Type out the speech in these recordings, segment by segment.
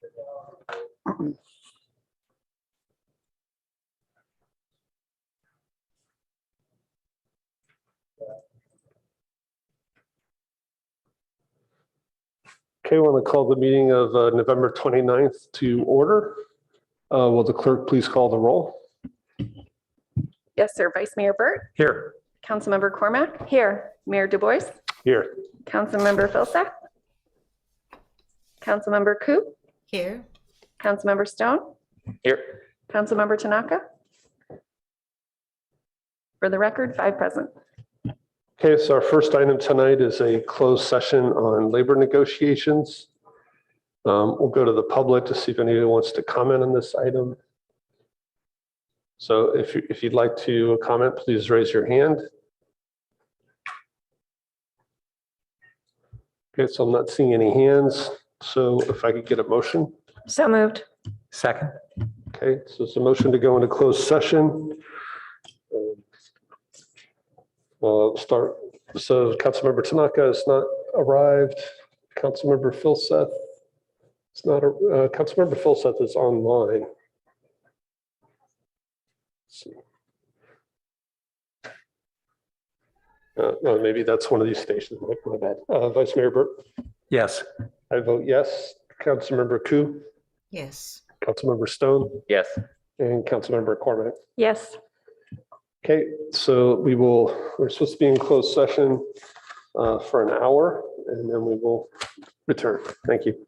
Okay, I want to call the meeting of November 29th to order. Will the clerk please call the roll? Yes, sir. Vice Mayor Burt. Here. Councilmember Cormack. Here. Mayor Du Bois. Here. Councilmember Vilsack. Councilmember Koo. Here. Councilmember Stone. Here. Councilmember Tanaka. For the record, 5 present. Okay, so our first item tonight is a closed session on labor negotiations. We'll go to the public to see if anyone wants to comment on this item. So if you'd like to comment, please raise your hand. Okay, so I'm not seeing any hands. So if I could get a motion. So moved. Second. Okay, so it's a motion to go into closed session. Start. So Councilmember Tanaka has not arrived. Councilmember Philseth. It's not a, Councilmember Philseth is online. Let's see. No, maybe that's one of these stations. My bad. Vice Mayor Burt. Yes. I vote yes. Councilmember Koo. Yes. Councilmember Stone. Yes. And Councilmember Cormack. Yes. Okay, so we're supposed to be in closed session for an hour, and then we will return. Thank you.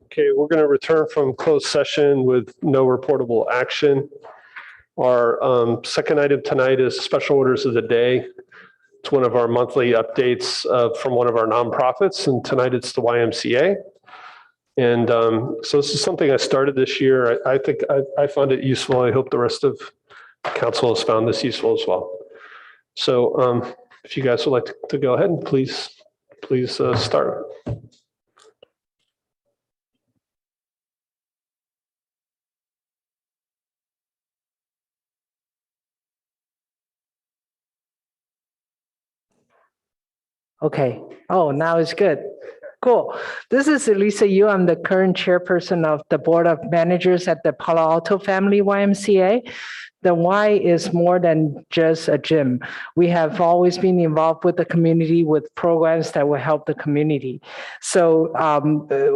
Okay, we're going to return from closed session with no reportable action. Our second item tonight is special orders of the day. It's one of our monthly updates from one of our nonprofits, and tonight it's the YMCA. And so this is something I started this year. I think I found it useful. I hope the rest of council has found this useful as well. So if you guys would like to go ahead, and please start. Okay. Oh, now it's good. Cool. This is Lisa Yu. I'm the current chairperson of the Board of Managers at the Palo Alto Family YMCA. The Y is more than just a gym. We have always been involved with the community with programs that will help the community. So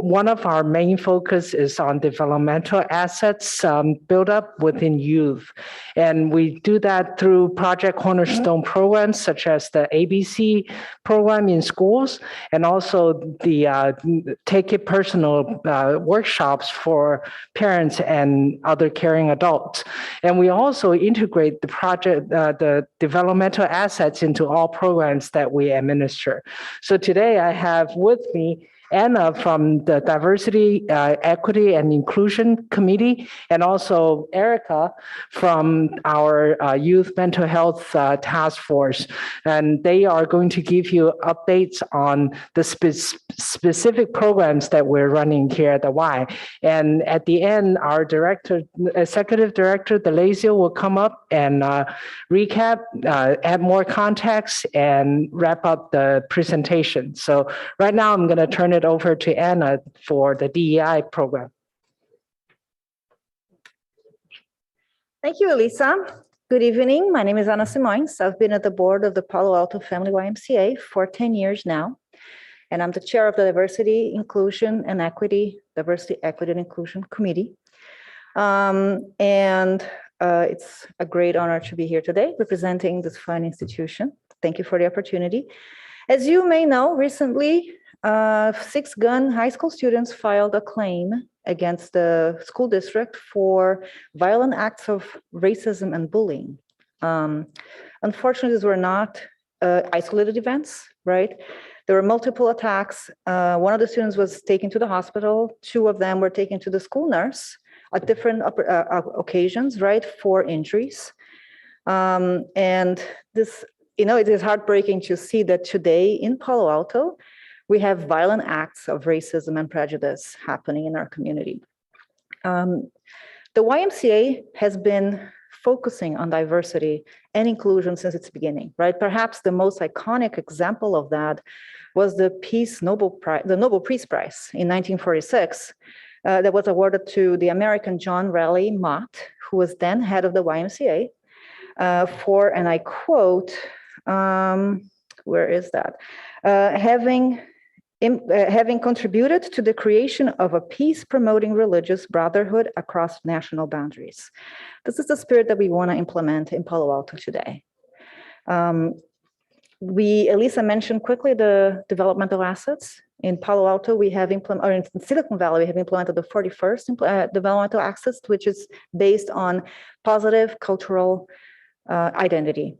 one of our main focus is on developmental assets built up within youth. And we do that through Project Cornerstone programs such as the ABC program in schools, and also the Take It Personal workshops for parents and other caring adults. And we also integrate the project, the developmental assets into all programs that we administer. So today I have with me Anna from the Diversity, Equity, and Inclusion Committee, and also Erica from our Youth Mental Health Task Force. And they are going to give you updates on the specific programs that we're running here at the Y. And at the end, our Executive Director, Delazio, will come up and recap, add more context, and wrap up the presentation. So right now, I'm going to turn it over to Anna for the DEI program. Thank you, Elisa. Good evening. My name is Anna Simões. I've been at the board of the Palo Alto Family YMCA for 10 years now, and I'm the chair of the Diversity, Inclusion, and Equity and Inclusion Committee. It's a great honor to be here today representing this fine institution. Thank you for the opportunity. As you may know, recently, 6 Gun high school students filed a claim against the school district for violent acts of racism and bullying. Unfortunately, these were not isolated events, right? There were multiple attacks. One of the students was taken to the hospital. 2 of them were taken to the school nurse at different occasions, right, for injuries. And this, it is heartbreaking to see that today in Palo Alto, we have violent acts of racism and prejudice happening in our community. The YMCA has been focusing on diversity and inclusion since its beginning, right? Perhaps the most iconic example of that was the Nobel Peace Prize in 1946 that was awarded to the American John Raleigh Mott, who was then head of the YMCA, for, and I quote, where is that? Having contributed to the creation of a peace-promoting religious brotherhood across national boundaries. This is the spirit that we want to implement in Palo Alto today. Elisa mentioned quickly the developmental assets. In Palo Alto, we have implemented, or in Silicon Valley, we have implemented the 41st developmental access, which is based on positive cultural identity.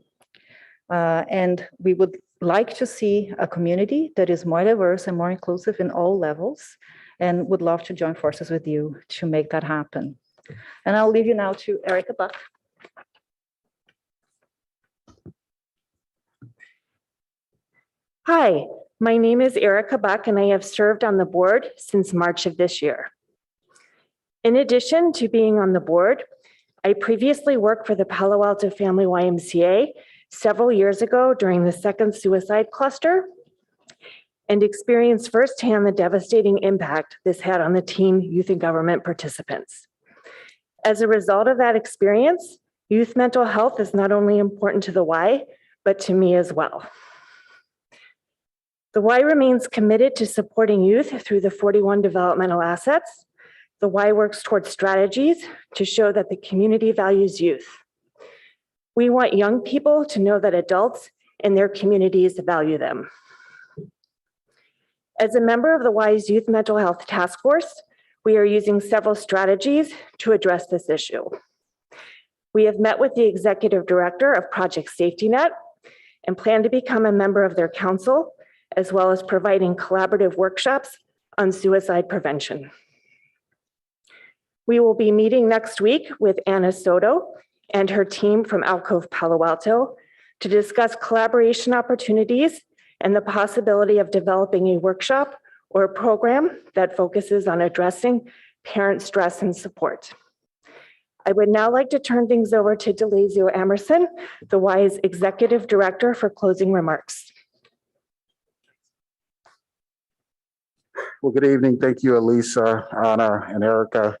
And we would like to see a community that is more diverse and more inclusive in all levels, and would love to join forces with you to make that happen. And I'll leave you now to Erica Buck. Hi, my name is Erica Buck, and I have served on the board since March of this year. In addition to being on the board, I previously worked for the Palo Alto Family YMCA several years ago during the second suicide cluster, and experienced firsthand the devastating impact this had on the teen youth and government participants. As a result of that experience, youth mental health is not only important to the Y, but to me as well. The Y remains committed to supporting youth through the 41 developmental assets. The Y works towards strategies to show that the community values youth. We want young people to know that adults in their communities value them. As a member of the WISE Youth Mental Health Task Force, we are using several strategies to address this issue. We have met with the executive director of Project Safety Net and plan to become a member of their council, as well as providing collaborative workshops on suicide prevention. We will be meeting next week with Anna Soto and her team from Alcove Palo Alto to discuss collaboration opportunities and the possibility of developing a workshop or a program that focuses on addressing parent stress and support. I would now like to turn things over to Delazio Emerson, the WISE Executive Director, for closing remarks. Well, good evening. Thank you, Elisa, Anna, and Erica.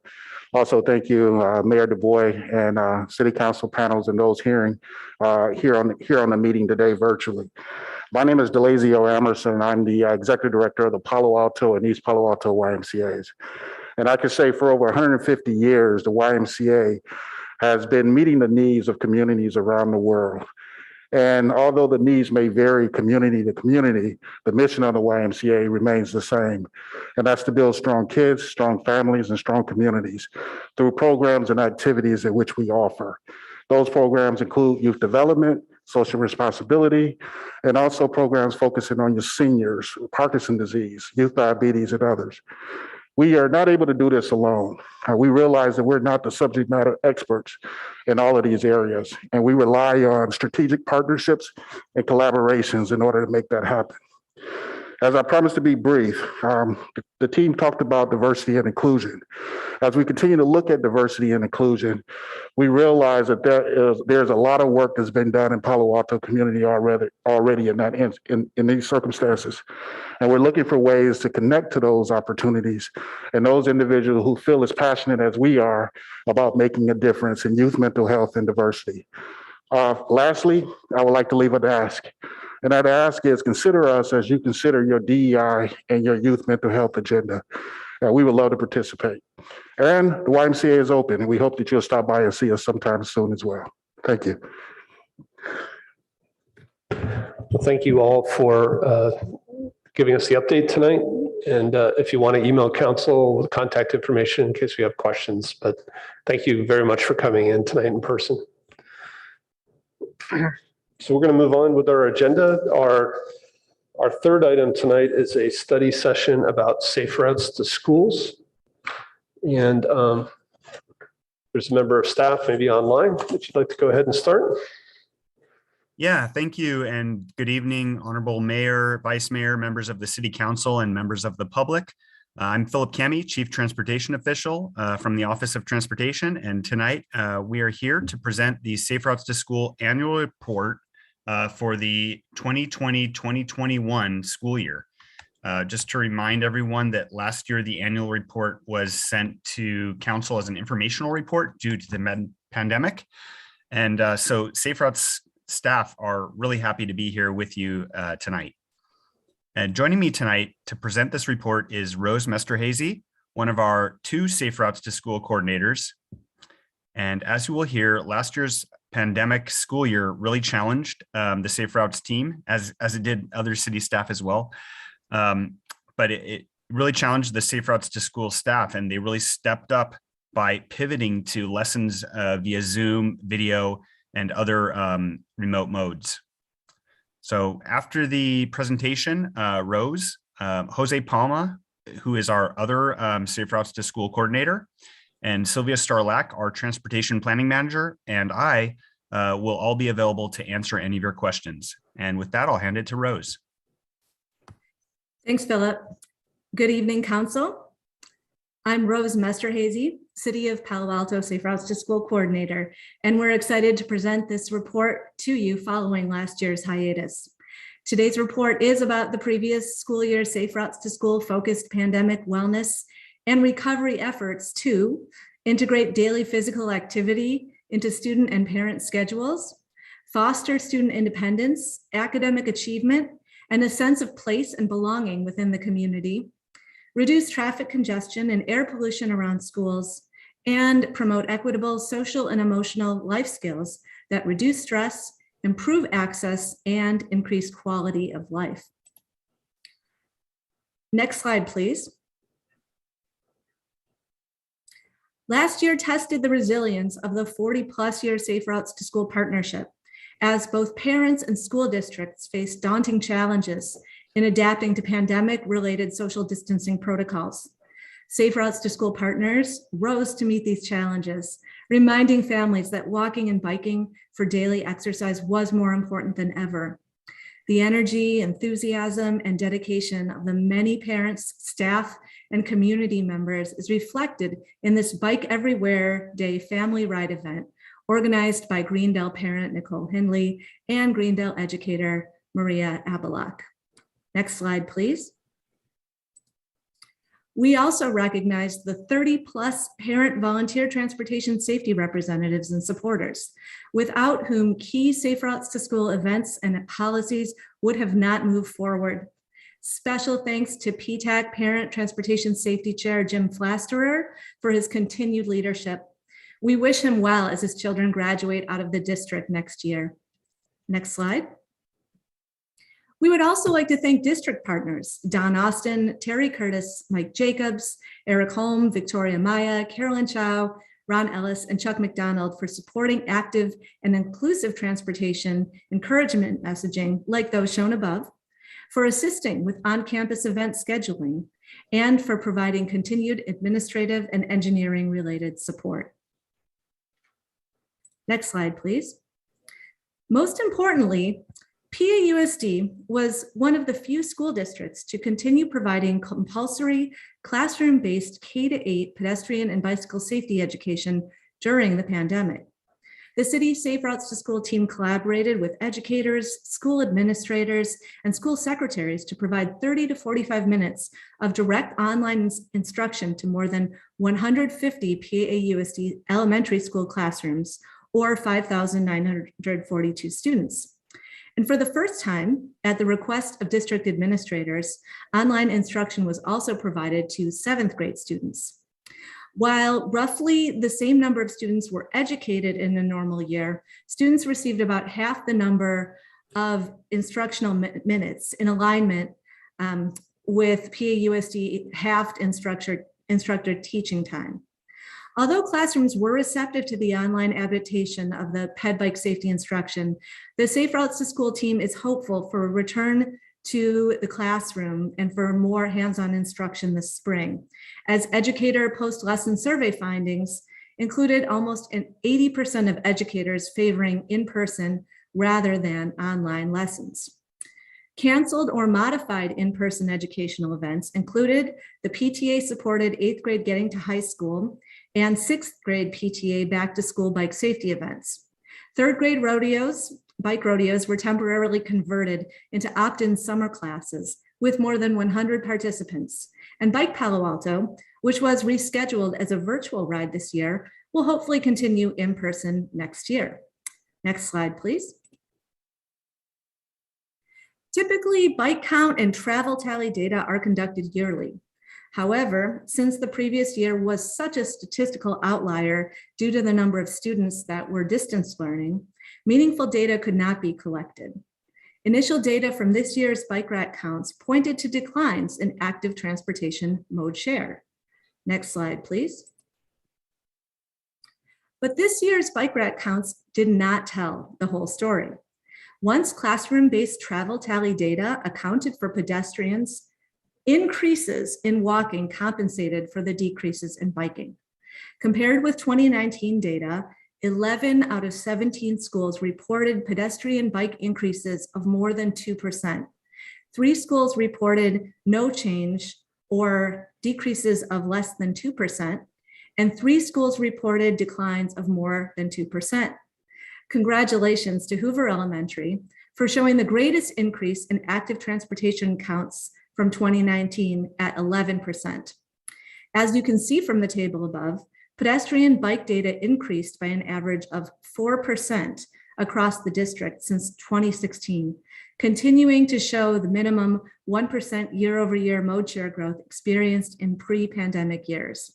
Also, thank you, Mayor DuBois and City Council panels and those hearing here on the meeting today virtually. My name is Delazio Emerson. I'm the Executive Director of the Palo Alto and East Palo Alto YMCAs. And I can say for over 150 years, the YMCA has been meeting the needs of communities around the world. And although the needs may vary community to community, the mission of the YMCA remains the same. And that's to build strong kids, strong families, and strong communities through programs and activities in which we offer. Those programs include youth development, social responsibility, and also programs focusing on your seniors, Parkinson's disease, youth diabetes, and others. We are not able to do this alone. We realize that we're not the subject matter experts in all of these areas, and we rely on strategic partnerships and collaborations in order to make that happen. As I promised to be brief, the team talked about diversity and inclusion. As we continue to look at diversity and inclusion, we realize that there's a lot of work that's been done in Palo Alto community already in these circumstances. And we're looking for ways to connect to those opportunities and those individuals who feel as passionate as we are about making a difference in youth mental health and diversity. Lastly, I would like to leave an ask. And that ask is consider us as you consider your DEI and your youth mental health agenda. We would love to participate. And the YMCA is open, and we hope that you'll stop by and see us sometime soon as well. Thank you. Well, thank you all for giving us the update tonight. And if you want to email council with contact information in case we have questions, but thank you very much for coming in tonight in person. So we're going to move on with our agenda. Our third item tonight is a study session about safe routes to schools. And there's a member of staff maybe online. Would you like to go ahead and start? Yeah, thank you. And good evening, Honorable Mayor, Vice Mayor, members of the City Council, and members of the public. I'm Philip Kemi, Chief Transportation Official from the Office of Transportation. And tonight we are here to present the Safe Routes to School annual report for the 2020-2021 school year. Just to remind everyone that last year, the annual report was sent to council as an informational report due to the pandemic. And so Safe Routes staff are really happy to be here with you tonight. And joining me tonight to present this report is Rose Mesterhazy, one of our 2 Safe Routes to School coordinators. And as you will hear, last year's pandemic school year really challenged the Safe Routes team, as it did other city staff as well. But it really challenged the Safe Routes to School staff, and they really stepped up by pivoting to lessons via Zoom, video, and other remote modes. So after the presentation, Rose, Jose Palma, who is our other Safe Routes to School coordinator, and Sylvia Starlack, our transportation planning manager, and I will all be available to answer any of your questions. And with that, I'll hand it to Rose. Thanks, Philip. Good evening, Council. I'm Rose Mesterhazy, City of Palo Alto Safe Routes to School coordinator, and we're excited to present this report to you following last year's hiatus. Today's report is about the previous school year Safe Routes to School focused pandemic wellness and recovery efforts to integrate daily physical activity into student and parent schedules, foster student independence, academic achievement, and a sense of place and belonging within the community, reduce traffic congestion and air pollution around schools, and promote equitable social and emotional life skills that reduce stress, improve access, and increase quality of life. Next slide, please. Last year tested the resilience of the 40+ year Safe Routes to School partnership, as both parents and school districts faced daunting challenges in adapting to pandemic-related social distancing protocols. Safe Routes to School partners rose to meet these challenges, reminding families that walking and biking for daily exercise was more important than ever. The energy, enthusiasm, and dedication of the many parents, staff, and community members is reflected in this Bike Everywhere Day family ride event organized by Greendale parent Nicole Hindley and Greendale educator Maria Abelak. Next slide, please. We also recognize the 30+ parent volunteer transportation safety representatives and supporters, without whom key Safe Routes to School events and policies would have not moved forward. Special thanks to PTAC Parent Transportation Safety Chair Jim Flasterer for his continued leadership. We wish him well as his children graduate out of the district next year. Next slide. We would also like to thank district partners, Don Austin, Terry Curtis, Mike Jacobs, Eric Holm, Victoria Maya, Carolyn Chow, Ron Ellis, and Chuck McDonald for supporting active and inclusive transportation encouragement messaging like those shown above, for assisting with on-campus event scheduling, and for providing continued administrative and engineering related support. Next slide, please. Most importantly, PAUSD was one of the few school districts to continue providing compulsory classroom-based K-8 pedestrian and bicycle safety education during the pandemic. The city's Safe Routes to School team collaborated with educators, school administrators, and school secretaries to provide 30 to 45 minutes of direct online instruction to more than 150 PAUSD elementary school classrooms, or 5,942 students. And for the first time, at the request of district administrators, online instruction was also provided to 7th grade students. While roughly the same number of students were educated in a normal year, students received about half the number of instructional minutes in alignment with PAUSD halved instructor teaching time. Although classrooms were receptive to the online adaptation of the ped bike safety instruction, the Safe Routes to School team is hopeful for a return to the classroom and for more hands-on instruction this spring, as educator post-lesson survey findings included almost 80% of educators favoring in-person rather than online lessons. Canceled or modified in-person educational events included the PTA-supported 8th grade Getting to High School and 6th grade PTA back to school bike safety events. 3rd grade bike rodeos were temporarily converted into opt-in summer classes with more than 100 participants. And Bike Palo Alto, which was rescheduled as a virtual ride this year, will hopefully continue in person next year. Next slide, please. Typically, bike count and travel tally data are conducted yearly. However, since the previous year was such a statistical outlier due to the number of students that were distance learning, meaningful data could not be collected. Initial data from this year's bike rack counts pointed to declines in active transportation mode share. Next slide, please. But this year's bike rack counts did not tell the whole story. Once classroom-based travel tally data accounted for pedestrians, increases in walking compensated for the decreases in biking. Compared with 2019 data, 11 out of 17 schools reported pedestrian bike increases of more than 2%. 3 schools reported no change or decreases of less than 2%, and 3 schools reported declines of more than 2%. Congratulations to Hoover Elementary for showing the greatest increase in active transportation counts from 2019 at 11%. As you can see from the table above, pedestrian bike data increased by an average of 4% across the district since 2016, continuing to show the minimum 1% year-over-year mode share growth experienced in pre-pandemic years.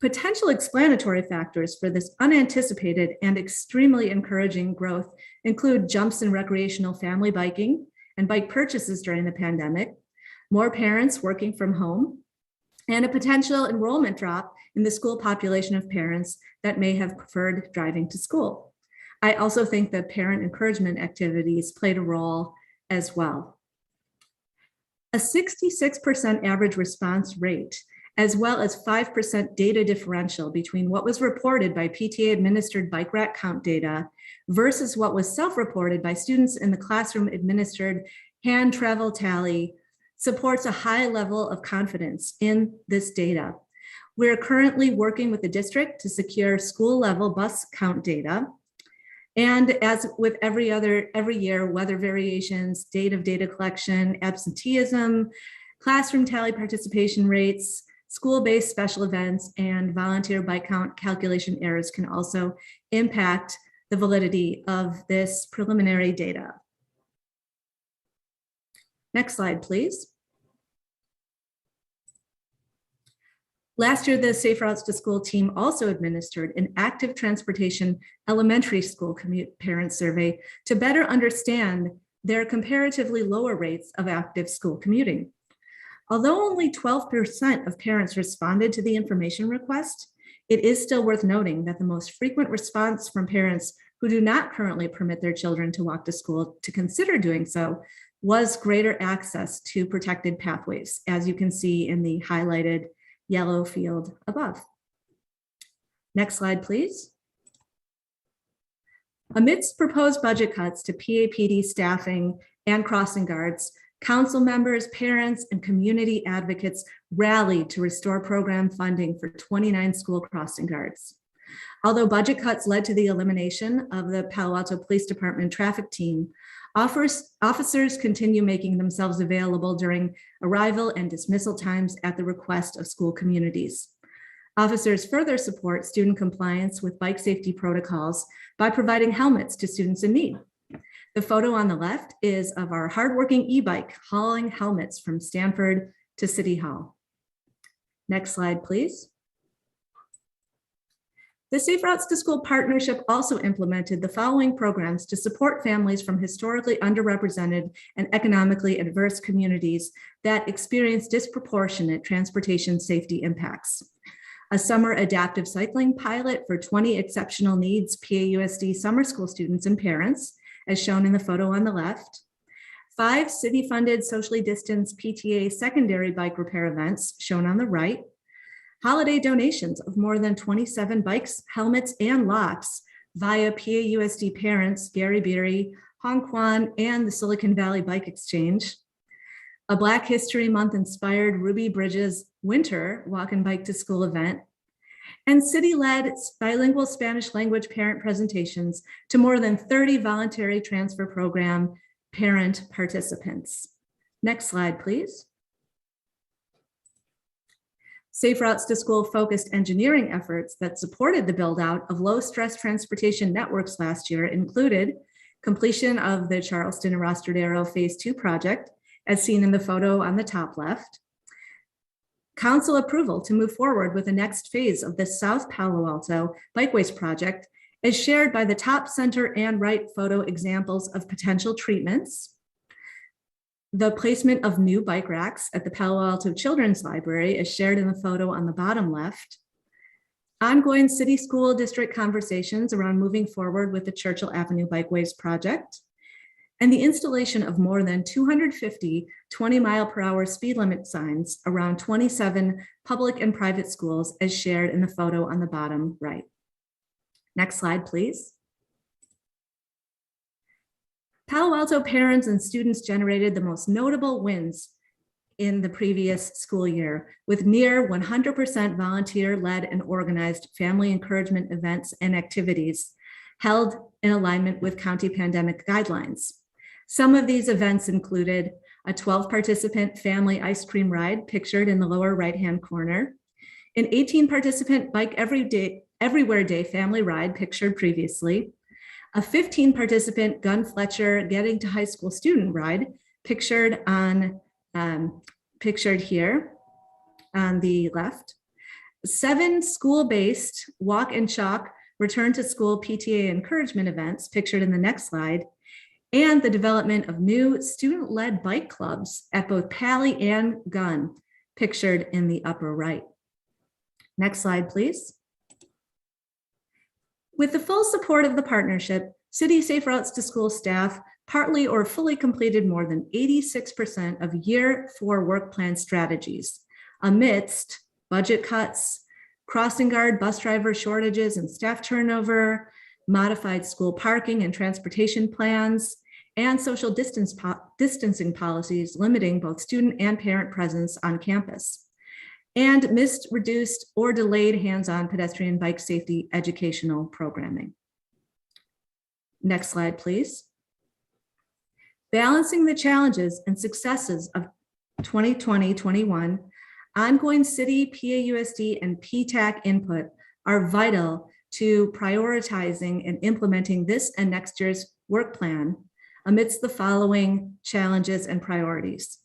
Potential explanatory factors for this unanticipated and extremely encouraging growth include jumps in recreational family biking and bike purchases during the pandemic, more parents working from home, and a potential enrollment drop in the school population of parents that may have preferred driving to school. I also think that parent encouragement activities played a role as well. A 66% average response rate, as well as 5% data differential between what was reported by PTA administered bike rack count data versus what was self-reported by students in the classroom administered hand travel tally supports a high level of confidence in this data. We're currently working with the district to secure school level bus count data. And as with every year, weather variations, date of data collection, absenteeism, classroom tally participation rates, school-based special events, and volunteer bike count calculation errors can also impact the validity of this preliminary data. Next slide, please. Last year, the Safe Routes to School team also administered an active transportation elementary school commute parent survey to better understand their comparatively lower rates of active school commuting. Although only 12% of parents responded to the information request, it is still worth noting that the most frequent response from parents who do not currently permit their children to walk to school to consider doing so was greater access to protected pathways, as you can see in the highlighted yellow field above. Next slide, please. Amidst proposed budget cuts to PAPD staffing and crossing guards, council members, parents, and community advocates rallied to restore program funding for 29 school crossing guards. Although budget cuts led to the elimination of the Palo Alto Police Department traffic team, officers continue making themselves available during arrival and dismissal times at the request of school communities. Officers further support student compliance with bike safety protocols by providing helmets to students in need. The photo on the left is of our hardworking e-bike hauling helmets from Stanford to City Hall. Next slide, please. The Safe Routes to School partnership also implemented the following programs to support families from historically underrepresented and economically adverse communities that experience disproportionate transportation safety impacts. A summer adaptive cycling pilot for 20 exceptional needs PAUSD summer school students and parents, as shown in the photo on the left. 5 city-funded socially distanced PTA secondary bike repair events, shown on the right. Holiday donations of more than 27 bikes, helmets, and locks via PAUSD parents, Gary Beery, Hong Kwan, and the Silicon Valley Bike Exchange. A Black History Month inspired Ruby Bridges Winter Walk and Bike to School event. And city-led bilingual Spanish language parent presentations to more than 30 voluntary transfer program parent participants. Next slide, please. Safe Routes to School focused engineering efforts that supported the build out of low stress transportation networks last year included completion of the Charleston and Rostradero Phase 2 project, as seen in the photo on the top left, council approval to move forward with the next phase of the South Palo Alto Bikeways project, as shared by the top center and right photo examples of potential treatments, the placement of new bike racks at the Palo Alto Children's Library, as shared in the photo on the bottom left, ongoing city school district conversations around moving forward with the Churchill Avenue Bikeways project, and the installation of more than 250 20-mile-per-hour speed limit signs around 27 public and private schools, as shared in the photo on the bottom right. Next slide, please. Palo Alto parents and students generated the most notable wins in the previous school year, with near 100% volunteer-led and organized family encouragement events and activities held in alignment with county pandemic guidelines. Some of these events included a 12-participant family ice cream ride pictured in the lower right-hand corner, an 18-participant Bike Everywhere Day family ride pictured previously, a 15-participant Gun Fletcher Getting to High School student ride pictured here on the left, 7 school-based walk and chalk return to school PTA encouragement events pictured in the next slide, and the development of new student-led bike clubs at both Pally and Gunn, pictured in the upper right. Next slide, please. With the full support of the partnership, City Safe Routes to School staff partly or fully completed more than 86% of Year 4 work plan strategies amidst budget cuts, crossing guard bus driver shortages and staff turnover, modified school parking and transportation plans, and social distancing policies limiting both student and parent presence on campus, and missed, reduced, or delayed hands-on pedestrian bike safety educational programming. Next slide, please. Balancing the challenges and successes of 2020-21, ongoing city PAUSD and PTAC input are vital to prioritizing and implementing this and next year's work plan amidst the following challenges and priorities.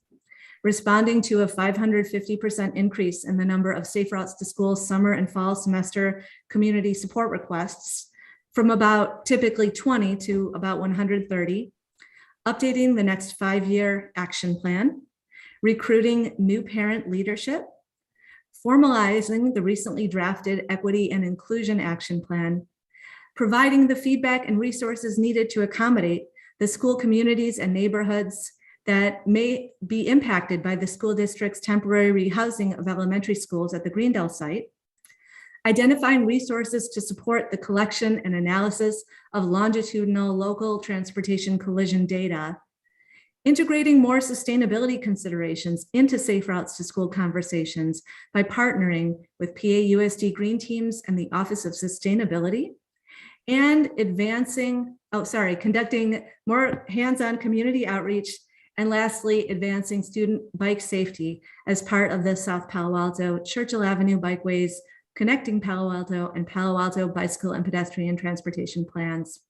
Responding to a 550% increase in the number of Safe Routes to School summer and fall semester community support requests from about typically 20 to about 130, updating the next 5-year action plan, recruiting new parent leadership, formalizing the recently drafted Equity and Inclusion Action Plan, providing the feedback and resources needed to accommodate the school communities and neighborhoods that may be impacted by the school district's temporary rehousing of elementary schools at the Greendale site, identifying resources to support the collection and analysis of longitudinal local transportation collision data, integrating more sustainability considerations into Safe Routes to School conversations by partnering with PAUSD Green Teams and the Office of Sustainability, and conducting more hands-on community outreach, and lastly, advancing student bike safety as part of the South Palo Alto Churchill Avenue Bikeways Connecting Palo Alto and Palo Alto Bicycle and Pedestrian Transportation Plans.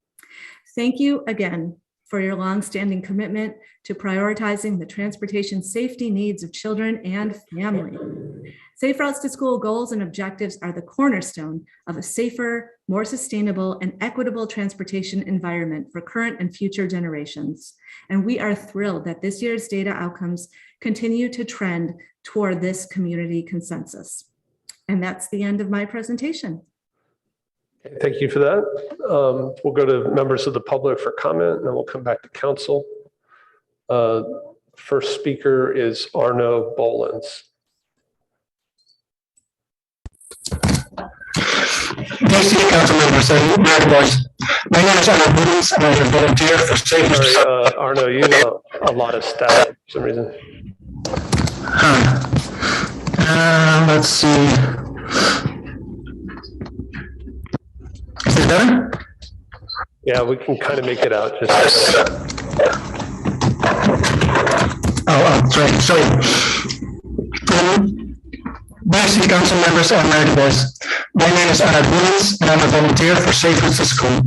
Thank you again for your longstanding commitment to prioritizing the transportation safety needs of children and family. Safe Routes to School goals and objectives are the cornerstone of a safer, more sustainable, and equitable transportation environment for current and future generations. And we are thrilled that this year's data outcomes continue to trend toward this community consensus. And that's the end of my presentation. Thank you for that. We'll go to members of the public for comment, and then we'll come back to council. First speaker is Arno Bolins. Dear City Council members and Mayor Boys, my name is Arno Bolins, and I'm a volunteer for Safe Routes. Sorry, Arno, you have a lot of static for some reason. Let's see. Is it better? Yeah, we can kind of make it out. Just sorry. Dear City Council members and Mayor Boys, my name is Arno Bolins, and I'm a volunteer for Safe Routes to School.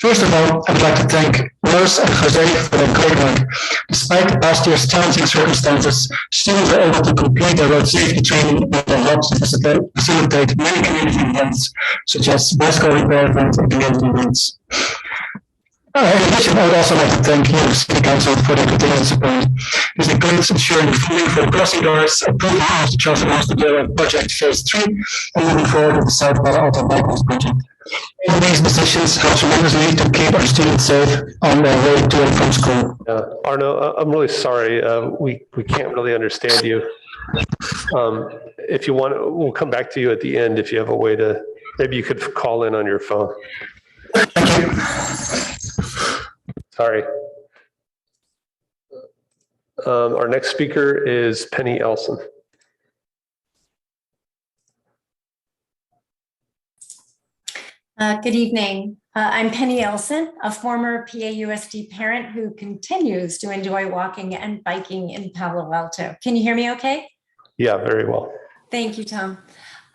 First of all, I would like to thank Rose and Jose for their great work. Despite the past year's challenging circumstances, students were able to complete their road safety training and their helps to facilitate many community events, such as bicycle repair events and community events. In addition, I would also like to thank you, City Council, for their continued support. This includes ensuring the funding for the crossing guards, approval of the Charles Master project phase 3, and moving forward with the South Palo Alto Bypass project. All these decisions help tremendously to keep our students safe on their way to and from school. Arno, I'm really sorry. We can't really understand you. If you want, we'll come back to you at the end if you have a way to, maybe you could call in on your phone. Thank you. Sorry. Our next speaker is Penny Elson. Good evening. I'm Penny Elson, a former PAUSD parent who continues to enjoy walking and biking in Palo Alto. Can you hear me okay? Yeah, very well. Thank you, Tom.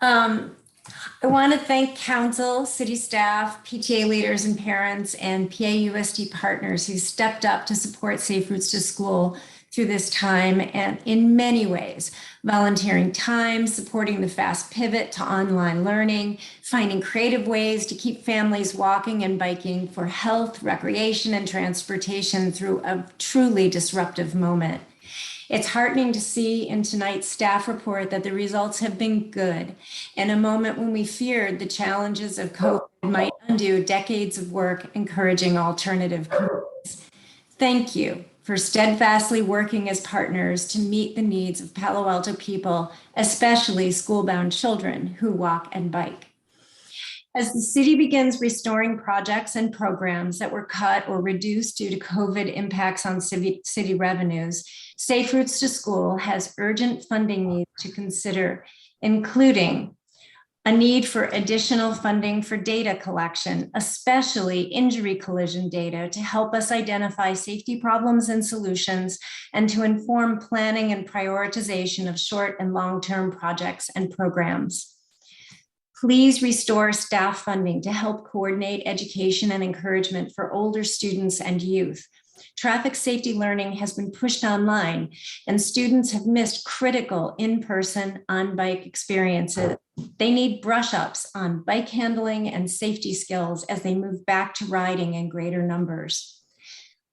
I want to thank council, city staff, PTA leaders and parents, and PAUSD partners who stepped up to support Safe Routes to School through this time and in many ways, volunteering time, supporting the fast pivot to online learning, finding creative ways to keep families walking and biking for health, recreation, and transportation through a truly disruptive moment. It's heartening to see in tonight's staff report that the results have been good in a moment when we feared the challenges of COVID might undo decades of work encouraging alternative careers. Thank you for steadfastly working as partners to meet the needs of Palo Alto people, especially school-bound children who walk and bike. As the city begins restoring projects and programs that were cut or reduced due to COVID impacts on city revenues, Safe Routes to School has urgent funding needs to consider, including a need for additional funding for data collection, especially injury collision data, to help us identify safety problems and solutions, and to inform planning and prioritization of short and long-term projects and programs. Please restore staff funding to help coordinate education and encouragement for older students and youth. Traffic safety learning has been pushed online, and students have missed critical in-person on-bike experiences. They need brush-ups on bike handling and safety skills as they move back to riding in greater numbers.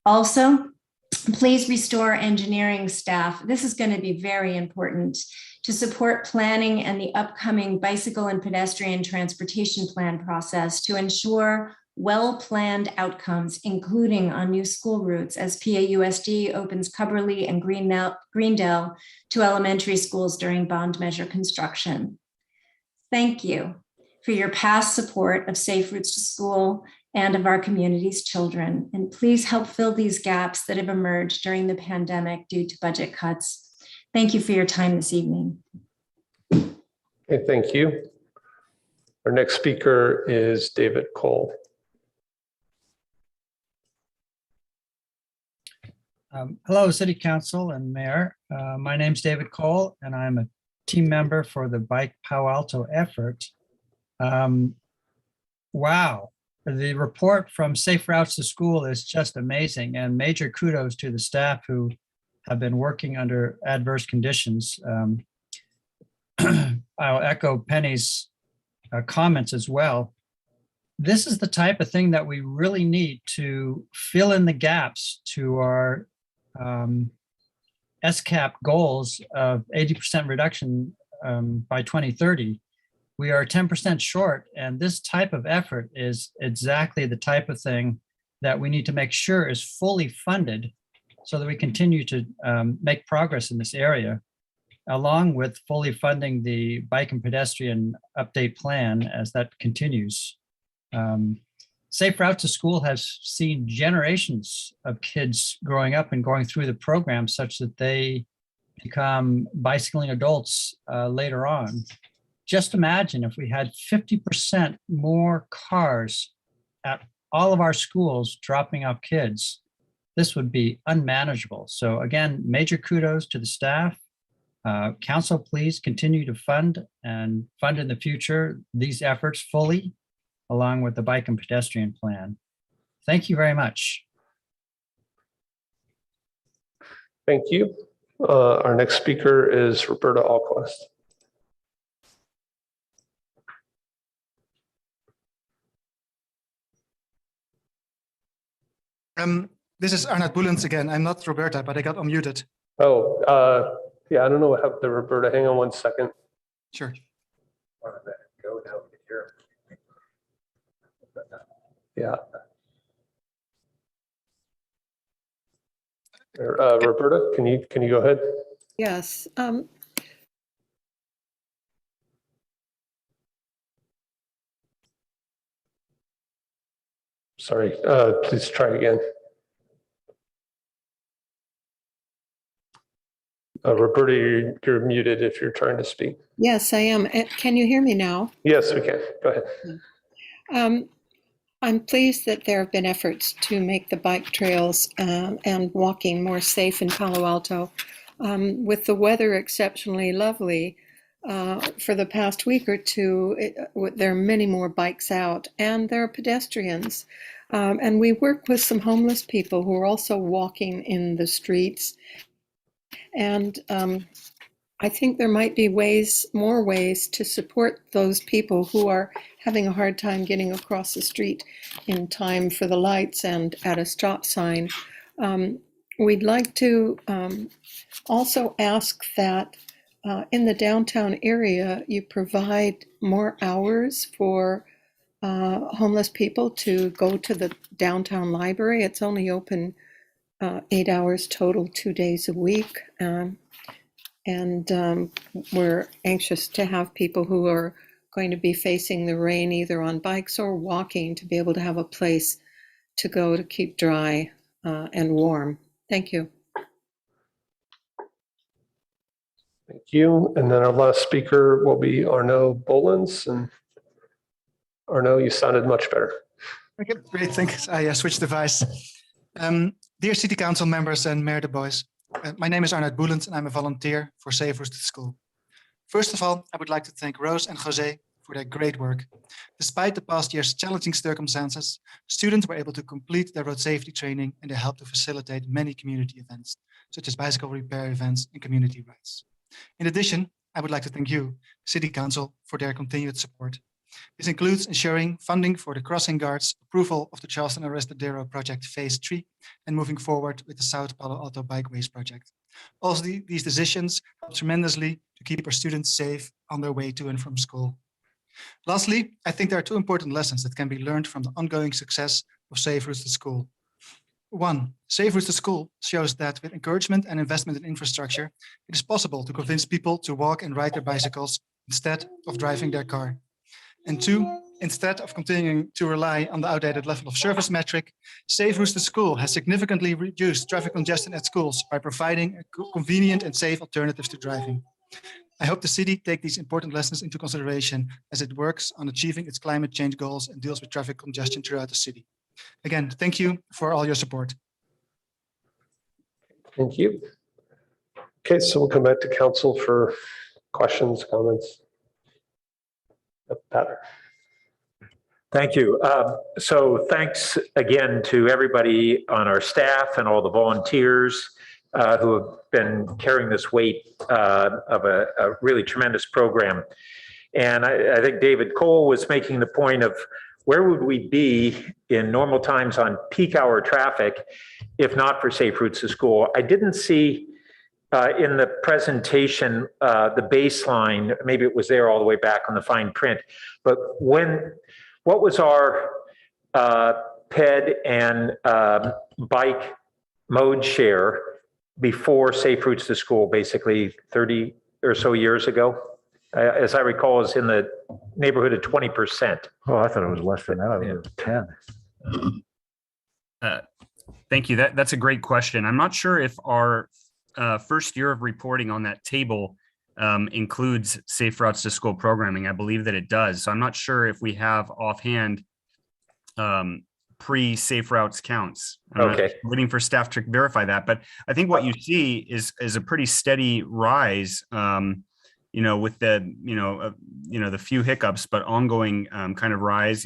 Also, please restore engineering staff. This is going to be very important to support planning and the upcoming bicycle and pedestrian transportation plan process to ensure well-planned outcomes, including on new school routes as PAUSD opens Cubberley and Greendale to elementary schools during bond measure construction. Thank you for your past support of Safe Routes to School and of our community's children. And please help fill these gaps that have emerged during the pandemic due to budget cuts. Thank you for your time this evening. Okay, thank you. Our next speaker is David Cole. Hello, City Council and Mayor. My name's David Cole, and I'm a team member for the Bike Palo Alto effort. Wow, the report from Safe Routes to School is just amazing, and major kudos to the staff who have been working under adverse conditions. I'll echo Penny's comments as well. This is the type of thing that we really need to fill in the gaps to our SCAP goals of 80% reduction by 2030. We are 10% short, and this type of effort is exactly the type of thing that we need to make sure is fully funded so that we continue to make progress in this area, along with fully funding the bike and pedestrian update plan as that continues. Safe Route to School has seen generations of kids growing up and going through the program such that they become bicycling adults later on. Just imagine if we had 50% more cars at all of our schools dropping off kids. This would be unmanageable. So again, major kudos to the staff. Council, please continue to fund in the future these efforts fully, along with the bike and pedestrian plan. Thank you very much. Thank you. Our next speaker is Roberta Alquist. This is Arnold Boelens again. I'm not Roberta, but I got unmuted. Oh, yeah, I don't know what happened to Roberta. Hang on one second. Sure. Go now. Here. Yeah. Roberta, can you go ahead? Yes. Sorry, please try again. Roberta, you're muted if you're trying to speak. Yes, I am. Can you hear me now? Yes, we can. Go ahead. I'm pleased that there have been efforts to make the bike trails and walking more safe in Palo Alto. With the weather exceptionally lovely, for the past week or two, there are many more bikes out, and there are pedestrians. And we work with some homeless people who are also walking in the streets. And I think there might be more ways to support those people who are having a hard time getting across the street in time for the lights and at a stop sign. We'd like to also ask that in the downtown area, you provide more hours for homeless people to go to the downtown library. It's only open 8 hours total, 2 days a week. And we're anxious to have people who are going to be facing the rain either on bikes or walking to be able to have a place to go to keep dry and warm. Thank you. Thank you. And then our last speaker will be Arnaud Bolins. And Arnaud, you sounded much better. Okay, great, thanks. I switched device. Dear City Council members and Mayor Du Bois, my name is Arnaud Boelens and I'm a volunteer for Safe Routes to School. First of all, I would like to thank Rose and Jose for their great work. Despite the past year's challenging circumstances, students were able to complete their road safety training and they helped to facilitate many community events, such as bicycle repair events and community rides. In addition, I would like to thank you, City Council, for their continued support. This includes ensuring funding for the crossing guards, approval of the Charleston Arrestadero project phase 3, and moving forward with the South Palo Alto Bikeways project. All these decisions help tremendously to keep our students safe on their way to and from school. Lastly, I think there are two important lessons that can be learned from the ongoing success of Safe Routes to School. One, Safe Routes to School shows that with encouragement and investment in infrastructure, it is possible to convince people to walk and ride their bicycles instead of driving their car. And two, instead of continuing to rely on the outdated level of service metric, Safe Routes to School has significantly reduced traffic congestion at schools by providing a convenient and safe alternatives to driving. I hope the city take these important lessons into consideration as it works on achieving its climate change goals and deals with traffic congestion throughout the city. Again, thank you for all your support. Thank you. Okay, so we'll come back to council for questions, comments. Pat. Thank you. So thanks again to everybody on our staff and all the volunteers who have been carrying this weight of a really tremendous program. And I think David Cole was making the point of where would we be in normal times on peak hour traffic if not for Safe Routes to School? I didn't see in the presentation the baseline, maybe it was there all the way back on the fine print, but what was our PED and bike mode share before Safe Routes to School, basically 30 or so years ago? As I recall, is in the neighborhood of 20%. Oh, I thought it was less than that. I thought it was 10. Thank you. That's a great question. I'm not sure if our first year of reporting on that table includes Safe Routes to School programming. I believe that it does. So I'm not sure if we have offhand pre-Safe Routes counts. I'm waiting for staff to verify that. But I think what you see is a pretty steady rise. With the the few hiccups, but ongoing kind of rise.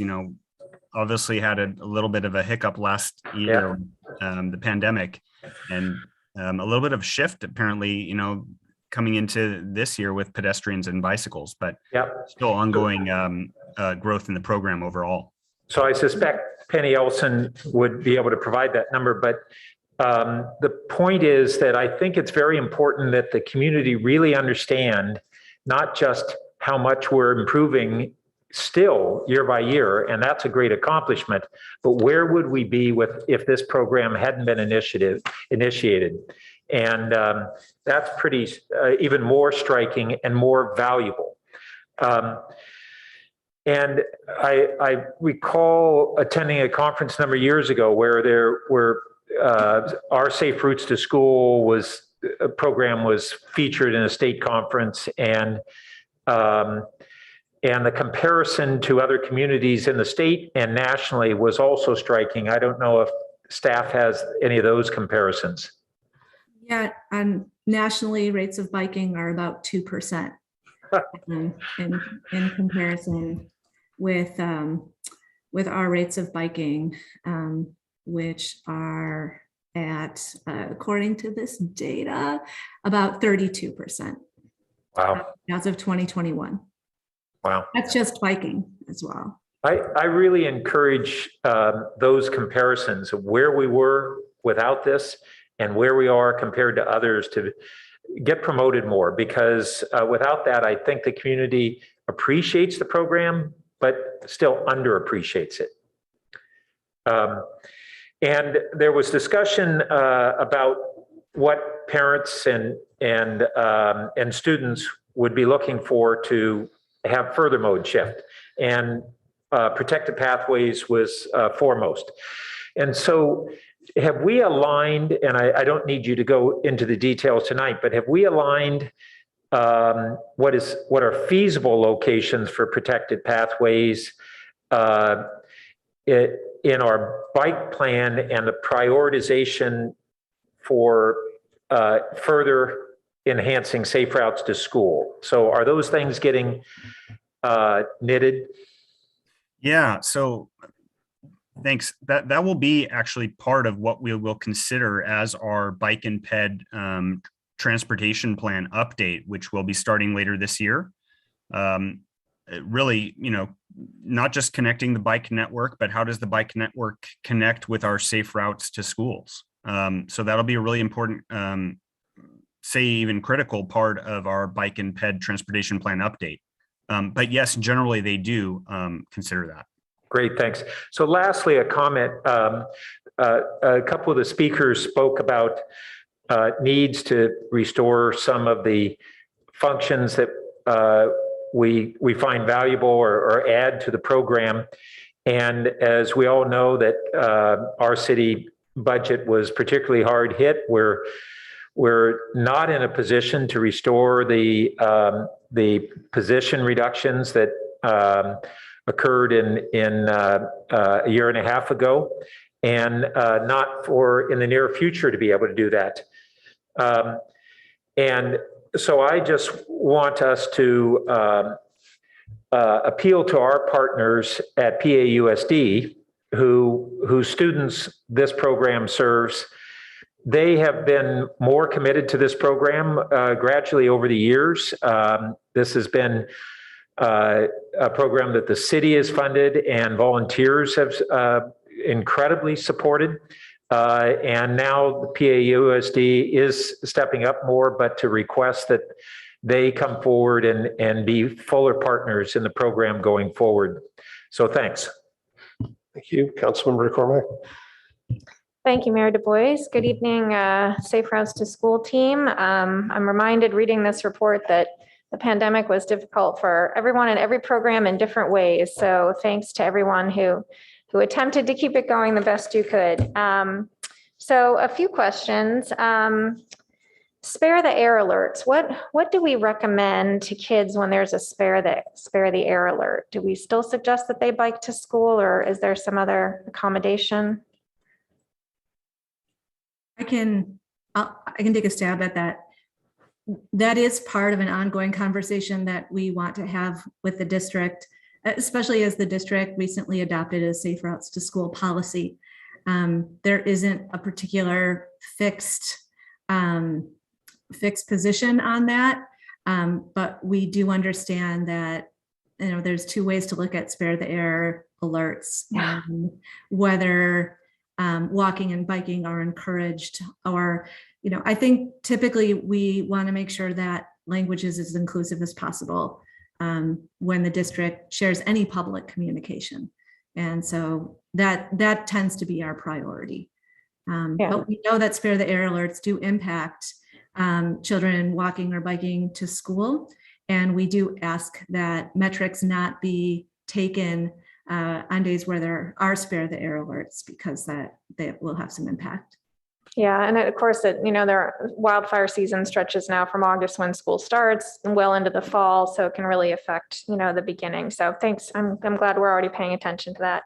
Obviously had a little bit of a hiccup last year, the pandemic, and a little bit of shift apparently, coming into this year with pedestrians and bicycles, but still ongoing growth in the program overall. So I suspect Penny Elson would be able to provide that number, but the point is that I think it's very important that the community really understand not just how much we're improving still year by year, and that's a great accomplishment, but where would we be if this program hadn't been initiated? And that's pretty even more striking and more valuable. And I recall attending a conference a number of years ago where there were our Safe Routes to School program was featured in a state conference, and the comparison to other communities in the state and nationally was also striking. I don't know if staff has any of those comparisons. Yeah, nationally, rates of biking are about 2% in comparison with our rates of biking, which are at, according to this data, about 32% Wow. as of 2021. Wow. That's just biking as well. I really encourage those comparisons of where we were without this and where we are compared to others to get promoted more, because without that, I think the community appreciates the program, but still underappreciates it. And there was discussion about what parents and students would be looking for to have further mode shift. And protected pathways was foremost. And so have we aligned, and I don't need you to go into the details tonight, but have we aligned what are feasible locations for protected pathways in our bike plan and the prioritization for further enhancing safe routes to school? So are those things getting knitted? Yeah, so thanks. That will be actually part of what we will consider as our bike and ped transportation plan update, which will be starting later this year. Really, not just connecting the bike network, but how does the bike network connect with our safe routes to schools? So that'll be a really important, say even critical part of our bike and ped transportation plan update. But yes, generally they do consider that. Great, thanks. So lastly, a comment. A couple of the speakers spoke about needs to restore some of the functions that we find valuable or add to the program. And as we all know that our city budget was particularly hard hit, we're not in a position to restore the position reductions that occurred in a year and a half ago, and not for in the near future to be able to do that. And so I just want us to appeal to our partners at PAUSD, whose students this program serves. They have been more committed to this program gradually over the years. This has been a program that the city has funded and volunteers have incredibly supported. And now the PAUSD is stepping up more, but to request that they come forward and be fuller partners in the program going forward. So thanks. Thank you, Councilmember McCormick. Thank you, Mayor Du Bois. Good evening, Safe Routes to School team. I'm reminded reading this report that the pandemic was difficult for everyone in every program in different ways. So thanks to everyone who attempted to keep it going the best you could. So a few questions. Spare the air alerts. What do we recommend to kids when there's a spare the air alert? Do we still suggest that they bike to school, or is there some other accommodation? I can take a stab at that. That is part of an ongoing conversation that we want to have with the district, especially as the district recently adopted a safe routes to school policy. There isn't a particular fixed position on that, but we do understand that there's two ways to look at spare the air alerts, and whether walking and biking are encouraged, or I think typically we want to make sure that language is as inclusive as possible when the district shares any public communication. And so that tends to be our priority. But we know that spare the air alerts do impact children walking or biking to school. And we do ask that metrics not be taken on days where there are spare the air alerts, because that will have some impact. Yeah, and of course, there are wildfire season stretches now from August when school starts and well into the fall, so it can really affect the beginning. So thanks. I'm glad we're already paying attention to that.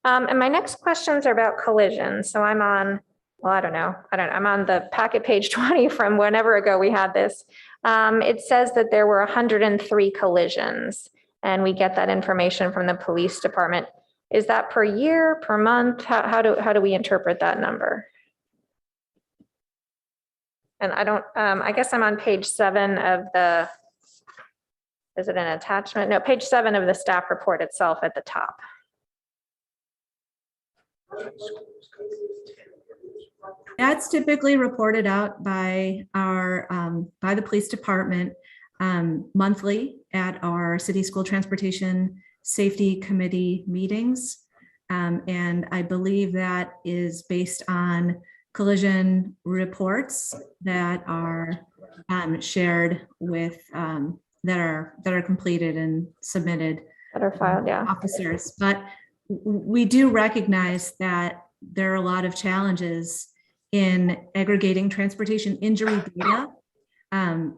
And my next questions are about collisions. So I'm on, well, I don't know. I'm on the packet page 20 from whenever ago we had this. It says that there were 103 collisions, and we get that information from the police department. Is that per year, per month? How do we interpret that number? And I don't, I guess I'm on page 7 of the, is it an attachment? No, page 7 of the staff report itself at the top. That's typically reported out by our, by the police department monthly at our city school transportation safety committee meetings. And I believe that is based on collision reports that are shared with, that are completed and submitted. That are filed, yeah. Officers, but we do recognize that there are a lot of challenges in aggregating transportation injury data,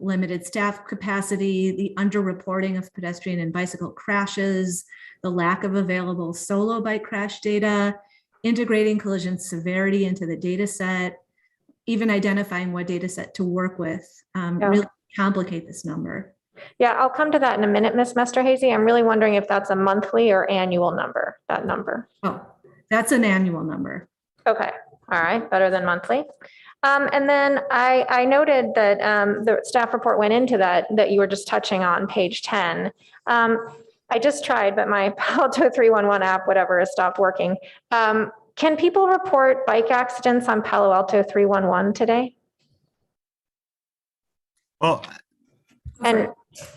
limited staff capacity, the underreporting of pedestrian and bicycle crashes, the lack of available solo bike crash data, integrating collision severity into the data set, even identifying what data set to work with, really complicate this number. Yeah, I'll come to that in a minute, Ms. Mesterhazy. I'm really wondering if that's a monthly or annual number, that number. Oh, that's an annual number. Okay, all right, better than monthly. And then I noted that the staff report went into that you were just touching on page 10. I just tried, but my Palo Alto 311 app, whatever, has stopped working. Can people report bike accidents on Palo Alto 311 today? Well, and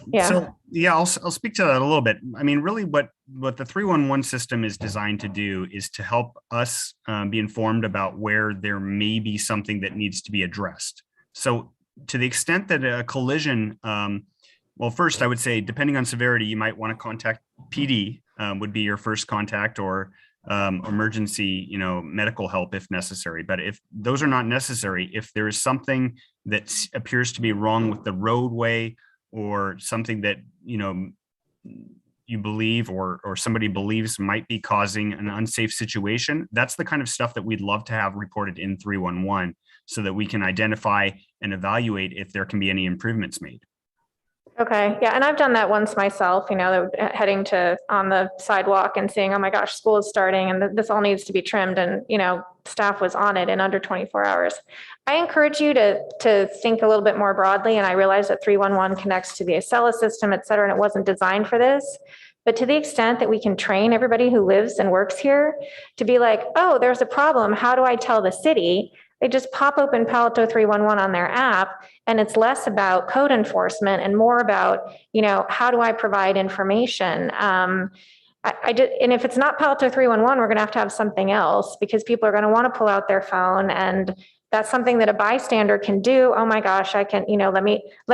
yeah. So yeah, I'll speak to that a little bit. I mean, really what the 311 system is designed to do is to help us be informed about where there may be something that needs to be addressed. So to the extent that a collision, well, first I would say, depending on severity, you might want to contact PD would be your first contact, or emergency, medical help if necessary. But if those are not necessary, if there is something that appears to be wrong with the roadway, or something that you believe or somebody believes might be causing an unsafe situation, that's the kind of stuff that we'd love to have reported in 311 so that we can identify and evaluate if there can be any improvements made. Okay, yeah, and I've done that once myself, heading on the sidewalk and seeing, oh my gosh, school is starting and this all needs to be trimmed, and staff was on it in under 24 hours. I encourage you to think a little bit more broadly, and I realize that 311 connects to the Acela system, et cetera, and it wasn't designed for this. But to the extent that we can train everybody who lives and works here to be like, oh, there's a problem, how do I tell the city? They just pop open Palo Alto 311 on their app, and it's less about code enforcement and more about, how do I provide information? And if it's not Palo Alto 311, we're going to have something else, because people are going to want to pull out their phone, and that's something that a bystander can do. Oh my gosh, I can, let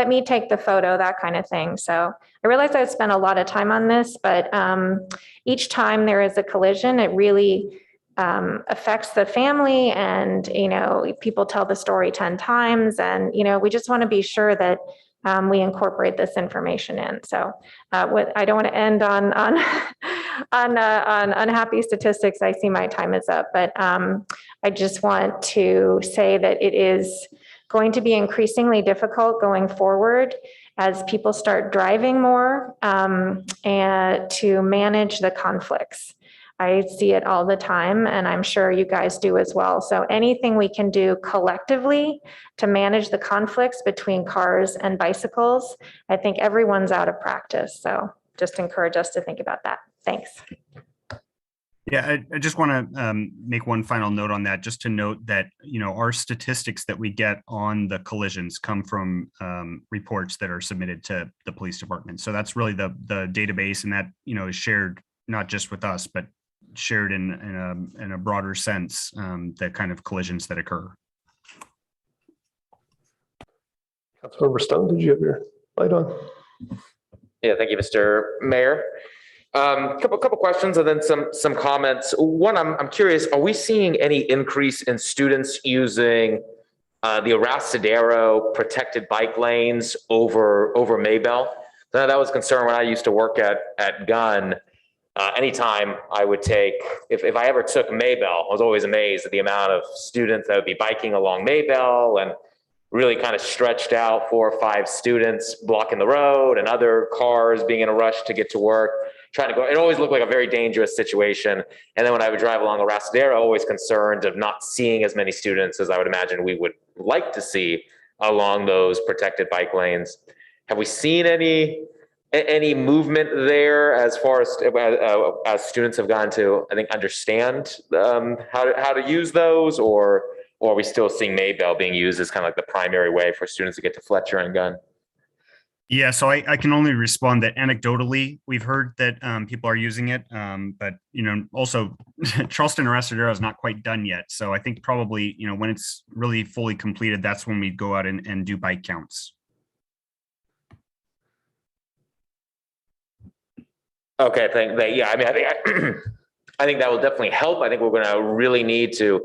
me take the photo, that kind of thing. So I realized I've spent a lot of time on this, but each time there is a collision, it really affects the family, and people tell the story 10 times, and we just want to be sure that we incorporate this information in. So I don't want to end on unhappy statistics. I see my time is up, but I just want to say that it is going to be increasingly difficult going forward as people start driving more, and to manage the conflicts. I see it all the time, and I'm sure you guys do as well. So anything we can do collectively to manage the conflicts between cars and bicycles, I think everyone's out of practice. So just encourage us to think about that. Thanks. Yeah, I just want to make one final note on that, just to note that, our statistics that we get on the collisions come from reports that are submitted to the police department. So that's really the database, and that, is shared not just with us, but shared in a broader sense, the kind of collisions that occur. Councilmember Stone, did you have your light on? Yeah, thank you, Mr. Mayor. Couple questions and then some comments. One, I'm curious, are we seeing any increase in students using the Arrastadero protected bike lanes over Maybell? That was a concern when I used to work at Gunn. Anytime I would take, if I ever took Maybell, I was always amazed at the amount of students that would be biking along Maybell, and really kind of stretched out 4 or 5 students blocking the road, and other cars being in a rush to get to work, trying to go. It always looked like a very dangerous situation. And then when I would drive along Arrastadero, always concerned of not seeing as many students as I would imagine we would like to see along those protected bike lanes. Have we seen any movement there as far as students have gone to, I think, understand how to use those, or are we still seeing Maybell being used as kind of like the primary way for students to get to Fletcher and Gunn? Yeah, so I can only respond that anecdotally, we've heard that people are using it, but also Charleston Arrestadero is not quite done yet. So I think probably when it's really fully completed, that's when we go out and do bike counts. Okay, yeah, I mean, I think that will definitely help. I think we're going to really need to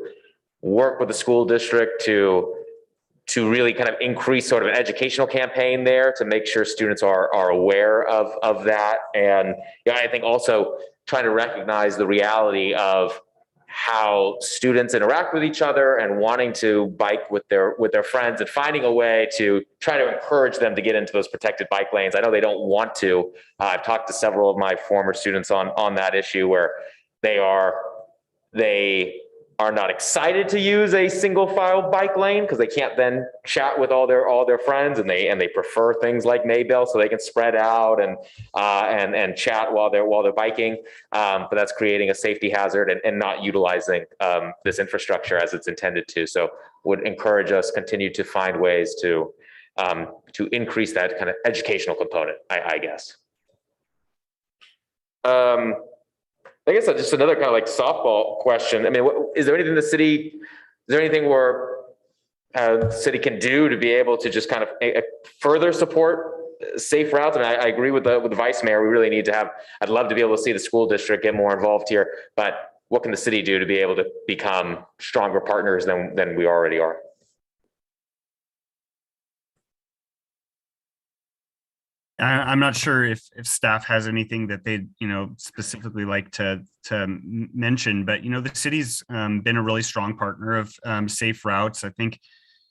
work with the school district to really kind of increase sort of an educational campaign there to make sure students are aware of that. And I think also trying to recognize the reality of how students interact with each other and wanting to bike with their friends and finding a way to try to encourage them to get into those protected bike lanes. I know they don't want to. I've talked to several of my former students on that issue where they are not excited to use a single file bike lane because they can't then chat with all their friends, and they prefer things like Maybell so they can spread out and chat while they're biking. But that's creating a safety hazard and not utilizing this infrastructure as it's intended to. So would encourage us continue to find ways to increase that kind of educational component, I guess. I guess just another kind of like softball question. I mean, is there anything where the city can do to be able to just kind of further support safe routes? And I agree with the vice mayor. We really need to have, I'd love to be able to see the school district get more involved here, but what can the city do to be able to become stronger partners than we already are? I'm not sure if staff has anything that they'd specifically like to mention, but the city's been a really strong partner of safe routes. I think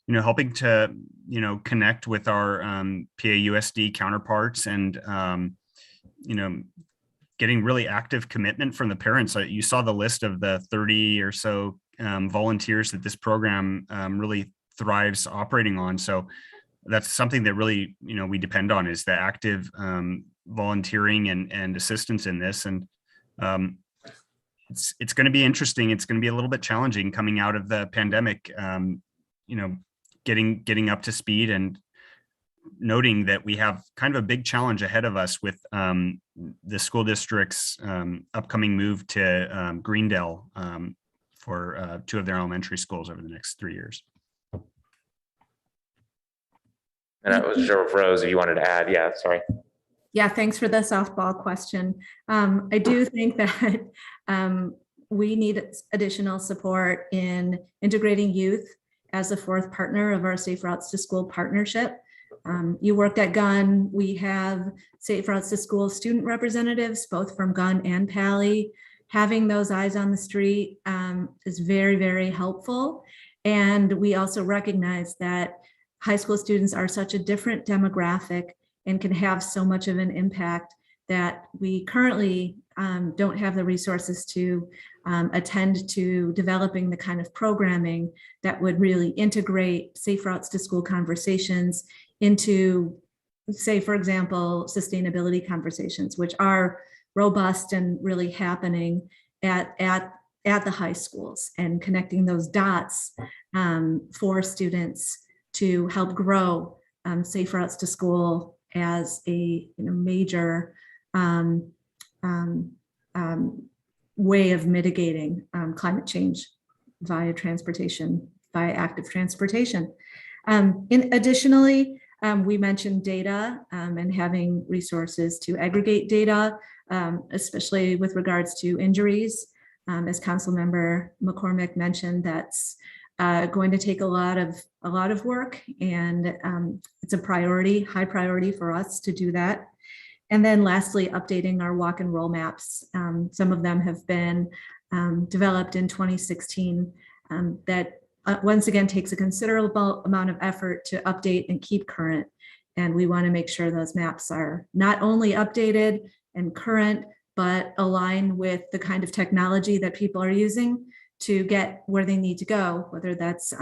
helping to connect with our PAUSD counterparts and getting really active commitment from the parents. You saw the list of the 30 or so volunteers that this program really thrives operating on. So that's something that really, we depend on, is the active volunteering and assistance in this. And it's going to be interesting. It's going to be a little bit challenging coming out of the pandemic, getting up to speed and noting that we have kind of a big challenge ahead of us with the school district's upcoming move to Greendale for 2 of their elementary schools over the next 3 years. And I was sure if Rose, if you wanted to add, yeah, sorry. Yeah, thanks for the softball question. I do think that we need additional support in integrating youth as a 4th partner of our Safe Routes to School partnership. You worked at Gunn. We have Safe Routes to School student representatives, both from Gunn and Pally. Having those eyes on the street is very, very helpful. And we also recognize that high school students are such a different demographic and can have so much of an impact that we currently don't have the resources to attend to developing the kind of programming that would really integrate Safe Routes to School conversations into, say, for example, sustainability conversations, which are robust and really happening at the high schools, and connecting those dots for students to help grow Safe Routes to School as a major way of mitigating climate change via transportation, via active transportation. Additionally, we mentioned data and having resources to aggregate data, especially with regards to injuries. As Councilmember McCormick mentioned, that's going to take a lot of work, and it's a priority, high priority for us to do that. And then lastly, updating our walk and roll maps. Some of them have been developed in 2016 that once again takes a considerable amount of effort to update and keep current. And we want to make sure those maps are not only updated and current, but align with the kind of technology that people are using to get where they need to go, whether that's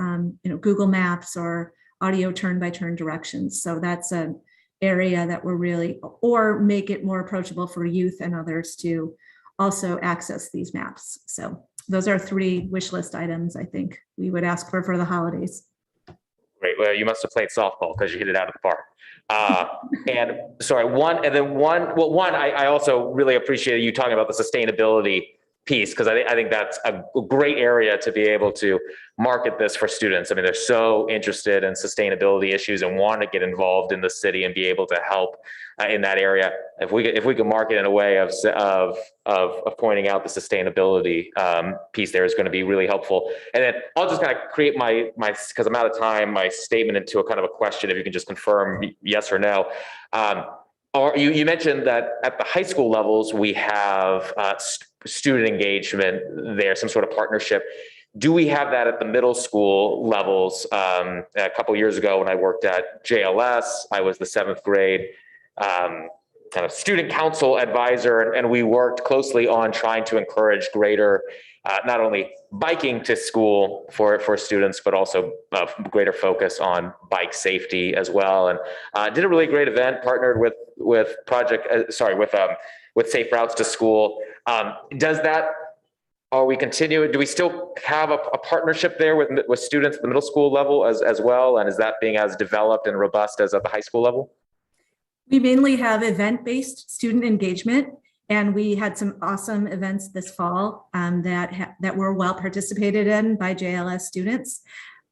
Google Maps or audio turn-by-turn directions. So that's an area that we're really, or make it more approachable for youth and others to also access these maps. So those are 3 wish list items I think we would ask for the holidays. Great. Well, you must have played softball because you hit it out of the park. And sorry, I also really appreciated you talking about the sustainability piece, because I think that's a great area to be able to market this for students. I mean, they're so interested in sustainability issues and want to get involved in the city and be able to help in that area. If we could market in a way of pointing out the sustainability piece there is going to be really helpful. And then I'll just kind of create my because I'm out of time, my statement into a kind of a question. If you can just confirm yes or no. You mentioned that at the high school levels, we have student engagement there, some sort of partnership. Do we have that at the middle school levels? A couple of years ago when I worked at JLS, I was the 7th grade kind of student council advisor, and we worked closely on trying to encourage greater not only biking to school for students, but also greater focus on bike safety as well. And did a really great event, partnered with Safe Routes to School. Are we continuing? Do we still have a partnership there with students at the middle school level as well? And is that being as developed and robust as at the high school level? We mainly have event-based student engagement, and we had some awesome events this fall that were well participated in by JLS students.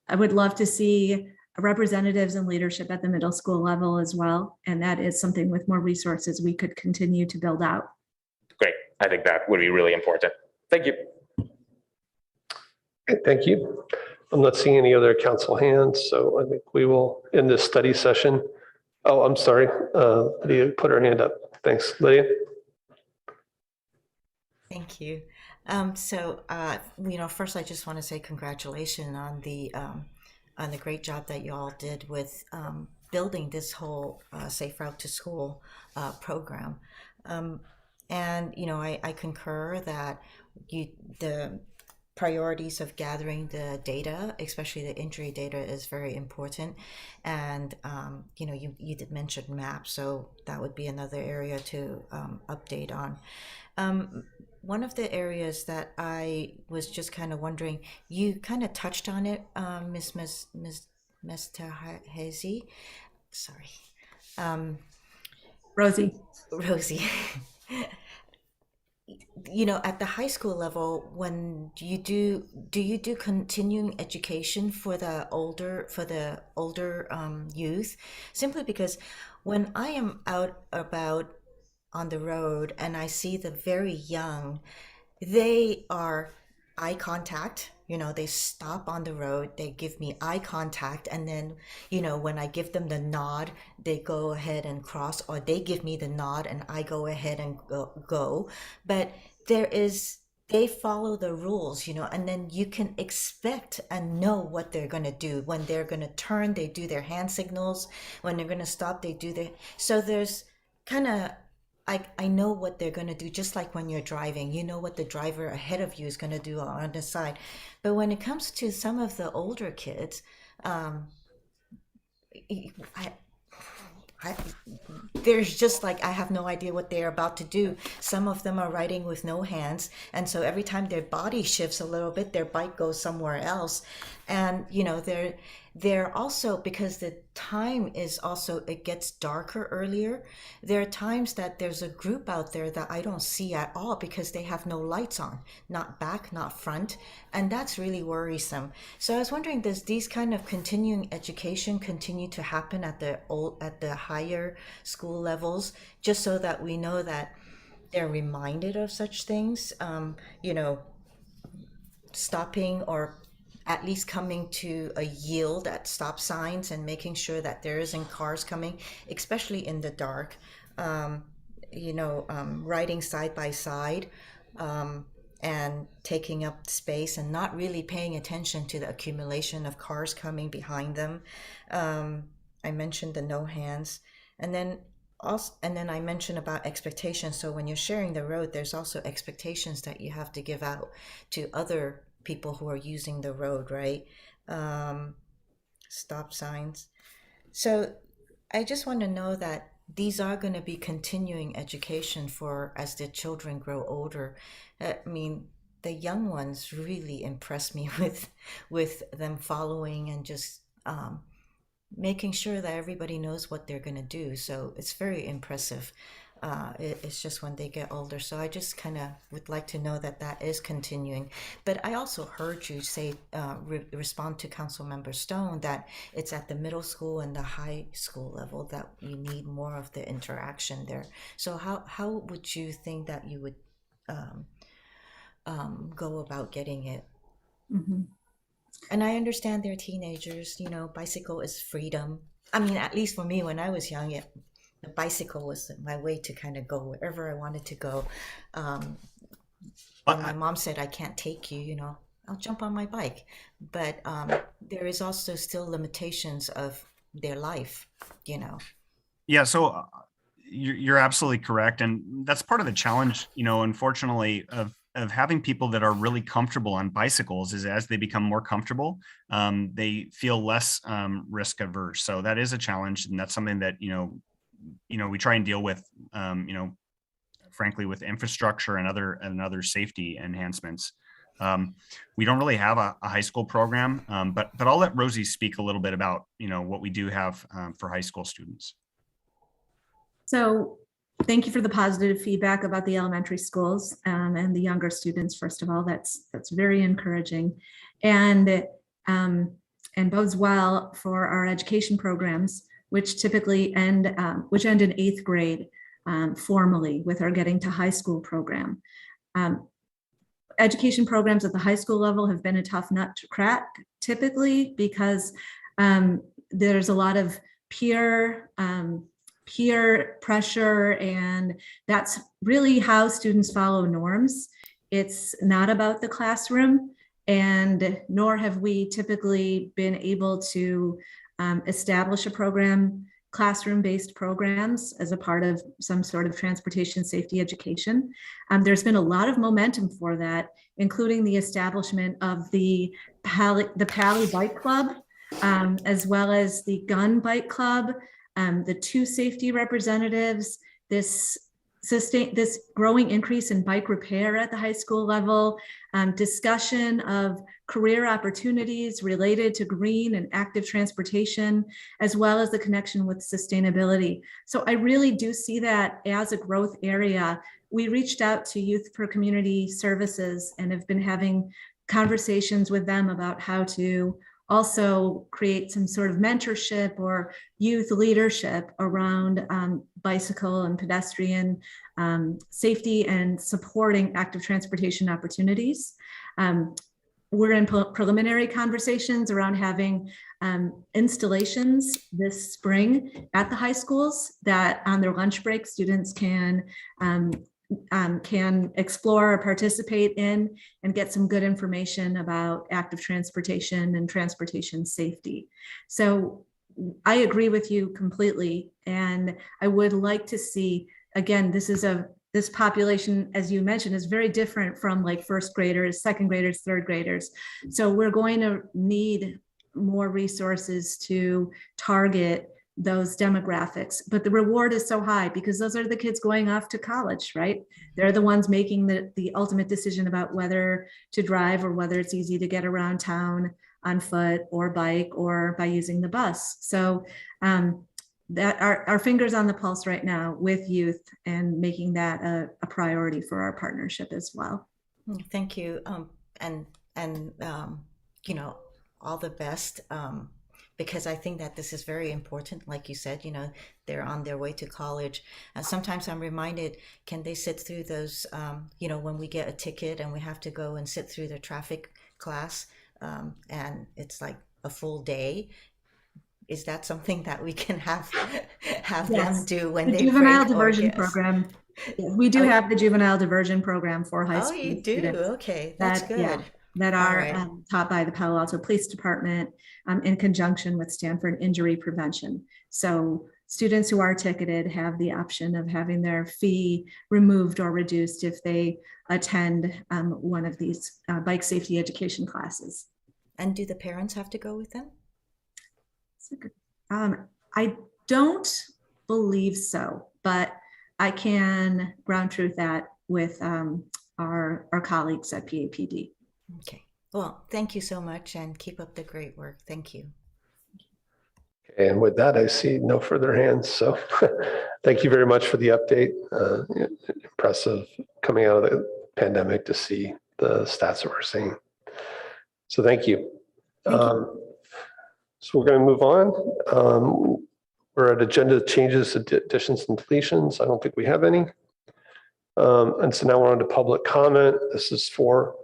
I would love to see representatives and leadership at the middle school level as well, and that is something with more resources we could continue to build out. Great. I think that would be really important. Thank you. Okay, thank you. I'm not seeing any other council hands, so I think we will end this study session. Oh, I'm sorry. Lydia put her hand up. Thanks, Lydia. Thank you. First I just want to say congratulations on the great job that you all did with building this whole Safe Route to School program. I concur that the priorities of gathering the data, especially the injury data, is very important. And you did mention maps, so that would be another area to update on. One of the areas that I was just kind of wondering, you kind of touched on it, Ms. Mesterhazy. Sorry. Rosie. At the high school level, when do you do continuing education for the older youth? Simply because when I am out about on the road and I see the very young, they are eye contact. They stop on the road, they give me eye contact, and then, when I give them the nod, they go ahead and cross, or they give me the nod and I go ahead and go. But they follow the rules, and then you can expect and know what they're going to do. When they're going to turn, they do their hand signals. When they're going to stop, they do their, so there's kind of, I know what they're going to do, just like when you're driving, you know what the driver ahead of you is going to do on the side. But when it comes to some of the older kids, there's just like, I have no idea what they're about to do. Some of them are riding with no hands. And so every time their body shifts a little bit, their bike goes somewhere else. And, they're also, because the time is also, it gets darker earlier. There are times that there's a group out there that I don't see at all because they have no lights on, not back, not front. And that's really worrisome. So I was wondering, does these kind of continuing education continue to happen at the higher school levels, just so that we know that they're reminded of such things, stopping or at least coming to a yield at stop signs and making sure that there isn't cars coming, especially in the dark, riding side by side, and taking up space and not really paying attention to the accumulation of cars coming behind them. I mentioned the no hands, and then I mentioned about expectations. So when you're sharing the road, there's also expectations that you have to give out to other people who are using the road, right? stop signs. So I just want to know that these are going to be continuing education for as the children grow older. I mean, the young ones really impress me with them following and just making sure that everybody knows what they're going to do. So it's very impressive. It's just when they get older. So I just kind of would like to know that that is continuing. But I also heard you say, respond to Councilmember Stone, that it's at the middle school and the high school level that we need more of the interaction there. So how would you think that you would go about getting it? Mm-hmm. And I understand they're teenagers, you know, bicycle is freedom. I mean, at least for me, when I was young, the bicycle was my way to kind of go wherever I wanted to go. When my mom said, I can't take you, you know, I'll jump on my bike. But there is also still limitations of their life, you know. Yeah, so you're absolutely correct. And that's part of the challenge, you know, unfortunately, of having people that are really comfortable on bicycles is as they become more comfortable, they feel less risk averse. So that is a challenge. And that's something that, you know, we try and deal with, you know, frankly, with infrastructure and other safety enhancements. We don't really have a high school program, but I'll let Rosie speak a little bit about, you know, what we do have for high school students. So thank you for the positive feedback about the elementary schools and the younger students. First of all, that's very encouraging, and bodes well for our education programs, which typically end in 8th grade formally with our Getting to High School program. Education programs at the high school level have been a tough nut to crack, typically because there's a lot of peer pressure, and that's really how students follow norms. It's not about the classroom, and nor have we typically been able to establish a program, classroom-based programs, as a part of some sort of transportation safety education. There's been a lot of momentum for that, including the establishment of the Pally Bike Club, as well as the Gun Bike Club, the 2 safety representatives, this growing increase in bike repair at the high school level, discussion of career opportunities related to green and active transportation, as well as the connection with sustainability. So I really do see that as a growth area. We reached out to Youth for Community Services and have been having conversations with them about how to also create some sort of mentorship or youth leadership around bicycle and pedestrian safety and supporting active transportation opportunities. We're in preliminary conversations around having installations this spring at the high schools that on their lunch break, students can explore or participate in and get some good information about active transportation and transportation safety. So I agree with you completely. And I would like to see, again, this population, as you mentioned, is very different from like 1st graders, 2nd graders, 3rd graders. So we're going to need more resources to target those demographics, but the reward is so high because those are the kids going off to college, right? They're the ones making the ultimate decision about whether to drive or whether it's easy to get around town on foot or bike or by using the bus. So that our fingers on the pulse right now with youth and making that a priority for our partnership as well. Thank you. And you know, all the best. Because I think that this is very important. Like you said, you know, they're on their way to college. And sometimes I'm reminded, can they sit through those, you know, when we get a ticket and we have to go and sit through the traffic class and it's like a full day. Is that something that we can have Yes. them do when the they juvenile break diversion program? We do have the juvenile diversion program for high school you do? students. Okay, that's good. That are right. taught by the Palo Alto Police Department in conjunction with Stanford Injury Prevention. So students who are ticketed have the option of having their fee removed or reduced if they attend one of these bike safety education classes. And do the parents have to go with them? I don't believe so, but I can ground truth that with our colleagues at PAPD. Okay. Well, thank you so much and keep up the great work. Thank you. And with that, I see no further hands. So thank you very much for the update. Impressive coming out of the pandemic to see the stats that we're seeing. So thank you. So we're going to move on. We're at agenda changes, additions, and deletions. I don't think we have any. And so now we're on to public comment. This is for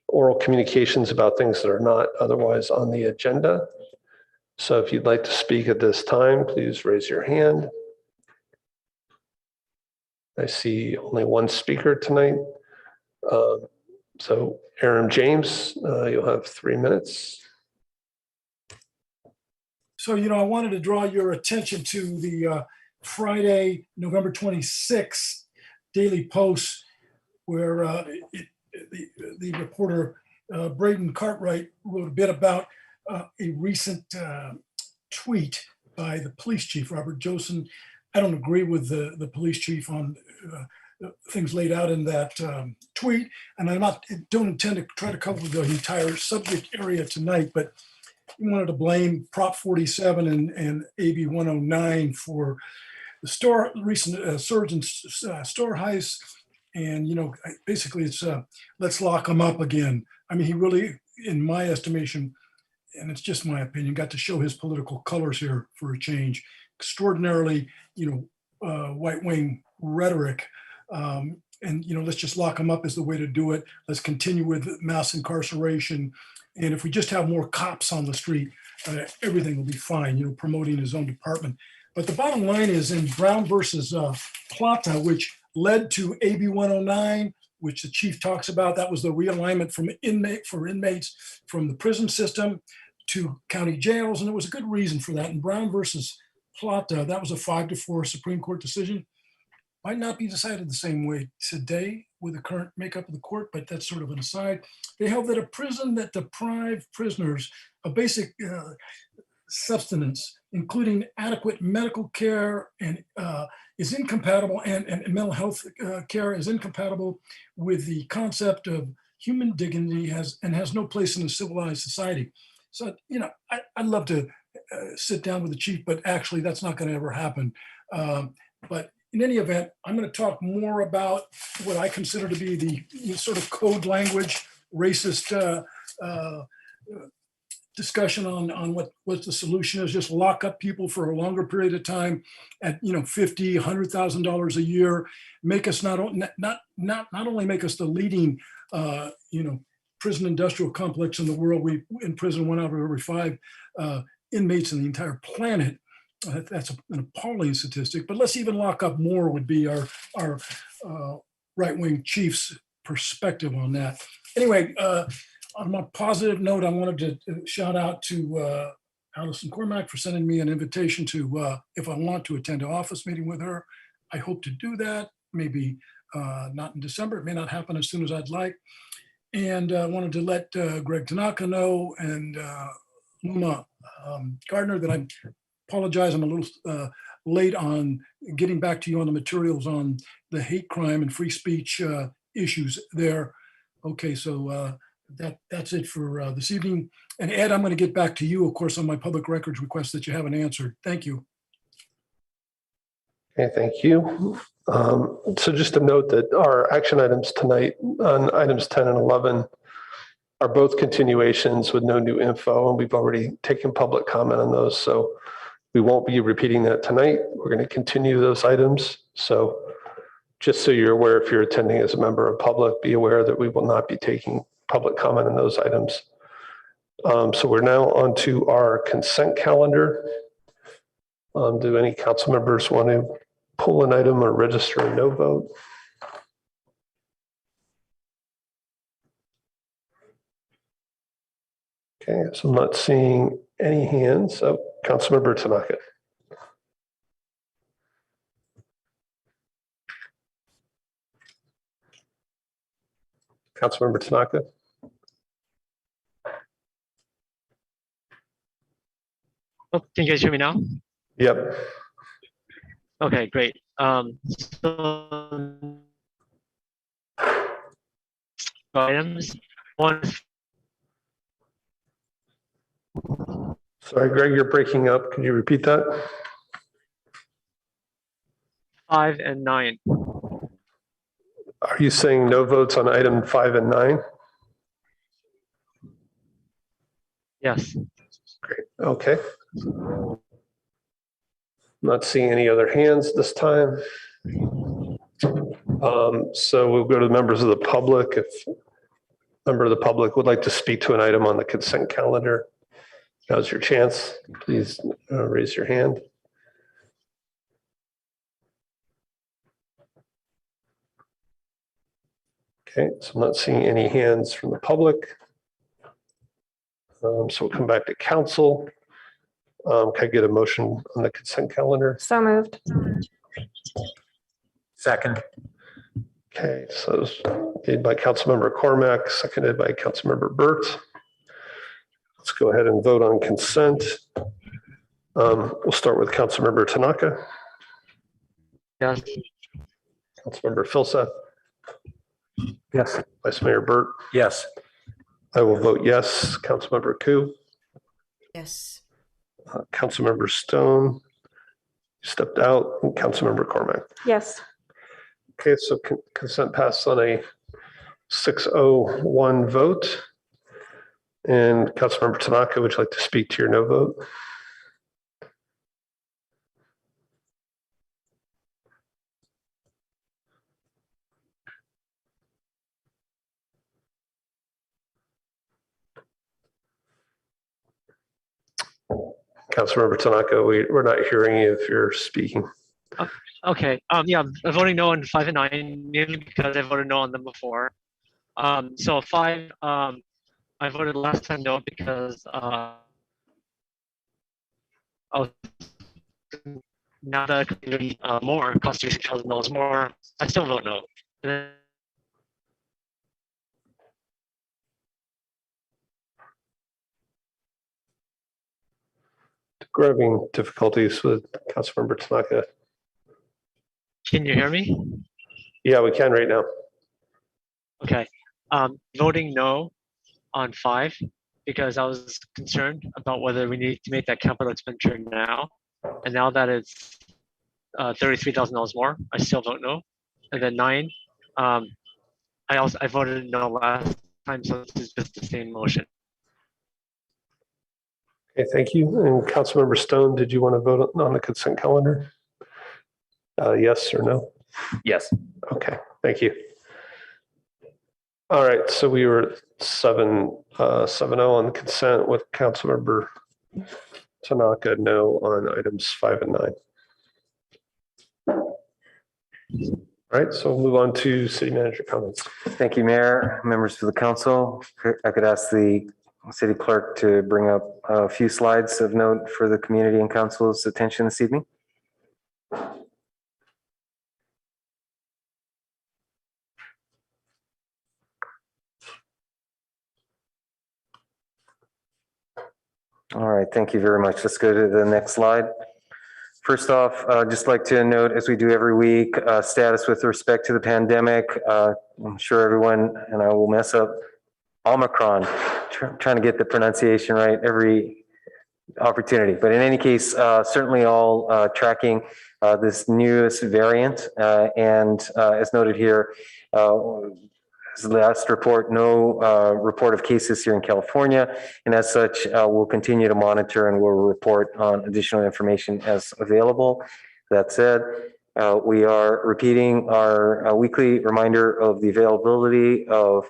oral communications about things that are not otherwise on the agenda. So if you'd like to speak at this time, please raise your hand. I see only one speaker tonight. So Aaron James, you'll have 3 minutes. So, I wanted to draw your attention to the Friday, November 26th Daily Post, where the reporter Braden Cartwright wrote a bit about a recent tweet by the police chief, Robert Josen. I don't agree with the police chief on things laid out in that tweet, and don't intend to try to cover the entire subject area tonight, but he wanted to blame Prop 47 and AB 109 for the recent surge in store heists. And, basically it's let's lock them up again. I mean, he really, in my estimation, and it's just my opinion, got to show his political colors here for a change. Extraordinarily, right-wing rhetoric. And, let's just lock them up is the way to do it. Let's continue with mass incarceration. And if we just have more cops on the street, everything will be fine, promoting his own department. But the bottom line is in Brown versus Plata, which led to AB 109, which the chief talks about, that was the realignment for inmates from the prison system to county jails. And there was a good reason for that. In Brown versus Plata, that was a 5-4 Supreme Court decision. Might not be decided the same way today with the current makeup of the court, but that's sort of an aside. They held that a prison that deprived prisoners of basic sustenance, including adequate medical care, and is incompatible, and mental health care is incompatible with the concept of human dignity, has no place in a civilized society. So, I'd love to sit down with the chief, but actually that's not going to ever happen. But in any event, I'm going to talk more about what I consider to be the sort of code language, racist discussion on what the solution is. Just lock up people for a longer period of time at $50,000, $100,000 a year. Make us not only make us the leading prison industrial complex in the world. We imprison 1 out of every 5 inmates in the entire planet. That's an appalling statistic, but let's even lock up more would be our right-wing chief's perspective on that. Anyway, on a positive note, I wanted to shout out to Allison Cormack for sending me an invitation to, if I want to attend an office meeting with her. I hope to do that, maybe not in December. It may not happen as soon as I'd like. And I wanted to let Greg Tanaka know and Luma Gardner that I apologize. I'm a little late on getting back to you on the materials on the hate crime and free speech issues there. Okay, so that's it for this evening. And Ed, I'm going to get back to you, of course, on my public records request that you haven't answered. Thank you. Okay, thank you. So just to note that our action items tonight on items 10 and 11 are both continuations with no new info, and we've already taken public comment on those. So we won't be repeating that tonight. We're going to continue those items. So just so you're aware, if you're attending as a member of public, be aware that we will not be taking public comment on those items. So we're now on to our consent calendar. Do any council members want to pull an item or register a no vote? Okay, so I'm not seeing any hands. So Councilmember Tanaka. Councilmember Tanaka. Oh, can you guys hear me now? Yep. Okay, great. So items, one, Sorry, Greg, you're breaking up. Can you repeat that? 5, and 9. Are you saying no votes on item 5 and 9? Yes. Great. Okay. Not seeing any other hands this time. So we'll go to the members of the public. If a member of the public would like to speak to an item on the consent calendar, now's your chance. Please raise your hand. Okay, so I'm not seeing any hands from the public. So we'll come back to council. Can I get a motion on the consent calendar? So moved. Second. Okay, so it's made by Councilmember Cormack, seconded by Councilmember Burt. Let's go ahead and vote on consent. We'll start with Councilmember Tanaka. Yes. Councilmember Filseth. Yes. Vice Mayor Burt. Yes. I will vote yes. Councilmember Koo. Yes. Councilmember Stone stepped out. And Councilmember Cormack. Yes. Okay, so consent passed on a 6-0-1 vote. And Councilmember Tanaka, would you like to speak to your no vote? Councilmember Tanaka, we're not hearing you if you're speaking. Okay. Yeah, I'm voting no on 5 and 9, mainly because I voted no on them before. So 5, I voted last time no because I was, now that more Constitution tells knows more, I still vote no. And then, We're having difficulties with Councilmember Tanaka. can you hear me? Yeah, we can right now. Okay. Voting no on 5 because I was concerned about whether we need to make that capital expenditure now. And now that it's $33,000 more, I still vote no. And then 9, I voted no last time, so this is just the same motion. Okay, thank you. And Councilmember Stone, did you want to vote on the consent calendar? Yes or no? Yes. Okay, thank you. All right, so we were 7-0 on the consent with Councilmember Tanaka no on items 5 and 9. All right, so we'll move on to city manager comments. Thank you, Mayor, members of the council. I could ask the city clerk to bring up a few slides of note for the community and council's attention this evening. All right, thank you very much. Let's go to the next slide. First off, I'd just like to note, as we do every week, status with respect to the pandemic. I'm sure everyone, and I will mess up Omicron, trying to get the pronunciation right every opportunity. But in any case, certainly all tracking this newest variant. And as noted here, the last report, no report of cases here in California. And as such, we'll continue to monitor and we'll report on additional information as available. That said, we are repeating our weekly reminder of the availability of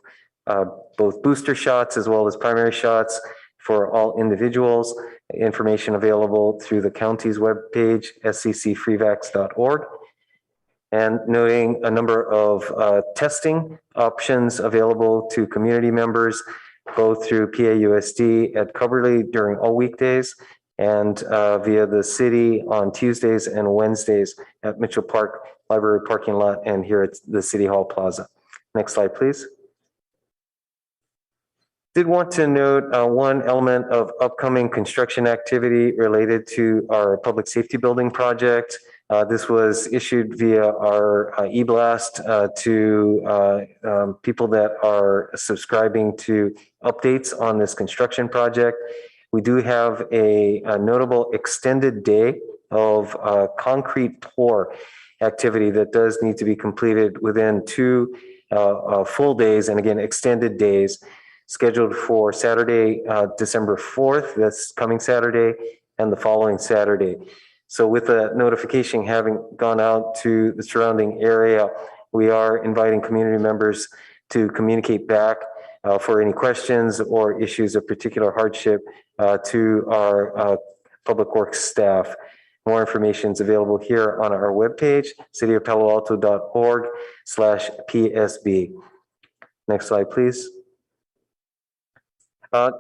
both booster shots as well as primary shots for all individuals. Information available through the county's webpage, sccfreevax.org. And noting a number of testing options available to community members, both through PAUSD at Cubberley during all weekdays and via the city on Tuesdays and Wednesdays at Mitchell Park Library parking lot and here at the City Hall Plaza. Next slide, please. Did want to note one element of upcoming construction activity related to our public safety building project. This was issued via our e-blast to people that are subscribing to updates on this construction project. We do have a notable extended day of concrete pour activity that does need to be completed within 2 full days, and again, extended days, scheduled for Saturday, December 4th, that's coming Saturday, and the following Saturday. So with the notification having gone out to the surrounding area, we are inviting community members to communicate back for any questions or issues of particular hardship to our Public Works staff. More information is available here on our webpage, cityofpaloalto.org/PSB. Next slide, please.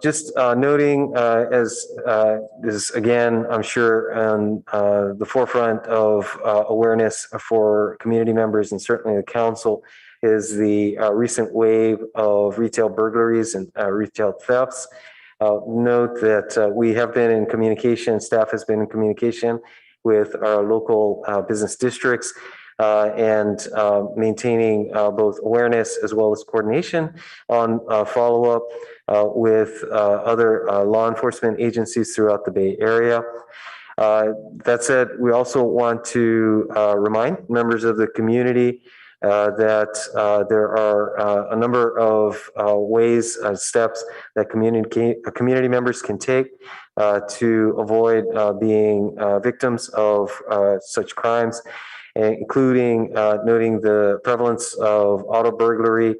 Just noting, as is again, I'm sure on the forefront of awareness for community members and certainly the council, is the recent wave of retail burglaries and retail thefts. Note that we have been in communication, staff has been in communication with our local business districts and maintaining both awareness as well as coordination on follow-up with other law enforcement agencies throughout the Bay Area. That said, we also want to remind members of the community that there are a number of ways, steps that community members can take to avoid being victims of such crimes, including noting the prevalence of auto burglary,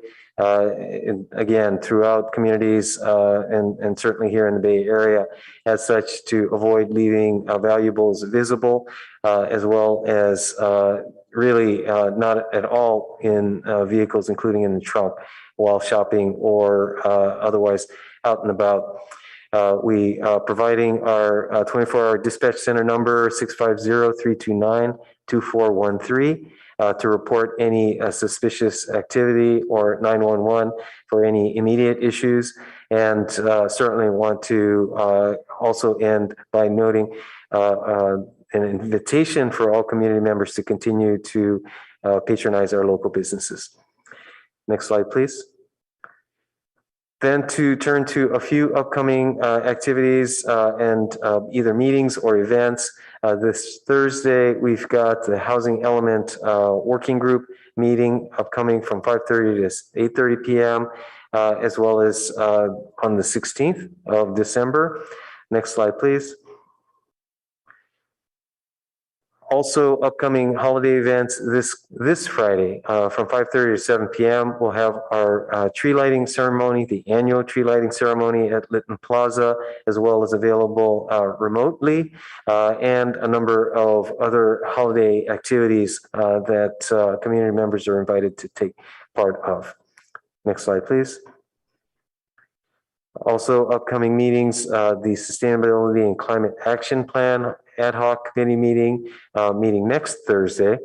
again, throughout communities and certainly here in the Bay Area, as such, to avoid leaving valuables visible, as well as really not at all in vehicles, including in the trunk, while shopping or otherwise out and about. We are providing our 24-hour dispatch center number 650-329-2413 to report any suspicious activity, or 911 for any immediate issues. And certainly want to also end by noting an invitation for all community members to continue to patronize our local businesses. Next slide, please. Then to turn to a few upcoming activities and either meetings or events. This Thursday, we've got the Housing Element Working Group meeting upcoming from 5:30 to 8:30 p.m., as well as on the 16th of December. Next slide, please. Also, upcoming holiday events this Friday from 5:30 to 7 p.m. We'll have our tree lighting ceremony, the annual tree lighting ceremony at Lytton Plaza, as well as available remotely, and a number of other holiday activities that community members are invited to take part of. Next slide, please. Also, upcoming meetings, the Sustainability and Climate Action Plan Ad Hoc Committee meeting next Thursday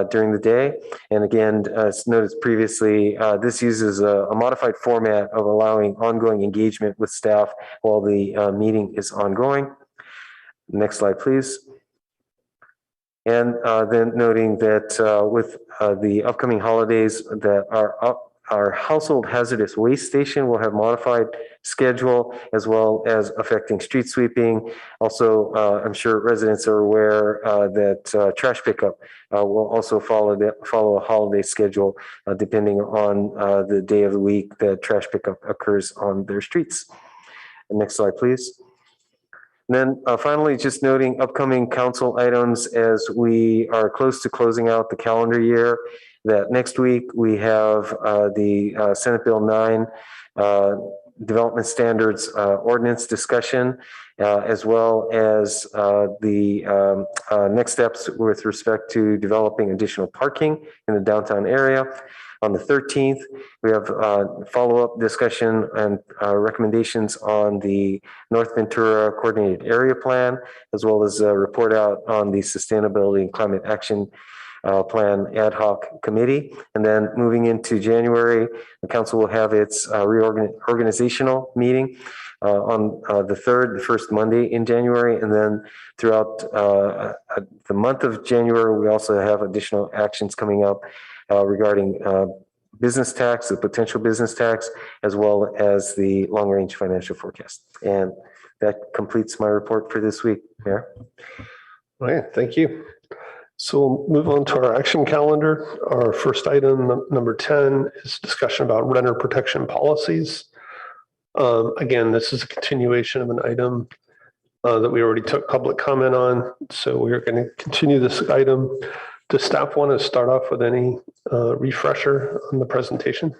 during the day. And again, as noted previously, this uses a modified format of allowing ongoing engagement with staff while the meeting is ongoing. Next slide, please. And then noting that with the upcoming holidays that are up, our household hazardous waste station will have modified schedule, as well as affecting street sweeping. Also, I'm sure residents are aware that trash pickup will also follow a holiday schedule, depending on the day of the week that trash pickup occurs on their streets. And next slide, please. And then finally, just noting upcoming council items as we are close to closing out the calendar year, that next week we have the Senate Bill 9 Development Standards Ordinance discussion, as well as the next steps with respect to developing additional parking in the downtown area. On the 13th, we have follow-up discussion and recommendations on the North Ventura Coordinated Area Plan, as well as a report out on the Sustainability and Climate Action Plan Ad Hoc Committee. And then moving into January, the council will have its organizational meeting on the first Monday in January. And then throughout the month of January, we also have additional actions coming up regarding business tax, the potential business tax, as well as the long-range financial forecast. And that completes my report for this week, Mayor. All right, thank you. So we'll move on to our action calendar. Our first item, number 10, is discussion about renter protection policies. Again, this is a continuation of an item that we already took public comment on. So we are going to continue this item. Does staff want to start off with any refresher on the presentation?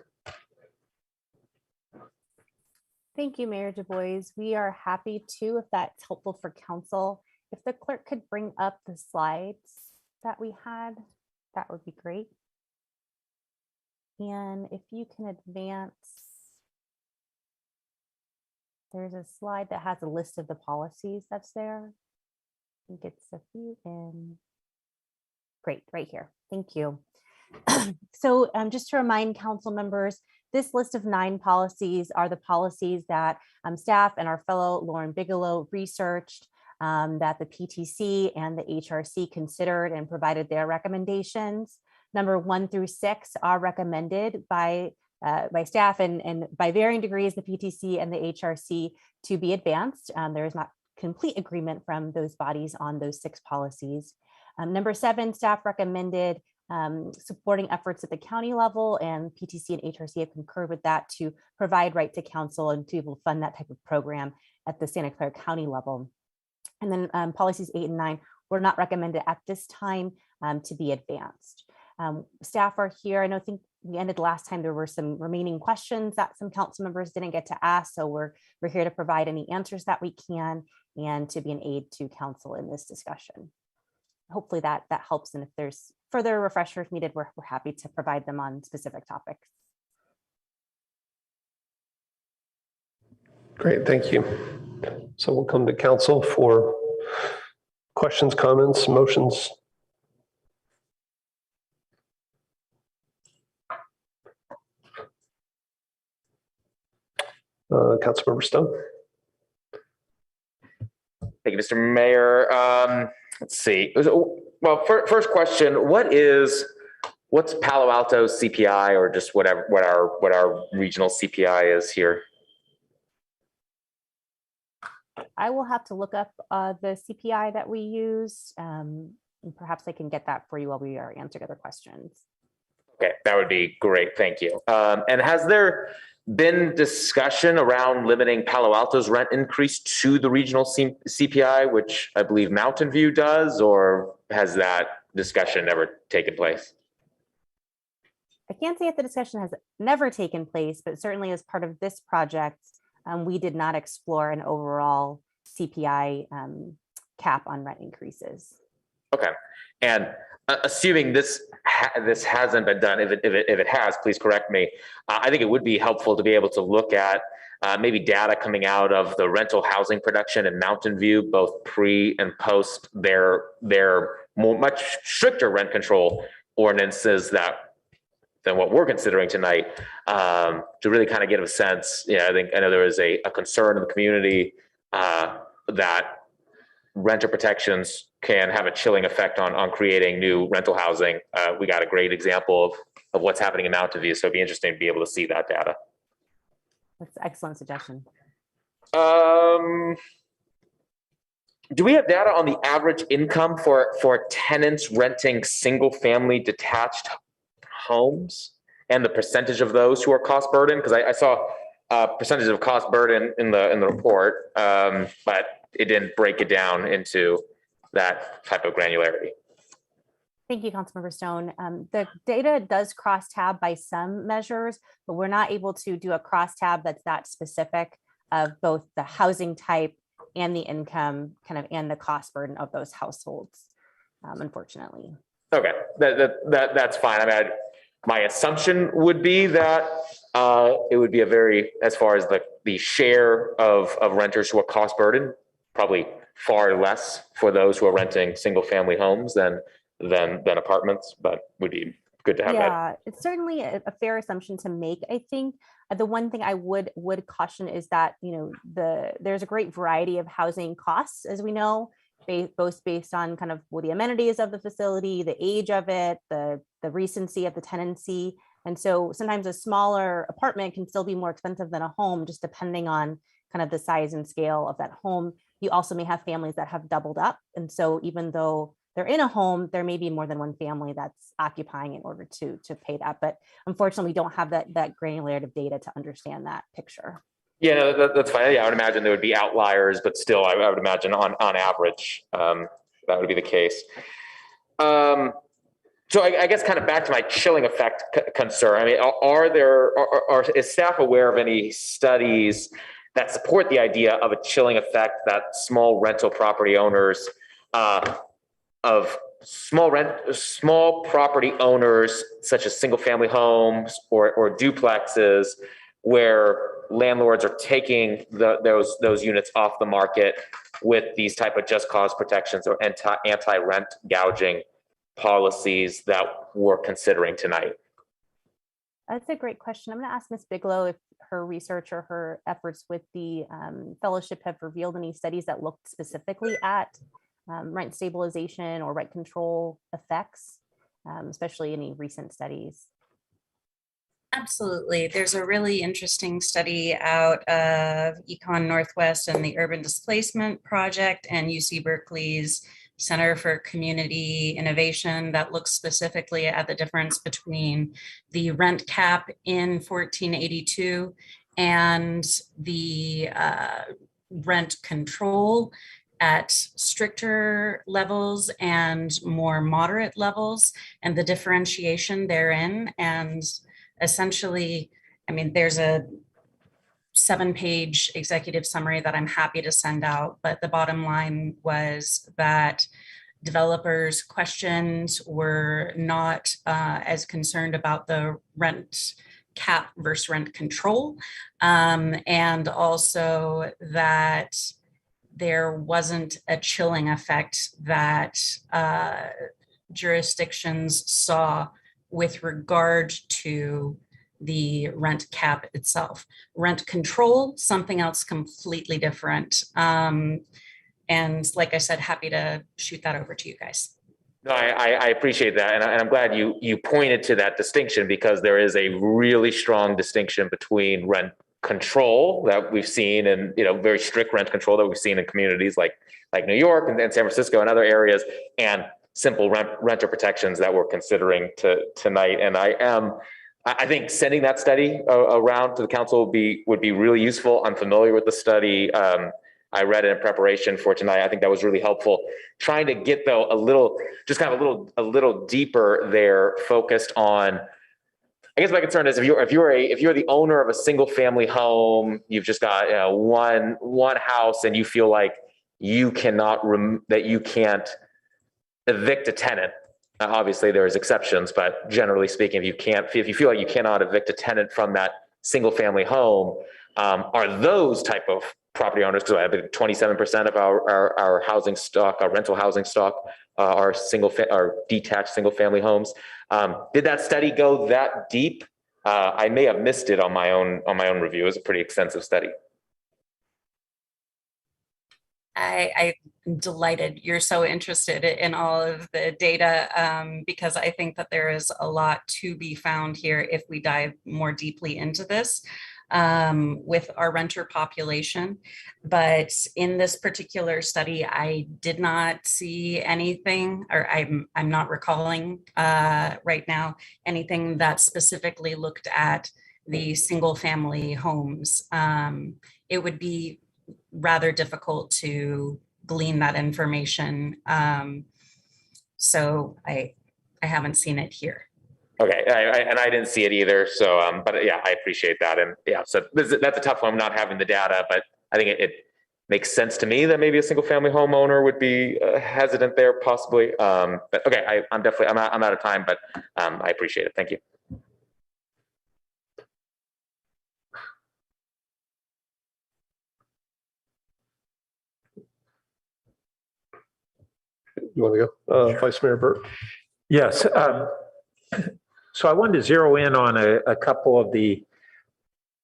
Thank you, Mayor Du Bois. We are happy to, if that's helpful for council. If the clerk could bring up the slides that we had, that would be great. And if you can advance, there's a slide that has a list of the policies that's there. I think it's a few in. Great, right here. Thank you. So just to remind council members, this list of 9 policies are the policies that staff and our fellow Lauren Bigelow researched, that the PTC and the HRC considered and provided their recommendations. Number 1 through 6 are recommended by staff and by varying degrees, the PTC and the HRC to be advanced. There is not complete agreement from those bodies on those 6 policies. Number 7, staff recommended supporting efforts at the county level, and PTC and HRC have concurred with that to provide right to counsel and to be able to fund that type of program at the Santa Clara County level. And then policies 8 and 9 were not recommended at this time to be advanced. Staff are here. I think we ended last time, there were some remaining questions that some council members didn't get to ask. So we're here to provide any answers that we can and to be an aid to council in this discussion. Hopefully that helps. And if there's further refreshers needed, we're happy to provide them on specific topics. Great, thank you. So we'll come to council for questions, comments, motions. Councilmember Stone. Thank you, Mr. Mayor. Let's see. Well, first question: what's Palo Alto's CPI, or just what our regional CPI is here? I will have to look up the CPI that we use, and perhaps I can get that for you while we are answering other questions. Okay, that would be great. Thank you. And has there been discussion around limiting Palo Alto's rent increase to the regional CPI, which I believe Mountain View does, or has that discussion never taken place? I can't say if the discussion has never taken place, but certainly as part of this project, we did not explore an overall CPI cap on rent increases. Okay, and assuming this hasn't been done, if it has, please correct me. I think it would be helpful to be able to look at maybe data coming out of the rental housing production in Mountain View, both pre and post their much stricter rent control ordinances than what we're considering tonight, to really kind of get a sense. I know there is a concern in the community that renter protections can have a chilling effect on creating new rental housing. We got a great example of what's happening in Mountain View, so it'd be interesting to be able to see that data. That's an excellent suggestion. Do we have data on the average income for tenants renting single-family detached homes and the percentage of those who are cost burden? Because I saw percentage of cost burden in the report, but it didn't break it down into that type of granularity. Thank you, Councilmember Stone. The data does cross-tab by some measures, but we're not able to do a cross-tab that's that specific of both the housing type and the income and the cost burden of those households, unfortunately. Okay, that's fine. I mean, my assumption would be that it would be as far as the share of renters who are cost burden, probably far less for those who are renting single family homes than than apartments, but would be good to have that. Yeah, it's certainly a fair assumption to make. I think the one thing I would caution is that, there's a great variety of housing costs, as we know, both based on kind of the amenities of the facility, the age of it, the recency of the tenancy. And so sometimes a smaller apartment can still be more expensive than a home, just depending on kind of the size and scale of that home. You also may have families that have doubled up. And so even though they're in a home, there may be more than one family that's occupying in order to pay that. But unfortunately, we don't have that granularity of data to understand that picture. Yeah, no, that's fine. Yeah, I would imagine there would be outliers, but still, I would imagine on average, that would be the case. So I guess kind of back to my chilling effect concern. I mean, is staff aware of any studies that support the idea of a chilling effect that small rental property owners small property owners, such as single family homes or duplexes, where landlords are taking those units off the market with these type of just cause protections or anti-rent gouging policies that we're considering tonight? That's a great question. I'm going to ask Ms. Bigelow if her research or her efforts with the fellowship have revealed any studies that looked specifically at rent stabilization or rent control effects, especially any recent studies. Absolutely. There's a really interesting study out of Econ Northwest and the Urban Displacement Project and UC Berkeley's Center for Community Innovation that looks specifically at the difference between the rent cap in 1482 and the rent control at stricter levels and more moderate levels, and the differentiation therein. And essentially, I mean, there's a 7-page executive summary that I'm happy to send out, but the bottom line was that developers' questions were not as concerned about the rent cap versus rent control, and also that there wasn't a chilling effect that jurisdictions saw with regard to the rent cap itself. Rent control, something else completely different. And like I said, happy to shoot that over to you guys. No, I appreciate that. And I'm glad you pointed to that distinction, because there is a really strong distinction between rent control that we've seen and, very strict rent control that we've seen in communities like New York and San Francisco and other areas, and simple renter protections that we're considering tonight. And I think sending that study around to the council would be really useful. I'm familiar with the study. I read it in preparation for tonight. I think that was really helpful. Trying to get though a little deeper there, focused on, I guess my concern is if you're the owner of a single family home, you've just got one house, and you feel like you can't evict a tenant. Obviously, there's exceptions, but generally speaking, if you feel like you cannot evict a tenant from that single family home, are those type of property owners, because I have 27% of our housing stock, our rental housing stock, are detached single family homes. Did that study go that deep? I may have missed it on my own review. It was a pretty extensive study. I'm delighted you're so interested in all of the data, because I think that there is a lot to be found here if we dive more deeply into this with our renter population. But in this particular study, I did not see anything, or I'm not recalling right now anything that specifically looked at the single family homes. It would be rather difficult to glean that information. So I haven't seen it here. Okay, and I didn't see it either. So, but yeah, I appreciate that. And yeah, so that's a tough one, not having the data, but I think it makes sense to me that maybe a single family homeowner would be hesitant there possibly. But okay, I'm out of time, but I appreciate it. Thank you. You want to go? Vice Mayor Burt? Yes. So I wanted to zero in on a couple of the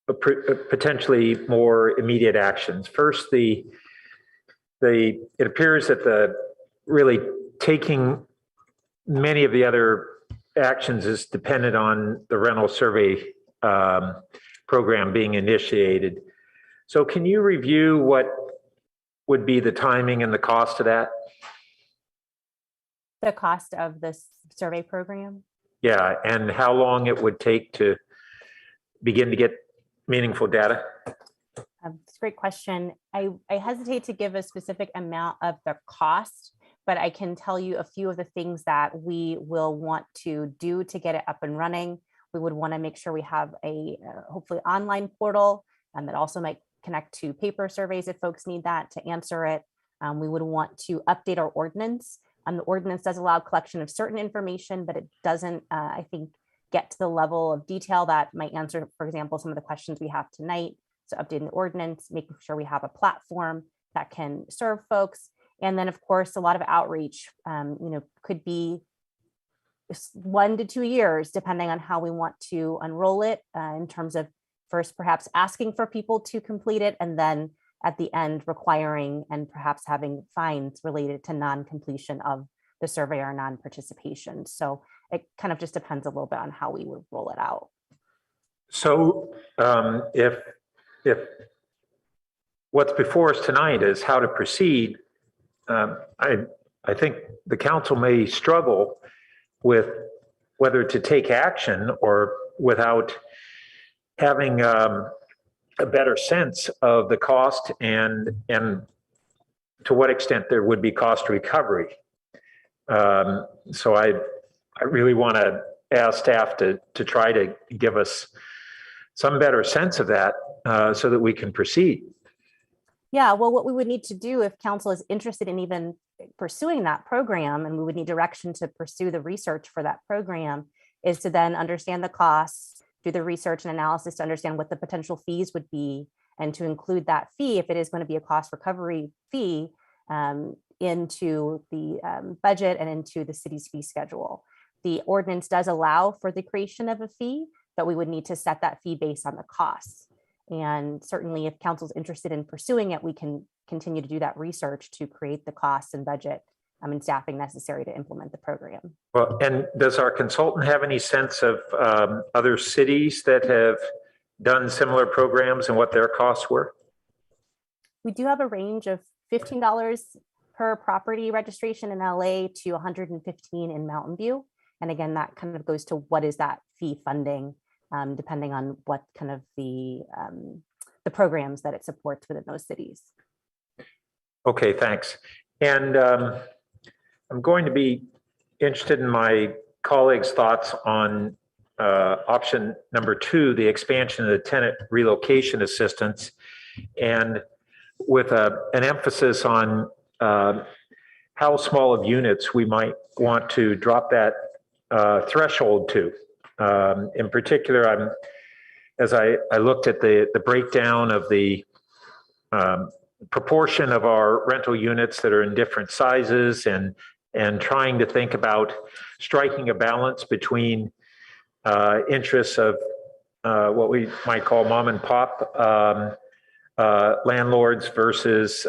potentially more immediate actions. First, it appears that really taking many of the other actions is dependent on the rental survey program being initiated. So can you review what would be the timing and the cost of that? The cost of this survey program? Yeah, and how long it would take to begin to get meaningful data? It's a great question. I hesitate to give a specific amount of the cost, but I can tell you a few of the things that we will want to do to get it up and running. We would want to make sure we have a hopefully online portal that also might connect to paper surveys if folks need that to answer it. We would want to update our ordinance. The ordinance does allow collection of certain information, but it doesn't, I think, get to the level of detail that might answer, for example, some of the questions we have tonight. So updating the ordinance, making sure we have a platform that can serve folks. And then, of course, a lot of outreach, could be 1 to 2 years, depending on how we want to unroll it in terms of first, perhaps asking for people to complete it, and then at the end requiring and perhaps having fines related to non-completion of the survey or non-participation. So it kind of just depends a little bit on how we would roll it out. So if what's before us tonight is how to proceed, I think the council may struggle with whether to take action or without having a better sense of the cost and to what extent there would be cost recovery. So I really want to ask staff to try to give us some better sense of that so that we can proceed. Yeah, well, what we would need to do if council is interested in even pursuing that program, and we would need direction to pursue the research for that program, is to then understand the costs, do the research and analysis to understand what the potential fees would be, and to include that fee, if it is going to be a cost recovery fee, into the budget and into the city's fee schedule. The ordinance does allow for the creation of a fee, but we would need to set that fee based on the costs. And certainly if council's interested in pursuing it, we can continue to do that research to create the costs and budget and staffing necessary to implement the program. Well, and does our consultant have any sense of other cities that have done similar programs and what their costs were? We do have a range of $15 per property registration in LA to $115 in Mountain View. And again, that kind of goes to what is that fee funding, depending on what kind of the programs that it supports within those cities. Okay, thanks. And I'm going to be interested in my colleagues' thoughts on option number 2, the expansion of the tenant relocation assistance, and with an emphasis on how small of units we might want to drop that threshold to. In particular, as I looked at the breakdown of the proportion of our rental units that are in different sizes and trying to think about striking a balance between interests of what we might call mom and pop landlords versus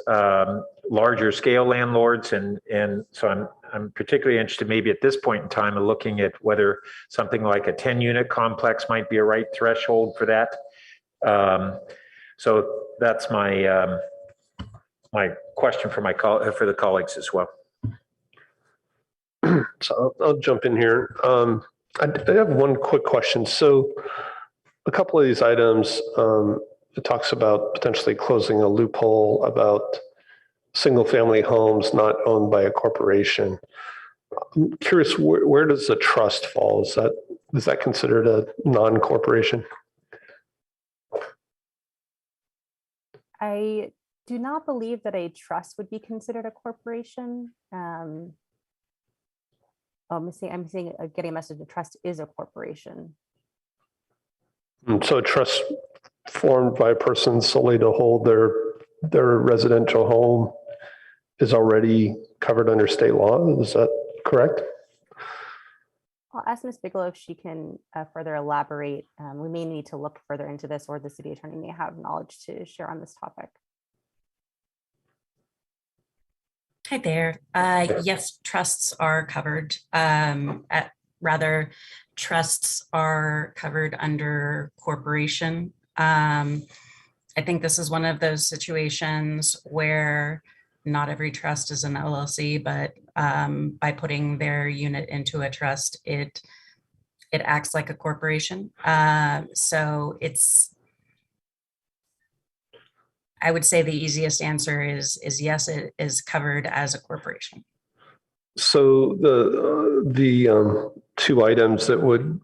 larger scale landlords. And so I'm particularly interested maybe at this point in time in looking at whether something like a 10-unit complex might be a right threshold for that. So that's my my question for for the colleagues as well. So I'll jump in here. I have one quick question. So a couple of these items, it talks about potentially closing a loophole about single-family homes not owned by a corporation. I'm curious, where does the trust fall? Is that considered a non-corporation? I do not believe that a trust would be considered a corporation. I'm getting a message. The trust is a corporation. So a trust formed by a person solely to hold their residential home is already covered under state law. Is that correct? I'll ask Ms. Bigelow if she can further elaborate. We may need to look further into this, or the city attorney may have knowledge to share on this topic. Hi there. Yes, trusts are covered. Trusts are covered under corporation. I think this is one of those situations where not every trust is an LLC, but by putting their unit into a trust, it acts like a corporation. So I would say the easiest answer is yes, it is covered as a corporation. So the two items that would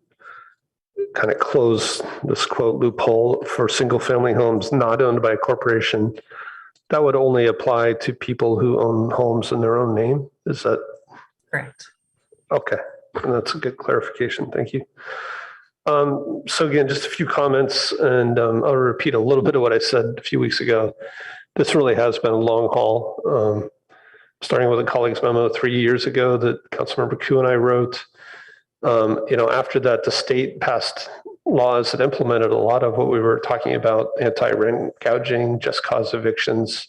kind of close this quote loophole for single family homes not owned by a corporation, that would only apply to people who own homes in their own name. Is that correct? Okay, and that's a good clarification. Thank you. So again, just a few comments, and I'll repeat a little bit of what I said a few weeks ago. This really has been a long haul, starting with a colleague's memo 3 years ago that Councilmember Koo and I wrote. After that, the state passed laws that implemented a lot of what we were talking about: anti-rent gouging, just cause evictions.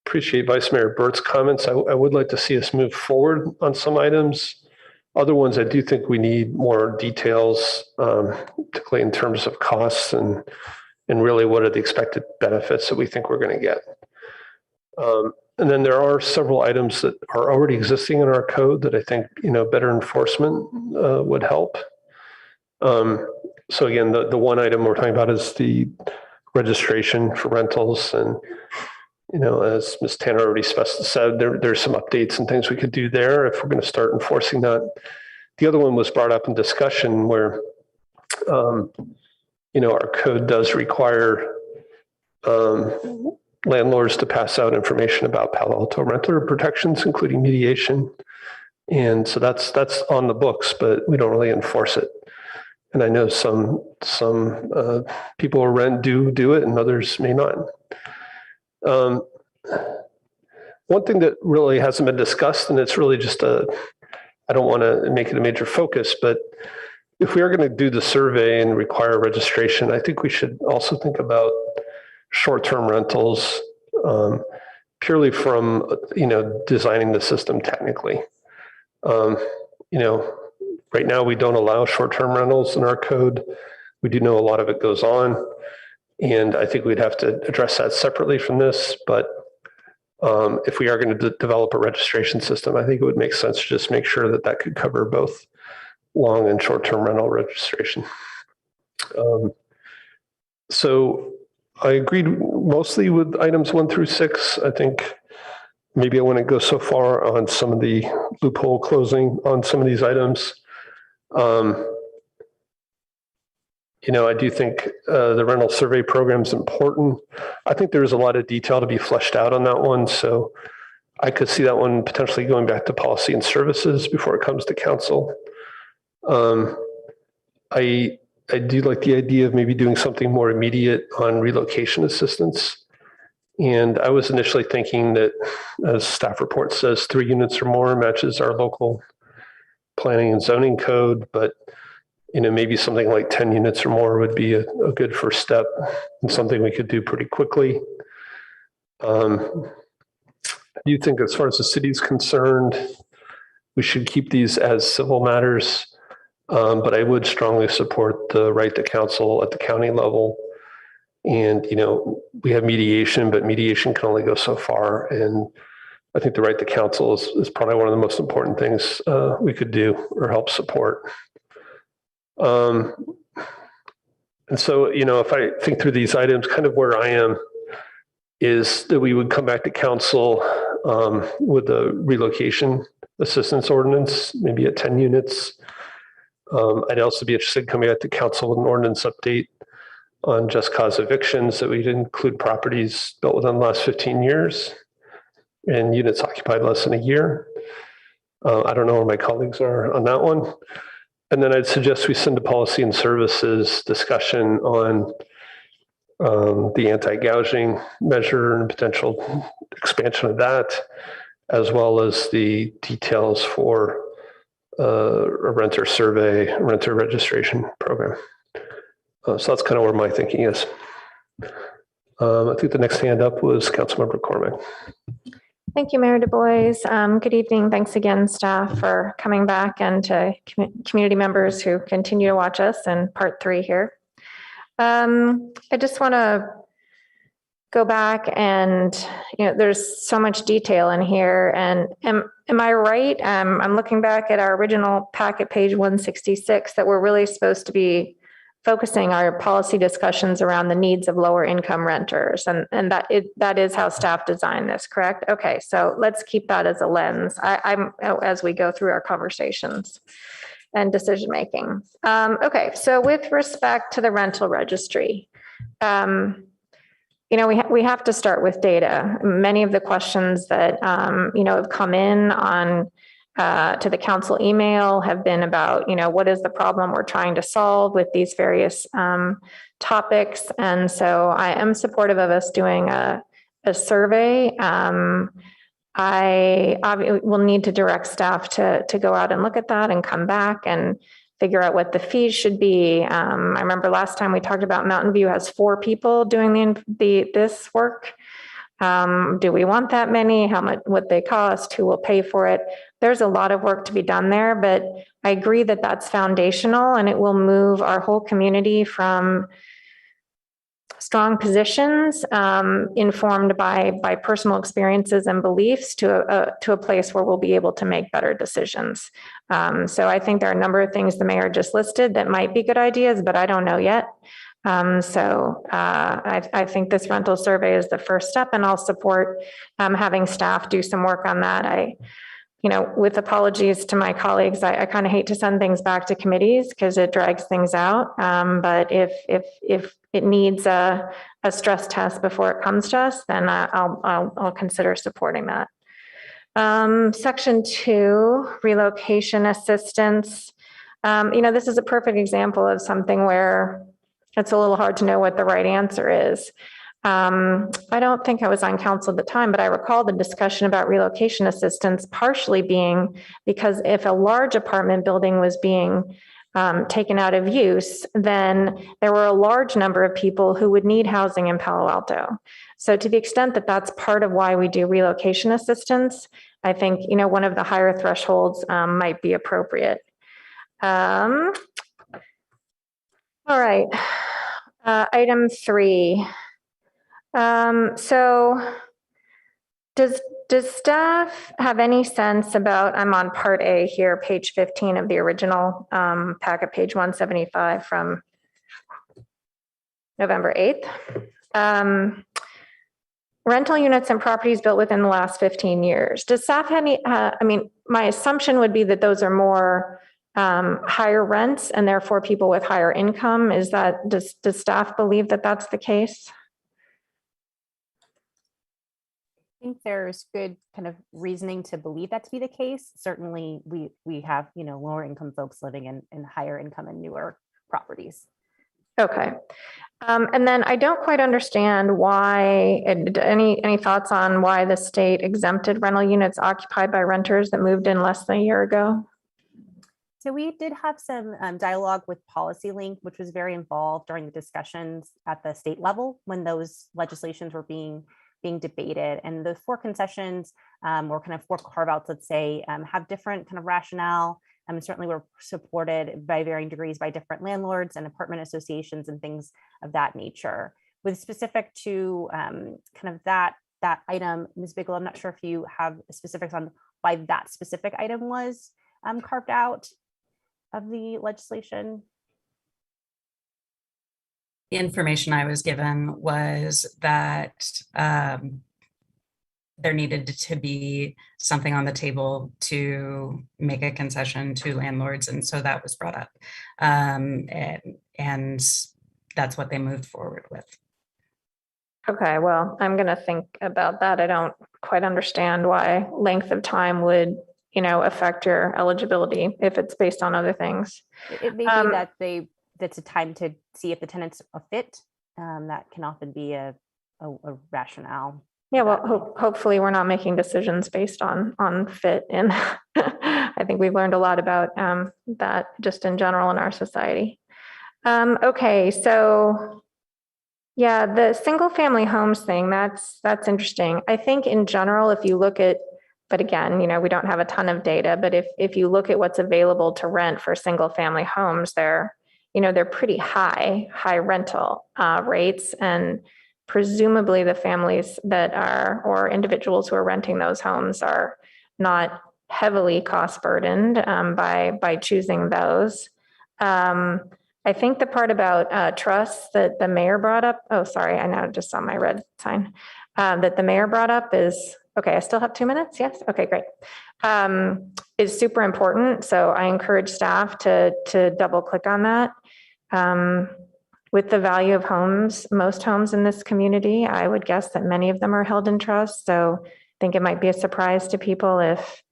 Appreciate Vice Mayor Burt's comments. I would like to see us move forward on some items. Other ones, I do think we need more details, particularly in terms of costs and really what are the expected benefits that we think we're going to get. And then there are several items that are already existing in our code that I think, better enforcement would help. So again, the one item we're talking about is the registration for rentals. And, as Ms. Tanner already said, there's some updates and things we could do there if we're going to start enforcing that. The other one was brought up in discussion where, our code does require landlords to pass out information about Palo Alto renter protections, including mediation. And so that's on the books, but we don't really enforce it. And I know some people who rent do it and others may not. One thing that really hasn't been discussed, and it's really just I don't want to make it a major focus, but if we are going to do the survey and require registration, I think we should also think about short-term rentals, purely from, designing the system technically. Right now we don't allow short-term rentals in our code. We do know a lot of it goes on, and I think we'd have to address that separately from this. But if we are going to develop a registration system, I think it would make sense to just make sure that could cover both long and short-term rental registration. So I agreed mostly with items 1 through 6. I think maybe I wouldn't go so far on some of the loophole closing on some of these items. I do think the rental survey program is important. I think there's a lot of detail to be fleshed out on that one. So I could see that one potentially going back to policy and services before it comes to council. I do like the idea of maybe doing something more immediate on relocation assistance. And I was initially thinking that, as staff report says, 3 units or more matches our local planning and zoning code, but maybe something like 10 units or more would be a good first step and something we could do pretty quickly. I do think, as far as the city is concerned, we should keep these as civil matters, but I would strongly support the right to counsel at the county level. And, we have mediation, but mediation can only go so far. And I think the right to counsel is probably one of the most important things we could do or help support. And so, if I think through these items, kind of where I am is that we would come back to council with a relocation assistance ordinance, maybe at 10 units. I'd also be interested in coming back to council with an ordinance update on just cause evictions that we'd include properties built within the last 15 years and units occupied less than a year. I don't know where my colleagues are on that one. And then I'd suggest we send a policy and services discussion on the anti-gouging measure and potential expansion of that, as well as the details for a renter survey, renter registration program. So that's kind of where my thinking is. I think the next hand up was Councilmember McCormick. Thank you, Mayor Du Bois. Good evening. Thanks again, staff, for coming back, and to community members who continue to watch us in part 3 here. I just want to go back and, there's so much detail in here. And am I right? I'm looking back at our original packet, page 166, that we're really supposed to be focusing our policy discussions around the needs of lower income renters. And that is how staff designed this, correct? Okay, so let's keep that as a lens as we go through our conversations and decision making. Okay, so with respect to the rental registry, we have to start with data. Many of the questions that have come in on to the council email have been about, what is the problem we're trying to solve with these various topics. And so I am supportive of us doing a survey. I will need to direct staff to go out and look at that and come back and figure out what the fees should be. I remember last time we talked about Mountain View has 4 people doing this work. Do we want that many? How much would they cost? Who will pay for it? There's a lot of work to be done there, but I agree that that's foundational, and it will move our whole community from strong positions informed by personal experiences and beliefs to a place where we'll be able to make better decisions. So I think there are a number of things the mayor just listed that might be good ideas, but I don't know yet. I think this rental survey is the first step, and I'll support having staff do some work on that. With apologies to my colleagues, I kind of hate to send things back to committees because it drags things out. But if it needs a stress test before it comes to us, then I'll consider supporting that. Section 2, relocation assistance. This is a perfect example of something where it's a little hard to know what the right answer is. I don't think I was on council at the time, but I recall the discussion about relocation assistance partially being because if a large apartment building was being taken out of use, then there were a large number of people who would need housing in Palo Alto. So to the extent that that's part of why we do relocation assistance, I think, one of the higher thresholds might be appropriate. All right, item 3. So does staff have any sense about, I'm on part A here, page 15 of the original packet, page 175 from November 8th. Rental units and properties built within the last 15 years. Does staff have any, my assumption would be that those are more higher rents and therefore people with higher income. Does staff believe that that's the case? I think there's good kind of reasoning to believe that to be the case. Certainly we have, lower income folks living in higher income and newer properties. Okay. And then I don't quite understand why, any thoughts on why the state exempted rental units occupied by renters that moved in less than a year ago? So we did have some dialogue with Policy Link, which was very involved during the discussions at the state level when those legislations were being debated. And the 4 concessions or kind of 4 carve-outs, let's say, have different kind of rationale. Certainly were supported by varying degrees by different landlords and apartment associations and things of that nature. With specific to kind of that item, Ms. Bigelow, I'm not sure if you have specifics on why that specific item was carved out of the legislation. The information I was given was that there needed to be something on the table to make a concession to landlords. And so that was brought up. And that's what they moved forward with. Okay, well, I'm going to think about that. I don't quite understand why length of time would, affect your eligibility if it's based on other things. It may be that that's a time to see if the tenant's a fit That can often be a rationale. Yeah, well, hopefully we're not making decisions based on fit. And I think we've learned a lot about that just in general in our society. Okay, so yeah, the single family homes thing, that's interesting. I think in general, if you look at, but again, we don't have a ton of data, but if you look at what's available to rent for single family homes, they're pretty high rental rates, and presumably the families that are, or individuals who are renting those homes are not heavily cost burdened by choosing those. I think the part about trust that the mayor brought up, oh, sorry, I now just saw my red sign, that the mayor brought up is, okay, I still have 2 minutes, yes? Okay, great. Is super important, so I encourage staff to double click on that. With the value of homes, most homes in this community, I would guess that many of them are held in trust, so I think it might be a surprise to people if,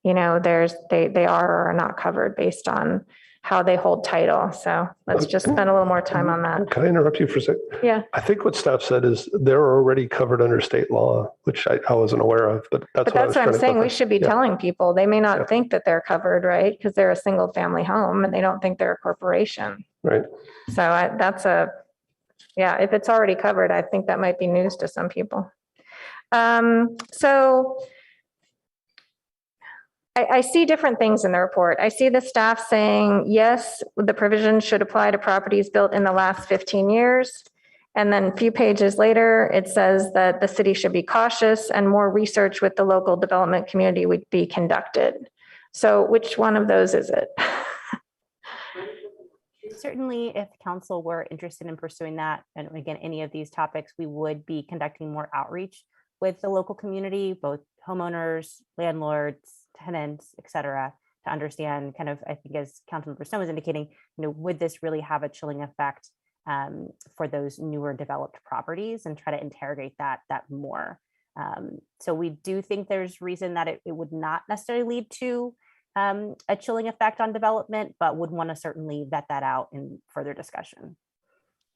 they are or are not covered based on how they hold title. So let's just spend a little more time on that. Can I interrupt you for a second? Yeah. I think what staff said is they're already covered under state law, which I wasn't aware of, but that's But that's what I'm saying. We should be Yeah. telling people. They may not Yeah. think that they're covered, right? Because they're a single family home and they don't think they're a corporation. Right. So if it's already covered, I think that might be news to some people. So I see different things in the report. I see the staff saying, yes, the provision should apply to properties built in the last 15 years. And then a few pages later, it says that the city should be cautious and more research with the local development community would be conducted. So which one of those is it? Certainly, if council were interested in pursuing that, and again, any of these topics, we would be conducting more outreach with the local community, both homeowners, landlords, tenants, et cetera, to understand kind of, I think as Councilmember Snow was indicating, would this really have a chilling effect for those newer developed properties, and try to interrogate that more. So we do think there's reason that it would not necessarily lead to a chilling effect on development, but would want to certainly vet that out in further discussion.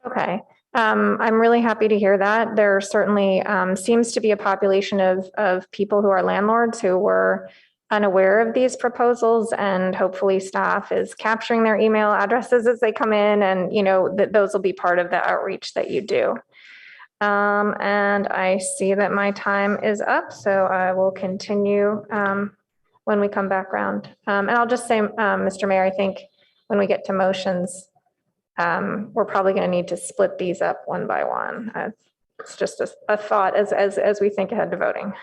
Okay. I'm really happy to hear that. There certainly seems to be a population of people who are landlords who were unaware of these proposals, and hopefully staff is capturing their email addresses as they come in, and that those will be part of the outreach that you do. And I see that my time is up, so I will continue when we come back around. And I'll just say, Mr. Mayor, I think when we get to motions, we're probably going to need to split these up one by one. It's just a thought as we think ahead to voting.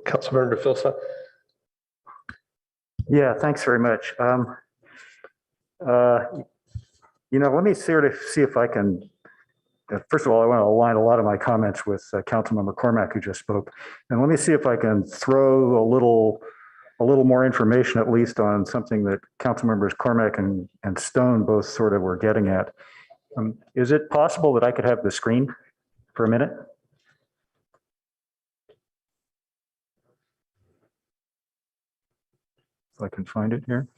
Councilmember Philsa. Yeah, thanks very much. Let me sort of see if I can, first of all, I want to align a lot of my comments with Councilmember Cormack, who just spoke. And let me see if I can throw a little more information, at least on something that Councilmembers Cormack and Stone both sort of were getting at. Is it possible that I could have the screen for a minute? If I can find it here.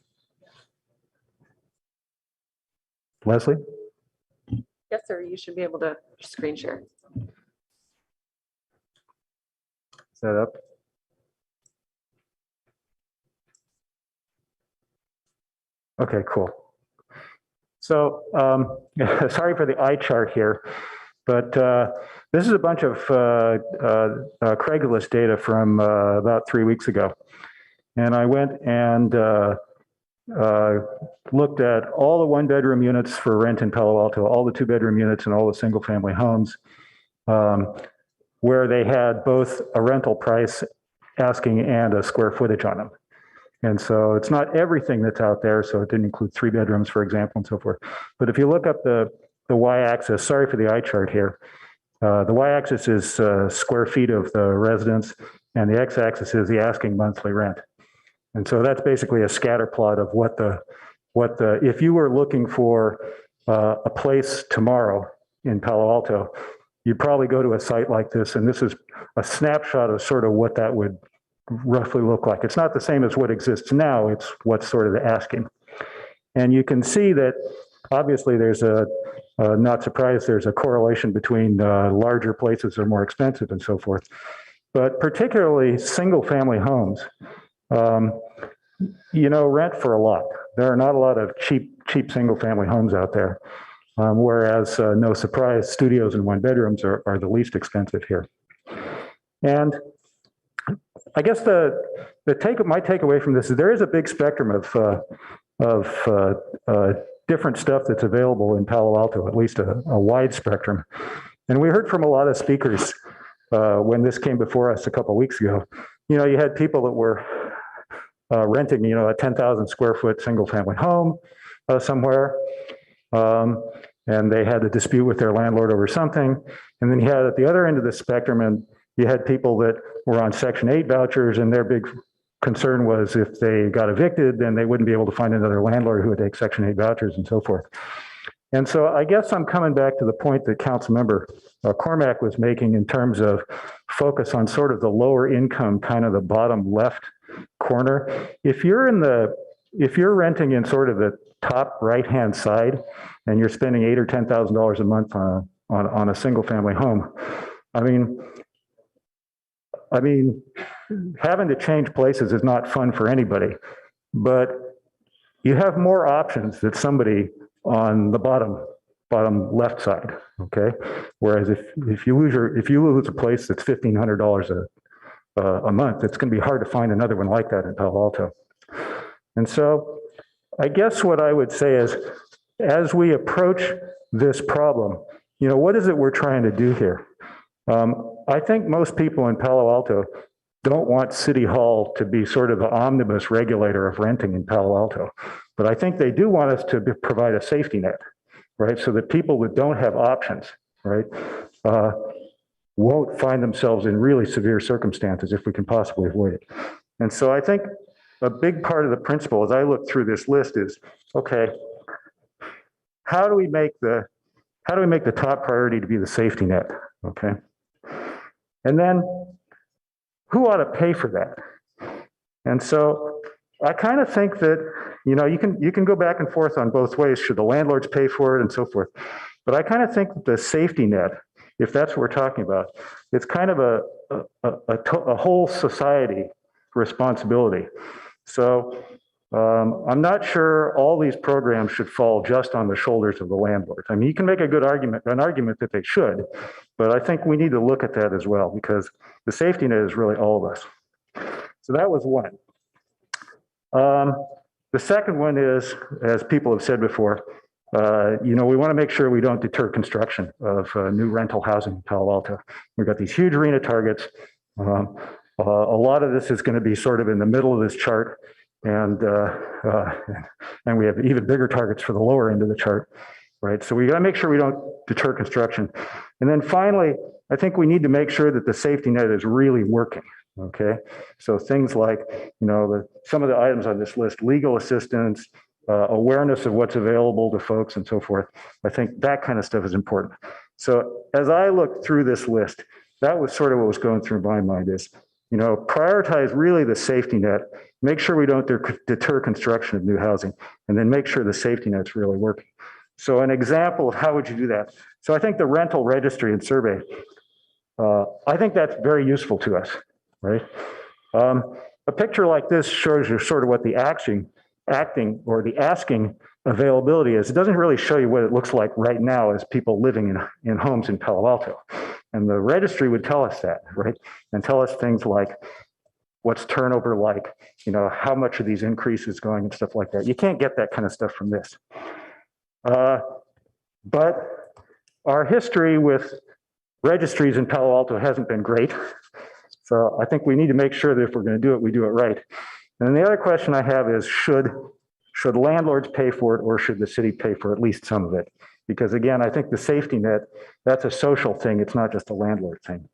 Leslie? Yes, sir. You should be able to screen share. Is that up? Okay, cool. So sorry for the eye chart here, but this is a bunch of Craigslist data from about 3 weeks ago. And I went and looked at all the one-bedroom units for rent in Palo Alto, all the two-bedroom units, and all the single-family homes, where they had both a rental price asking and a square footage on them. And so it's not everything that's out there. So it didn't include 3 bedrooms, for example, and so forth. But if you look up the y-axis, sorry for the eye chart here, the y-axis is square feet of the residence, and the x-axis is the asking monthly rent. And so that's basically a scatter plot of what the if you were looking for a place tomorrow in Palo Alto, you'd probably go to a site like this, and this is a snapshot of sort of what that would roughly look like. It's not the same as what exists now, it's what's sort of the asking. And you can see that obviously there's not surprised, there's a correlation between larger places are more expensive and so forth. But particularly single family homes, rent for a lot. There are not a lot of cheap single family homes out there. Whereas, no surprise, studios and one bedrooms are the least expensive here. And I guess my takeaway from this is there is a big spectrum of different stuff that's available in Palo Alto, at least a wide spectrum. And we heard from a lot of speakers when this came before us a couple of weeks ago. You had people that were renting, a 10,000 square foot single family home somewhere. And they had a dispute with their landlord over something. And then you had at the other end of the spectrum, and you had people that were on Section 8 vouchers, and their big concern was if they got evicted, then they wouldn't be able to find another landlord who would take Section 8 vouchers and so forth. And so I guess I'm coming back to the point that Councilmember Cormack was making in terms of focus on sort of the lower income, kind of the bottom left corner. If you're renting in sort of the top right-hand side, and you're spending $8,000 or $10,000 a month on a single-family home, I mean, having to change places is not fun for anybody. But you have more options than somebody on the bottom left side. Okay, whereas if you lose a place that's $1,500 a month, it's going to be hard to find another one like that in Palo Alto. And so, I guess what I would say is, as we approach this problem, what is it we're trying to do here? I think most people in Palo Alto don't want City Hall to be sort of the omnibus regulator of renting in Palo Alto. But I think they do want us to provide a safety net, right? So that people that don't have options, right, won't find themselves in really severe circumstances if we can possibly avoid it. And so I think a big part of the principle as I look through this list is, okay, how do we make the top priority to be the safety net, okay? And then who ought to pay for that? And so I kind of think that, you can go back and forth on both ways. Should the landlords pay for it and so forth? But I kind of think that the safety net, if that's what we're talking about, it's kind of a whole society responsibility. So I'm not sure all these programs should fall just on the shoulders of the landlords. I mean, you can make an argument that they should, but I think we need to look at that as well, because the safety net is really all of us. So that was one. The second one is, as people have said before, we want to make sure we don't deter construction of new rental housing in Palo Alto. We've got these huge arena targets. A lot of this is going to be sort of in the middle of this chart, and we have even bigger targets for the lower end of the chart, right? So we got to make sure we don't deter construction. And then finally, I think we need to make sure that the safety net is really working. Okay, so things like, some of the items on this list, legal assistance, awareness of what's available to folks and so forth. I think that kind of stuff is important. So as I look through this list, that was sort of what was going through my mind is, prioritize really the safety net, make sure we don't deter construction of new housing, and then make sure the safety net's really working. So an example of how would you do that? So I think the rental registry and survey, I think that's very useful to us. Right? A picture like this shows you sort of what the asking availability is. It doesn't really show you what it looks like right now as people living in homes in Palo Alto. And the registry would tell us that, right? And tell us things like what's turnover like, how much of these increases going and stuff like that. You can't get that kind of stuff from this. But our history with registries in Palo Alto hasn't been great. So I think we need to make sure that if we're going to do it, we do it right. And then the other question I have is, should landlords pay for it, or should the city pay for at least some of it? Because again, I think the safety net, that's a social thing. It's not just a landlord thing,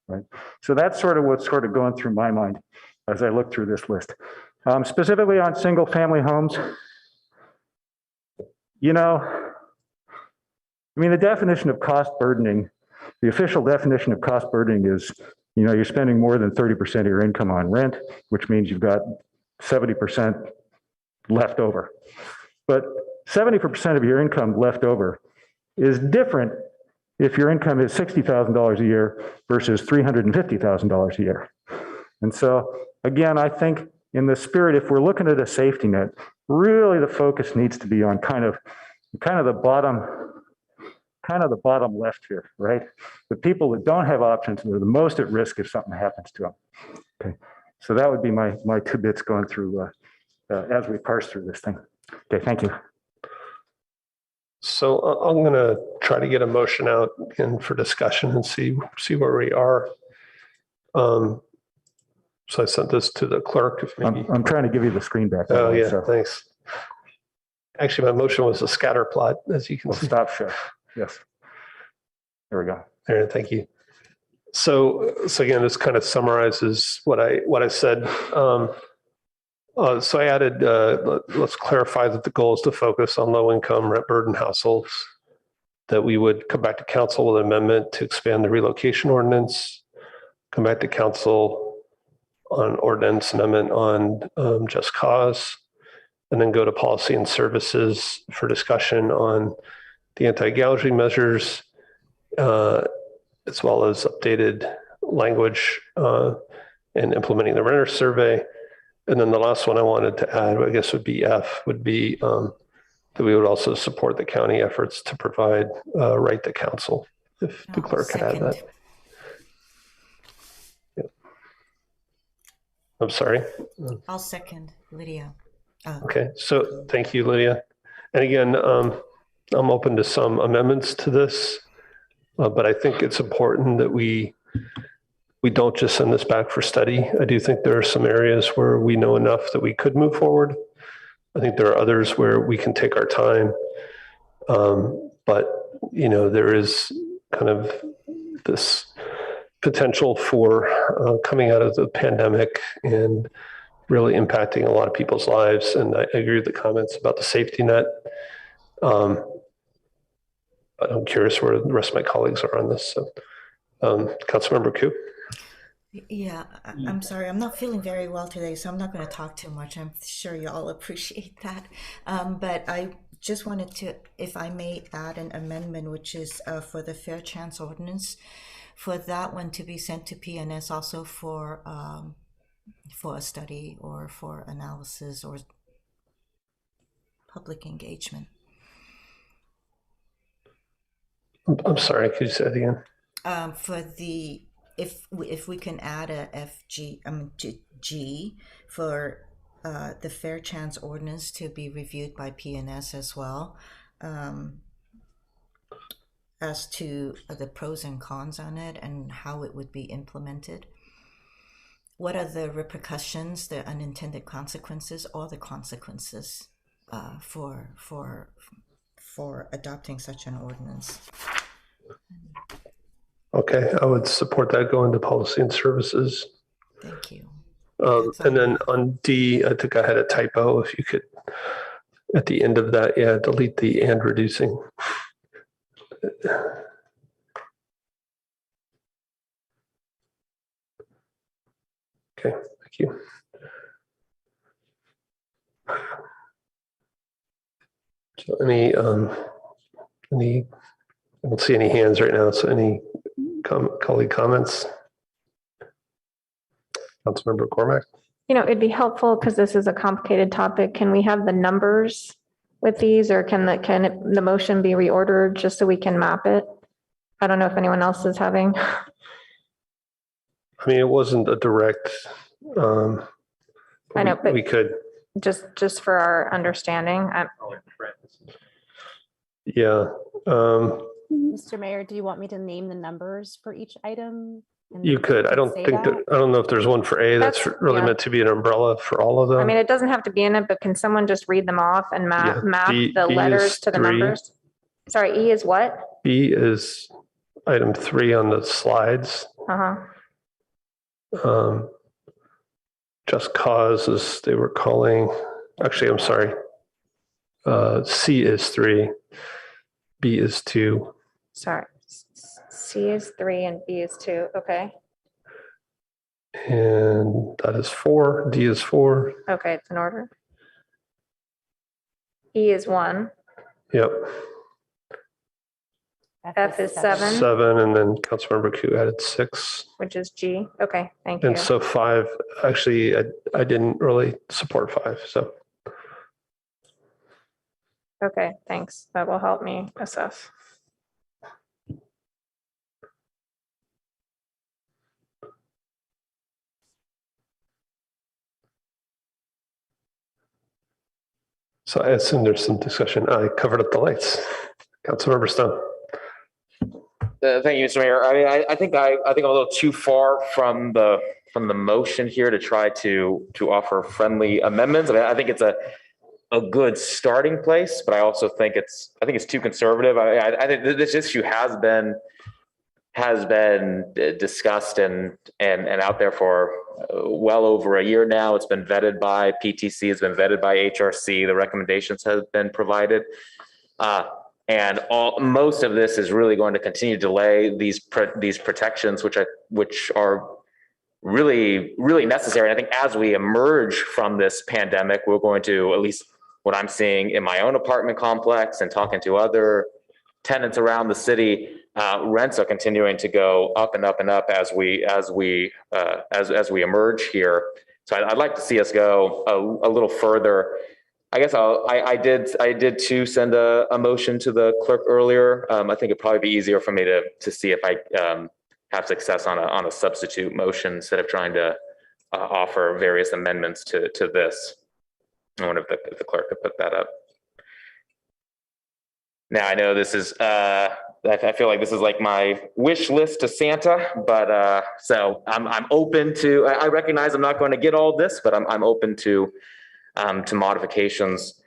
right? So that's sort of what's sort of going through my mind as I look through this list. Specifically on single family homes, the definition of cost burdening, the official definition of cost burdening is, you're spending more than 30% of your income on rent, which means you've got 70% left over. But 70% of your income left over is different if your income is $60,000 a year versus $350,000 a year. And so, again, I think in the spirit, if we're looking at a safety net, really the focus needs to be on kind of the bottom left here, right? The people that don't have options are the most at risk if something happens to them. Okay, so that would be my 2 bits going through as we parse through this thing. Okay, thank you. So I'm going to try to get a motion out again for discussion and see where we are. So I sent this to the clerk. If maybe I'm trying to give you the screen back. Oh way, yeah, so. thanks. Actually, my motion was a scatter plot, as you can see. Stop share. Yes. There we go. There, thank you. So again, this kind of summarizes what I said. So I added, let's clarify that the goal is to focus on low-income rent burden households, that we would come back to council with an amendment to expand the relocation ordinance, come back to council on ordinance amendment on just cause, and then go to policy and services for discussion on the anti-gouging measures, as well as updated language and implementing the renter survey. And then the last one I wanted to add, I guess would be F, would be that we would also support the county efforts to provide right to counsel, if the clerk could add that. Yeah. I'm sorry. I'll second Lydia. Okay, so thank you, Lydia. And again, I'm open to some amendments to this, but I think it's important that we don't just send this back for study. I do think there are some areas where we know enough that we could move forward. I think there are others where we can take our time. But, there is kind of this potential for coming out of the pandemic and really impacting a lot of people's lives. And I agree with the comments about the safety net. But I'm curious where the rest of my colleagues are on this. So, Councilmember Koo. Yeah, I'm sorry. I'm not feeling very well today, so I'm not going to talk too much. I'm sure you all appreciate that. But I just wanted to, if I may, add an amendment, which is for the fair chance ordinance, for that one to be sent to PNS also for a study or for analysis or public engagement. I'm sorry, could you say that again? For the if we can add a G for the fair chance ordinance to be reviewed by PNS as well, as to the pros and cons on it and how it would be implemented. What are the repercussions, the unintended consequences, or the consequences for adopting such an ordinance? Okay, I would support that going to policy and services. Thank you. And then on D, I think I had a typo. If you could, at the end of that, delete the and reducing. Okay, thank you. So any, I don't see any hands right now. So any colleague comments? Councilmember Cormack. It'd be helpful because this is a complicated topic. Can we have the numbers with these, or can the motion be reordered just so we can map it? I don't know if anyone else is having. I mean, it wasn't a direct. I know, but we could. Just for our understanding. Yeah. Mr. Mayor, do you want me to name the numbers for each item? You could. I don't think that. I don't know if there's one for A that's really meant to be an umbrella for all of them. I mean, it doesn't have to be in it, but can someone just read them off and map the letters to the numbers? Sorry, E is what? B is item 3 on the slides. Just cause is they were calling. Actually, I'm sorry. C is 3. B is 2. Sorry. C is 3 and B is 2. Okay. And that is 4. D is 4. Okay, it's in order. E is 1. Yep. F is 7, 7, and then Councilmember Q added 6. which is G. Okay, thank you. And so 5, actually, I didn't really support 5, so. Okay, thanks. That will help me assess. So I assume there's some discussion. I covered up the lights. Councilmember Stone. Thank you, Mr. Mayor. I mean, I think I'm a little too far from the motion here to try to offer friendly amendments. I mean, I think it's a good starting place, but I also think it's too conservative. I think this issue has been discussed and out there for well over a year now. It's been vetted by PTC, it's been vetted by HRC. The recommendations have been provided. And most of this is really going to continue to delay these protections, which are really, really necessary. And I think as we emerge from this pandemic, we're going to, at least what I'm seeing in my own apartment complex and talking to other tenants around the city, rents are continuing to go up and up and up as we emerge here. So I'd like to see us go a little further. I guess I did too send a motion to the clerk earlier. I think it'd probably be easier for me to see if I have success on a substitute motion instead of trying to offer various amendments to this. I wonder if the clerk could put that up. Now I know this is I feel like this is like my wish list to Santa, but so I'm open to. I recognize I'm not going to get all this, but I'm open to modifications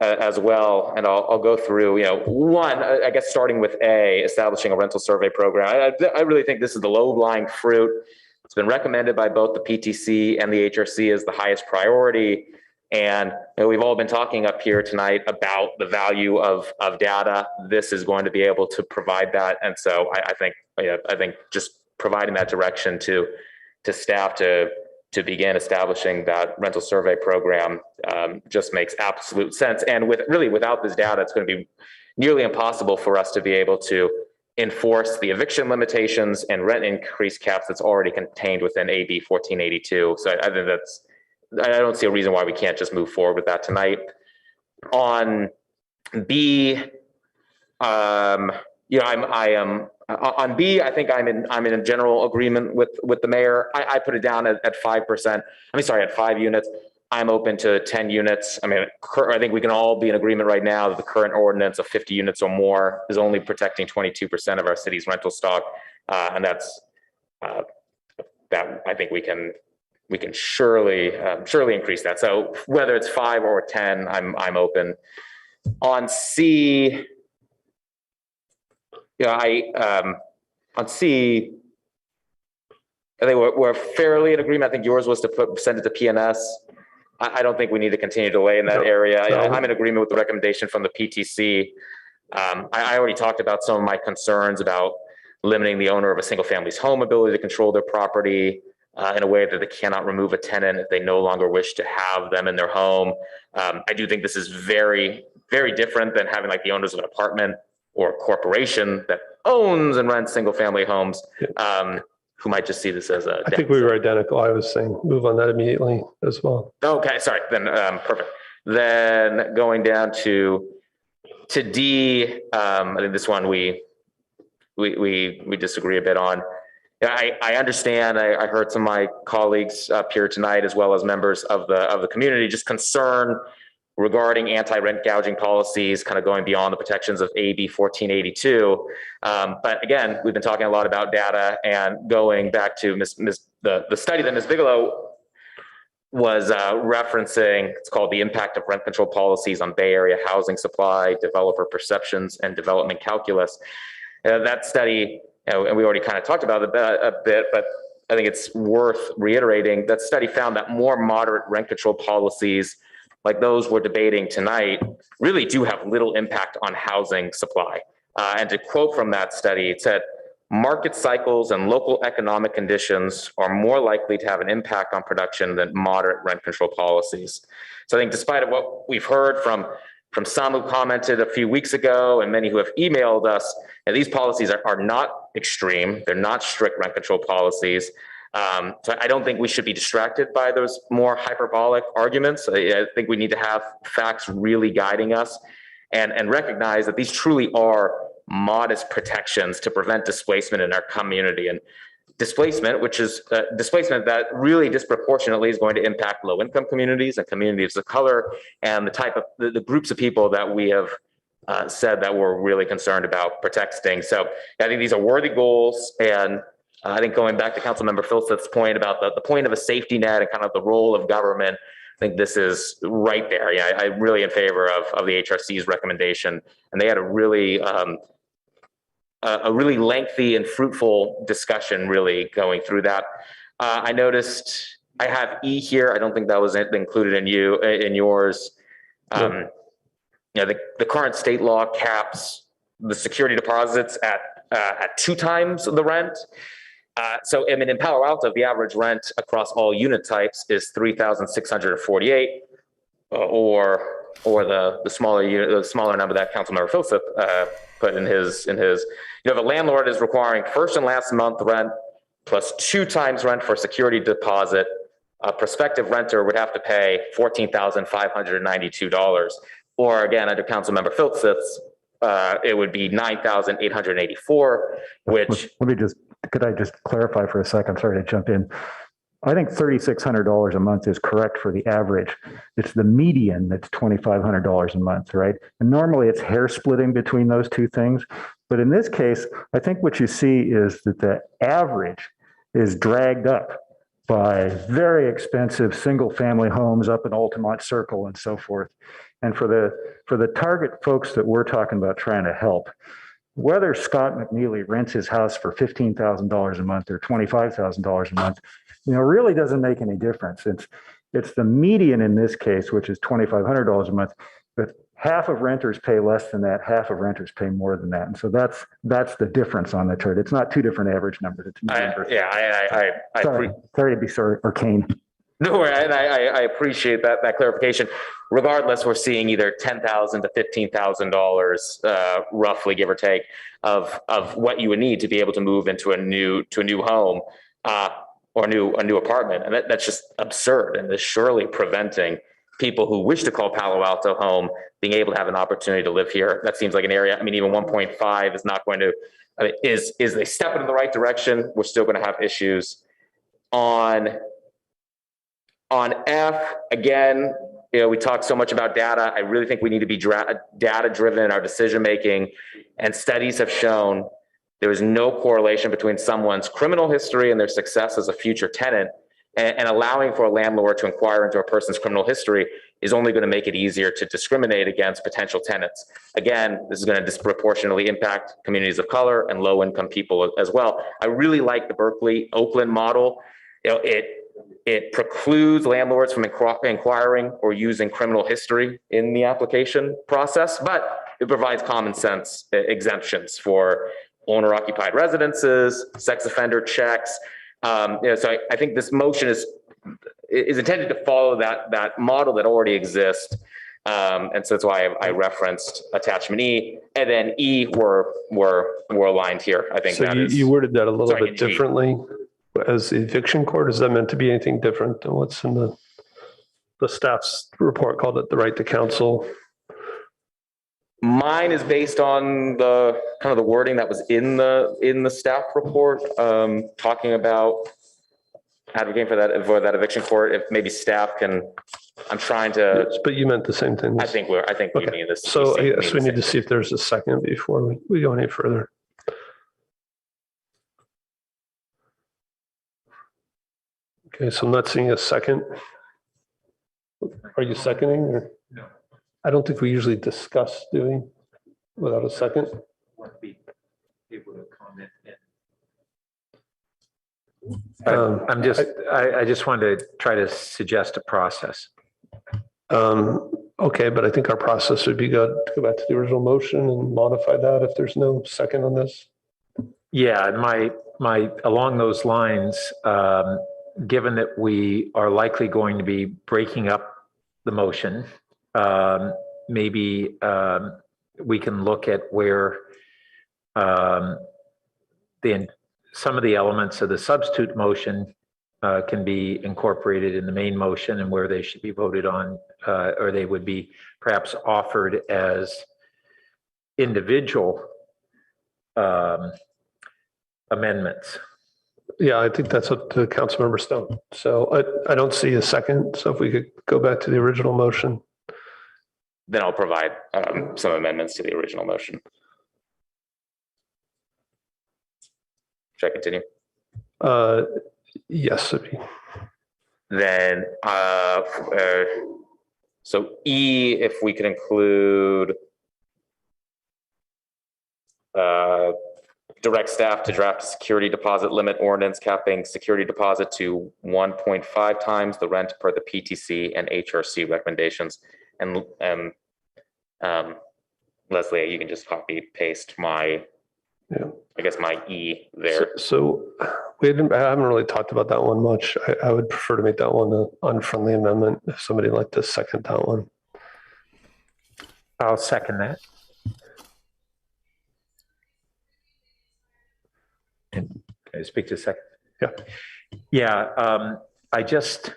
as well. And I'll go through, one, I guess starting with A, establishing a rental survey program. I really think this is the low-lying fruit. It's been recommended by both the PTC and the HRC as the highest priority. And we've all been talking up here tonight about the value of data. This is going to be able to provide that. And so I think just providing that direction to staff to begin establishing that rental survey program just makes absolute sense. And without this data, it's going to be nearly impossible for us to be able to enforce the eviction limitations and rent increase caps that's already contained within AB 1482. So I think I don't see a reason why we can't just move forward with that tonight. On B, on B, I think I'm in a general agreement with the mayor. I put it down at 5%. At 5 units. I'm open to 10 units. I think we can all be in agreement right now that the current ordinance of 50 units or more is only protecting 22% of our city's rental stock, and that's that. I think we can surely increase that. So whether it's 5 or 10, I'm open. On C. On C, I think we're fairly in agreement. I think yours was to send it to PNS. I don't think we need to continue to delay in that area. I'm in agreement with the recommendation from the PTC. I already talked about some of my concerns about limiting the owner of a single family's home ability to control their property in a way that they cannot remove a tenant if they no longer wish to have them in their home. I do think this is very, very different than having like the owners of an apartment or a corporation that owns and rents single family homes, who might just see this as a. I think we were identical. I was saying move on that immediately as well. Okay, sorry, then perfect. Then going down to D, I think this one we disagree a bit on. I understand. I heard some of my colleagues up here tonight, as well as members of the community, just concern regarding anti-rent gouging policies, kind of going beyond the protections of AB 1482. But again, we've been talking a lot about data, and going back to the study that Ms. Bigelow was referencing. It's called The Impact of Rent Control Policies on Bay Area Housing Supply, Developer Perceptions, and Development Calculus. That study, and we already kind of talked about it a bit, but I think it's worth reiterating. That study found that more moderate rent control policies, like those we're debating tonight, really do have little impact on housing supply. And to quote from that study, it said, "Market cycles and local economic conditions are more likely to have an impact on production than moderate rent control policies." So I think despite what we've heard from from some who commented a few weeks ago and many who have emailed us, and these policies are not extreme. They're not strict rent control policies. So I don't think we should be distracted by those more hyperbolic arguments. I think we need to have facts really guiding us and recognize that these truly are modest protections to prevent displacement in our community. And displacement, which is displacement that really disproportionately is going to impact low-income communities and communities of color, and the type of the groups of people that we have said that we're really concerned about protecting. So I think these are worthy goals, and I think going back to Councilmember Philseth's point about the point of a safety net and kind of the role of government, I think this is right there. Yeah, I'm really in favor of the HRC's recommendation, and they had a really lengthy and fruitful discussion really going through that. I noticed I have E here. I don't think that was included in yours. The current state law caps the security deposits at 2 times the rent. So I mean, in Palo Alto, the average rent across all unit types is $3,648, or the smaller unit, the smaller number that Councilmember Philseth put in his. If a landlord is requiring first and last month rent plus 2 times rent for security deposit, a prospective renter would have to pay $14,592. Or again, under Councilmember Philseth's, it would be $9,884, which. Could I just clarify for a second? Sorry to jump in. I think $3,600 a month is correct for the average. It's the median that's $2,500 a month, right? And normally it's hair splitting between those two things. But in this case, I think what you see is that the average is dragged up by very expensive single family homes up in Altamont Circle and so forth. And for the target folks that we're talking about trying to help, whether Scott McNeely rents his house for $15,000 a month or $25,000 a month, really doesn't make any difference. It's the median in this case, which is $2,500 a month, but half of renters pay less than that, half of renters pay more than that. And so that's the difference on the chart. It's not 2 different average numbers. It's sorry to be arcane. No, I appreciate that clarification. Regardless, we're seeing either $10,000 to $15,000, roughly, give or take, of what you would need to be able to move into a new home or a new apartment, and that's just absurd. And is surely preventing people who wish to call Palo Alto home being able to have an opportunity to live here. That seems like an area. I mean, even 1.5 is not going to is a step in the right direction. We're still going to have issues on F. Again, we talk so much about data. I really think we need to be data driven in our decision making, and studies have shown there is no correlation between someone's criminal history and their success as a future tenant. And allowing for a landlord to inquire into a person's criminal history is only going to make it easier to discriminate against potential tenants. Again, this is going to disproportionately impact communities of color and low-income people as well. I really like the Berkeley Oakland model. It precludes landlords from inquiring or using criminal history in the application process, but it provides common sense exemptions for owner-occupied residences, sex offender checks. So I think this motion is intended to follow that model that already exists. And so that's why I referenced attachment E, and then E we're aligned here. I think so that you worded that a little bit differently. As the eviction court, is that meant to be anything different than what's in the staff's report? Called it the right to counsel. Mine is based on the kind of the wording that was in the staff report, talking about advocating for that eviction court. If maybe staff can, I'm trying to. Yes, but you meant the same thing. I think we mean this. So I guess we need to see if there's a second before we go any further. Okay, so I'm not seeing a second. Are you seconding or? No. I don't think we usually discuss doing without a second. I just wanted to try to suggest a process. Okay, but I think our process would be good to go back to the original motion and modify that if there's no second on this. Yeah, my along those lines, given that we are likely going to be breaking up the motion, maybe we can look at where some of the elements of the substitute motion can be incorporated in the main motion and where they should be voted on, or they would be perhaps offered as individual amendments. Yeah, I think that's up to Councilmember Stone. So I don't see a second. So if we could go back to the original motion. Then I'll provide some amendments to the original motion. Should I continue? Yes. Then, so E, if we could include direct staff to draft a security deposit limit ordinance capping security deposit to 1.5 times the rent per the PTC and HRC recommendations. And Leslie, you can just copy paste my, I guess my E there. So I haven't really talked about that one much. I would prefer to make that one an unfriendly amendment if somebody would like to second that one. I'll second that. Can I speak to a second? Yeah. Yeah. I just,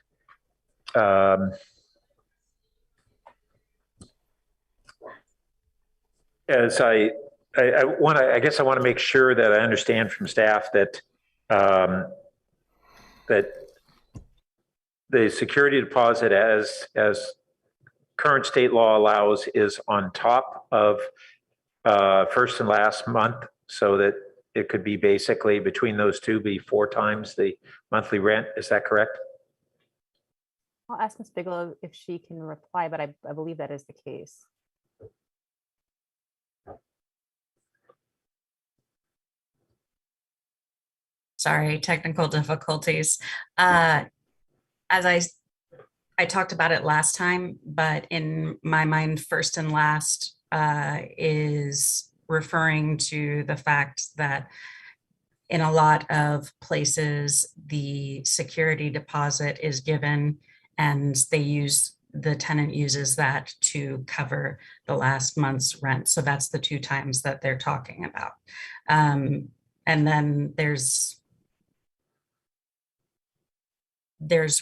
as I want to, I guess I want to make sure that I understand from staff that that the security deposit as current state law allows is on top of first and last month, so that it could be basically between those two be 4 times the monthly rent. Is that correct? I'll ask Ms. Bigelow if she can reply, but I believe that is the case. Sorry, technical difficulties. As I talked about it last time, but in my mind, first and last is referring to the fact that in a lot of places, the security deposit is given and the tenant uses that to cover the last month's rent. So that's the 2 times that they're talking about. And then there's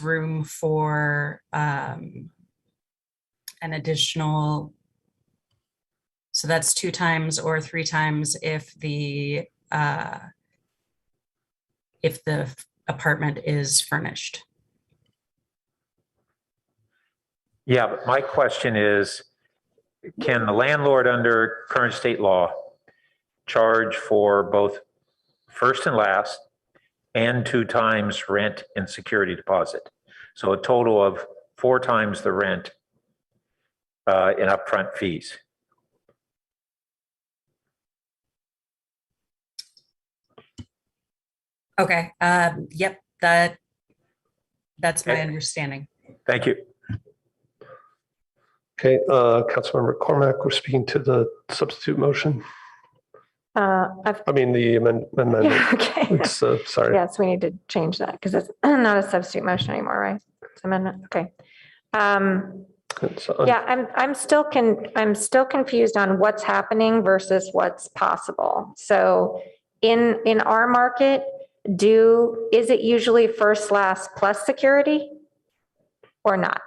room for an additional, so that's 2 times or 3 times if the apartment is furnished. Yeah, but my question is, can the landlord under current state law charge for both first and last and 2 times rent and security deposit? So a total of 4 times the rent in upfront fees. Okay, yep, that's my understanding. Thank you. Okay, Councilmember Cormack, we're speaking to the substitute motion. I mean, the amendment. Yeah, okay. It's, sorry. Yes, we need to change that because it's not a substitute motion anymore, right? It's amendment. Okay. Yeah, I'm still confused on what's happening versus what's possible. So in our market, is it usually first, last plus security or not?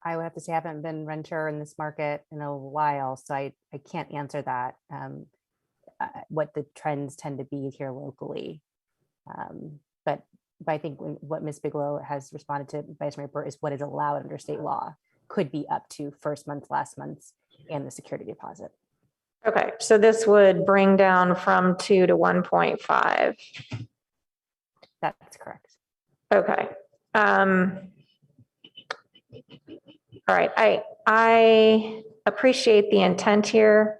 I would have to say I haven't been renter in this market in a while, so I can't answer that, what the trends tend to be here locally. But I think what Ms. Bigelow has responded to Vice Mayor Burt is what is allowed under state law could be up to first month, last month's, and the security deposit. Okay, so this would bring down from 2 to 1.5. That's correct. Okay. All right, I appreciate the intent here.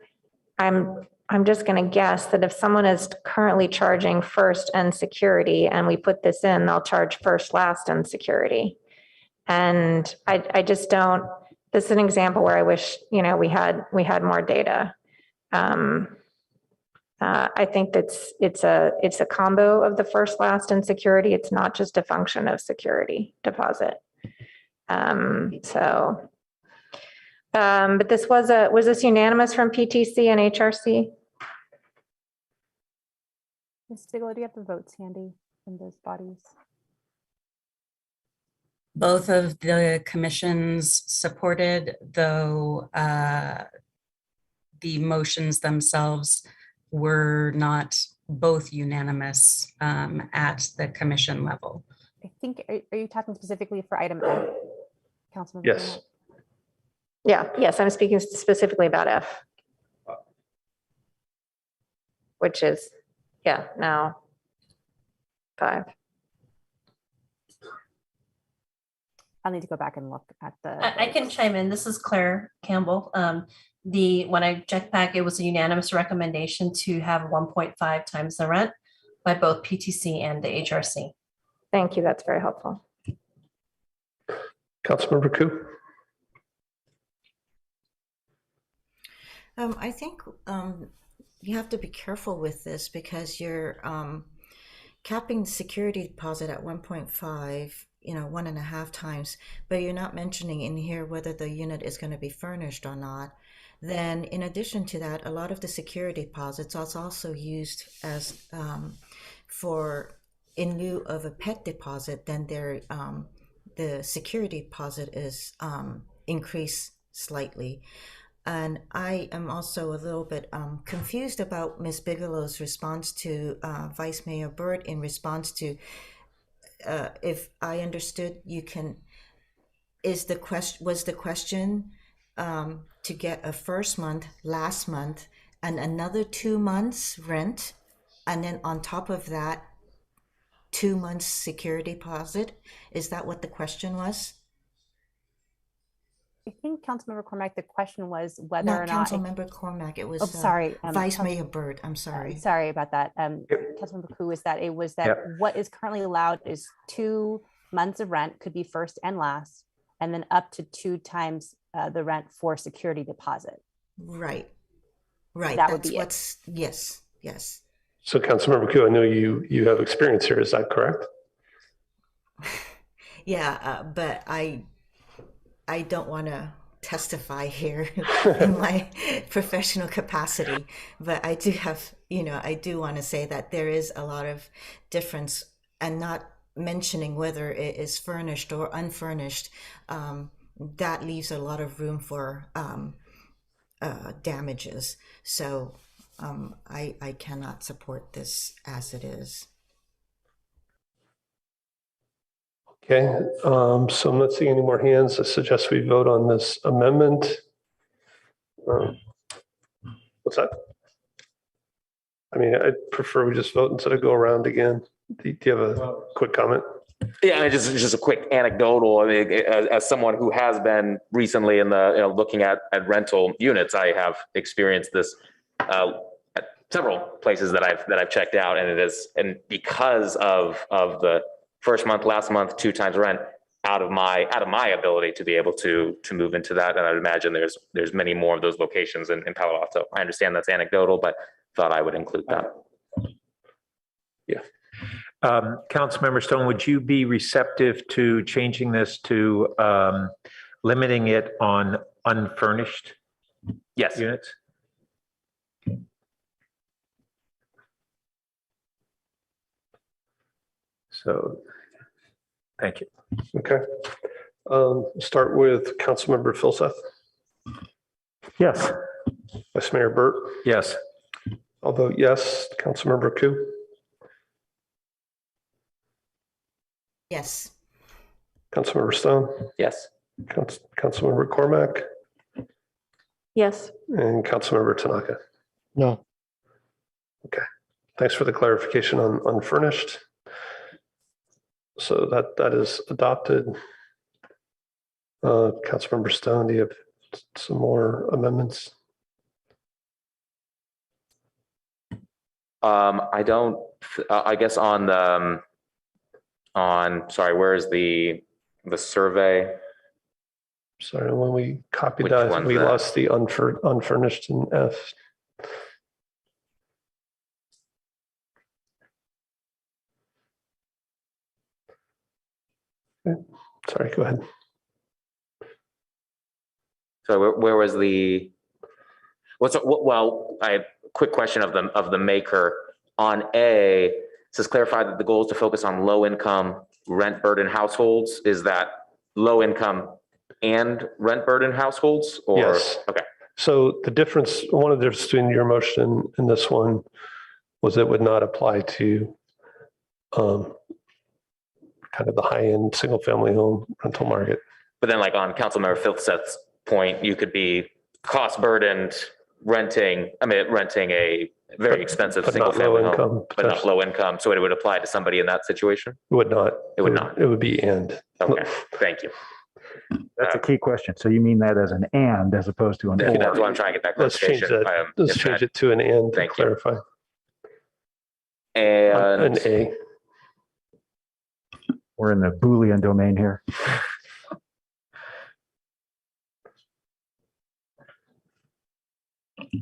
I'm just going to guess that if someone is currently charging first and security and we put this in, they'll charge first, last, and security. And I just don't, this is an example where I wish, we had more data. I think it's a combo of the first, last, and security. It's not just a function of security deposit. So But this was this unanimous from PTC and HRC? Ms. Bigelow, do you have the votes handy in those bodies? Both of the commissions supported, though the motions themselves were not both unanimous at the commission level. I think, are you talking specifically for item F, Councilmember? Yes. Yeah, yes, I'm speaking specifically about F. Which is, yeah, now 5. I'll need to go back and look at the. I can chime in. This is Claire Campbell. When I checked back, it was a unanimous recommendation to have 1.5 times the rent by both PTC and the HRC. Thank you. That's very helpful. Councilmember Koo. I think you have to be careful with this because you're capping the security deposit at 1.5, 1.5 times, but you're not mentioning in here whether the unit is going to be furnished or not. Then in addition to that, a lot of the security deposits are also used as in lieu of a pet deposit, then the security deposit is increased slightly. And I am also a little bit confused about Ms. Bigelow's response to Vice Mayor Burt in response to, if I understood, was the question to get a first month, last month, and another 2 months rent, and then on top of that, 2 months security deposit? Is that what the question was? I think Councilmember Cormack, the question was whether or not. Councilmember Cormack, it was. Oh, sorry. Vice Mayor Burt, I'm sorry. Sorry about that. Councilmember Koo, what is currently allowed is 2 months of rent could be first and last, and then up to 2 times the rent for security deposit. Right. That would be it. Yes. So Councilmember Koo, I know you have experience here. Is that correct? Yeah, but I don't want to testify here in my professional capacity, but I do have, I do want to say that there is a lot of difference, and not mentioning whether it is furnished or unfurnished, that leaves a lot of room for damages. So I cannot support this as it is. Okay, so I'm not seeing any more hands. I suggest we vote on this amendment. What's that? I mean, I'd prefer we just vote instead of go around again. Do you have a quick comment? Yeah, just a quick anecdotal. I mean, as someone who has been recently in the looking at rental units, I have experienced this at several places that I've checked out, and because of the first month, last month, 2 times rent, out of my ability to be able to move into that, and I'd imagine there's many more of those locations in Palo Alto. I understand that's anecdotal, but thought I would include that. Yeah. Councilmember Stone, would you be receptive to changing this to limiting it on unfurnished units? So, thank you. Okay. Start with Councilmember Filseth. Yes. Vice Mayor Burt. Yes. I'll vote yes. Councilmember Koo. Yes. Councilmember Stone. Yes. Councilmember Cormack. Yes. And Councilmember Tanaka. No. Okay. Thanks for the clarification on unfurnished. So that is adopted. Councilmember Stone, do you have some more amendments? I don't. I guess on sorry, where is the survey? Sorry, when we copied Which that, one's we that? lost the unfurnished in F. Okay. Sorry, go ahead. So where was the, well, I have a quick question of the maker. On A, it says clarify that the goal is to focus on low income rent burden households. Is that low income and rent burden households or? Yes. Okay. So the difference, one of the differences between your motion and this one was it would not apply to kind of the high-end single-family home rental market. But then like on Councilmember Filth's point, you could be cost burdened renting a very expensive but single not low family home, income, but not low income. So it would apply to somebody in that situation? It would not. It would not. It would be and. Okay, thank you. That's a key question. So you mean that as an and as opposed to an Thank you. or? That's why I'm trying to get that Let's change clarification. that. Let's change it to an and to clarify. And an A. We're in the Boolean domain here.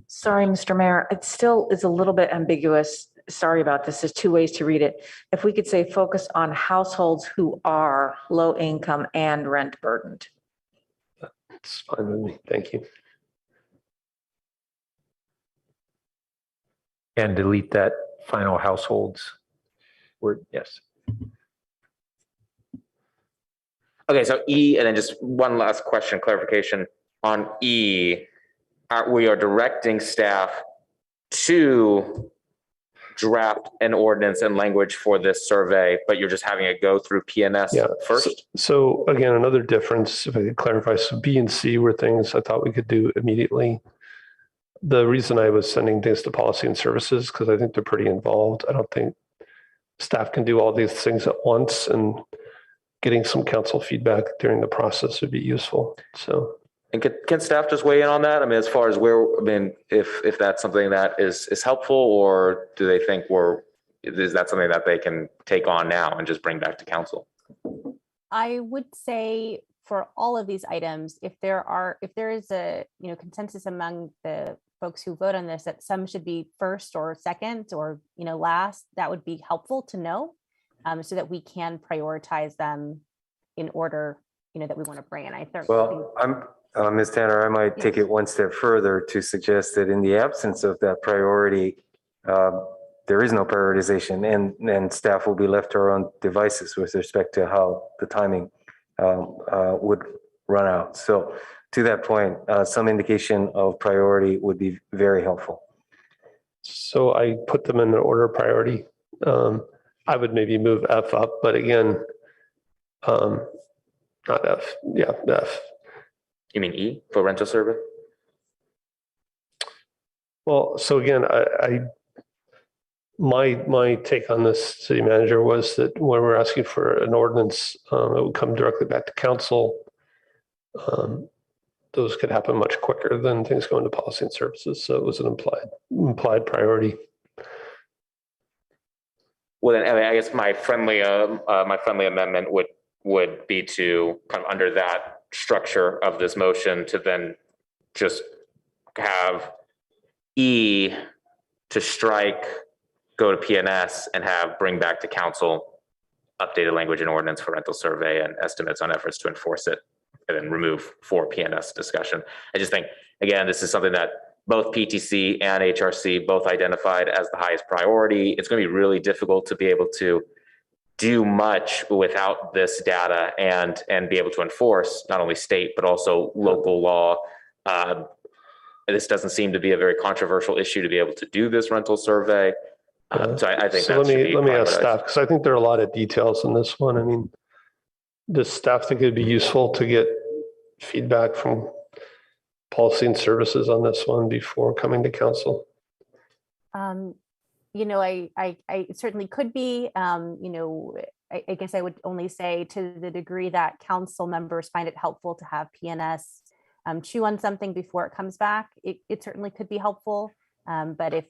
Sorry, Mr. Mayor, it still is a little bit ambiguous. Sorry about this. There's two ways to read it. If we could say focus on households who are low income and rent burdened. It's fine with me. Thank you. And delete that final households word. Yes. okay, so E, and then just one last question, clarification on E. We are directing staff to draft an ordinance and language for this survey, but you're just having it go through PNS first? So again, another difference, if I could clarify, so B and C were things I thought we could do immediately. The reason I was sending things to policy and services, because I think they're pretty involved. I don't think staff can do all these things at once, and getting some council feedback during the process would be useful. So. And can staff just weigh in on that? I mean, as far as if that's something that is helpful, or do they think is that something that they can take on now and just bring back to council? I would say for all of these items, if there is a consensus among the folks who vote on this that some should be first or second or last, that would be helpful to know, so that we can prioritize them in order that we want to bring in. Well, Ms. Tanner, I might take it one step further to suggest that in the absence of that priority, there is no prioritization, and staff will be left to our own devices with respect to how the timing would run out. So to that point, some indication of priority would be very helpful. So I put them in the order of priority. I would maybe move F up, but again, not F. Yeah, F. You mean E for rental survey? Well, so again, my take on this, city manager, was that when we're asking for an ordinance, it would come directly back to council. Those could happen much quicker than things going to policy and services. So it was an implied priority. Well, then I guess my friendly amendment would be to kind of under that structure of this motion to then just have E to strike, go to PNS, and have bring back to council updated language and ordinance for rental survey and estimates on efforts to enforce it, and then remove for PNS discussion. I just think, again, this is something that both PTC and HRC both identified as the highest priority. It's going to be really difficult to be able to do much without this data and be able to enforce not only state but also local law. This doesn't seem to be a very controversial issue to be able to do this rental survey. So I think so let me ask staff, because I think there are a lot of details in this one. I mean, does staff think it'd be useful to get feedback from policy and services on this one before coming to council? I certainly could be, I guess I would only say to the degree that council members find it helpful to have PNS chew on something before it comes back, it certainly could be helpful. But if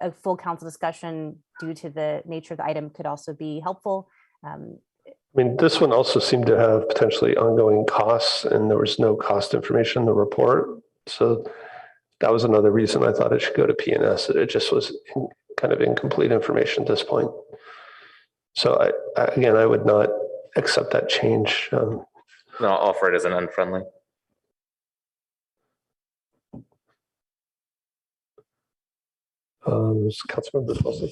a full council discussion due to the nature of the item could also be helpful. I mean, this one also seemed to have potentially ongoing costs, and there was no cost information in the report. So that was another reason I thought it should go to PNS. It just was kind of incomplete information at this point. So I would not accept that change. I'll offer it as an unfriendly. Councilmember Wilson.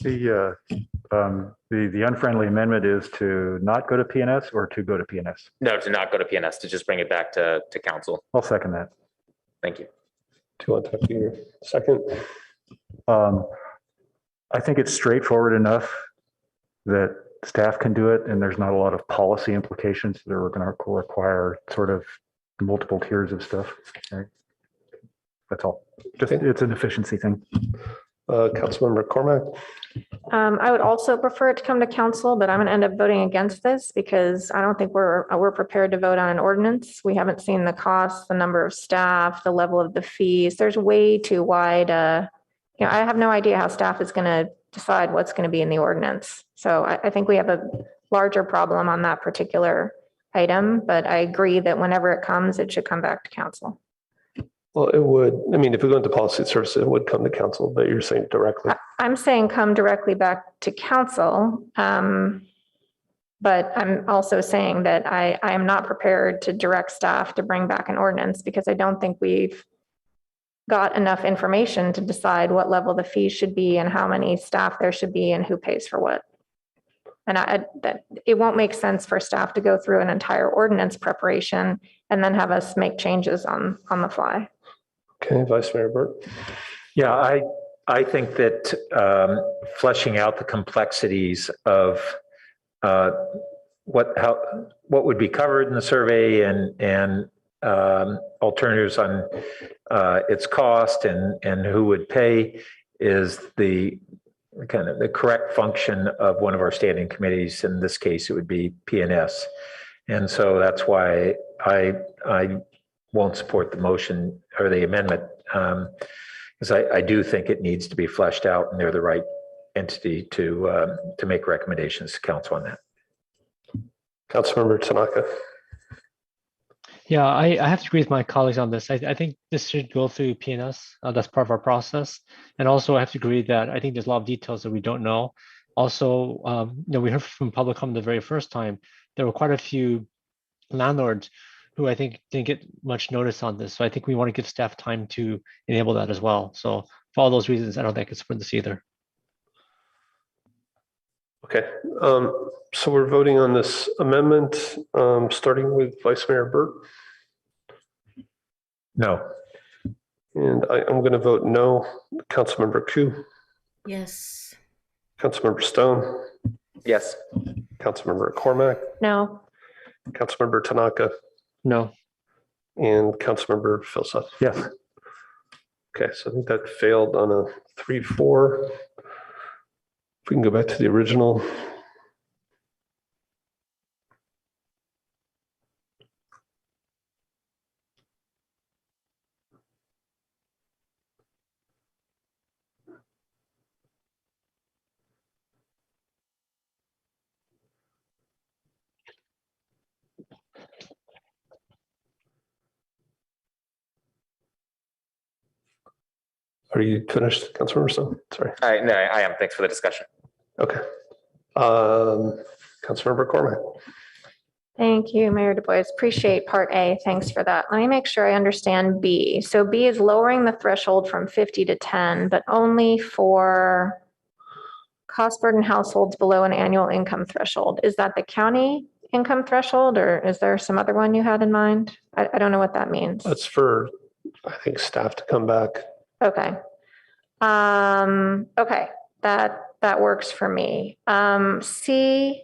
The unfriendly amendment is to not go to PNS or to go to PNS? No, to not go to PNS, to just bring it back to council. I'll second that. Thank you. Do you want to talk to your second? I think it's straightforward enough that staff can do it, and there's not a lot of policy implications that are going to require sort of multiple tiers of stuff. Right? That's all. Just it's an efficiency thing. Councilmember Cormack. I would also prefer it to come to council, but I'm going to end up voting against this because I don't think we're prepared to vote on an ordinance. We haven't seen the cost, the number of staff, the level of the fees. There's way too wide. I have no idea how staff is going to decide what's going to be in the ordinance. So I think we have a larger problem on that particular item, but I agree that whenever it comes, it should come back to council. Well, it would. I mean, if we go into policy services, it would come to council, but you're saying directly. I'm saying come directly back to council. But I'm also saying that I am not prepared to direct staff to bring back an ordinance because I don't think we've got enough information to decide what level the fees should be and how many staff there should be and who pays for what. And that it won't make sense for staff to go through an entire ordinance preparation and then have us make changes on the fly. Okay, Vice Mayor Burt. Yeah, I think that fleshing out the complexities of what would be covered in the survey and alternatives on its cost and who would pay is the kind of the correct function of one of our standing committees. In this case, it would be PNS. And so that's why I won't support the motion or the amendment, because I do think it needs to be fleshed out and they're the right entity to make recommendations to council on that. Councilmember Tanaka. Yeah, I have to agree with my colleagues on this. I think this should go through PNS. That's part of our process. And also I have to agree that I think there's a lot of details that we don't know. Also, we heard from public comment the very first time, there were quite a few landlords who I think didn't get much notice on this. So I think we want to give staff time to enable that as well. So for all those reasons, I don't think it's for this either. Okay, so we're voting on this amendment, starting with Vice Mayor Burt. No. And I'm going to vote no. Councilmember Koo. Yes. Councilmember Stone. Yes. Councilmember Cormack. No. Councilmember Tanaka. No. And Councilmember Filsath. Yes. Okay, so I think that failed on a 3-4. If we can go back to the original. Are you finished, Councilmember Stone? Sorry. No, I am. Thanks for the discussion. Okay. Councilmember Cormack. Thank you, Mayor Du Bois. Appreciate part A. Thanks for that. Let me make sure I understand B. So B is lowering the threshold from 50 to 10, but only for cost burden households below an annual income threshold. Is that the county income threshold or is there some other one you had in mind? I don't know what that means. That's for, I think, staff to come back. Okay. Okay, that works for me. C,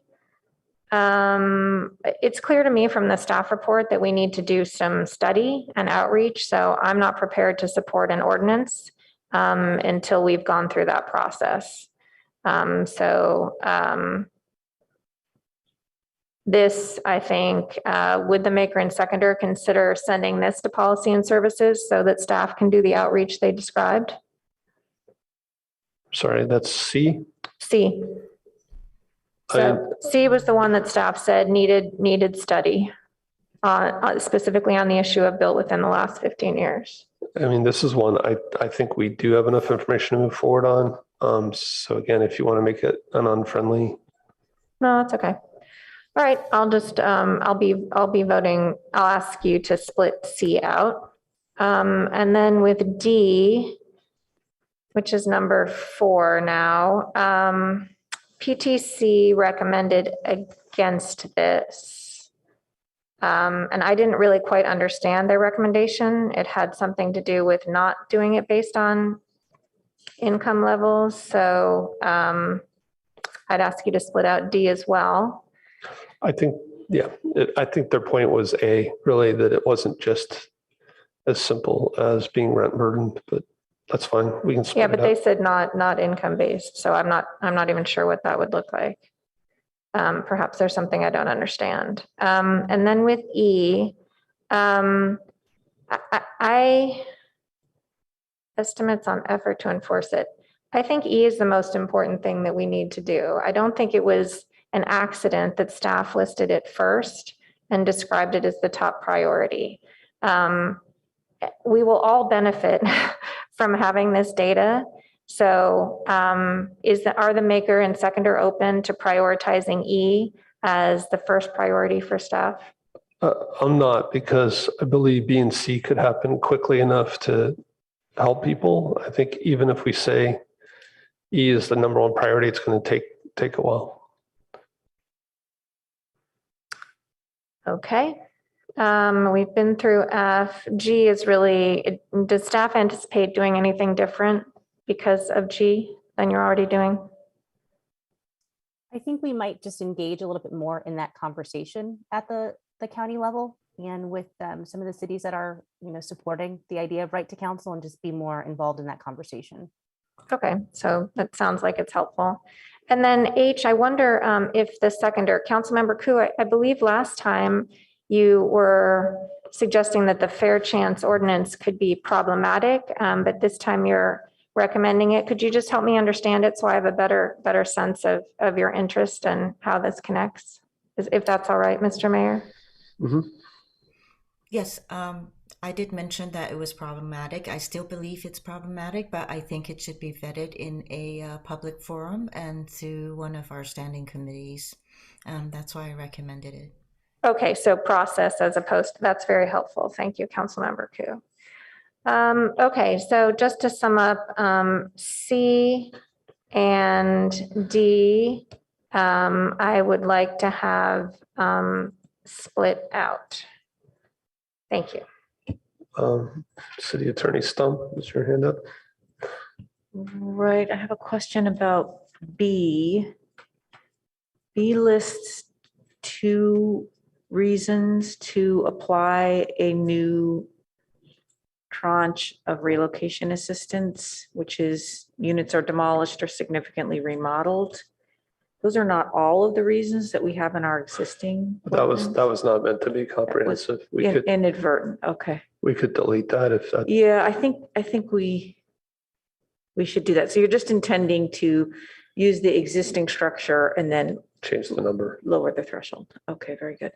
it's clear to me from the staff report that we need to do some study and outreach, so I'm not prepared to support an ordinance until we've gone through that process. This, I think, would the maker and seconder consider sending this to policy and services so that staff can do the outreach they described? Sorry, that's C? C. So C was the one that staff said needed study, specifically on the issue of built within the last 15 years. I mean, this is one I think we do have enough information to move forward on. So again, if you want to make it an unfriendly. No, that's okay. All right, I'll just, I'll be voting, I'll ask you to split C out. And then with D, which is number 4 now. PTC recommended against this. And I didn't really quite understand their recommendation. It had something to do with not doing it based on income levels. So I'd ask you to split out D as well. I think, yeah, I think their point was really that it wasn't just as simple as being rent burdened, but that's fine. We can split Yeah, but it they up. said not income based. So I'm not even sure what that would look like. Perhaps there's something I don't understand. And then with E, I estimates on effort to enforce it. I think E is the most important thing that we need to do. I don't think it was an accident that staff listed it first and described it as the top priority. We will all benefit from having this data. So are the maker and seconder open to prioritizing E as the first priority for staff? I'm not, because I believe B and C could happen quickly enough to help people. I think even if we say E is the number 1 priority, it's going to take a while. Okay. We've been through F. G is really, does staff anticipate doing anything different because of G than you're already doing? I think we might just engage a little bit more in that conversation at the county level and with some of the cities that are, supporting the idea of right to counsel, and just be more involved in that conversation. Okay, so that sounds like it's helpful. And then H, I wonder if the seconder, Councilmember Koo, I believe last time you were suggesting that the fair chance ordinance could be problematic, but this time you're recommending it. Could you just help me understand it so I have a better sense of your interest and how this connects? If that's all right, Mr. Mayor? Mm-hmm. Yes, I did mention that it was problematic. I still believe it's problematic, but I think it should be vetted in a public forum and through one of our standing committees. That's why I recommended it. Okay, so process as opposed to, that's very helpful. Thank you, Councilmember Koo. Okay, so just to sum up, C and D, I would like to have split out. Thank you. City Attorney Stump, is your hand up? Right, I have a question about B. B lists 2 reasons to apply a new tranche of relocation assistance, which is units are demolished or significantly remodeled. Those are not all of the reasons that we have in our existing. That was not meant to be comprehensive. We could inadvertent. Okay. We could delete that if that. Yeah, I think we should do that. So you're just intending to use the existing structure and then change the number, lower the threshold. Okay, very good.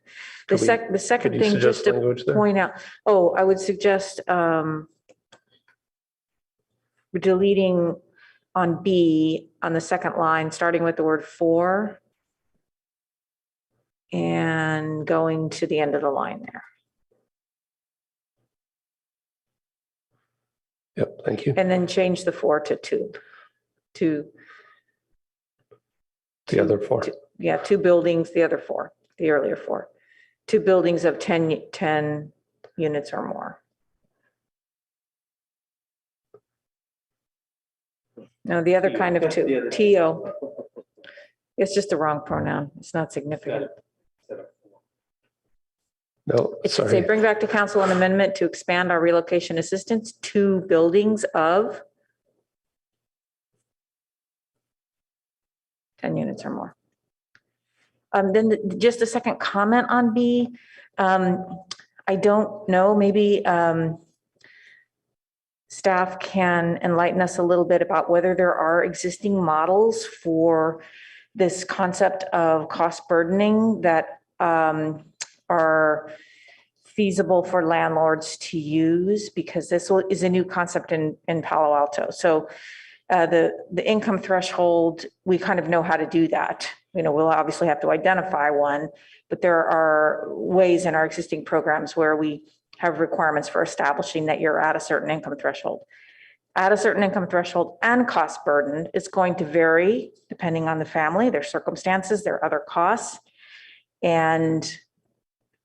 The second thing, just to point out, I would suggest deleting on B on the second line, starting with the word for and going to the end of the line there. Yep, thank you. And then change the 4 to 2. The other 4. Yeah, 2 buildings, the other 4, the earlier 4. 2 buildings of 10 units or more. No, the other kind of 2, TO. It's just the wrong pronoun. It's not significant. No, It should say, sorry. bring back to council an amendment to expand our relocation assistance to buildings of 10 units or more. Then just a second comment on B. I don't know, maybe staff can enlighten us a little bit about whether there are existing models for this concept of cost burdening that are feasible for landlords to use, because this is a new concept in Palo Alto. So the income threshold, we kind of know how to do that. We'll obviously have to identify one, but there are ways in our existing programs where we have requirements for establishing that you're at a certain income threshold. at a certain income threshold and cost burden is going to vary depending on the family, their circumstances, their other costs. And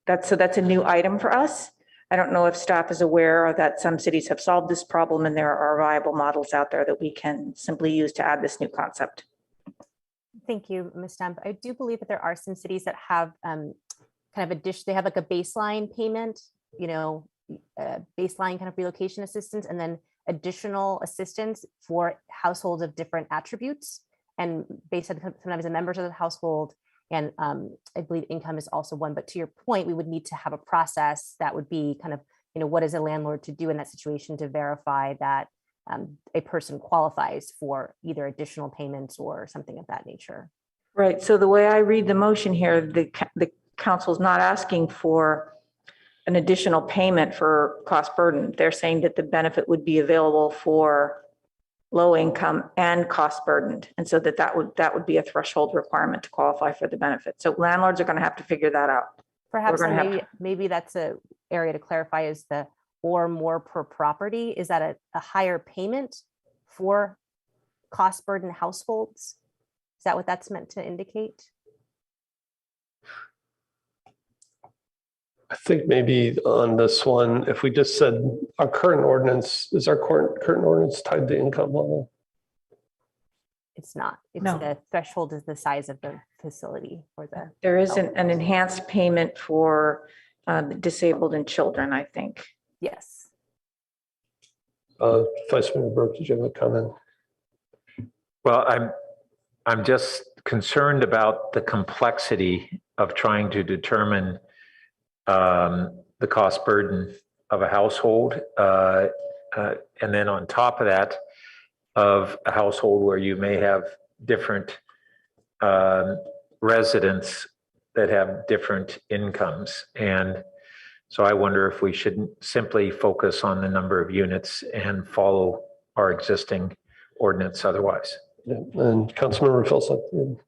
that's a new item for us. I don't know if staff is aware that some cities have solved this problem and there are viable models out there that we can simply use to add this new concept. Thank you, Ms. Stump. I do believe that there are some cities that have kind of a dish, they have like a baseline payment, baseline kind of relocation assistance, and then additional assistance for households of different attributes. And based on sometimes the members of the household, and I believe income is also one. But to your point, we would need to have a process that would be kind of, what is a landlord to do in that situation to verify that a person qualifies for either additional payments or something of that nature. Right. So the way I read the motion here, the council is not asking for an additional payment for cost burden. They're saying that the benefit would be available for low income and cost burdened. And so that would be a threshold requirement to qualify for the benefit. So landlords are going to have to figure that out. Perhaps maybe that's a area to clarify, is the or more per property. Is that a higher payment for cost burden households? Is that what that's meant to indicate? I think maybe on this one, if we just said our current ordinance, is our current ordinance tied to income level? It's not. It's No. The threshold is the size of the facility or the. There is an enhanced payment for disabled and children, I think. Yes. Vice Mayor Burke, did you have a comment? Well, I'm just concerned about the complexity of trying to determine the cost burden of a household. And then on top of that, of a household where you may have different residents that have different incomes. And so I wonder if we shouldn't simply focus on the number of units and follow our existing ordinance otherwise. Yeah. And Councilmember Filson.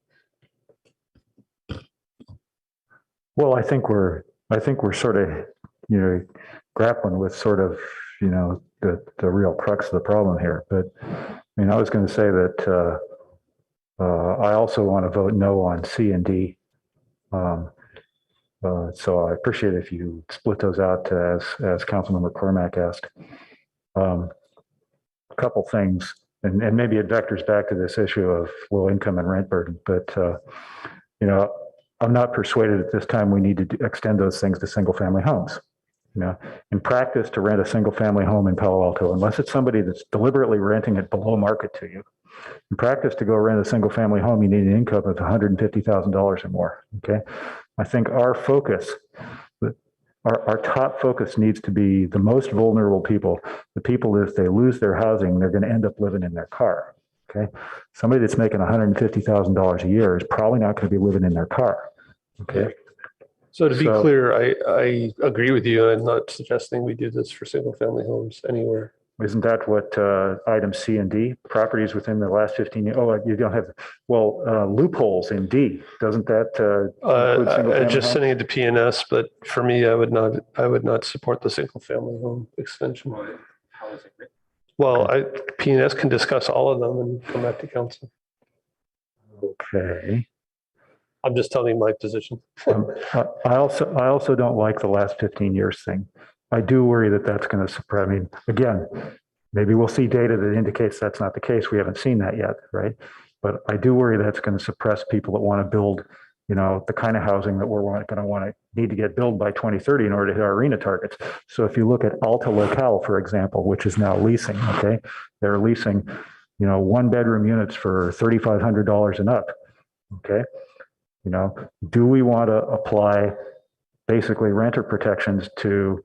Well, I think we're sort of, grappling with sort of, the real crux of the problem here. But I was going to say that I also want to vote no on C and D. So I appreciate if you split those out as Councilmember Cormack asked. A couple things, and maybe it vectors back to this issue of low income and rent burden, but I'm not persuaded at this time we need to extend those things to single family homes. In practice, to rent a single family home in Palo Alto, unless it's somebody that's deliberately renting it below market to you, in practice, to go rent a single family home, you need an income of $150,000 or more. Okay. I think our focus, our top focus needs to be the most vulnerable people, the people, if they lose their housing, they're going to end up living in their car. Okay. Somebody that's making $150,000 a year is probably not going to be living in their car. Okay. So to be clear, I agree with you. I'm not suggesting we do this for single family homes anywhere. Isn't that what item C and D, properties within the last 15 years? Oh, you don't have, loopholes in D. Doesn't that include single family just homes? sending it to PNS, but for me, I would not support the single family home extension. Well, PNS can discuss all of them and come back to council. Okay. I'm just telling you my position. I also don't like the last 15 years thing. I do worry that that's going to suppress. Again, maybe we'll see data that indicates that's not the case. We haven't seen that yet, right? But I do worry that's going to suppress people that want to build, the kind of housing that we're going to need to get built by 2030 in order to hit our arena targets. So if you look at Alta Locale, for example, which is now leasing, okay, they're leasing, 1-bedroom units for $3,500 and up, okay. Do we want to apply basically renter protections to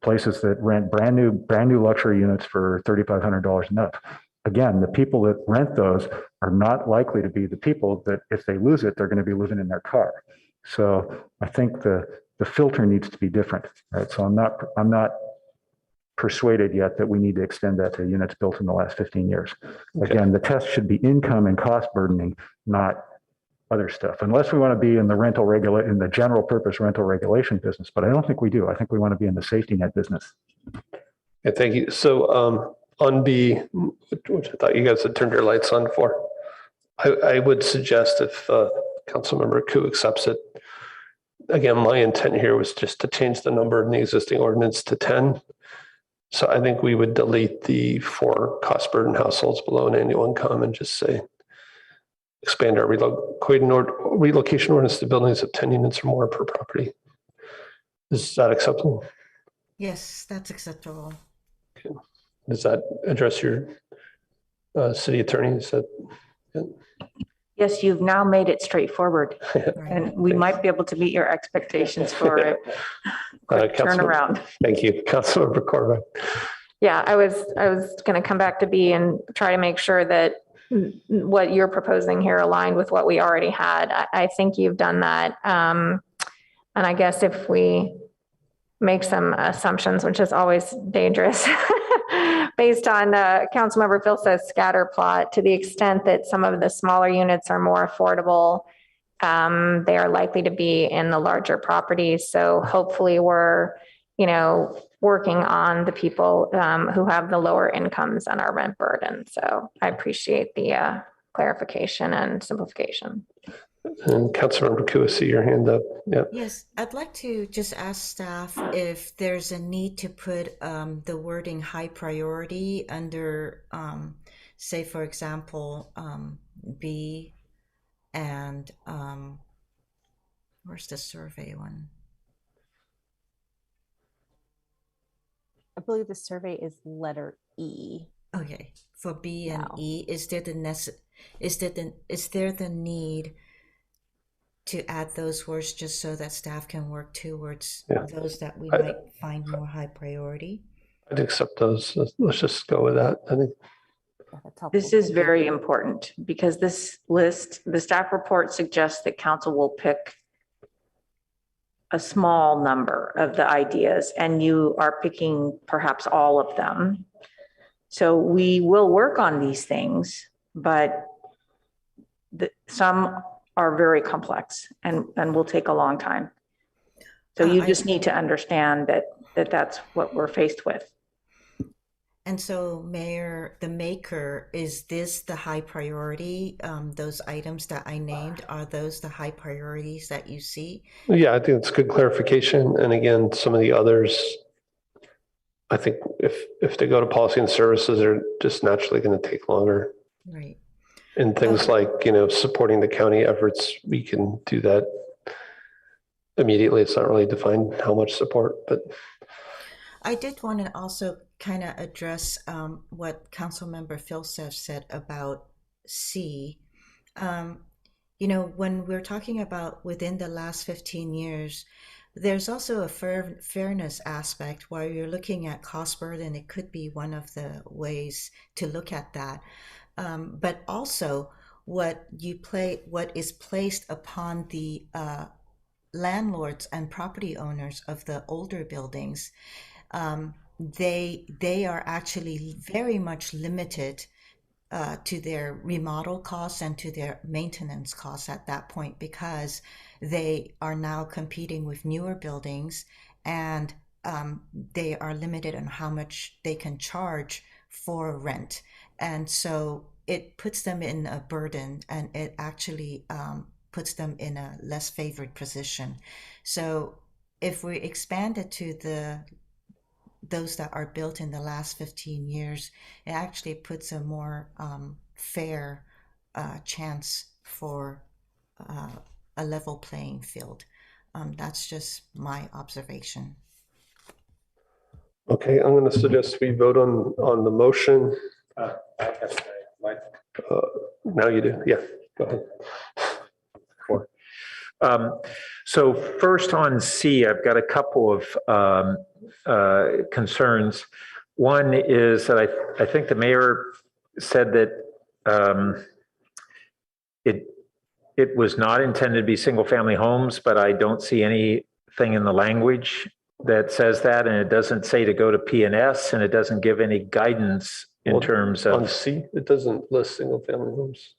places that rent brand new luxury units for $3,500 and up? Again, the people that rent those are not likely to be the people that, if they lose it, they're going to be living in their car. So I think the filter needs to be different, right? So I'm not persuaded yet that we need to extend that to units built in the last 15 years. Okay. Again, the test should be income and cost burdening, not other stuff, unless we want to be in the in the general purpose rental regulation business. But I don't think we do. I think we want to be in the safety net business. Yeah, thank you. So On B, which I thought you guys had turned your lights on for, I would suggest if Councilmember Ku accepts it, again, my intent here was just to change the number in the existing ordinance to 10. So I think we would delete the 4 cost burden households below an annual income and just say, expand our relocation ordinance to buildings of 10 units or more per property. Is that acceptable? Yes, that's acceptable. Okay. Does that address your city attorney? Yes, you've now made it straightforward, and we might be able to meet your expectations for it. Quick turnaround. Thank you, Councilmember Corbett. Yeah, I was going to come back to B and try to make sure that what you're proposing here aligned with what we already had. I think you've done that. And I guess if we make some assumptions, which is always dangerous, based on Councilmember Philsa's scatter plot, to the extent that some of the smaller units are more affordable, they are likely to be in the larger properties. So hopefully we're, working on the people who have the lower incomes on our rent burden. So I appreciate the clarification and simplification. And Councilmember Ku, I see your hand up. Yeah. Yes, I'd like to just ask staff if there's a need to put the wording high priority under, say, for example, B and where's the survey one? I believe the survey is letter E. Okay, for B and E, is there the need to add those words just so that staff can work towards those that we might find more high priority? I'd accept those. Let's just go with that. I think This is very important because this list, the staff report suggests that council will pick a small number of the ideas, and you are picking perhaps all of them. So we will work on these things, but some are very complex and will take a long time. So you just need to understand that that's what we're faced with. And so, Mayor, the maker, is this the high priority? Those items that I named, are those the high priorities that you see? Yeah, I think it's good clarification. And again, some of the others, I think if they go to policy and services, they're just naturally going to take longer. Right. And things like, supporting the county efforts, we can do that immediately. It's not really defined how much support, but. I did want to also kind of address what Councilmember Philsa said about C. When we're talking about within the last 15 years, there's also a fairness aspect where you're looking at cost burden. It could be one of the ways to look at that. But also what is placed upon the landlords and property owners of the older buildings. They are actually very much limited to their remodel costs and to their maintenance costs at that point, because they are now competing with newer buildings, and they are limited on how much they can charge for rent. And so it puts them in a burden, and it actually puts them in a less favored position. So if we expand it to those that are built in the last 15 years, it actually puts a more fair chance for a level playing field. That's just my observation. Okay, I'm going to suggest we vote on the motion. Now you do. Yeah, go ahead. So first on C, I've got a couple of concerns. One is that I think the mayor said that it was not intended to be single family homes, but I don't see anything in the language that says that, and it doesn't say to go to P&S, and it doesn't give any guidance in terms of. On C, it doesn't list single family homes.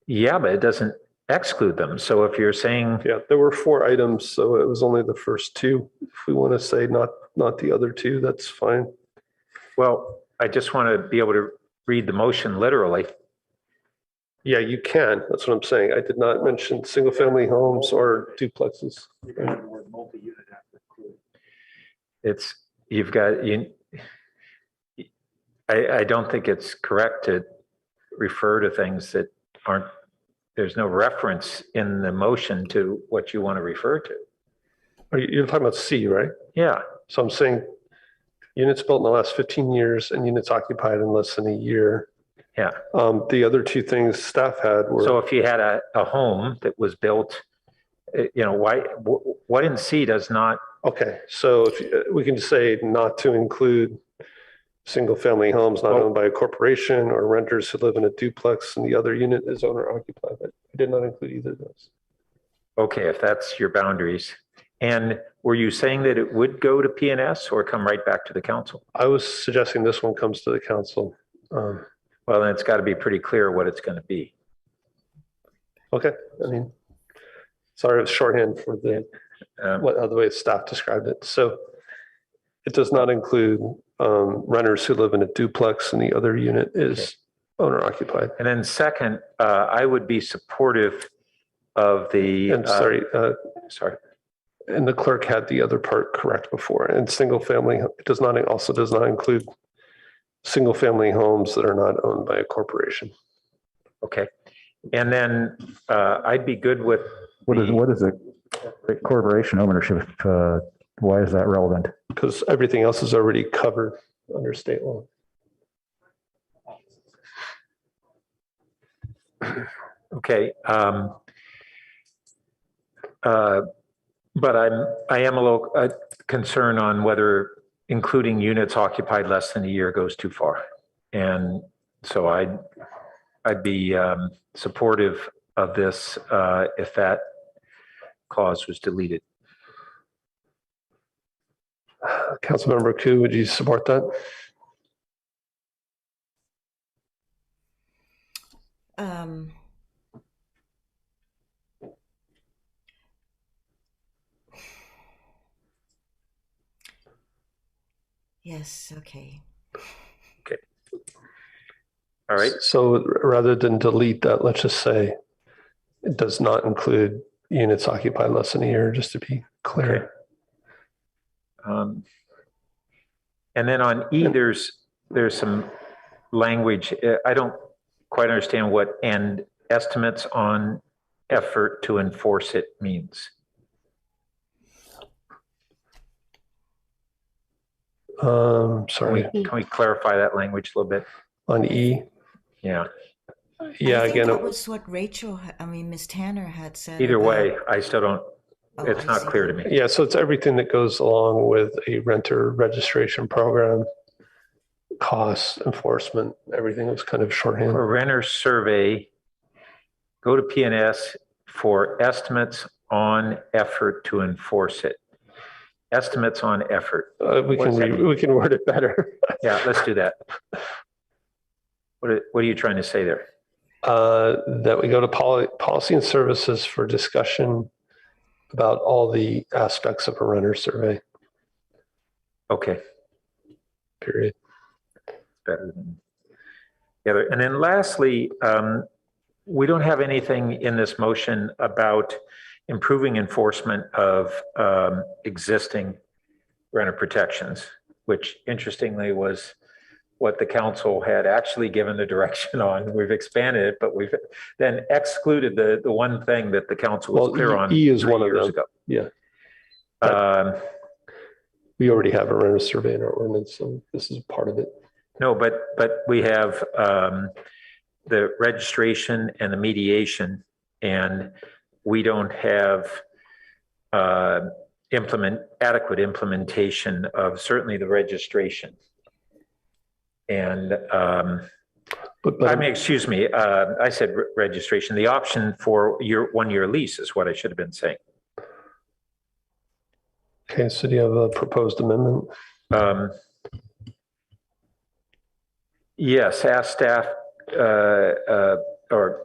Yeah, but it doesn't exclude them. So if you're saying. Yeah, there were 4 items, so it was only the first 2. If we want to say not the other 2, that's fine. Well, I just want to be able to read the motion literally. Yeah, you can. That's what I'm saying. I did not mention single-family homes or duplexes. It's, you've got, I don't think it's correct to refer to things that aren't, there's no reference in the motion to what you want to refer to. You're talking about C, right? Yeah. So I'm saying units built in the last 15 years and units occupied in less than a year. Yeah. The other two things staff had were. So if you had a home that was built, what in C does not. Okay, so if we can just say not to include single-family homes not owned by a corporation or renters who live in a duplex and the other unit is owner occupied. But I did not include either of those. Okay, if that's your boundaries. And were you saying that it would go to P&S or come right back to the council? I was suggesting this one comes to the council. Well, then it's got to be pretty clear what it's going to be. Okay, I mean, sorry, it was shorthand for the the way staff described it. So it does not include renters who live in a duplex and the other unit is owner occupied. And then second, I would be supportive of the. And sorry. And the clerk had the other part correct before. And single family does not include single family homes that are not owned by a corporation. Okay. And then I'd be good with. What is a corporation ownership? Why is that relevant? Because everything else is already covered under state law. Okay. But I am a little concerned on whether including units occupied less than a year goes too far. And so I'd be supportive of this if that clause was deleted. Councilmember Koo, would you support that? Yes, okay. Okay. All right. So rather than delete that, let's just say it does not include units occupied less than a year, just to be clear. Okay. And then on E, there's some language. I don't quite understand what "and estimates on effort to enforce it" means. Sorry. Can we clarify that language a little bit? On E? Yeah. Yeah, again. That was what Ms. Tanner had said. Either way, I still don't, it's not clear to me. Yeah, so it's everything that goes along with a renter registration program, costs, enforcement, everything was kind of shorthand. For renter survey, go to P&S for estimates on effort to enforce it. Estimates on effort. We can word it better. Yeah, let's do that. What are you trying to say there? That we go to policy and services for discussion about all the aspects of a renter survey. Okay. Period. Better than the other. And then lastly, we don't have anything in this motion about improving enforcement of existing renter protections, which interestingly was what the council had actually given the direction on. We've expanded it, but we've then excluded the one thing that the council was clear on. E is one of years them. ago. Yeah. We already have a renter survey in our ordinance, so this is part of it. No, but we have the registration and the mediation, and we don't have adequate implementation of certainly the registration. And I mean, excuse me, I said registration. The option for your 1-year lease is what I should have been saying. Okay, so do you have a proposed amendment? Yes, ask staff, or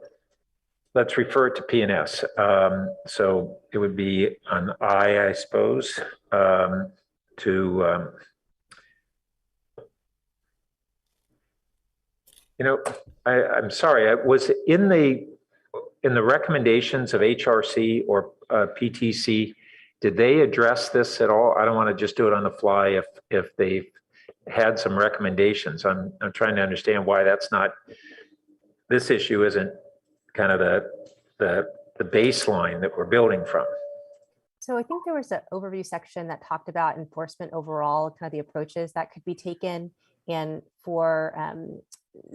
let's refer it to P&S. So it would be an I suppose, to You know, I'm sorry, I was in the recommendations of HRC or PTC, did they address this at all? I don't want to just do it on the fly if they've had some recommendations. I'm trying to understand why that's not, this issue isn't kind of the baseline that we're building from. So I think there was an overview section that talked about enforcement overall, kind of the approaches that could be taken. And for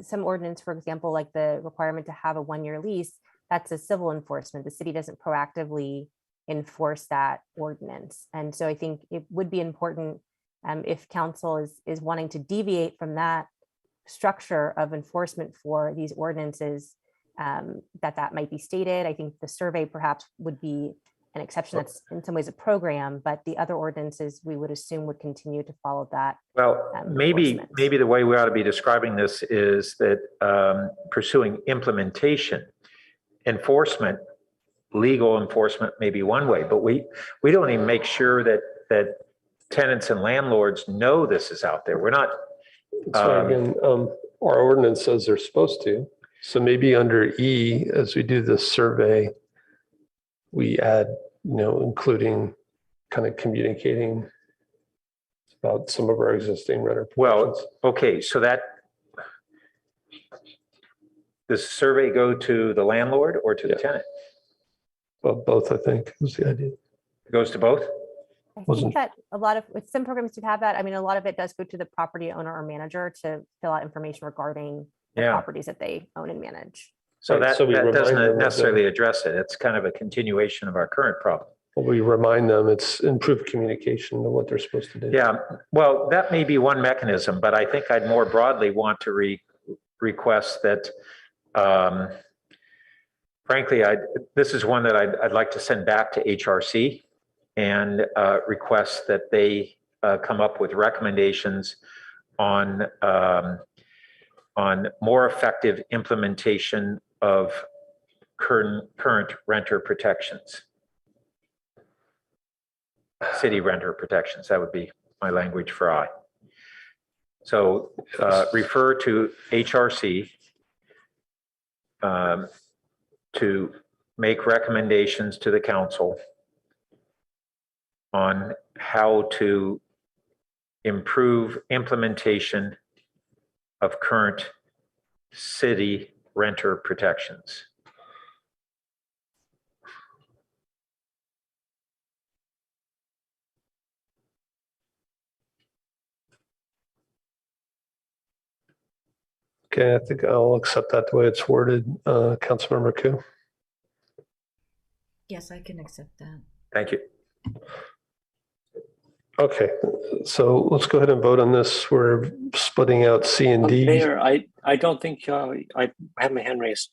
some ordinance, for example, like the requirement to have a 1-year lease, that's a civil enforcement. The city doesn't proactively enforce that ordinance. And so I think it would be important if council is wanting to deviate from that structure of enforcement for these ordinances, that might be stated. I think the survey perhaps would be an exception that's in some ways a program, but the other ordinances we would assume would continue to follow that. Well, maybe the way we ought to be describing this is that pursuing implementation, enforcement, legal enforcement may be one way, but we don't even make sure that tenants and landlords know this is out there. We're not. So again, our ordinance says they're supposed to. So maybe under E, as we do this survey, we add, including kind of communicating about some of our existing renter protections. Well, okay, so that, does the survey go to the landlord or to the tenant? Well, both, I think, is the idea. It goes to both? I think that a lot of, with some programs to have that, I mean, a lot of it does go to the property owner or manager to fill out information regarding the properties that they own and manage. So that doesn't necessarily address it. It's kind of a continuation of our current problem. Well, we remind them it's improved communication of what they're supposed to do. Yeah, well, that may be one mechanism, but I think I'd more broadly want to request that, frankly, this is one that I'd like to send back to HRC and request that they come up with recommendations on more effective implementation of current renter protections. City renter protections, that would be my language for I. So refer to HRC to make recommendations to the council on how to improve implementation of current city renter protections. Okay, I think I'll accept that the way it's worded. Councilmember Koo. Yes, I can accept that. Thank you. Okay, so let's go ahead and vote on this. We're splitting out C and D. Mayor, I don't think I have my hand raised.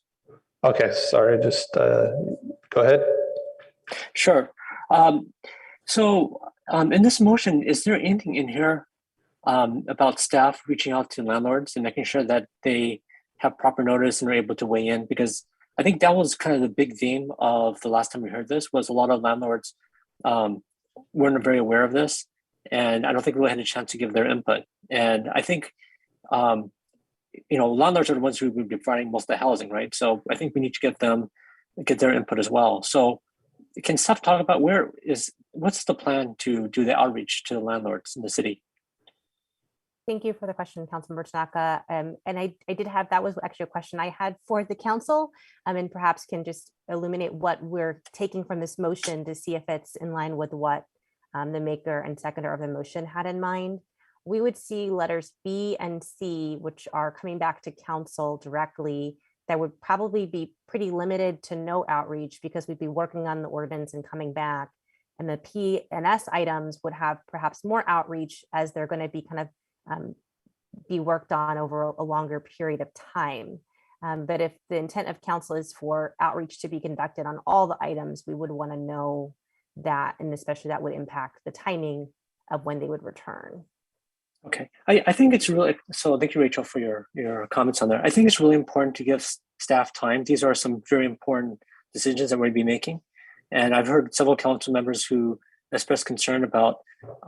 Okay, sorry, just go ahead. Sure. So in this motion, is there anything in here about staff reaching out to landlords and making sure that they have proper notice and are able to weigh in? Because I think that was kind of the big theme of the last time we heard this, was a lot of landlords weren't very aware of this, and I don't think really had a chance to give their input. And I think landlords are the ones who would be providing most of the housing, right? So I think we need to get their input as well. So can staff talk about what's the plan to do the outreach to the landlords in the city? Thank you for the question, Councilmember Tanaka. And I did have, that was actually a question I had for the council, and perhaps can just illuminate what we're taking from this motion to see if it's in line with what the maker and seconder of the motion had in mind. We would see letters B and C, which are coming back to council directly, that would probably be pretty limited to no outreach because we'd be working on the ordinance and coming back. And the P and S items would have perhaps more outreach as they're going to be kind of be worked on over a longer period of time. But if the intent of council is for outreach to be conducted on all the items, we would want to know that, and especially that would impact the timing of when they would return. Okay, I think it's really, so thank you, Rachel, for your comments on that. I think it's really important to give staff time. These are some very important decisions that we're going to be making. And I've heard several council members who expressed concern about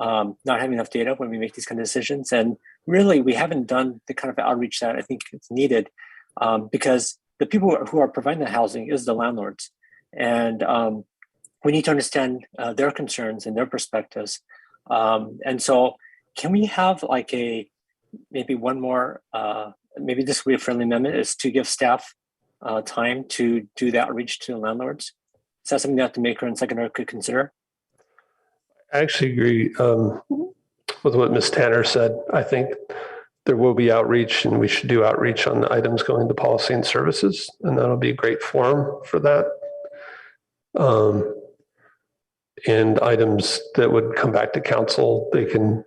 not having enough data when we make these kind of decisions. And really, we haven't done the kind of outreach that I think is needed because the people who are providing the housing is the landlords. And we need to understand their concerns and their perspectives. And so can we have like maybe one more, maybe this would be a friendly amendment, is to give staff time to do the outreach to the landlords? Is that something that the maker and seconder could consider? I actually agree with what Ms. Tanner said. I think there will be outreach, and we should do outreach on the items going to policy and services, and that'll be a great forum for that. And items that would come back to council, they can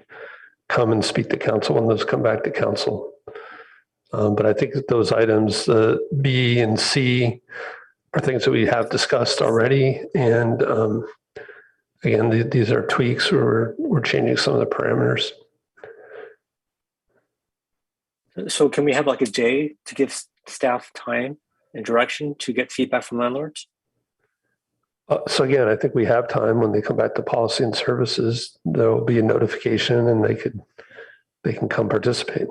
come and speak to council when those come back to council. But I think that those items, B and C, are things that we have discussed already. And again, these are tweaks where we're changing some of the parameters. So can we have like a day to give staff time and direction to get feedback from landlords? So again, I think we have time. When they come back to policy and services, there will be a notification, and they can come participate.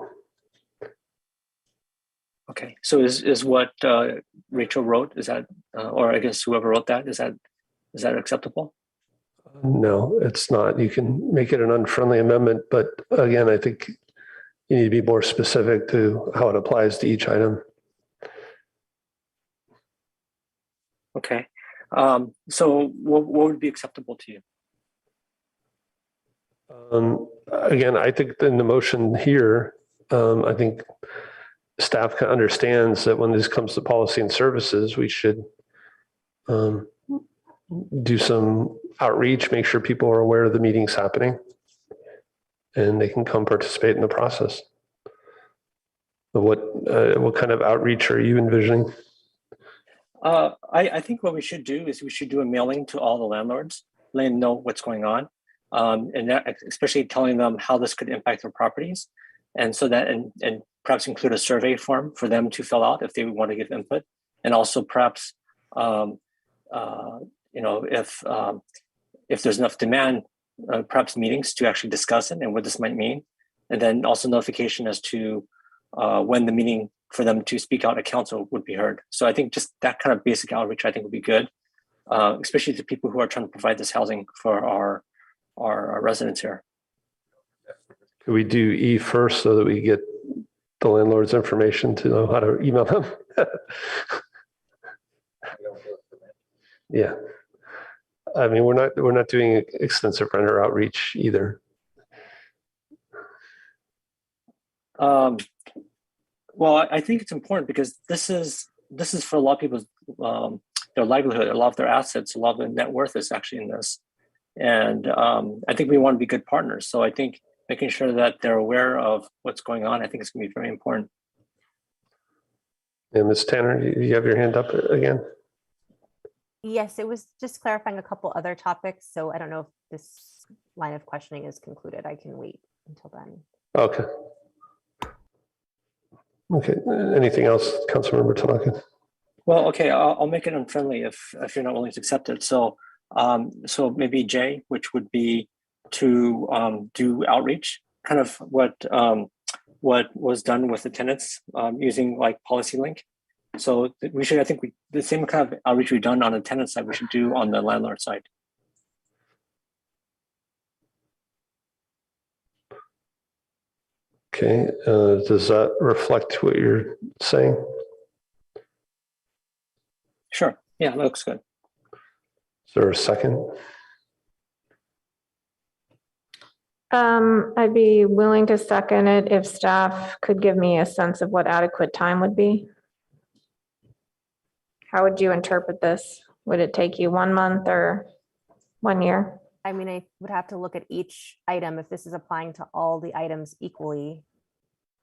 Okay, so is what Rachel wrote, is that, or I guess whoever wrote that, is that acceptable? No, it's not. You can make it an unfriendly amendment, but again, I think you need to be more specific to how it applies to each item. Okay. So what would be acceptable to you? Again, I think in the motion here, I think staff understands that when this comes to policy and services, we should do some outreach, make sure people are aware of the meetings happening, and they can come participate in the process. What kind of outreach are you envisioning? I think what we should do is we should do a mailing to all the landlords, letting them know what's going on, and that, especially telling them how this could impact their properties, and so that and perhaps include a survey form for them to fill out if they want to give input, and also perhaps if there's enough demand, perhaps meetings to actually discuss it and what this might mean, and then also notification as to when the meeting for them to speak out at council would be heard. So I think just that kind of basic outreach I think would be good, especially to people who are trying to provide this housing for our residents here. Could we do E first so that we get the landlord's information to know how to email them? Yeah. I mean, we're not doing extensive renter outreach either. Well, I think it's important because this is for a lot of people's their livelihood, a lot of their assets, a lot of their net worth is actually in this, and I think we want to be good partners. So I think making sure that they're aware of what's going on, I think it's going to be very important. And Ms. Tanner, you have your hand up again. Yes, it was just clarifying a couple other topics. So I don't know if this line of questioning is concluded. I can wait until then. Okay. Okay. Anything else, Councilmember Tanaka? Well, okay, I'll make it unfriendly if you're not willing to accept it. So so maybe J, which would be to do outreach, kind of what was done with the tenants using like Policy Link. So we should, I think the same kind of outreach we've done on the tenant side, we should do on the landlord side. Okay. Does that reflect what you're saying? Sure. Yeah, that looks good. Is there a second? I'd be willing to second it if staff could give me a sense of what adequate time would be. How would you interpret this? Would it take you 1 month or 1 year? I mean, I would have to look at each item if this is applying to all the items equally.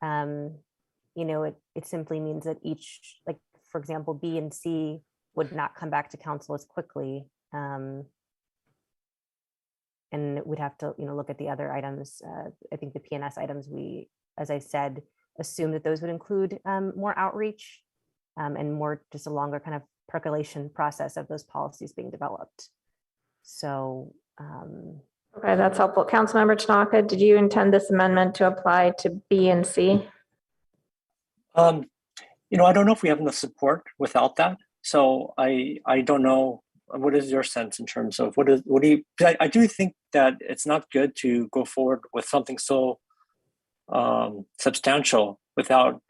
It simply means that each, like, for example, B and C would not come back to council as quickly. And we'd have to, look at the other items. I think the PNS items, we, as I said, assume that those would include more outreach and more just a longer kind of percolation process of those policies being developed. So Okay, that's helpful. Councilmember Tanaka, did you intend this amendment to apply to B and C? I don't know if we have enough support without that. So I don't know. What is your sense in terms of what do you, I do think that it's not good to go forward with something so substantial without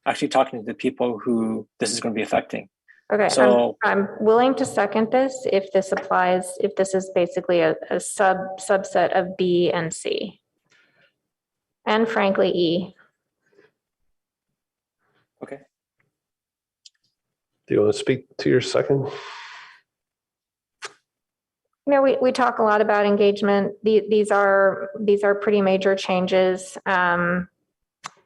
actually talking to the people who this is going to be affecting. Okay, so I'm willing to second this if this applies, if this is basically a subset of B and C. And frankly, E. Okay. Do you want to speak to your second? We talk a lot about engagement. These are pretty major changes. And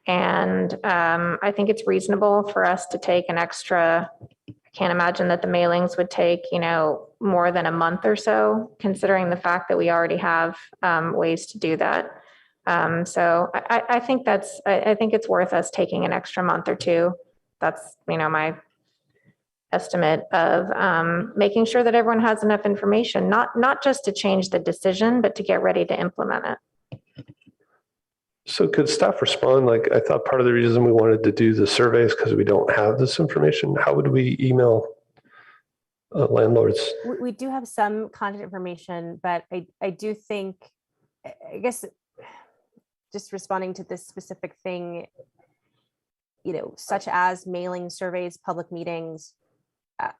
I think it's reasonable for us to take an extra, I can't imagine that the mailings would take, more than a month or so, considering the fact that we already have ways to do that. So I think I think it's worth us taking an extra month or two. That's, my estimate of making sure that everyone has enough information, not just to change the decision, but to get ready to implement it. So could staff respond? Like, I thought part of the reason we wanted to do the surveys because we don't have this information. How would we email landlords? We do have some contact information, but I do think, I guess, just responding to this specific thing, such as mailing, surveys, public meetings,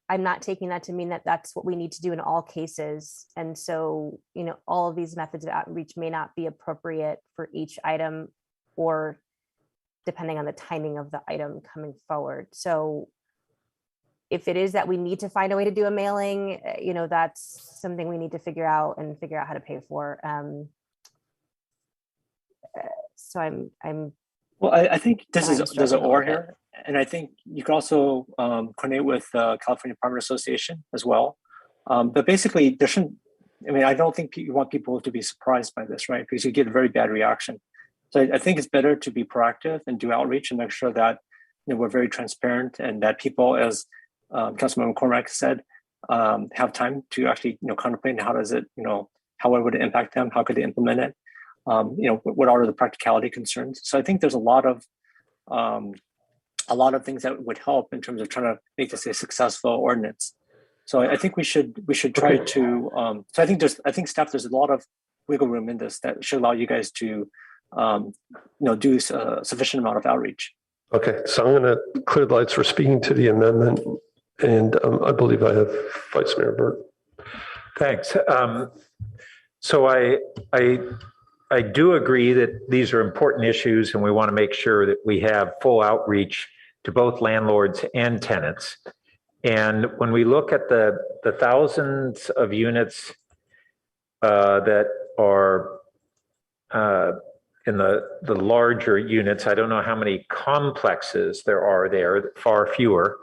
I'm not taking that to mean that that's what we need to do in all cases. And so, all of these methods of outreach may not be appropriate for each item or depending on the timing of the item coming forward. So if it is that we need to find a way to do a mailing, that's something we need to figure out how to pay for. So I'm well, I think there's an or here. And I think you can also coordinate with California Apartment Association as well. But basically, there shouldn't, I don't think you want people to be surprised by this, right? Because you get a very bad reaction. So I think it's better to be proactive and do outreach and make sure that we're very transparent and that people, as Councilmember McCormack said, have time to actually contemplate how does it, how would it impact them? How could they implement it? What are the practicality concerns? So I think there's a lot of things that would help in terms of trying to make this a successful ordinance. So I think we should try to. So I think staff, there's a lot of wiggle room in this that should allow you guys to, do a sufficient amount of outreach. Okay, so I'm going to clear the lights for speaking to the amendment, and I believe I have Vice Mayor Burt. Thanks. So I do agree that these are important issues and we want to make sure that we have full outreach to both landlords and tenants. And when we look at the thousands of units that are in the larger units, I don't know how many complexes there are there, far fewer.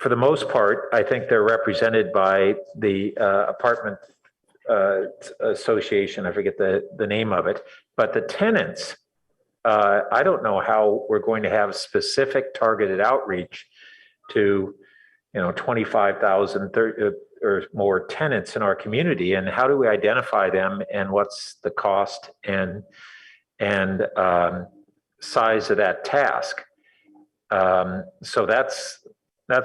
For the most part, I think they're represented by the apartment association. I forget the name of it, but the tenants, I don't know how we're going to have specific targeted outreach to, 25,000 or more tenants in our community, and how do we identify them, and what's the cost and size of that task? So that's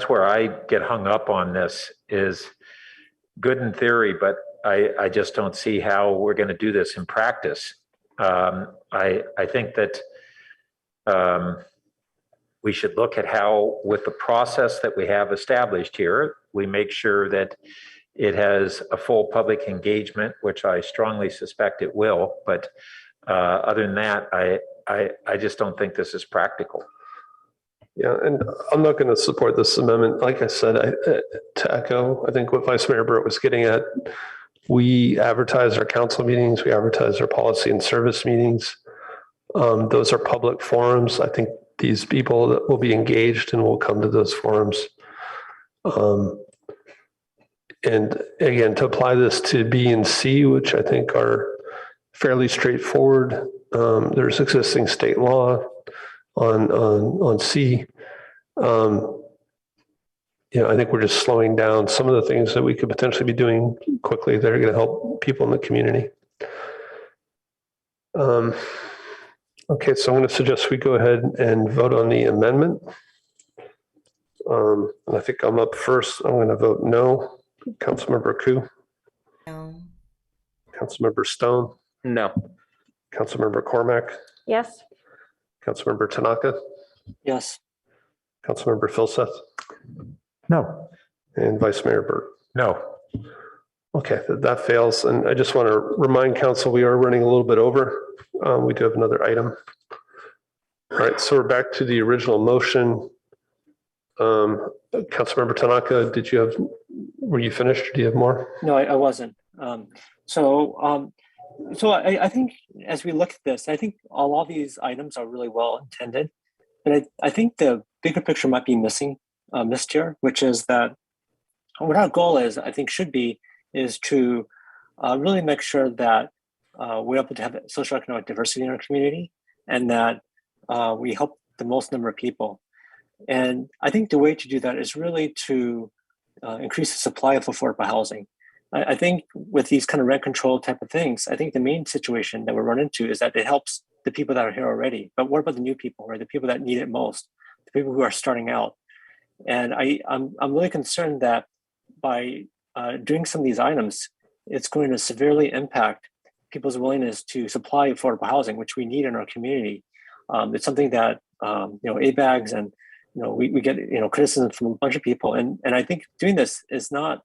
where I get hung up on this. Is good in theory, but I just don't see how we're going to do this in practice. I think that we should look at how, with the process that we have established here, we make sure that it has a full public engagement, which I strongly suspect it will. But other than that, I just don't think this is practical. Yeah, and I'm not going to support this amendment. Like I said, to echo, I think what Vice Mayor Burt was getting at, we advertise our council meetings, we advertise our policy and service meetings. Those are public forums. I think these people that will be engaged and will come to those forums. And again, to apply this to B and C, which I think are fairly straightforward, there's existing state law on C. I think we're just slowing down some of the things that we could potentially be doing quickly that are going to help people in the community. Okay, so I'm going to suggest we go ahead and vote on the amendment. And I think I'm up first. I'm going to vote no. Councilmember Koo. No. Councilmember Stone. No. Councilmember Cormack. Yes. Councilmember Tanaka. Yes. Councilmember Philseth. No. And Vice Mayor Burt. No. Okay, that fails. And I just want to remind council, we are running a little bit over. We do have another item. All right, so we're back to the original motion. Councilmember Tanaka, were you finished? Do you have more? No, I wasn't. So I think as we look at this, I think a lot of these items are really well intended, but I think the bigger picture might be missed here, which is that what our goal is, I think should be, is to really make sure that we're able to have socioeconomic diversity in our community and that we help the most number of people. And I think the way to do that is really to increase the supply of affordable housing. I think with these kind of rent control type of things, I think the main situation that we run into is that it helps the people that are here already. But what about the new people, or the people that need it most, the people who are starting out? And I'm really concerned that by doing some of these items, it's going to severely impact people's willingness to supply affordable housing, which we need in our community. It's something that ABAGs and we get criticism from a bunch of people, and I think doing this is not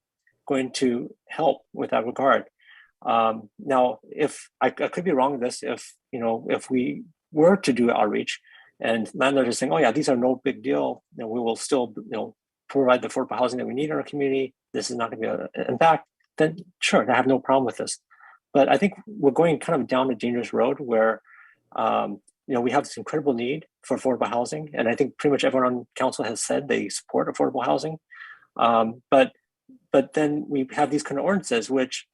going to help with that regard. Now, if I could be wrong with this, if we were to do outreach, and landlords are saying, "Oh yeah, these are no big deal," we will still provide the affordable housing that we need in our community. This is not going to be an impact. Then sure, I have no problem with this. But I think we're going kind of down a dangerous road where we have this incredible need for affordable housing, and I think pretty much everyone on council has said they support affordable housing. But then we have these kind of ordinances, which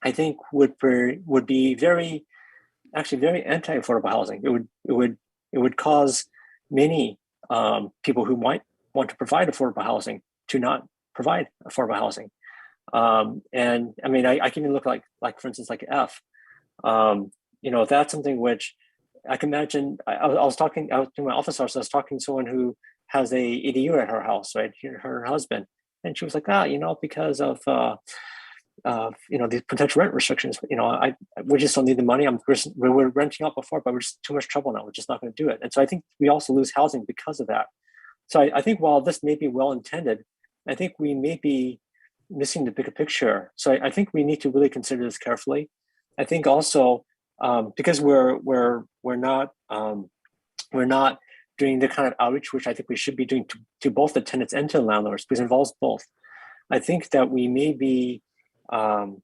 I think would be very anti-affordable housing. It would cause many people who might want to provide affordable housing to not provide affordable housing. And I mean, I can even look like for instance, like F. That's something which I can imagine. I was to my office hours. I was talking to someone who has a ADU at her house, right? Her husband, and she was like, because of these potential rent restrictions, we just don't need the money. We were renting out before, but we're just too much trouble now. We're just not going to do it. And so I think we also lose housing because of that. So I think while this may be well intended, I think we may be missing the bigger picture. So I think we need to really consider this carefully. I think also because we're not doing the kind of outreach which I think we should be doing to both the tenants and to the landlords, because it involves both. I think that we may be kind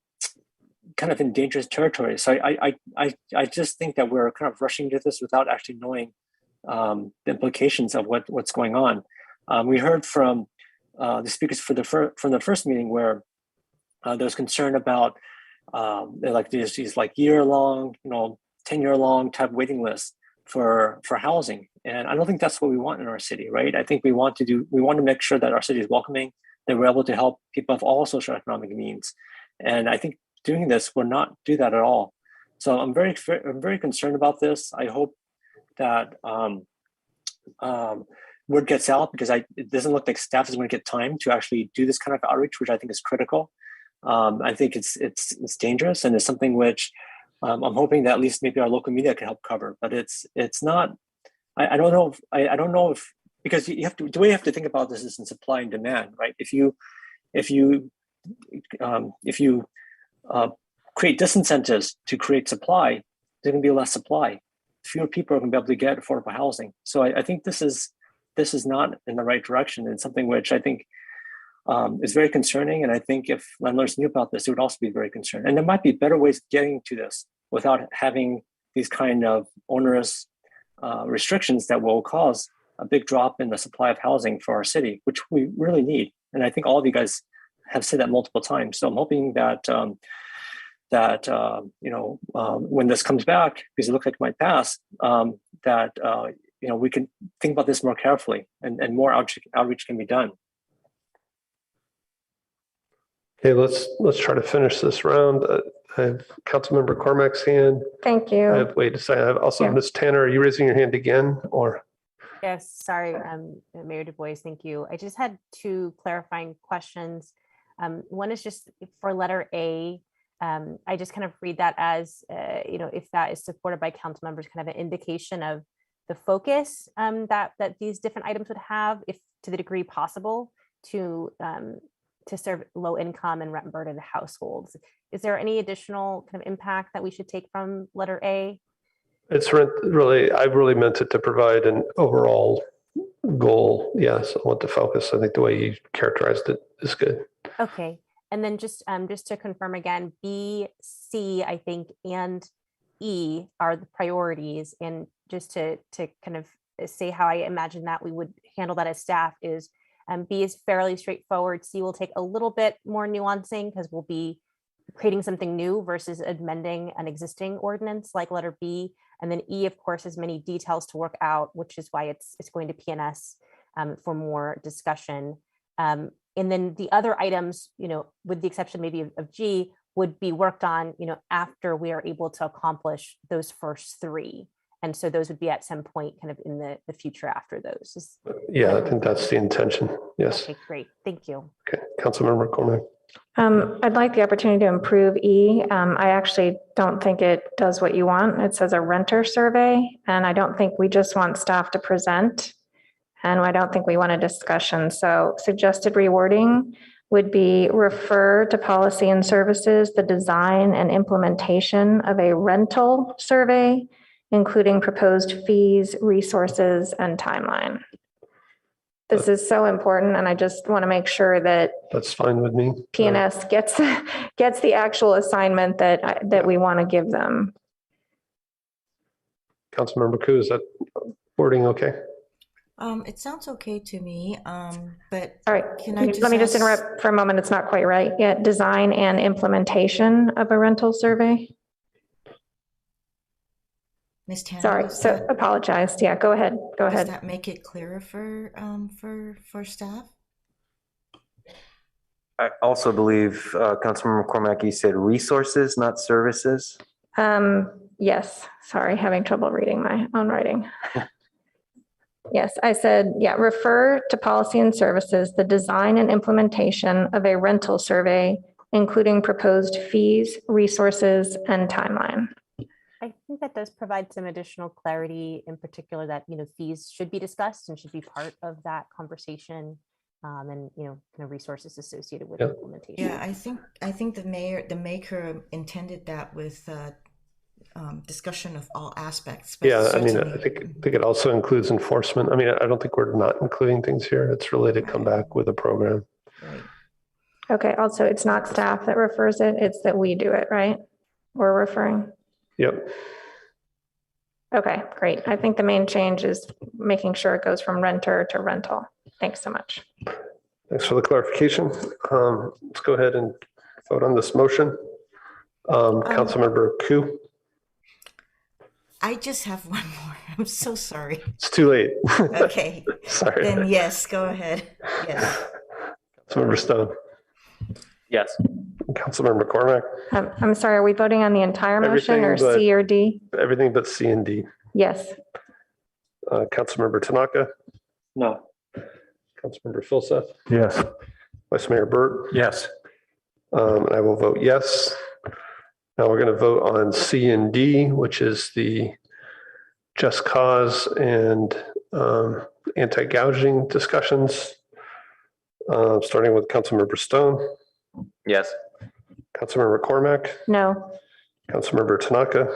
of in dangerous territory. So I just think that we're kind of rushing to this without actually knowing the implications of what's going on. We heard from the speakers from the first meeting where there was concern about these year-long, 10-year-long type waiting lists for housing, and I don't think that's what we want in our city, right? I think we want to make sure that our city is welcoming, that we're able to help people of all socioeconomic means, and I think doing this will not do that at all. So I'm very concerned about this. I hope that word gets out, because it doesn't look like staff is going to get time to actually do this kind of outreach, which I think is critical. I think it's dangerous, and it's something which I'm hoping that at least maybe our local media can help cover. But it's not. I don't know. I don't know if, because the way you have to think about this is in supply and demand, right? If you create disincentives to create supply, there's going to be less supply. Fewer people are going to be able to get affordable housing. So I think this is not in the right direction, and something which I think is very concerning. And I think if landlords knew about this, they would also be very concerned. And there might be better ways of getting to this without having these kind of onerous restrictions that will cause a big drop in the supply of housing for our city, which we really need. And I think all of you guys have said that multiple times. So I'm hoping that when this comes back, because it looks like it might pass, we can think about this more carefully, and more outreach can be done. Okay, let's try to finish this round. I have Councilmember Cormack's hand. Thank I you. have, wait a second, I have also Ms. Tanner. Are you raising your hand again or? Yes, sorry, Mayor Du Bois, thank you. I just had two clarifying questions. One is just for letter A. I just kind of read that as, if that is supported by council members, kind of an indication of the focus that these different items would have, if to the degree possible, to serve low income and rent burdened households. Is there any additional kind of impact that we should take from letter A? It's really, I really meant it to provide an overall goal. Yes, I want to focus. I think the way you characterized it is good. Okay, and then just to confirm again, B, C, I think, and E are the priorities. And just to kind of say how I imagine that we would handle that as staff is B is fairly straightforward. C will take a little bit more nuancing because we'll be creating something new versus amending an existing ordinance like letter B. And then E, of course, has many details to work out, which is why it's going to PNS for more discussion. And then the other items, with the exception maybe of G, would be worked on, after we are able to accomplish those first three. And so those would be at some point kind of in the future after those. Yeah, I think that's the intention. Yes. Okay, great. Thank you. Okay, Councilmember Cormack. I'd like the opportunity to improve E. I actually don't think it does what you want. It says a renter survey, and I don't think we just want staff to present, and I don't think we want a discussion. So suggested rewording would be refer to policy and services, the design and implementation of a rental survey, including proposed fees, resources, and timeline. This is so important, and I just want to make sure that that's fine with me. PNS gets the actual assignment that we want to give them. Councilmember Koo, is that wording okay? It sounds okay to me, but all right. Let me just interrupt for a moment. It's not quite right yet. Design and implementation of a rental survey. Ms. Tanner, sorry, so apologized. Yeah, go ahead. Go ahead. Does that make it clearer for staff? I also believe Councilmember McCormack, you said resources, not services. Yes, sorry, having trouble reading my own writing. Yes, I said, yeah, refer to policy and services, the design and implementation of a rental survey, including proposed fees, resources, and timeline. I think that does provide some additional clarity, in particular that, fees should be discussed and should be part of that conversation, and, kind of resources associated with implementation. Yeah, I think the maker intended that with discussion of all aspects. But yeah, I mean, I think it also includes enforcement. I mean, I don't think we're not including things here. It's really to come back with a program. Right. Okay, also, it's not staff that refers it, it's that we do it, right? We're referring. Yep. Okay, great. I think the main change is making sure it goes from renter to rental. Thanks so much. Thanks for the clarification. Let's go ahead and vote on this motion. Councilmember Koo. I just have one more. I'm so sorry. It's too late. Okay. Sorry. Then yes, go ahead. Yes. Councilmember Stone. Yes. Councilmember Cormack. I'm sorry, are we voting on the entire motion or C or D? Everything but C and D. Yes. Councilmember Tanaka. No. Councilmember Filseth. Yes. Vice Mayor Burt. Yes. And I will vote yes. Now we're going to vote on C and D, which is the just cause and anti-gouging discussions. Starting with Councilmember Stone. Yes. Councilmember Cormack. No. Councilmember Tanaka.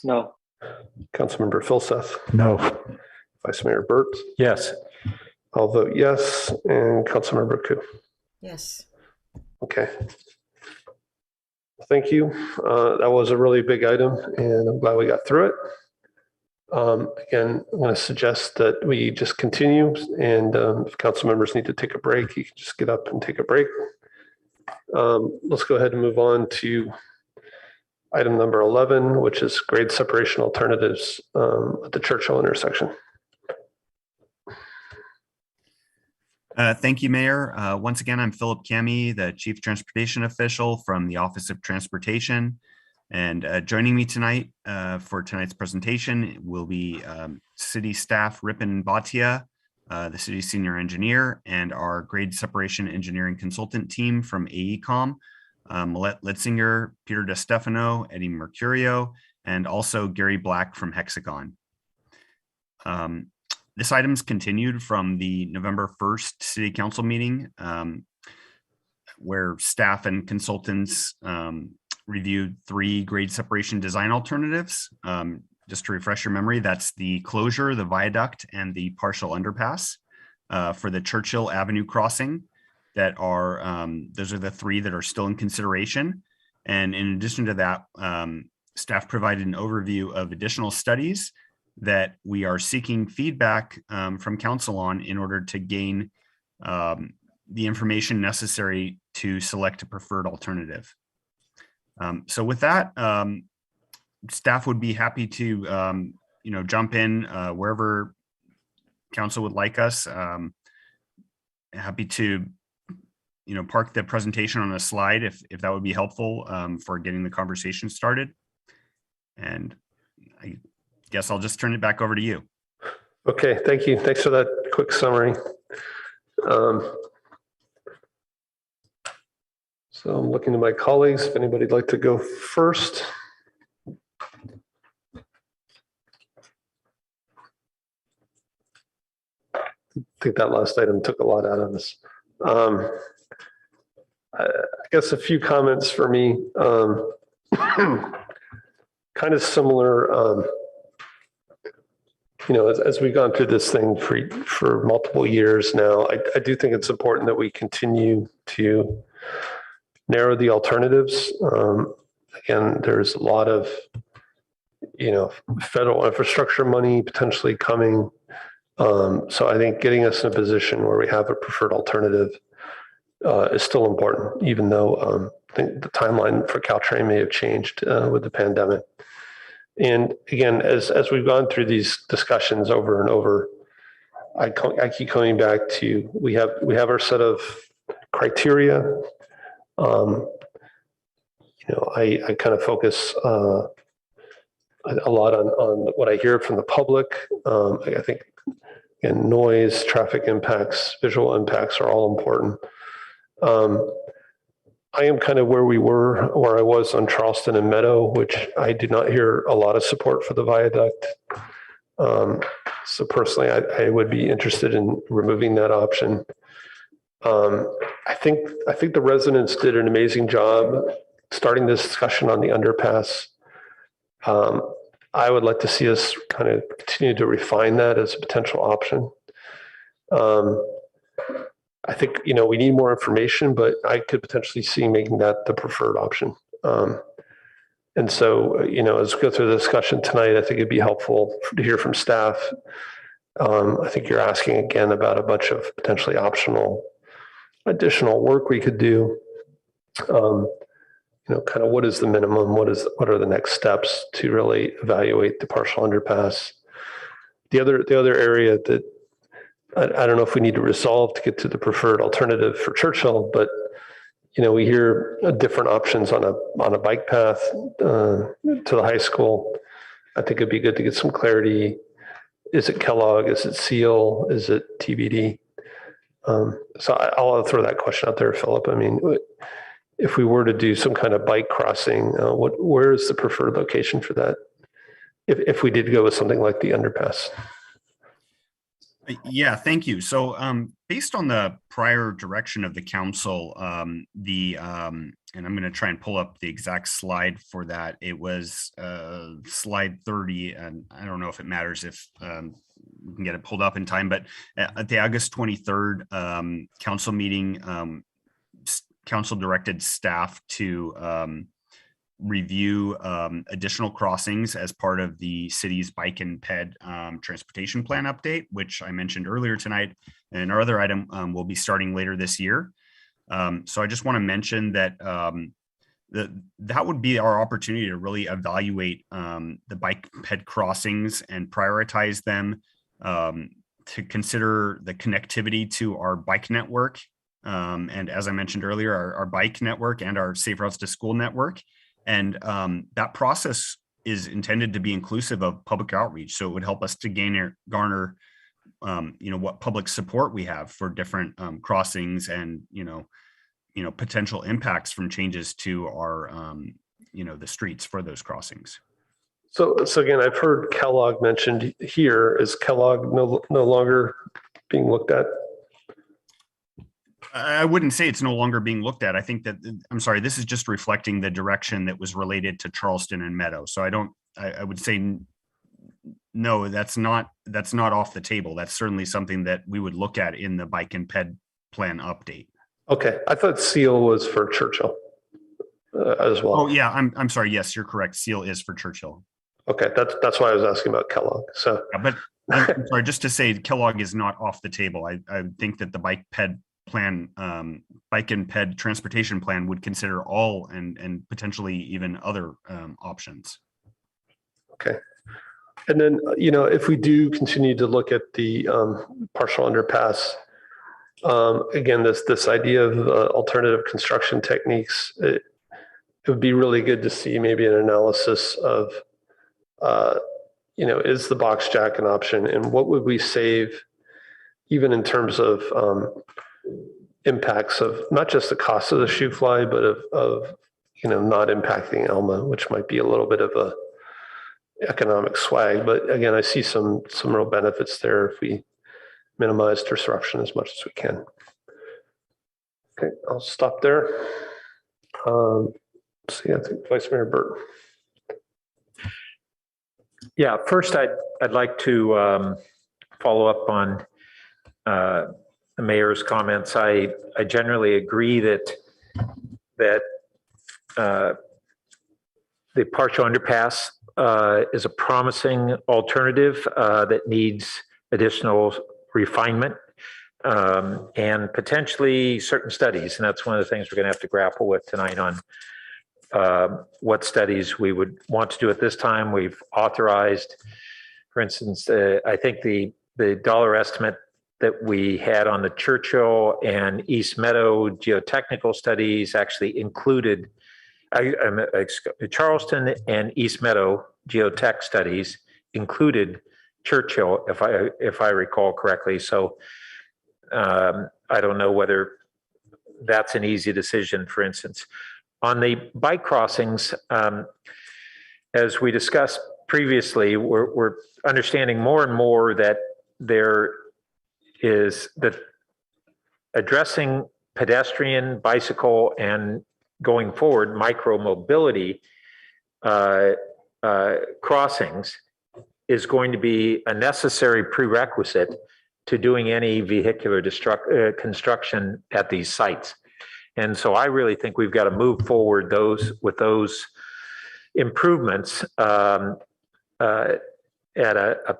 No. Councilmember Filseth. No. Vice Mayor Burt. Yes. I'll vote yes. And Councilmember Koo. Yes. Okay. Thank you. That was a really big item, and I'm glad we got through it. Again, I'm going to suggest that we just continue, and if council members need to take a break, you can just get up and take a break. Let's go ahead and move on to item number 11, which is grade separation alternatives at the Churchill intersection. Thank you, Mayor. Once again, I'm Philip Kami, the Chief Transportation Official from the Office of Transportation. And joining me tonight for tonight's presentation will be City Staff Ripon Bhatia, the City Senior Engineer, and our Grade Separation Engineering Consultant team from AECOM, Millette Litzinger, Peter DeStefano, Eddie Mercurio, and also Gary Black from Hexagon. This item's continued from the November 1st City Council meeting, where staff and consultants reviewed 3 grade separation design alternatives. Just to refresh your memory, that's the closure, the viaduct, and the partial underpass for the Churchill Avenue crossing. That are those are the 3 that are still in consideration. And in addition to that, staff provided an overview of additional studies that we are seeking feedback from council on in order to gain the information necessary to select a preferred alternative. So with that, staff would be happy to jump in wherever council would like us. Happy to park the presentation on a slide if that would be helpful for getting the conversation started. And I guess I'll just turn it back over to you. Okay, thank you. Thanks for that quick summary. So I'm looking to my colleagues, if anybody'd like to go first. I think that last item took a lot out of us. I guess a few comments for me. Kind of similar, as we've gone through this thing for multiple years now, I do think it's important that we continue to narrow the alternatives. Again, there's a lot of, federal infrastructure money potentially coming. So I think getting us in a position where we have a preferred alternative is still important, even though I think the timeline for Caltrain may have changed with the pandemic. And again, as we've gone through these discussions over and over, I keep coming back to we have our set of criteria. I kind of focus a lot on what I hear from the public. I think again, noise, traffic impacts, visual impacts are all important. I am kind of where I was on Charleston and Meadow, which I did not hear a lot of support for the viaduct. So personally, I would be interested in removing that option. I think the residents did an amazing job starting this discussion on the underpass. I would like to see us kind of continue to refine that as a potential option. I think, we need more information, but I could potentially see making that the preferred option. And so, as we go through the discussion tonight, I think it'd be helpful to hear from staff. I think you're asking again about a bunch of potentially optional additional work we could do. Kind of what is the minimum? What are the next steps to really evaluate the partial underpass? The other area that I don't know if we need to resolve to get to the preferred alternative for Churchill, but we hear different options on a bike path to the high school. I think it'd be good to get some clarity. Is it Kellogg? Is it Seal? Is it TBD? So I'll throw that question out there, Philip. I mean, if we were to do some kind of bike crossing, where is the preferred location for that? If we did go with something like the underpass. Yeah, thank you. So based on the prior direction of the council, and I'm going to try and pull up the exact slide for that. It was slide 30, and I don't know if it matters if we can get it pulled up in time, but at the August 23rd council meeting, council directed staff to review additional crossings as part of the city's bike and ped transportation plan update, which I mentioned earlier tonight. And our other item will be starting later this year. So I just want to mention that that would be our opportunity to really evaluate the bike ped crossings and prioritize them to consider the connectivity to our bike network. And as I mentioned earlier, our bike network and our Safe Routes to School network. And that process is intended to be inclusive of public outreach. So it would help us to garner what public support we have for different crossings and, potential impacts from changes to our, the streets for those crossings. So again, I've heard Kellogg mentioned here. Is Kellogg no longer being looked at? I wouldn't say it's no longer being looked at. I think that, I'm sorry, this is just reflecting the direction that was related to Charleston and Meadow. So I would say, no, that's not off the table. That's certainly something that we would look at in the bike and ped plan update. Okay. I thought SEAL was for Churchill as well. Oh yeah. I'm sorry. Yes, you're correct. SEAL is for Churchill. Okay. That's why I was asking about Kellogg. So, yeah, but I'm sorry, just to say Kellogg is not off the table. I think that the bike ped plan, bike and ped transportation plan would consider all and potentially even other options. Okay. And then, if we do continue to look at the partial underpass, again, this idea of alternative construction techniques, it would be really good to see maybe an analysis of, is the box jack an option, and what would we save even in terms of impacts of not just the cost of the shoe fly, but of not impacting Alma, which might be a little bit of a economic swag. But again, I see some real benefits there if we minimize disruption as much as we can. Okay, I'll stop there. See, I think Vice Mayor Burton. Yeah, first I'd like to follow up on the mayor's comments. I generally agree that the partial underpass is a promising alternative that needs additional refinement and potentially certain studies. And that's one of the things we're going to have to grapple with tonight on what studies we would want to do at this time. We've authorized, for instance, I think the dollar estimate that we had on the Churchill and East Meadow geotechnical studies actually included Charleston and East Meadow geotech studies included Churchill, if I recall correctly. So I don't know whether that's an easy decision, for instance. On the bike crossings, as we discussed previously, we're understanding more and more that there is that addressing pedestrian, bicycle, and going forward, micro mobility crossings is going to be a necessary prerequisite to doing any vehicular construction at these sites. And so I really think we've got to move forward with those improvements at a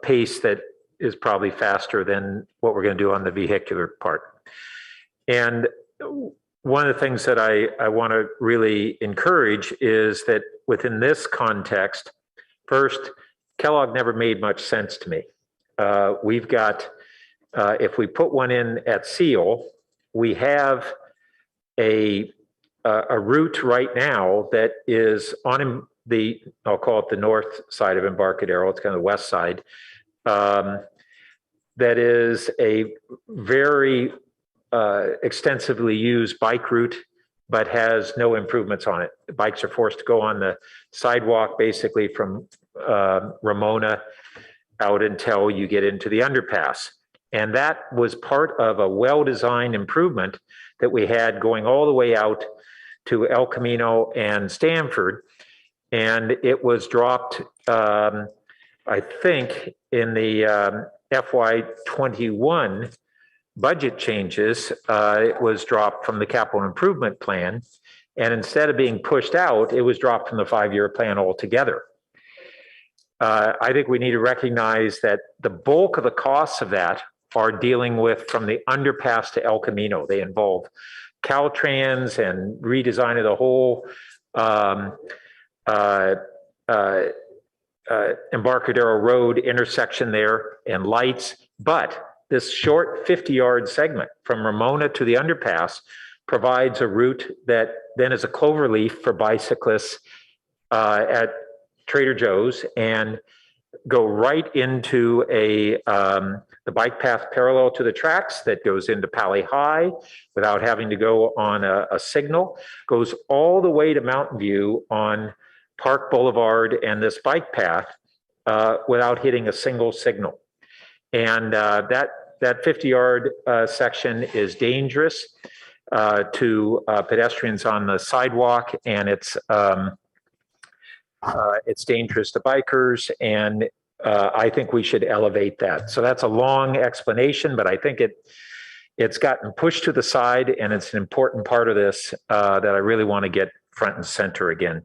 pace that is probably faster than what we're going to do on the vehicular part. And one of the things that I want to really encourage is that within this context, first, Kellogg never made much sense to me. We've got, if we put one in at Seal, we have a route right now that is on I'll call it the north side of Embarcadero, it's kind of the west side, that is a very extensively used bike route, but has no improvements on it. The bikes are forced to go on the sidewalk basically from Ramona out until you get into the underpass. And that was part of a well-designed improvement that we had going all the way out to El Camino and Stanford. And it was dropped, I think, in the FY21 budget changes. It was dropped from the capital improvement plan. And instead of being pushed out, it was dropped from the 5-year plan altogether. I think we need to recognize that the bulk of the costs of that are dealing with from the underpass to El Camino. They involve Caltrans and redesign of the whole Embarcadero Road intersection there and lights. But this short 50-yard segment from Ramona to the underpass provides a route that then is a clover leaf for bicyclists at Trader Joe's and go right into the bike path parallel to the tracks that goes into Pali High without having to go on a signal, goes all the way to Mountain View on Park Boulevard and this bike path without hitting a single signal. And that 50-yard section is dangerous to pedestrians on the sidewalk, and it's dangerous to bikers, and I think we should elevate that. So that's a long explanation, but I think it's gotten pushed to the side, and it's an important part of this that I really want to get front and center again.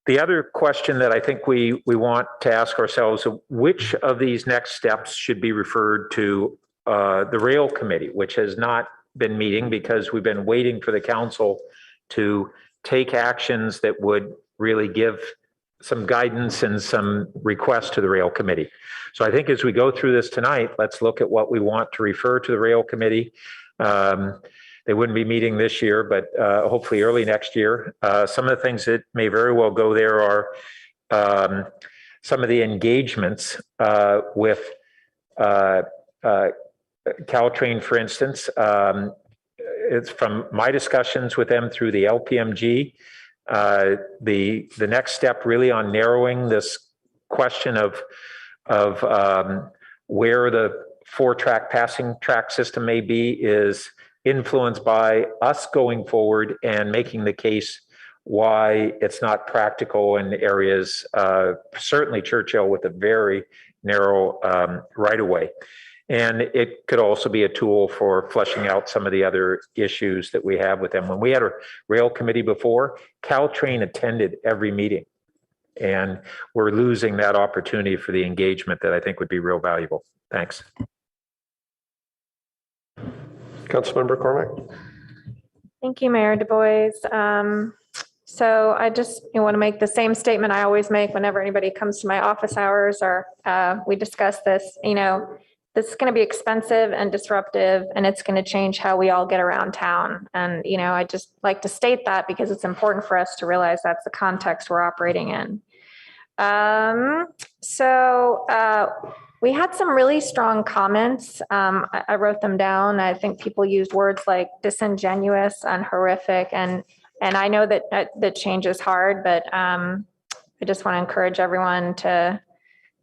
The other question that I think we want to ask ourselves, which of these next steps should be referred to the rail committee, which has not been meeting because we've been waiting for the council to take actions that would really give some guidance and some requests to the rail committee. So I think as we go through this tonight, let's look at what we want to refer to the rail committee. They wouldn't be meeting this year, but hopefully early next year. Some of the things that may very well go there are some of the engagements with Caltrain, for instance. It's from my discussions with them through the LPMG. The next step really on narrowing this question of where the 4-track passing track system may be is influenced by us going forward and making the case why it's not practical in areas, certainly Churchill with a very narrow right-of-way. And it could also be a tool for fleshing out some of the other issues that we have with them. When we had a rail committee before, Caltrain attended every meeting. And we're losing that opportunity for the engagement that I think would be real valuable. Thanks. Councilmember Cormack. Thank you, Mayor Du Bois. So I just want to make the same statement I always make whenever anybody comes to my office hours or we discuss this. This is going to be expensive and disruptive, and it's going to change how we all get around town. And, I just like to state that because it's important for us to realize that's the context we're operating in. We had some really strong comments. I wrote them down. I think people used words like disingenuous and horrific. And I know that change is hard, but I just want to encourage everyone to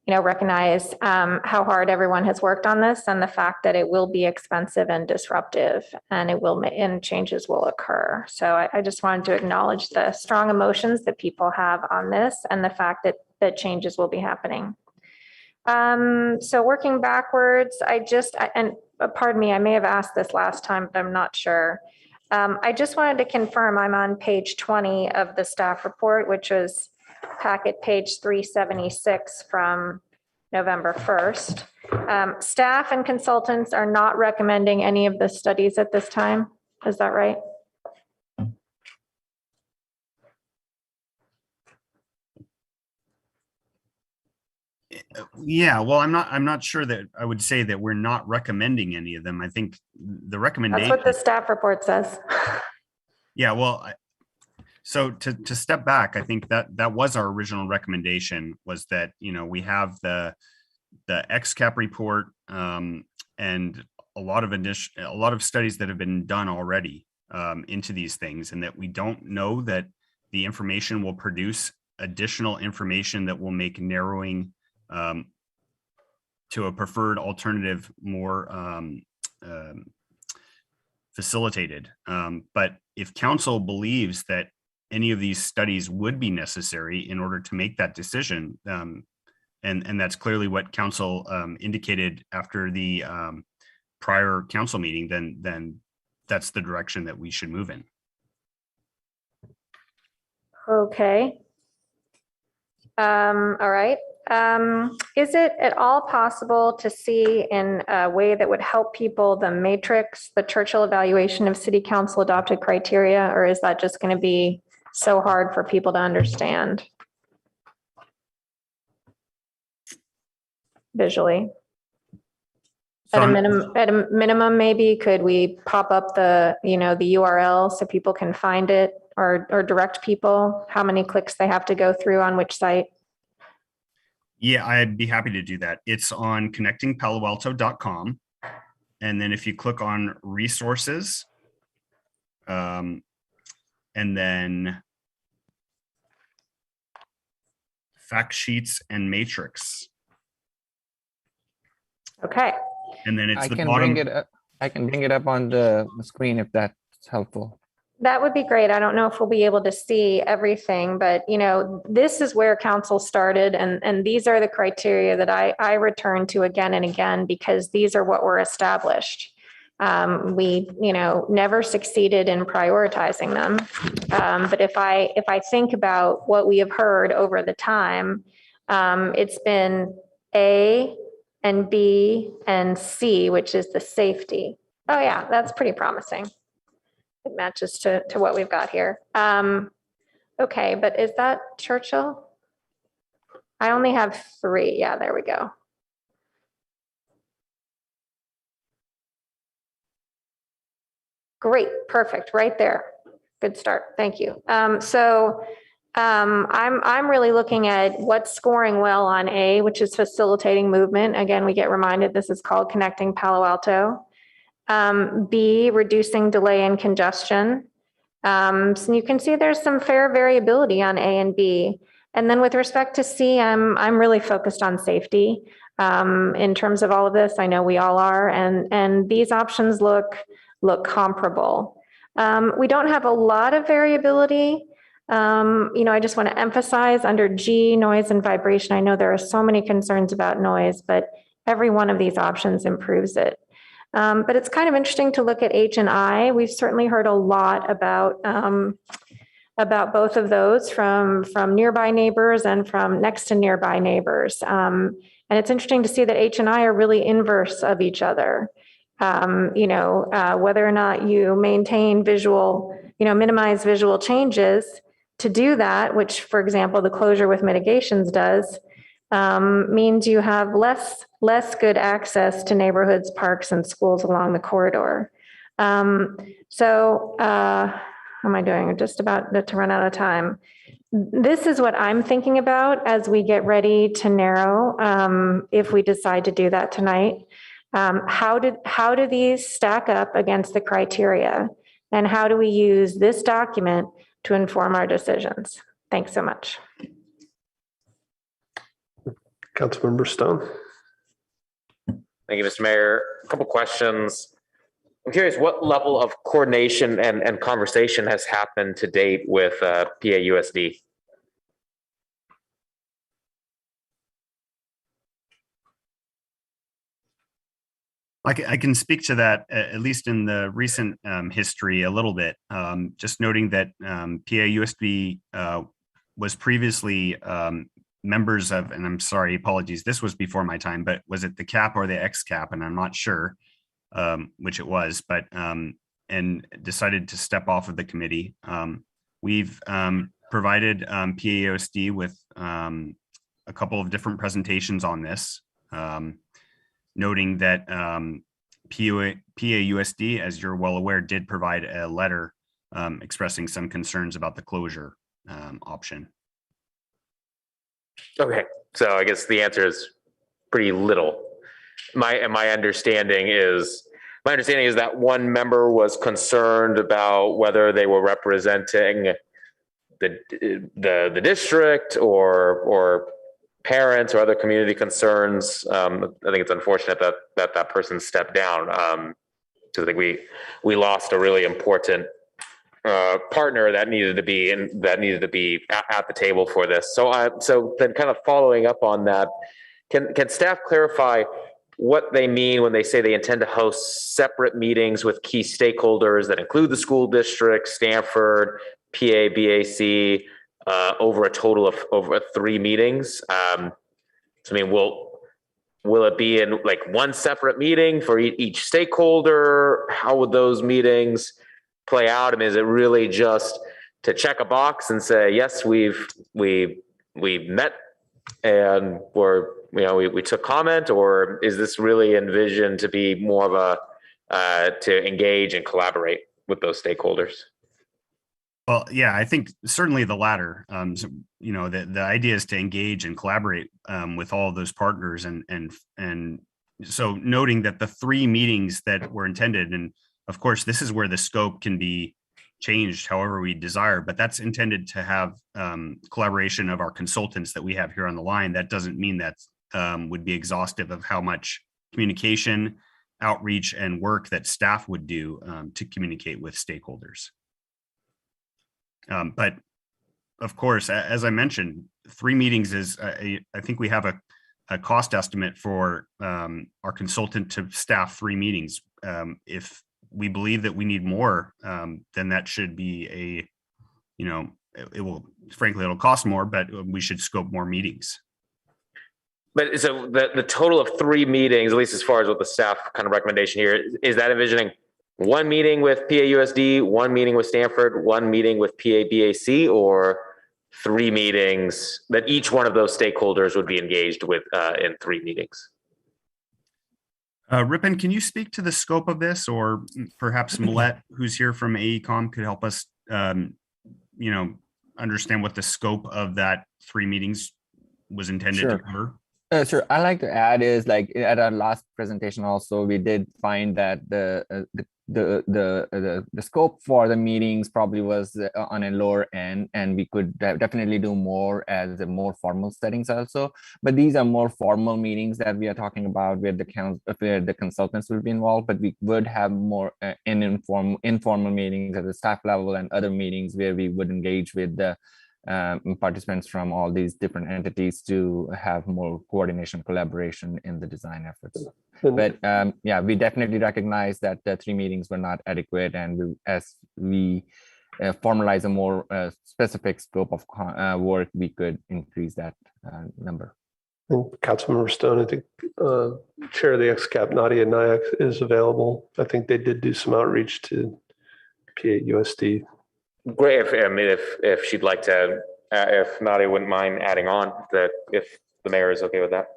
recognize how hard everyone has worked on this and the fact that it will be expensive and disruptive, and changes will occur. So I just wanted to acknowledge the strong emotions that people have on this and the fact that changes will be happening. So working backwards, pardon me, I may have asked this last time, but I'm not sure. I just wanted to confirm I'm on page 20 of the staff report, which was packet page 376 from November 1st. Staff and consultants are not recommending any of the studies at this time. Is that right? Yeah, well, I'm not sure that I would say that we're not recommending any of them. I think the recommendation. That's what the staff report says. Yeah, well, so to step back, I think that was our original recommendation, was that, we have the XCAP report and a lot of studies that have been done already into these things, and that we don't know that the information will produce additional information that will make narrowing to a preferred alternative more facilitated. But if council believes that any of these studies would be necessary in order to make that decision, and that's clearly what council indicated after the prior council meeting, then that's the direction that we should move in. Okay. All right. Is it at all possible to see in a way that would help people the matrix, the Churchill evaluation of city council adopted criteria, or is that just going to be so hard for people to understand? visually? So At a minimum, maybe could we pop up the, the URL so people can find it, or direct people how many clicks they have to go through on which site? yeah, I'd be happy to do that. It's on connectingpaloalto.com. And then if you click on resources, and then fact sheets and matrix. Okay. And then it's I the can bottom. bring it up. I can bring it up on the screen if that's helpful. That would be great. I don't know if we'll be able to see everything, but this is where council started, and these are the criteria that I return to again and again, because these are what were established. We, never succeeded in prioritizing them. But if I think about what we have heard over the time, it's been A and B and C, which is the safety. Oh yeah, that's pretty promising. It matches to what we've got here. Okay, but is that Churchill? I only have 3. Yeah, there we go. Great, perfect, right there. Good start, thank you. I'm really looking at what's scoring well on A, which is facilitating movement. Again, we get reminded this is called Connecting Palo Alto. B, reducing delay and congestion. So you can see there's some fair variability on A and B. And then with respect to C, I'm really focused on safety. In terms of all of this, I know we all are, and these options look comparable. We don't have a lot of variability. I just want to emphasize under G, noise and vibration. I know there are so many concerns about noise, but every one of these options improves it. But it's kind of interesting to look at H and I. We've certainly heard a lot about both of those from nearby neighbors and from next to nearby neighbors. And it's interesting to see that H and I are really inverse of each other. Whether or not you maintain visual, minimize visual changes, to do that, which, for example, the closure with mitigations does, means you have less good access to neighborhoods, parks, and schools along the corridor. How am I doing? Just about to run out of time. This is what I'm thinking about as we get ready to narrow, if we decide to do that tonight. How do these stack up against the criteria? And how do we use this document to inform our decisions? Thanks so much. Councilmember Stone. Thank you, Mr. Mayor. A couple questions. I'm curious what level of coordination and conversation has happened to date with PAUSD? I can speak to that, at least in the recent history a little bit. Just noting that PAUSD was previously members of, and I'm sorry, apologies, this was before my time, but was it the CAP or the X-CAP? And I'm not sure which it was, but and decided to step off of the committee. We've provided PAUSD with a couple of different presentations on this, noting that PAUSD, as you're well aware, did provide a letter expressing some concerns about the closure option. Okay, so I guess the answer is pretty little. My understanding is that one member was concerned about whether they were representing the district or parents or other community concerns. I think it's unfortunate that person stepped down. So I think we lost a really important partner that needed to be at the table for this. So then, kind of following up on that, can staff clarify what they mean when they say they intend to host separate meetings with key stakeholders that include the school district, Stanford, PA, BAC, over a total of over 3 meetings? So I mean, will it be in like one separate meeting for each stakeholder? How would those meetings play out? I mean, is it really just to check a box and say, yes, we've met and we're we took comment, or is this really envisioned to be more of to engage and collaborate with those stakeholders? Well, yeah, I think certainly the latter. So, the idea is to engage and collaborate with all of those partners, and so noting that the 3 meetings that were intended, and of course, this is where the scope can be changed however we desire, but that's intended to have collaboration of our consultants that we have here on the line. That doesn't mean that would be exhaustive of how much communication, outreach, and work that staff would do to communicate with stakeholders. But of course, as I mentioned, 3 meetings is, I think we have a cost estimate for our consultant to staff 3 meetings. If we believe that we need more, then that should be it'll cost more, but we should scope more meetings. But so the total of 3 meetings, at least as far as what the staff kind of recommendation here, is that envisioning 1 meeting with PAUSD, 1 meeting with Stanford, 1 meeting with PABAC, or 3 meetings that each one of those stakeholders would be engaged with in 3 meetings? Ripon, can you speak to the scope of this, or perhaps Millette, who's here from AECOM, could help us, understand what the scope of that 3 meetings was intended to cover? Sure. I like to add is, like, at our last presentation also, we did find that the scope for the meetings probably was on a lower end, and we could definitely do more as a more formal settings also. But these are more formal meetings that we are talking about, where the consultants will be involved. But we would have more informal meetings at the staff level, and other meetings where we would engage with the participants from all these different entities to have more coordination, collaboration in the design efforts. But yeah, we definitely recognize that the 3 meetings were not adequate, and as we formalize a more specific scope of work, we could increase that number. And Councilmember Stone, I think Chair of the XCAP, Nadia Nayak, is available. I think they did do some outreach to PAUSD. Great, if she'd like to, if Nadia wouldn't mind adding on, that if the mayor is okay with that.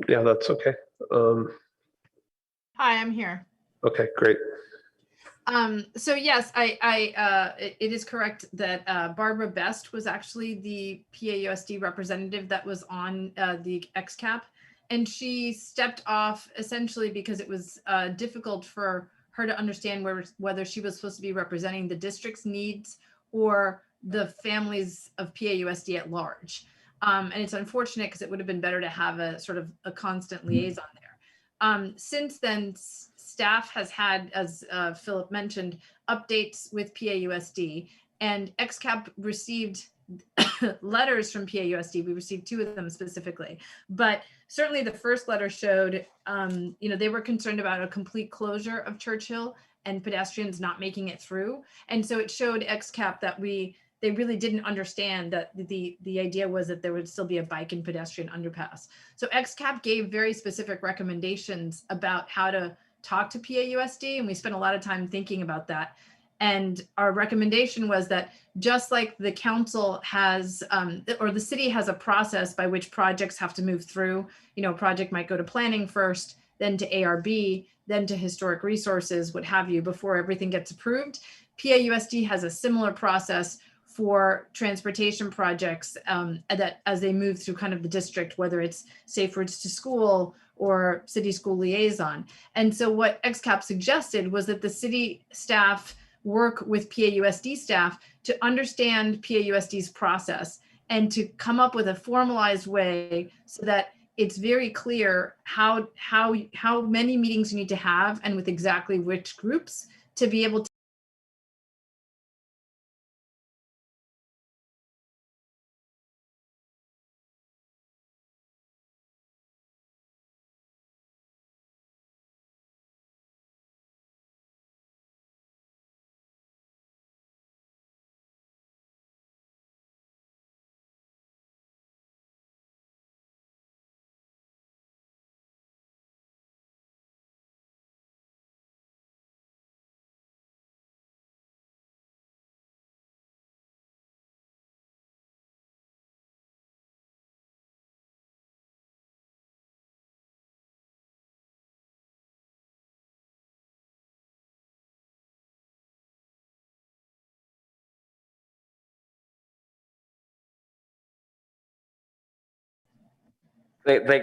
Yeah, that's okay. Hi, I'm here. Okay, great. So yes, it is correct that Barbara Best was actually the PAUSD representative that was on the XCAP, and she stepped off essentially because it was difficult for her to understand whether she was supposed to be representing the district's needs or the families of PAUSD at large. And it's unfortunate because it would have been better to have a sort of a constant liaison there. Since then, staff has had, as Philip mentioned, updates with PAUSD, and XCAP received letters from PAUSD. We received 2 of them specifically, but certainly the first letter showed, they were concerned about a complete closure of Churchill and pedestrians not making it through. And so it showed XCAP that they really didn't understand that the idea was that there would still be a bike and pedestrian underpass. So XCAP gave very specific recommendations about how to talk to PAUSD, and we spent a lot of time thinking about that. And our recommendation was that just like the council has, or the city has a process by which projects have to move through, a project might go to planning first, then to ARB, then to historic resources, what have you, before everything gets approved. PAUSD has a similar process for transportation projects that as they move through kind of the district, whether it's safe routes to school or city school liaison. And so what XCAP suggested was that the city staff work with PAUSD staff to understand PAUSD's process and to come up with a formalized way so that it's very clear how many meetings you need to have and with exactly which groups to be able to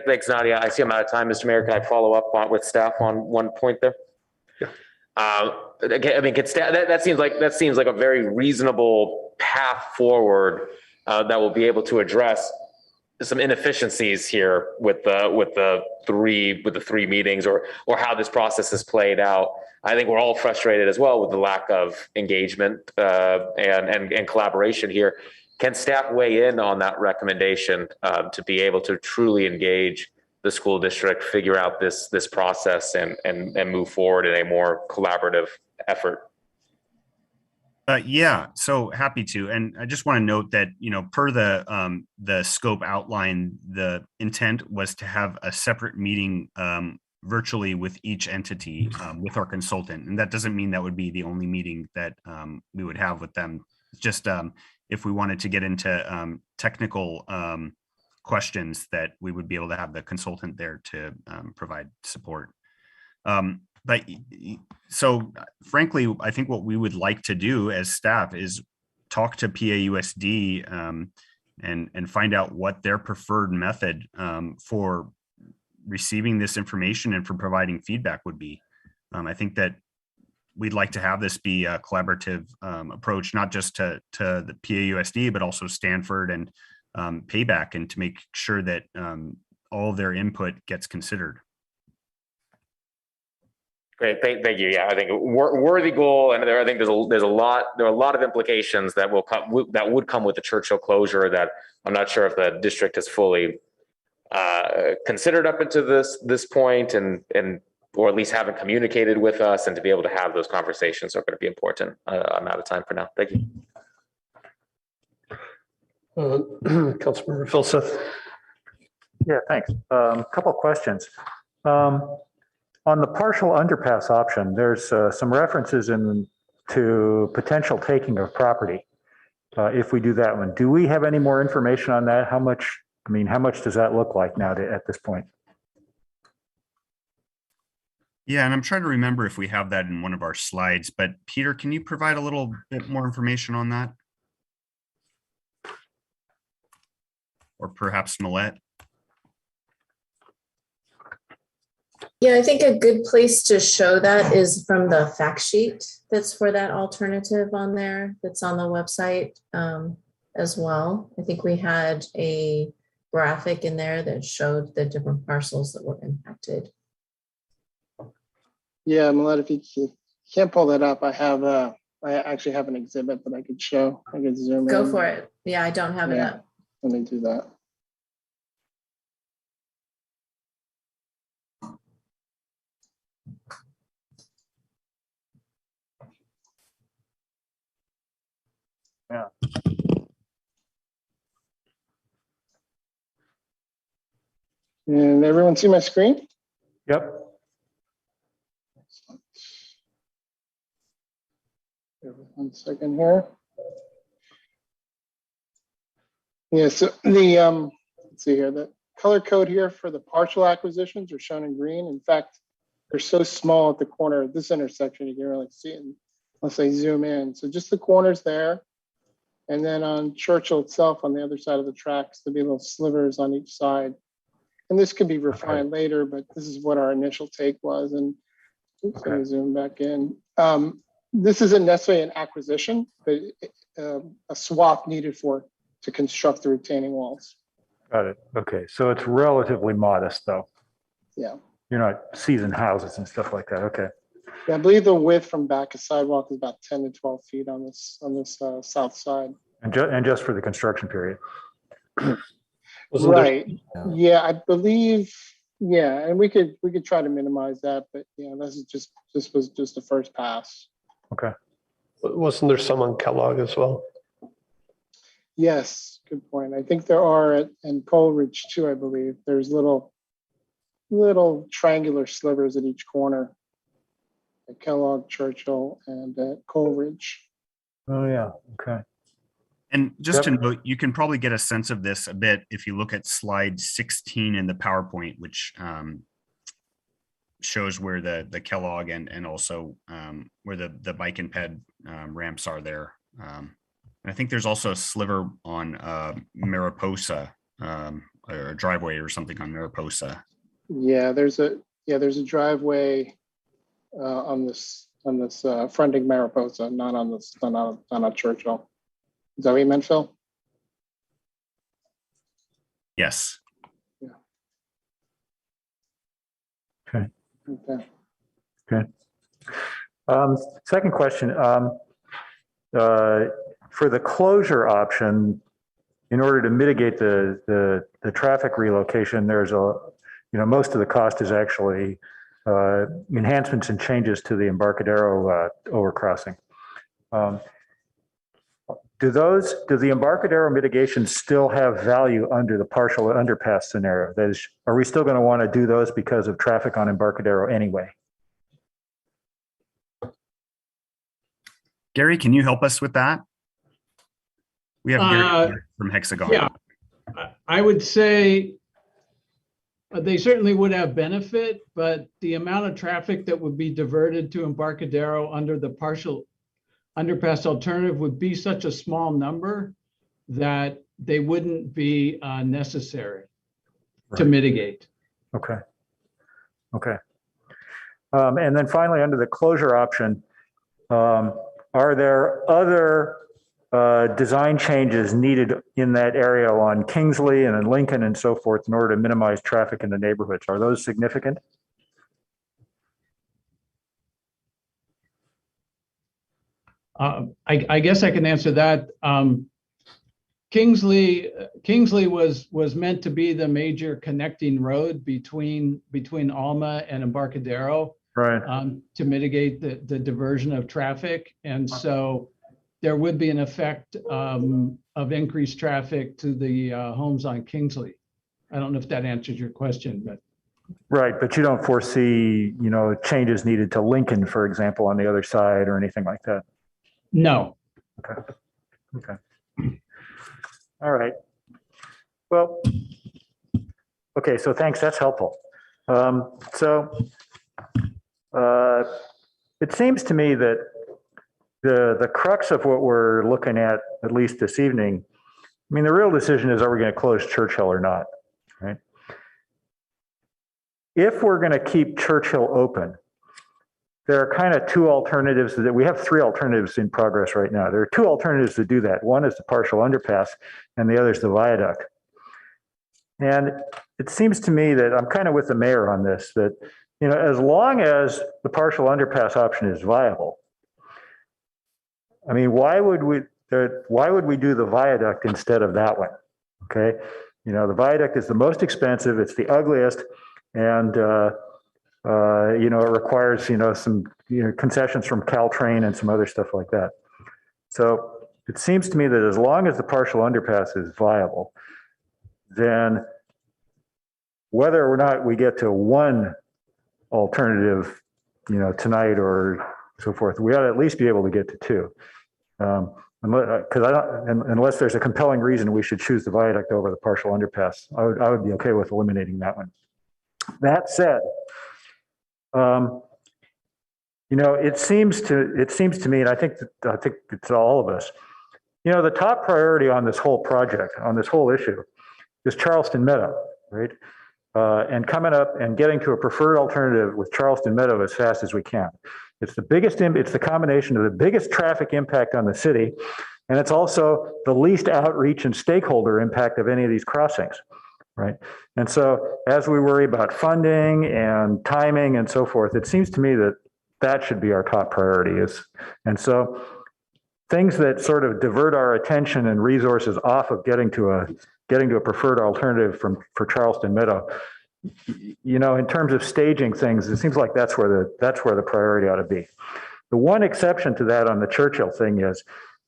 Thanks, Nadia. I see I'm out of time, Mr. Mayor. Can I follow up with staff on one point there? Again, I mean, that seems like a very reasonable path forward that will be able to address some inefficiencies here with the three meetings or how this process is played out. I think we're all frustrated as well with the lack of engagement and collaboration here. Can staff weigh in on that recommendation to be able to truly engage the school district, figure out this process and move forward in a more collaborative effort? Yeah, so happy to. And I just want to note that, per the scope outline, the intent was to have a separate meeting virtually with each entity with our consultant. And that doesn't mean that would be the only meeting that we would have with them. It's just if we wanted to get into technical questions, that we would be able to have the consultant there to provide support. But so frankly, I think what we would like to do as staff is talk to PAUSD and find out what their preferred method for receiving this information and for providing feedback would be. I think that we'd like to have this be a collaborative approach, not just to the PAUSD, but also Stanford and Payback, and to make sure that all of their input gets considered. Great, thank you. Yeah, I think worthy goal, and I think there are a lot of implications that would come with the Churchill closure that I'm not sure if the district has fully considered up until this point, and or at least haven't communicated with us, and to be able to have those conversations are going to be important. I'm out of time for now. Thank you. Councilmember Filseth. Yeah, thanks. Couple of questions. On the partial underpass option, there's some references to potential taking of property if we do that one. Do we have any more information on that? How much does that look like now at this point? Yeah, and I'm trying to remember if we have that in one of our slides, but Peter, can you provide a little bit more information on that? Or perhaps Millette? Yeah, I think a good place to show that is from the fact sheet that's for that alternative on there, that's on the website as well. I think we had a graphic in there that showed the different parcels that were impacted. Yeah, Millette, if you can't pull that up, I actually have an exhibit that I could show. I could zoom in. Go for it. Yeah, I don't have it up. Let me do that. Yeah. And everyone see my screen? Yep. One second here. Yeah, so the let's see here, the color code here for the partial acquisitions are shown in green. In fact, they're so small at the corner of this intersection, you can really see it unless I zoom in. So just the corners there. And then on Churchill itself, on the other side of the tracks, there'll be little slivers on each side. And this could be refined later, but this is what our initial take was. And oops, let me zoom back in. This isn't necessarily an acquisition, but a swap needed to construct the retaining walls. Got it. Okay, so it's relatively modest though. Yeah. You're not seasoned houses and stuff like that. Okay. Yeah, I believe the width from back to sidewalk is about 10 to 12 feet on this south side. And just for the construction period. Right. Yeah, I believe. Yeah, and we could try to minimize that, but yeah, this was just the first pass. Okay. Wasn't there some on Kellogg as well? Yes, good point. I think there are in Coleridge too. I believe there's little triangular slivers at each corner. At Kellogg, Churchill, and Coleridge. Oh yeah. Okay. And just to note, you can probably get a sense of this a bit if you look at slide 16 in the PowerPoint, which shows where the Kellogg and also where the bike and ped ramps are there. And I think there's also a sliver on Mariposa or a driveway or something on Mariposa. Yeah, there's a driveway on this fronting Mariposa, not on Churchill. Is that what you meant, Phil? Yes. Yeah. Okay. Okay. Okay. Second question. For the closure option, in order to mitigate the traffic relocation, there's most of the cost is actually enhancements and changes to the Embarcadero overcrossing. Do the Embarcadero mitigations still have value under the partial underpass scenario? That is, are we still going to want to do those because of traffic on Embarcadero anyway? Gary, can you help us with that? We have Gary from Hexagon. Yeah, I would say they certainly would have benefit, but the amount of traffic that would be diverted to Embarcadero under the partial underpass alternative would be such a small number that they wouldn't be necessary to mitigate. Okay. Okay. And then finally, under the closure option, are there other design changes needed in that area on Kingsley and in Lincoln and so forth in order to minimize traffic in the neighborhoods? Are those significant? I guess I can answer that. Kingsley was meant to be the major connecting road between Alma and Embarcadero, right? To mitigate the diversion of traffic, and so there would be an effect of increased traffic to the homes on Kingsley. I don't know if that answers your question, but. Right, but you don't foresee, changes needed to Lincoln, for example, on the other side or anything like that? No. Okay. Okay. All right. Well, okay, so thanks, that's helpful. It seems to me that the crux of what we're looking at least this evening, I mean, the real decision is, are we going to close Churchill or not, right? If we're going to keep Churchill open, there are kind of two alternatives that we have three alternatives in progress right now. There are two alternatives to do that. One is the partial underpass and the other is the viaduct. And it seems to me that I'm kind of with the mayor on this, that, as long as the partial underpass option is viable, I mean, why would we do the viaduct instead of that one? Okay. The viaduct is the most expensive. It's the ugliest. And, it requires, some, concessions from Caltrain and some other stuff like that. So it seems to me that as long as the partial underpass is viable, then whether or not we get to one alternative, tonight or so forth, we ought to at least be able to get to two. Unless there's a compelling reason we should choose the viaduct over the partial underpass, I would be okay with eliminating that one. That said, it seems to me, and I think it's all of us, the top priority on this whole project, on this whole issue, is Charleston Meadow, right? And coming up and getting to a preferred alternative with Charleston Meadow as fast as we can. It's the combination of the biggest traffic impact on the city, and it's also the least outreach and stakeholder impact of any of these crossings, right? And so as we worry about funding and timing and so forth, it seems to me that should be our top priority. And so things that sort of divert our attention and resources off of getting to a preferred alternative for Charleston Meadow, in terms of staging things, it seems like that's where the priority ought to be. The one exception to that on the Churchill thing is,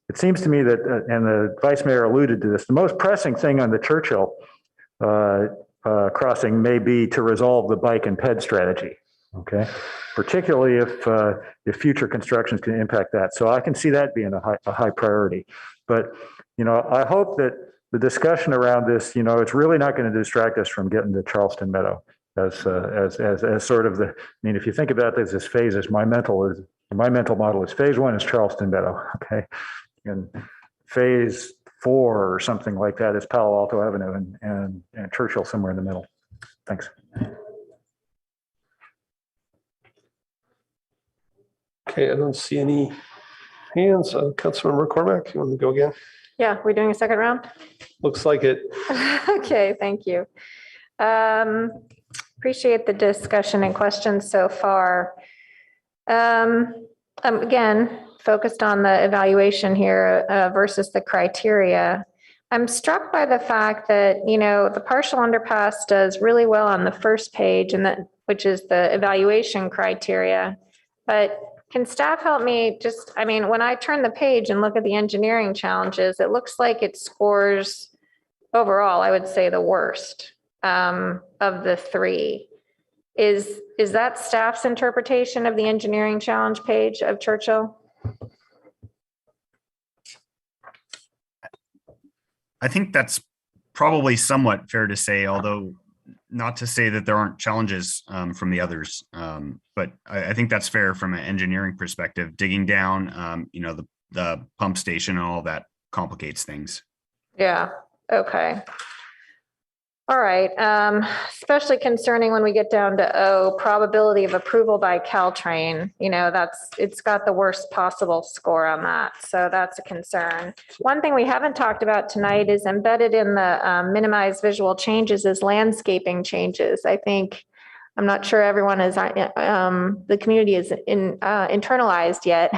it seems to me that, and the vice mayor alluded to this, the most pressing thing on the Churchill crossing may be to resolve the bike and ped strategy. Okay, particularly if future constructions can impact that. So I can see that being a high priority. But I hope that the discussion around this, it's really not going to distract us from getting to Charleston Meadow as sort of the. I mean, if you think about this as phases, my mental model is phase one is Charleston Meadow. Okay, and phase 4 or something like that is Palo Alto Avenue, and Churchill somewhere in the middle. Thanks. Okay, I don't see any hands. Councilmember McCormack, you want to go again? Yeah, we're doing a second round? Looks like it. Okay, thank you. Appreciate the discussion and questions so far. Again, focused on the evaluation here versus the criteria. I'm struck by the fact that, the partial underpass does really well on the first page, and that, which is the evaluation criteria. But can staff help me when I turn the page and look at the engineering challenges, it looks like it scores overall, I would say, the worst of the 3. Is that staff's interpretation of the engineering challenge page of Churchill? I think that's probably somewhat fair to say, although not to say that there aren't challenges from the others. But I think that's fair from an engineering perspective. Digging down, the pump station and all that complicates things. Yeah, okay. All right, especially concerning when we get down to O, probability of approval by Caltrain, it's got the worst possible score on that. So that's a concern. One thing we haven't talked about tonight is embedded in the minimize visual changes is landscaping changes. I'm not sure everyone is, the community is internalized yet,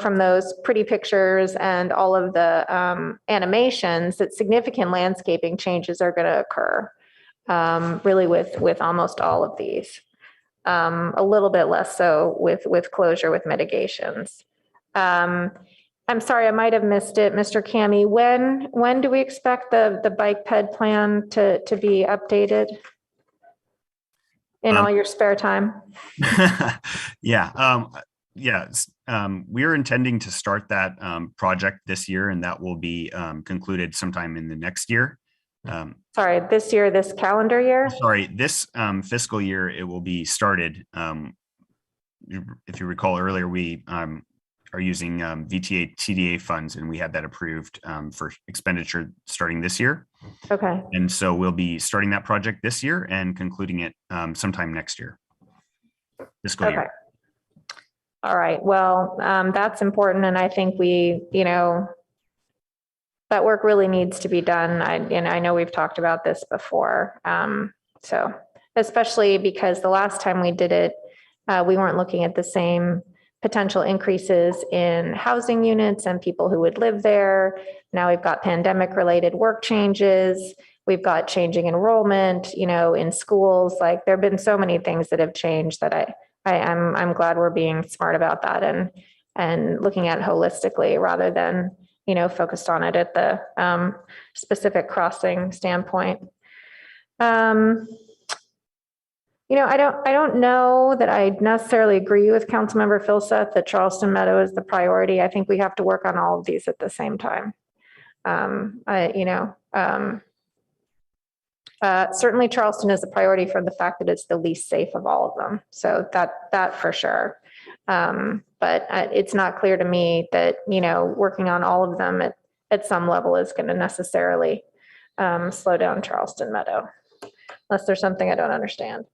from those pretty pictures and all of the animations, that significant landscaping changes are going to occur, really with almost all of these. A little bit less so with closure with mitigations. I'm sorry, I might have missed it, Mr. Kami. When do we expect the bike ped plan to be updated? In all your spare time? Yeah. We're intending to start that project this year, and that will be concluded sometime in the next year. Sorry, this year, this calendar year? Sorry, this fiscal year, it will be started. If you recall earlier, we are using VTA TDA funds, and we had that approved for expenditure starting this year. Okay. And so we'll be starting that project this year and concluding it sometime next year. Fiscal year. All right. Well, that's important. And I think that work really needs to be done. I know we've talked about this before. So especially because the last time we did it, we weren't looking at the same potential increases in housing units and people who would live there. Now we've got pandemic related work changes. We've got changing enrollment, in schools. Like, there have been so many things that have changed that I'm glad we're being smart about that and looking at it holistically rather than, focused on it at the specific crossing standpoint. I don't know that I necessarily agree with Councilmember Philseth that Charleston Meadow is the priority. I think we have to work on all of these at the same time. Certainly Charleston is a priority for the fact that it's the least safe of all of them. So that for sure. But it's not clear to me that, working on all of them at some level is going to necessarily slow down Charleston Meadow, unless there's something I don't understand.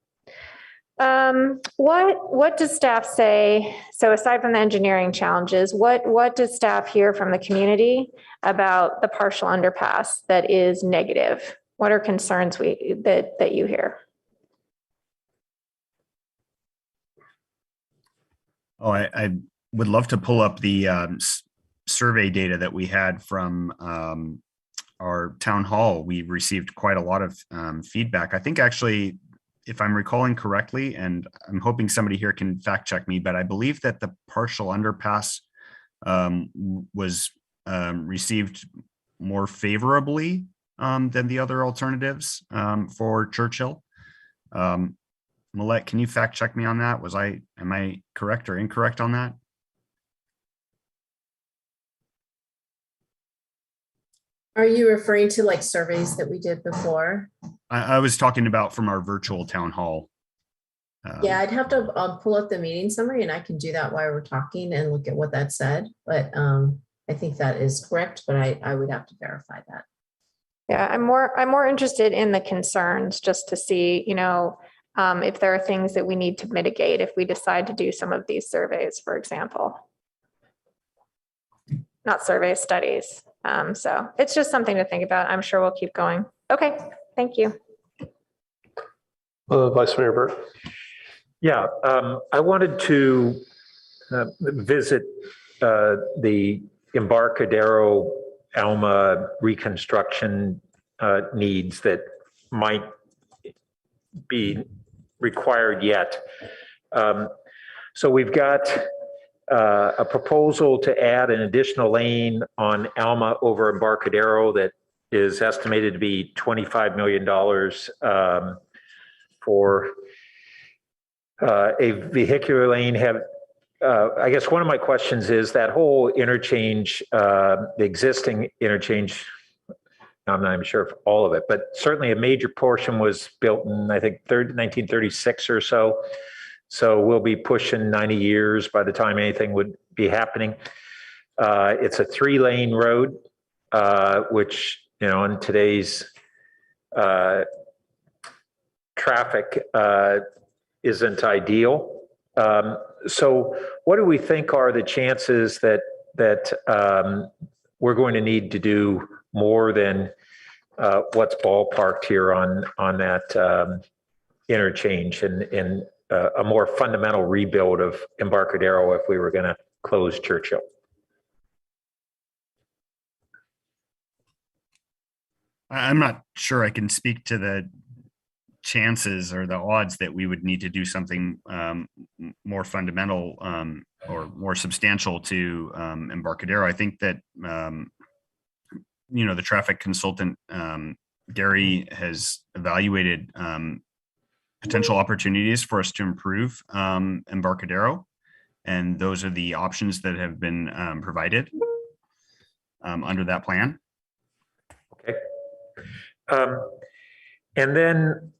What does staff say? So aside from the engineering challenges, what does staff hear from the community about the partial underpass that is negative? What are concerns that you hear? Oh, I would love to pull up the survey data that we had from our town hall. We received quite a lot of feedback. I think actually, if I'm recalling correctly, and I'm hoping somebody here can fact check me, but I believe that the partial underpass was received more favorably than the other alternatives for Churchill. Millette, can you fact check me on that? Am I correct or incorrect on that? Are you referring to like surveys that we did before? I was talking about from our virtual town hall. Yeah, I'd have to pull up the meeting summary, and I can do that while we're talking and look at what that said. But I think that is correct, but I would have to verify that. Yeah, I'm more interested in the concerns just to see, if there are things that we need to mitigate if we decide to do some of these surveys, for example. Not survey studies. So it's just something to think about. I'm sure we'll keep going. Okay, thank you. Vice Mayor Burt. Yeah, I wanted to visit the Embarcadero Alma reconstruction needs that might be required yet. So we've got a proposal to add an additional lane on Alma over Embarcadero that is estimated to be $25 million for a vehicular lane. I guess one of my questions is that whole interchange, the existing interchange, I'm not even sure if all of it, but certainly a major portion was built in, I think, 1936 or so. So we'll be pushing 90 years by the time anything would be happening. It's a 3-lane road, which, in today's traffic isn't ideal. So what do we think are the chances that we're going to need to do more than what's ballparked here on that interchange and a more fundamental rebuild of Embarcadero if we were going to close Churchill? I'm not sure I can speak to the chances or the odds that we would need to do something more fundamental or more substantial to Embarcadero. I think that the traffic consultant Gary has evaluated potential opportunities for us to improve Embarcadero, and those are the options that have been provided under that plan. Okay. And then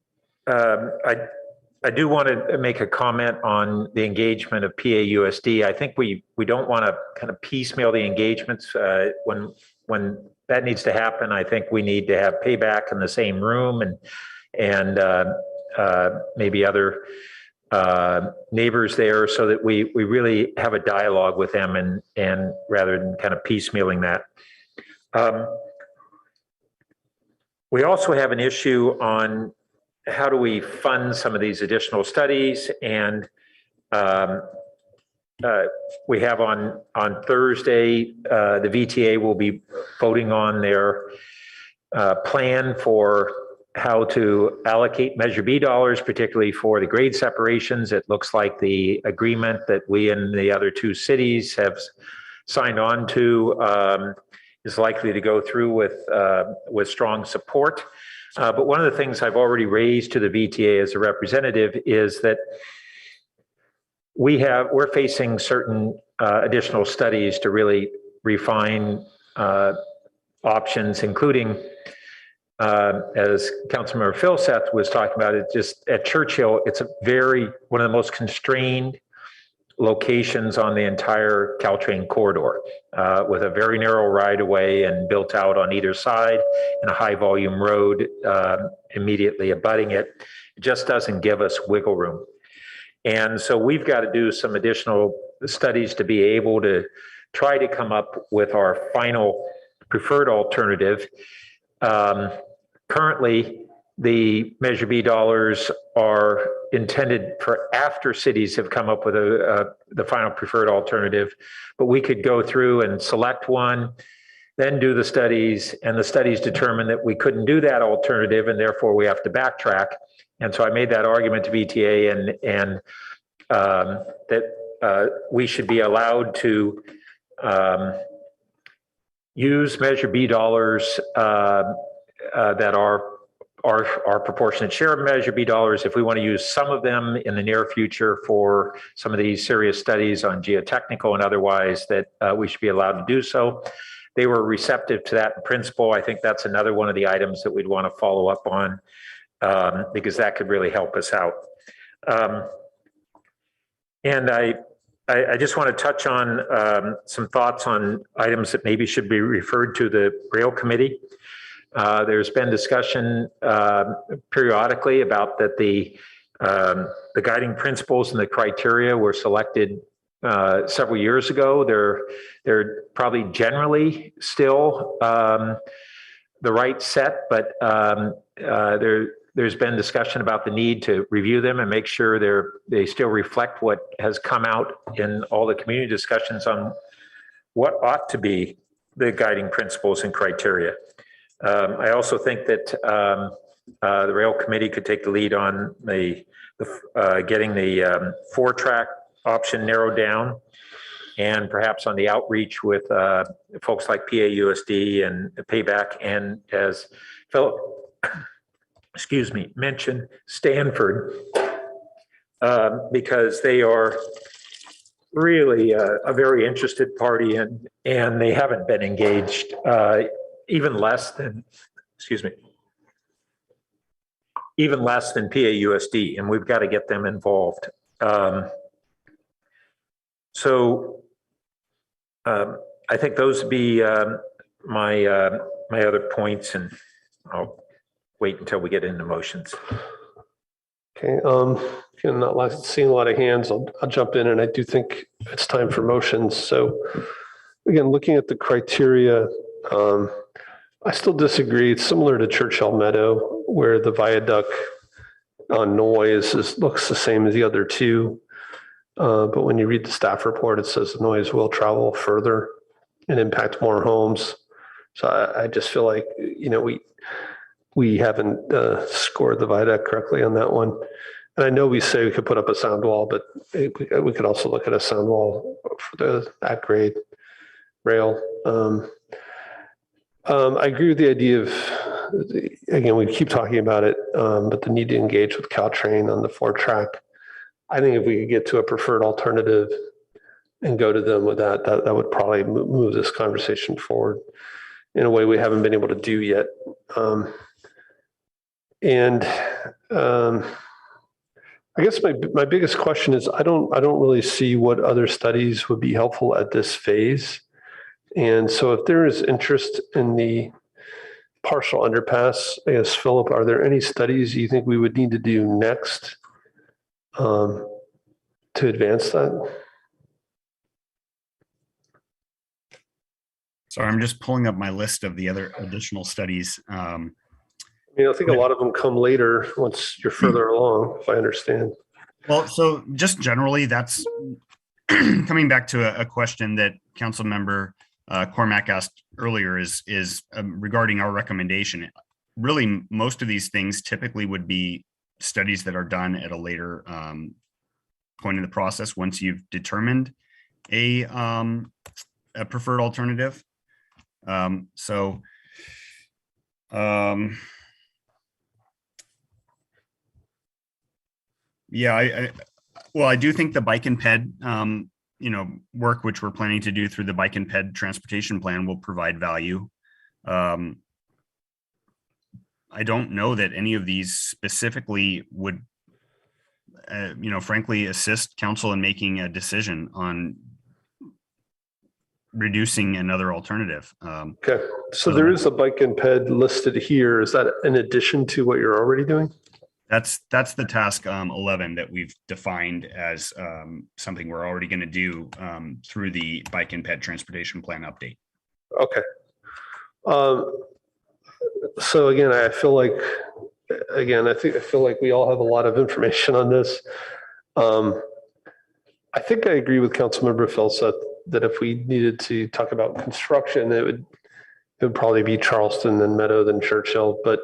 I do want to make a comment on the engagement of PAUSD. I think we don't want to kind of piecemeal the engagements. When that needs to happen, I think we need to have payback in the same room and maybe other neighbors there so that we really have a dialogue with them and rather than kind of piecemealing that. We also have an issue on how do we fund some of these additional studies, and we have on Thursday, the VTA will be voting on their plan for how to allocate Measure B dollars, particularly for the grade separations. It looks like the agreement that we and the other 2 cities have signed on to is likely to go through with strong support. But one of the things I've already raised to the VTA as a representative is that we're facing certain additional studies to really refine options, including as Councilmember Philseth was talking about it, just at Churchill, it's one of the most constrained locations on the entire Caltrain corridor, with a very narrow right-of-way and built out on either side and a high-volume road immediately abutting it. It just doesn't give us wiggle room. And so we've got to do some additional studies to be able to try to come up with our final preferred alternative. Currently, the Measure B dollars are intended for after cities have come up with the final preferred alternative, but we could go through and select one, then do the studies, and the studies determine that we couldn't do that alternative, and therefore we have to backtrack. And so I made that argument to VTA and that we should be allowed to use Measure B dollars that are our proportionate share of Measure B dollars if we want to use some of them in the near future for some of these serious studies on geotechnical and otherwise, that we should be allowed to do so. They were receptive to that in principle. I think that's another one of the items that we'd want to follow up on because that could really help us out. And I I just want to touch on some thoughts on items that maybe should be referred to the rail committee. There's been discussion periodically about that the guiding principles and the criteria were selected several years ago. They're probably generally still the right set, but there's been discussion about the need to review them and make sure they still reflect what has come out in all the community discussions on what ought to be the guiding principles and criteria. I also think that the rail committee could take the lead on getting the 4-track option narrowed down, and perhaps on the outreach with folks like PAUSD and Payback, and as Philip mentioned, Stanford, because they are really a very interested party, and they haven't been engaged even less than PAUSD, and we've got to get them involved. I think those would be my other points, and I'll wait until we get into motions. Okay, again, not seeing a lot of hands, I'll jump in, and I do think it's time for motions. So again, looking at the criteria, I still disagree. It's similar to Churchill Meadow, where the viaduct on noise looks the same as the other two. But when you read the staff report, it says the noise will travel further and impact more homes. So I just feel like, we haven't scored the viaduct correctly on that one. And I know we say we could put up a sound wall, but we could also look at a sound wall for the at-grade rail. I agree with the idea of, again, we keep talking about it, but the need to engage with Caltrain on the 4-track. I think if we could get to a preferred alternative and go to them with that would probably move this conversation forward in a way we haven't been able to do yet. I guess my biggest question is I don't really see what other studies would be helpful at this phase. And so if there is interest in the partial underpass, I guess, Philip, are there any studies you think we would need to do next to advance that? Sorry, I'm just pulling up my list of the other additional studies. I think a lot of them come later once you're further along, if I understand. Well, so just generally, that's coming back to a question that Council Member Cormack asked earlier is regarding our recommendation. Really, most of these things typically would be studies that are done at a later point in the process once you've determined a preferred alternative. Yeah, I do think the bike and ped, work which we're planning to do through the bike and ped transportation plan will provide value. I don't know that any of these specifically would, frankly, assist council in making a decision on reducing another alternative. Okay, so there is a bike and ped listed here. Is that in addition to what you're already doing? That's the task 11 that we've defined as something we're already going to do through the bike and ped transportation plan update. Okay. So again, I feel like we all have a lot of information on this. I think I agree with Councilmember Filseth that if we needed to talk about construction, it would probably be Charleston, then Meadow, then Churchill. But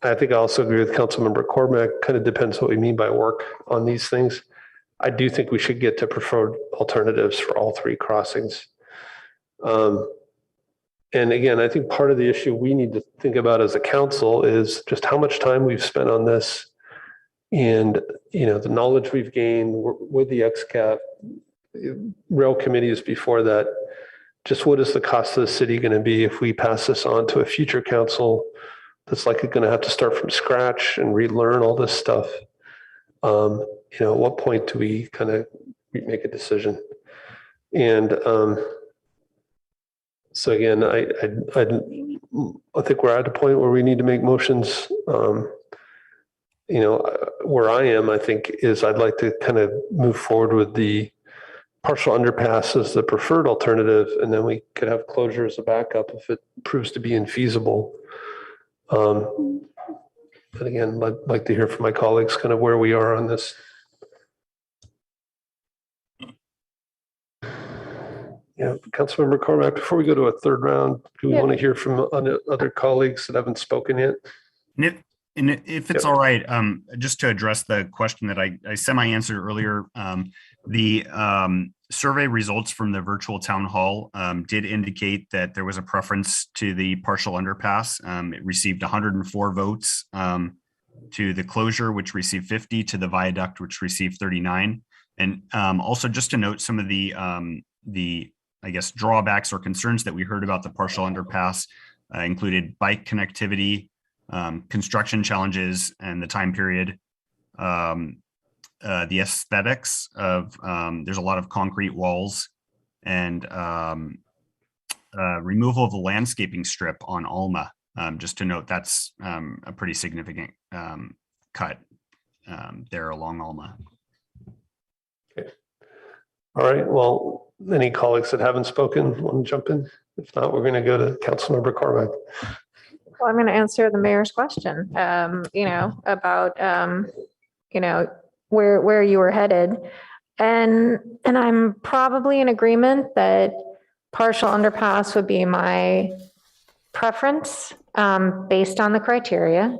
I think I also agree with Councilmember Cormack. Kind of depends what we mean by work on these things. I do think we should get to preferred alternatives for all 3 crossings. And again, I think part of the issue we need to think about as a council is just how much time we've spent on this, and the knowledge we've gained with the XCAP, rail committees before that. Just what is the cost of the city going to be if we pass this on to a future council that's likely going to have to start from scratch and relearn all this stuff? At what point do we kind of make a decision. And so again, I think we're at a point where we need to make motions. You know, where I am, I think, is I'd like to kind of move forward with the partial underpass as the preferred alternative, and then we could have closure as a backup if it proves to be infeasible. But again, I'd like to hear from my colleagues kind of where we are on this. Yeah, Councilmember Cormack, before we go to a third round, do we want to hear from other colleagues that haven't spoken yet? And if it's all right, just to address the question that I semi-answered earlier, the survey results from the virtual town hall did indicate that there was a preference to the partial underpass. It received 104 votes to the closure, which received 50, to the viaduct, which received 39. And also just to note some of the I guess, drawbacks or concerns that we heard about the partial underpass included bike connectivity, construction challenges and the time period, the aesthetics of there's a lot of concrete walls, and removal of the landscaping strip on Alma. Just to note, that's a pretty significant cut there along Alma. Okay. All right. Well, any colleagues that haven't spoken want to jump in? If not, we're going to go to Councilmember Cormack. Well, I'm going to answer the mayor's question, you know, about, you know, where you were headed. And I'm probably in agreement that partial underpass would be my preference based on the criteria.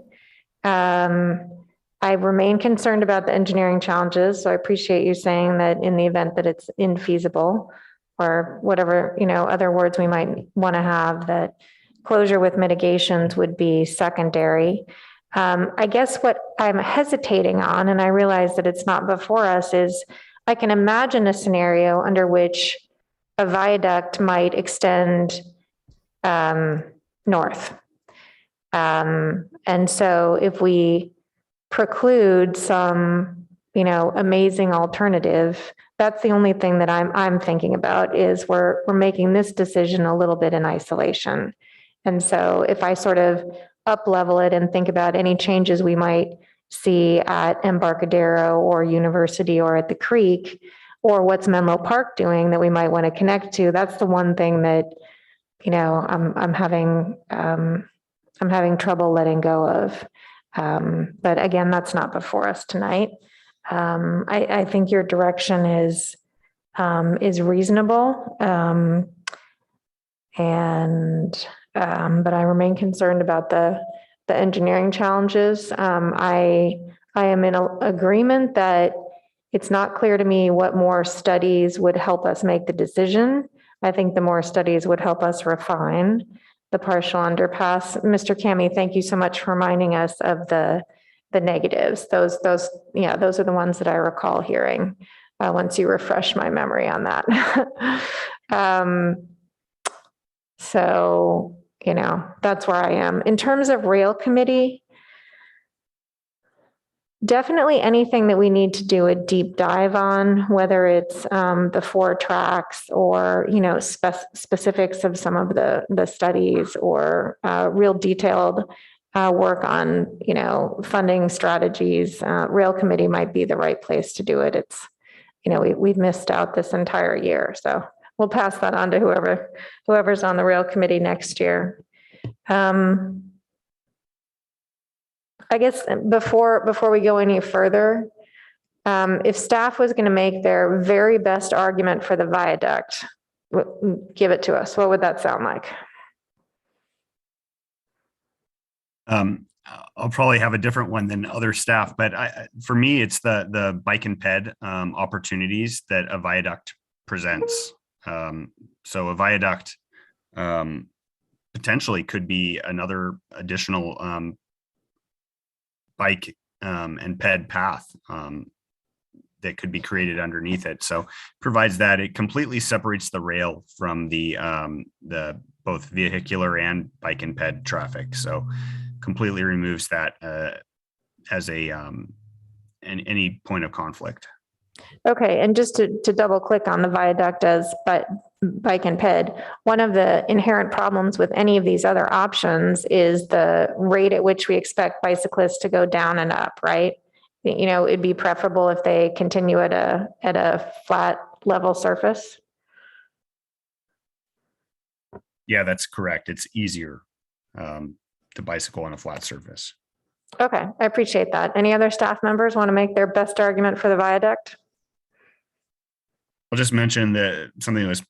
I remain concerned about the engineering challenges. So I appreciate you saying that in the event that it's infeasible or whatever, you know, other words we might want to have, that closure with mitigations would be secondary. I guess what I'm hesitating on, and I realize that it's not before us, is I can imagine a scenario under which a viaduct might extend north. And so if we preclude some, you know, amazing alternative, that's the only thing that I'm thinking about, is we're making this decision a little bit in isolation. And so if I sort of up level it and think about any changes we might see at Embarcadero or University or at the Creek, or what's Menlo Park doing that we might want to connect to, that's the one thing that, you know, I'm having trouble letting go of. But again, that's not before us tonight. I think your direction is reasonable. But I remain concerned about the engineering challenges. I am in agreement that it's not clear to me what more studies would help us make the decision. I think the more studies would help us refine the partial underpass. Mr. Kami, thank you so much for reminding us of the negatives. Those are the ones that I recall hearing once you refresh my memory on that. So, you know, that's where I am. In terms of rail committee, definitely anything that we need to do a deep dive on, whether it's the 4 tracks or, you know, specifics of some of the studies, or real detailed work on, you know, funding strategies. Rail committee might be the right place to do it. It's, you know, we've missed out this entire year. So we'll pass that on to whoever's on the rail committee next year. I guess before we go any further, if staff was going to make their very best argument for the viaduct, give it to us. What would that sound like? I'll probably have a different one than other staff, but for me, it's the bike and ped opportunities that a viaduct presents. So a viaduct potentially could be another additional bike and ped path that could be created underneath it. So provides that it completely separates the rail from the both vehicular and bike and ped traffic. So completely removes that as any point of conflict. Okay, and just to double click on the viaduct as but bike and ped, one of the inherent problems with any of these other options is the rate at which we expect bicyclists to go down and up, right? You know, it'd be preferable if they continue at a flat level surface. Yeah, that's correct. It's easier to bicycle on a flat surface. Okay, I appreciate that. Any other staff members want to make their best argument for the viaduct? I'll just mention that something that was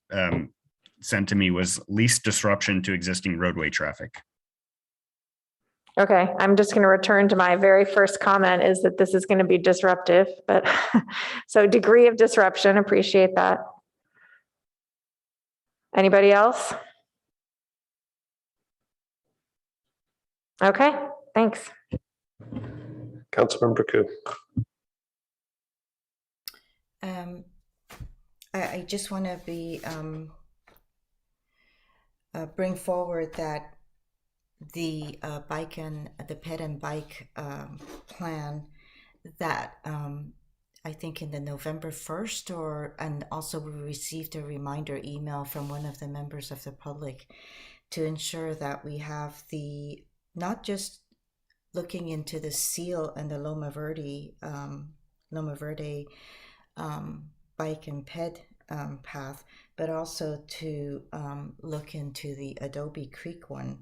sent to me was least disruption to existing roadway traffic. Okay, I'm just going to return to my very first comment is that this is going to be disruptive, but so degree of disruption, appreciate that. Anybody else? Okay, thanks. Councilmember Ku. I just want to bring forward that the bike and the ped and bike plan that I think in the November 1st and also we received a reminder email from one of the members of the public to ensure that we have not just looking into the Seal and the Loma Verde bike and ped path, but also to look into the Adobe Creek one,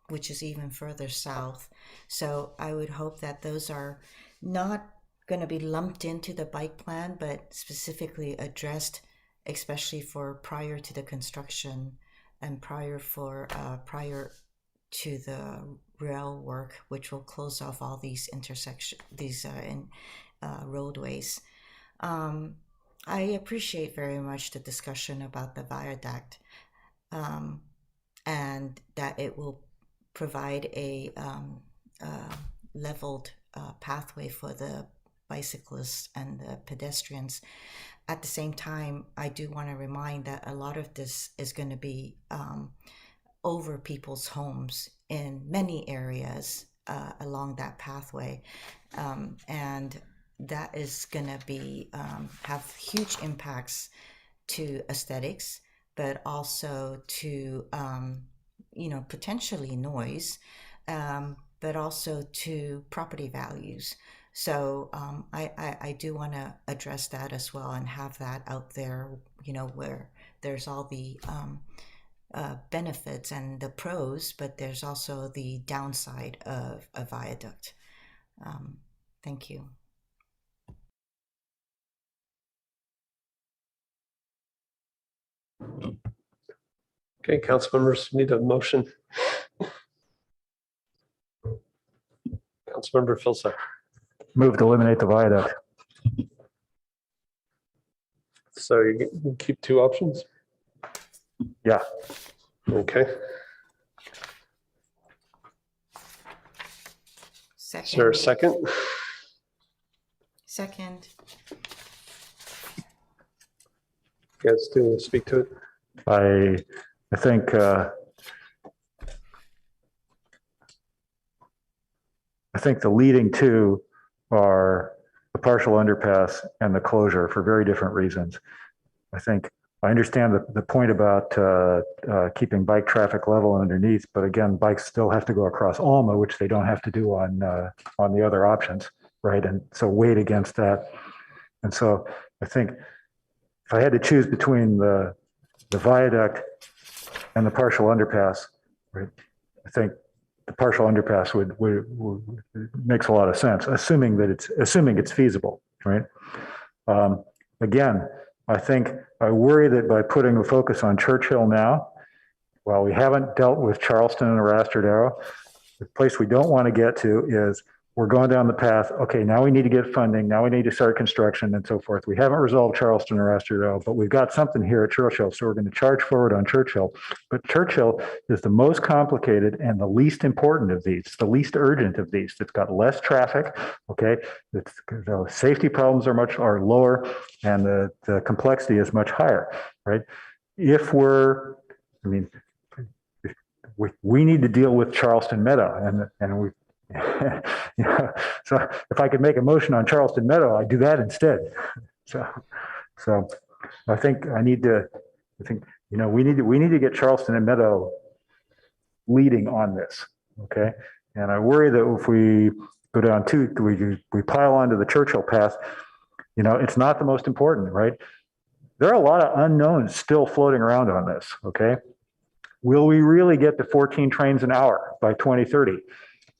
which is even further south. So I would hope that those are not going to be lumped into the bike plan, but specifically addressed, especially for prior to the construction and prior to the rail work, which will close off all these roadways. I appreciate very much the discussion about the viaduct and that it will provide a leveled pathway for the bicyclists and the pedestrians. At the same time, I do want to remind that a lot of this is going to be over people's homes in many areas along that pathway. And that is going to be have huge impacts to aesthetics, but also to potentially noise, but also to property values. So I do want to address that as well and have that out there, where there's all the benefits and the pros, but there's also the downside of a viaduct. Thank you. Okay, council members need a motion. Councilmember Filsack. Move to eliminate the viaduct. So you keep two options? Yeah. Okay. Second. Is there a second? Second. You guys do speak to it? I think the leading two are the partial underpass and the closure for very different reasons. I understand the point about keeping bike traffic level underneath, but again, bikes still have to go across Alma, which they don't have to do on the other options, right? And so weighed against that. And so I think if I had to choose between the viaduct and the partial underpass, right, I think the partial underpass would makes a lot of sense, assuming it's feasible, right? Again, I worry that by putting a focus on Churchill now, while we haven't dealt with Charleston and Arastradero, the place we don't want to get to is we're going down the path. Okay, now we need to get funding. Now we need to start construction and so forth. We haven't resolved Charleston or Arastradero, but we've got something here at Churchill. So we're going to charge forward on Churchill. But Churchill is the most complicated and the least important of these, the least urgent of these. It's got less traffic. Okay, the safety problems are lower, and the complexity is much higher. Right? We need to deal with Charleston Meadow, and Yeah, so if I could make a motion on Charleston Meadow, I'd do that instead. So I think we need to get Charleston and Meadow leading on this, okay? And I worry that if we go down we pile onto the Churchill path, it's not the most important, right? There are a lot of unknowns still floating around on this, okay? Will we really get to 14 trains an hour by 2030?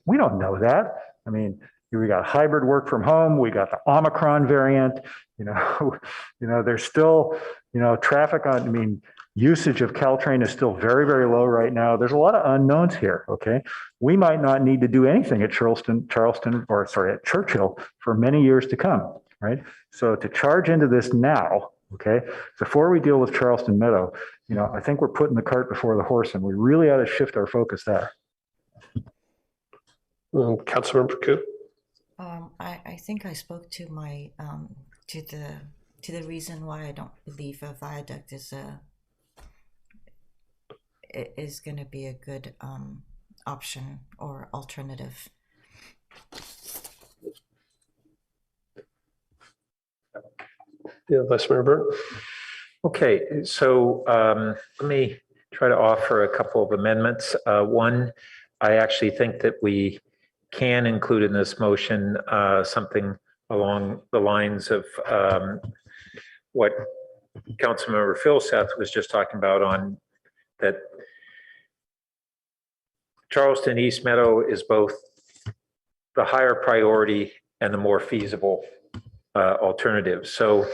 We don't know that. I mean, we got hybrid work from home. We got the Omicron variant. There's still, traffic on. Usage of Caltrain is still very, very low right now. There's a lot of unknowns here. Okay, we might not need to do anything at at Churchill for many years to come. Right. So to charge into this now, okay, before we deal with Charleston Meadow, I think we're putting the cart before the horse, and we really ought to shift our focus there. Councilmember Koo. I think I spoke to my to the reason why I don't believe a viaduct is going to be a good option or alternative. Yeah, Vice Mayor Burt. Okay, so let me try to offer a couple of amendments. One, I actually think that we can include in this motion something along the lines of what Councilmember Philseth was just talking about, on that Charleston East Meadow is both the higher priority and the more feasible alternative. So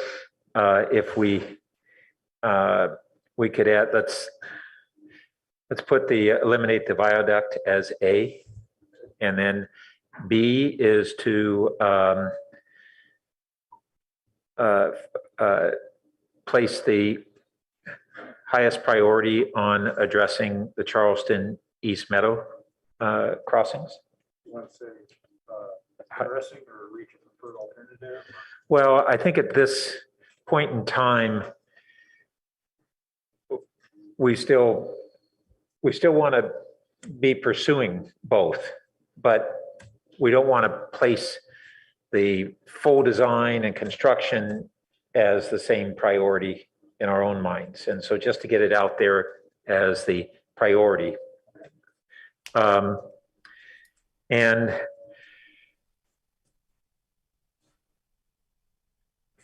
if we could add, let's put eliminate the viaduct as A, and then B is to place the highest priority on addressing the Charleston East Meadow crossings. You want to say addressing or reach a preferred alternative? Well, I think at this point in time, we still want to be pursuing both, but we don't want to place the full design and construction as the same priority in our own minds. And so just to get it out there as the priority. And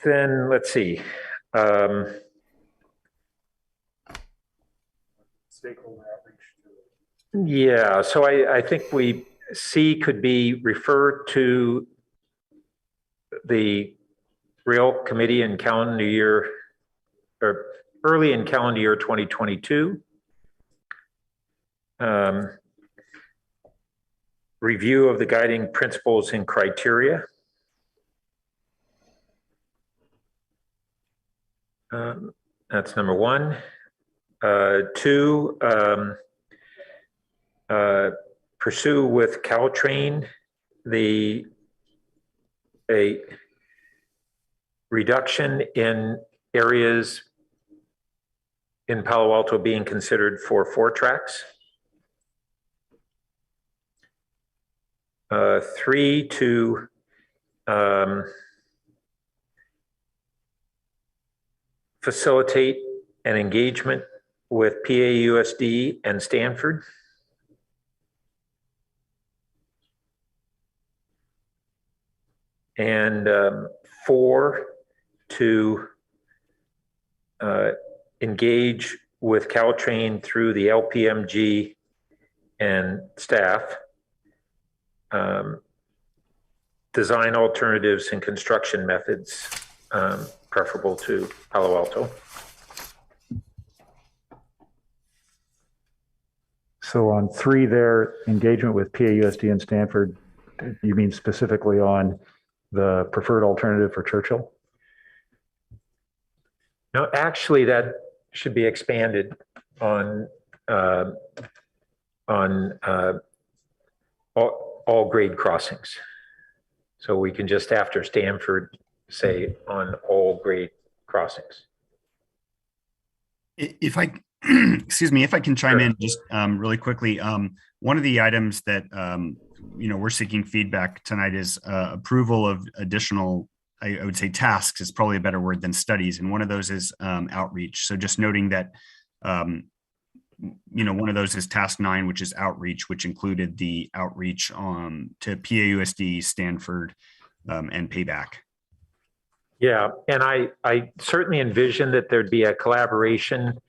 then let's see. Stakeholder outreach. Yeah, so I think C could be referred to the real committee in calendar year, or early in calendar year 2022. Review of the guiding principles and criteria. That's number one. Two, pursue with Caltrain a reduction in areas in Palo Alto being considered for 4 tracks. 3, to facilitate an engagement with PAUSD and Stanford. And 4, to engage with Caltrain through the LPMG and staff, design alternatives and construction methods preferable to Palo Alto. So on 3 there, engagement with PAUSD and Stanford, you mean specifically on the preferred alternative for Churchill? No, actually that should be expanded on all grade crossings. So we can just, after Stanford, say on all grade crossings. If I excuse me, if I can chime in just really quickly. One of the items that we're seeking feedback tonight is approval of additional, I would say tasks is probably a better word than studies. And one of those is outreach. So just noting that, one of those is task 9, which is outreach, which included the outreach to PAUSD, Stanford, and Payback. Yeah, and I certainly envision that there'd be a collaboration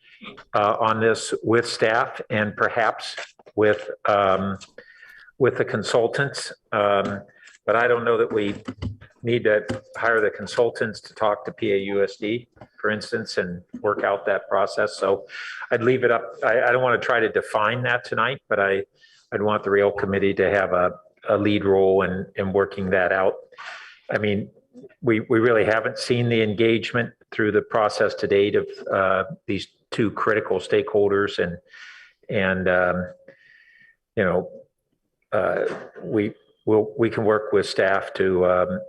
on this with staff and perhaps with the consultants. But I don't know that we need to hire the consultants to talk to PAUSD, for instance, and work out that process. So I'd leave it up. I don't want to try to define that tonight, but I'd want the rail committee to have a lead role in working that out. I mean, we really haven't seen the engagement through the process to date of these two critical stakeholders, and we can work with staff to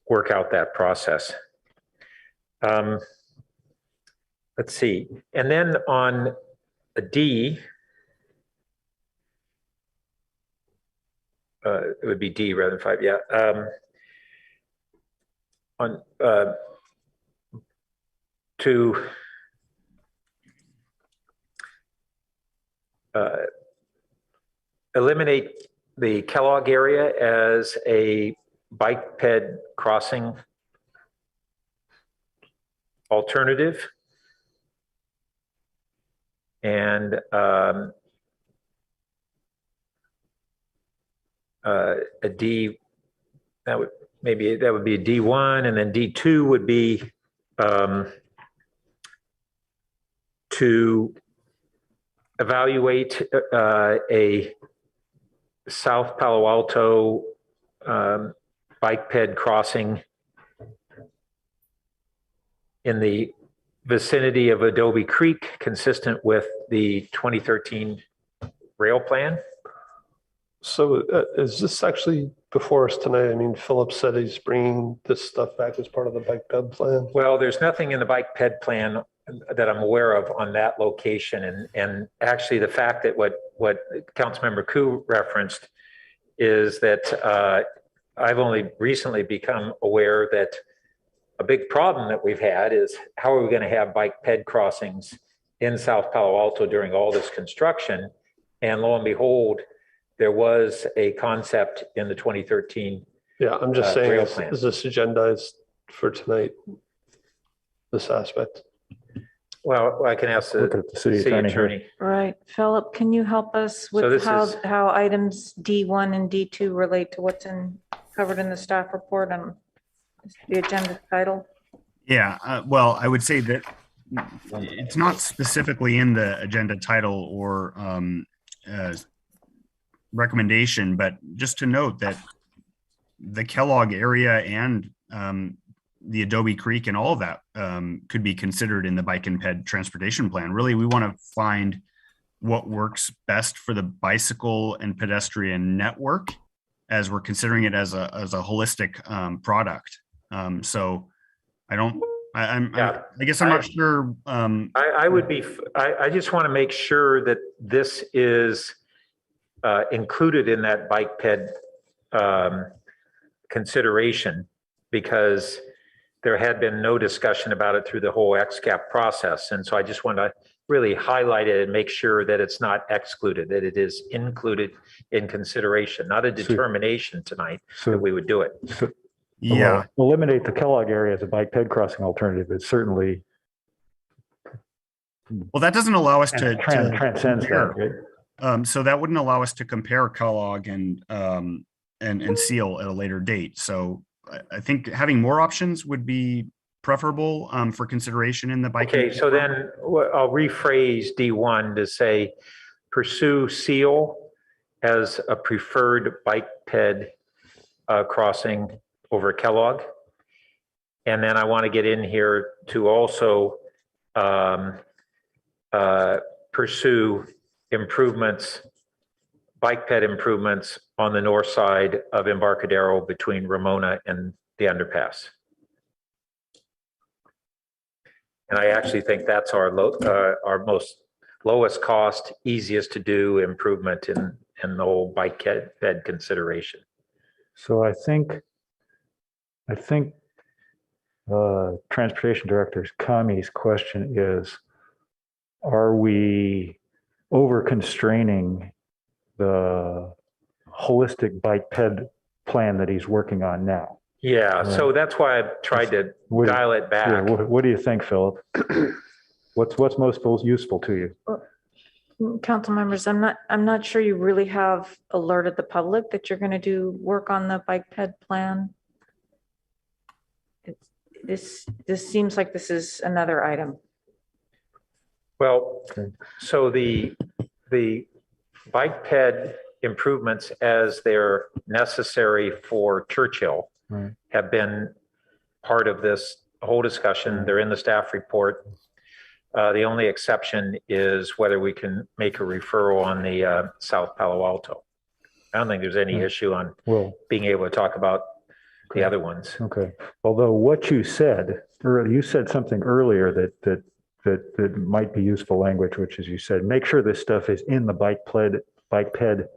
work out that process. Let's see, and then on a D, it would be D rather than 5. Yeah. To eliminate the Kellogg area as a bike ped crossing alternative. And a D, that would be a D1, and then D2 would be to evaluate a South Palo Alto bike ped crossing in the vicinity of Adobe Creek, consistent with the 2013 rail plan. So is this actually before us tonight? I mean, Philip said he's bringing this stuff back as part of the bike ped plan. Well, there's nothing in the bike ped plan that I'm aware of on that location. And actually the fact that what Councilmember Koo referenced is that I've only recently become aware that a big problem that we've had is how are we going to have bike ped crossings in South Palo Alto during all this construction? And lo and behold, there was a concept in the 2013. Yeah, I'm just saying, plan. is this agendized for tonight? This aspect? Well, I can ask the city attorney. Right. Philip, can you help us So with this how items D1 and D2 relate to what's covered in the staff report and the agenda title? Yeah, well, I would say that it's not specifically in the agenda title or recommendation, but just to note that the Kellogg area and the Adobe Creek and all of that could be considered in the bike and ped transportation plan. Really, we want to find what works best for the bicycle and pedestrian network as we're considering it as a holistic product. So I guess I'm not sure. I just want to make sure that this is included in that bike ped consideration, because there had been no discussion about it through the whole XCAP process. And so I just want to really highlight it and make sure that it's not excluded, that it is included in consideration, not a determination tonight that we would do it. Yeah. Eliminate the Kellogg area as a bike ped crossing alternative is certainly. Well, that doesn't allow us to transcends that, right? So that wouldn't allow us to compare Kellogg and Seal at a later date. So I think having more options would be preferable for consideration in the bike. Okay, so then I'll rephrase D1 to say, pursue Seal as a preferred bike ped crossing over Kellogg. And then I want to get in here to also pursue improvements, bike ped improvements on the north side of Embarcadero between Ramona and the underpass. And I actually think that's our our most lowest cost, easiest to do improvement in the whole bike bed consideration. So I think Transportation Director Kami's question is, are we over constraining the holistic bike ped plan that he's working on now? Yeah, so that's why I've tried to dial it back. Yeah, what do you think, Philip? What's most useful to you? Council members, I'm not sure you really have alerted the public that you're going to do work on the bike ped plan. This seems like this is another item. Well, so the bike ped improvements as they're necessary for Churchill have been part of this whole discussion. They're in the staff report. The only exception is whether we can make a referral on the South Palo Alto. I don't think there's any issue on being able to talk about the other ones. Okay. Although what you said, or you said something earlier that might be useful language, which is you said, make sure this stuff is in the bike ped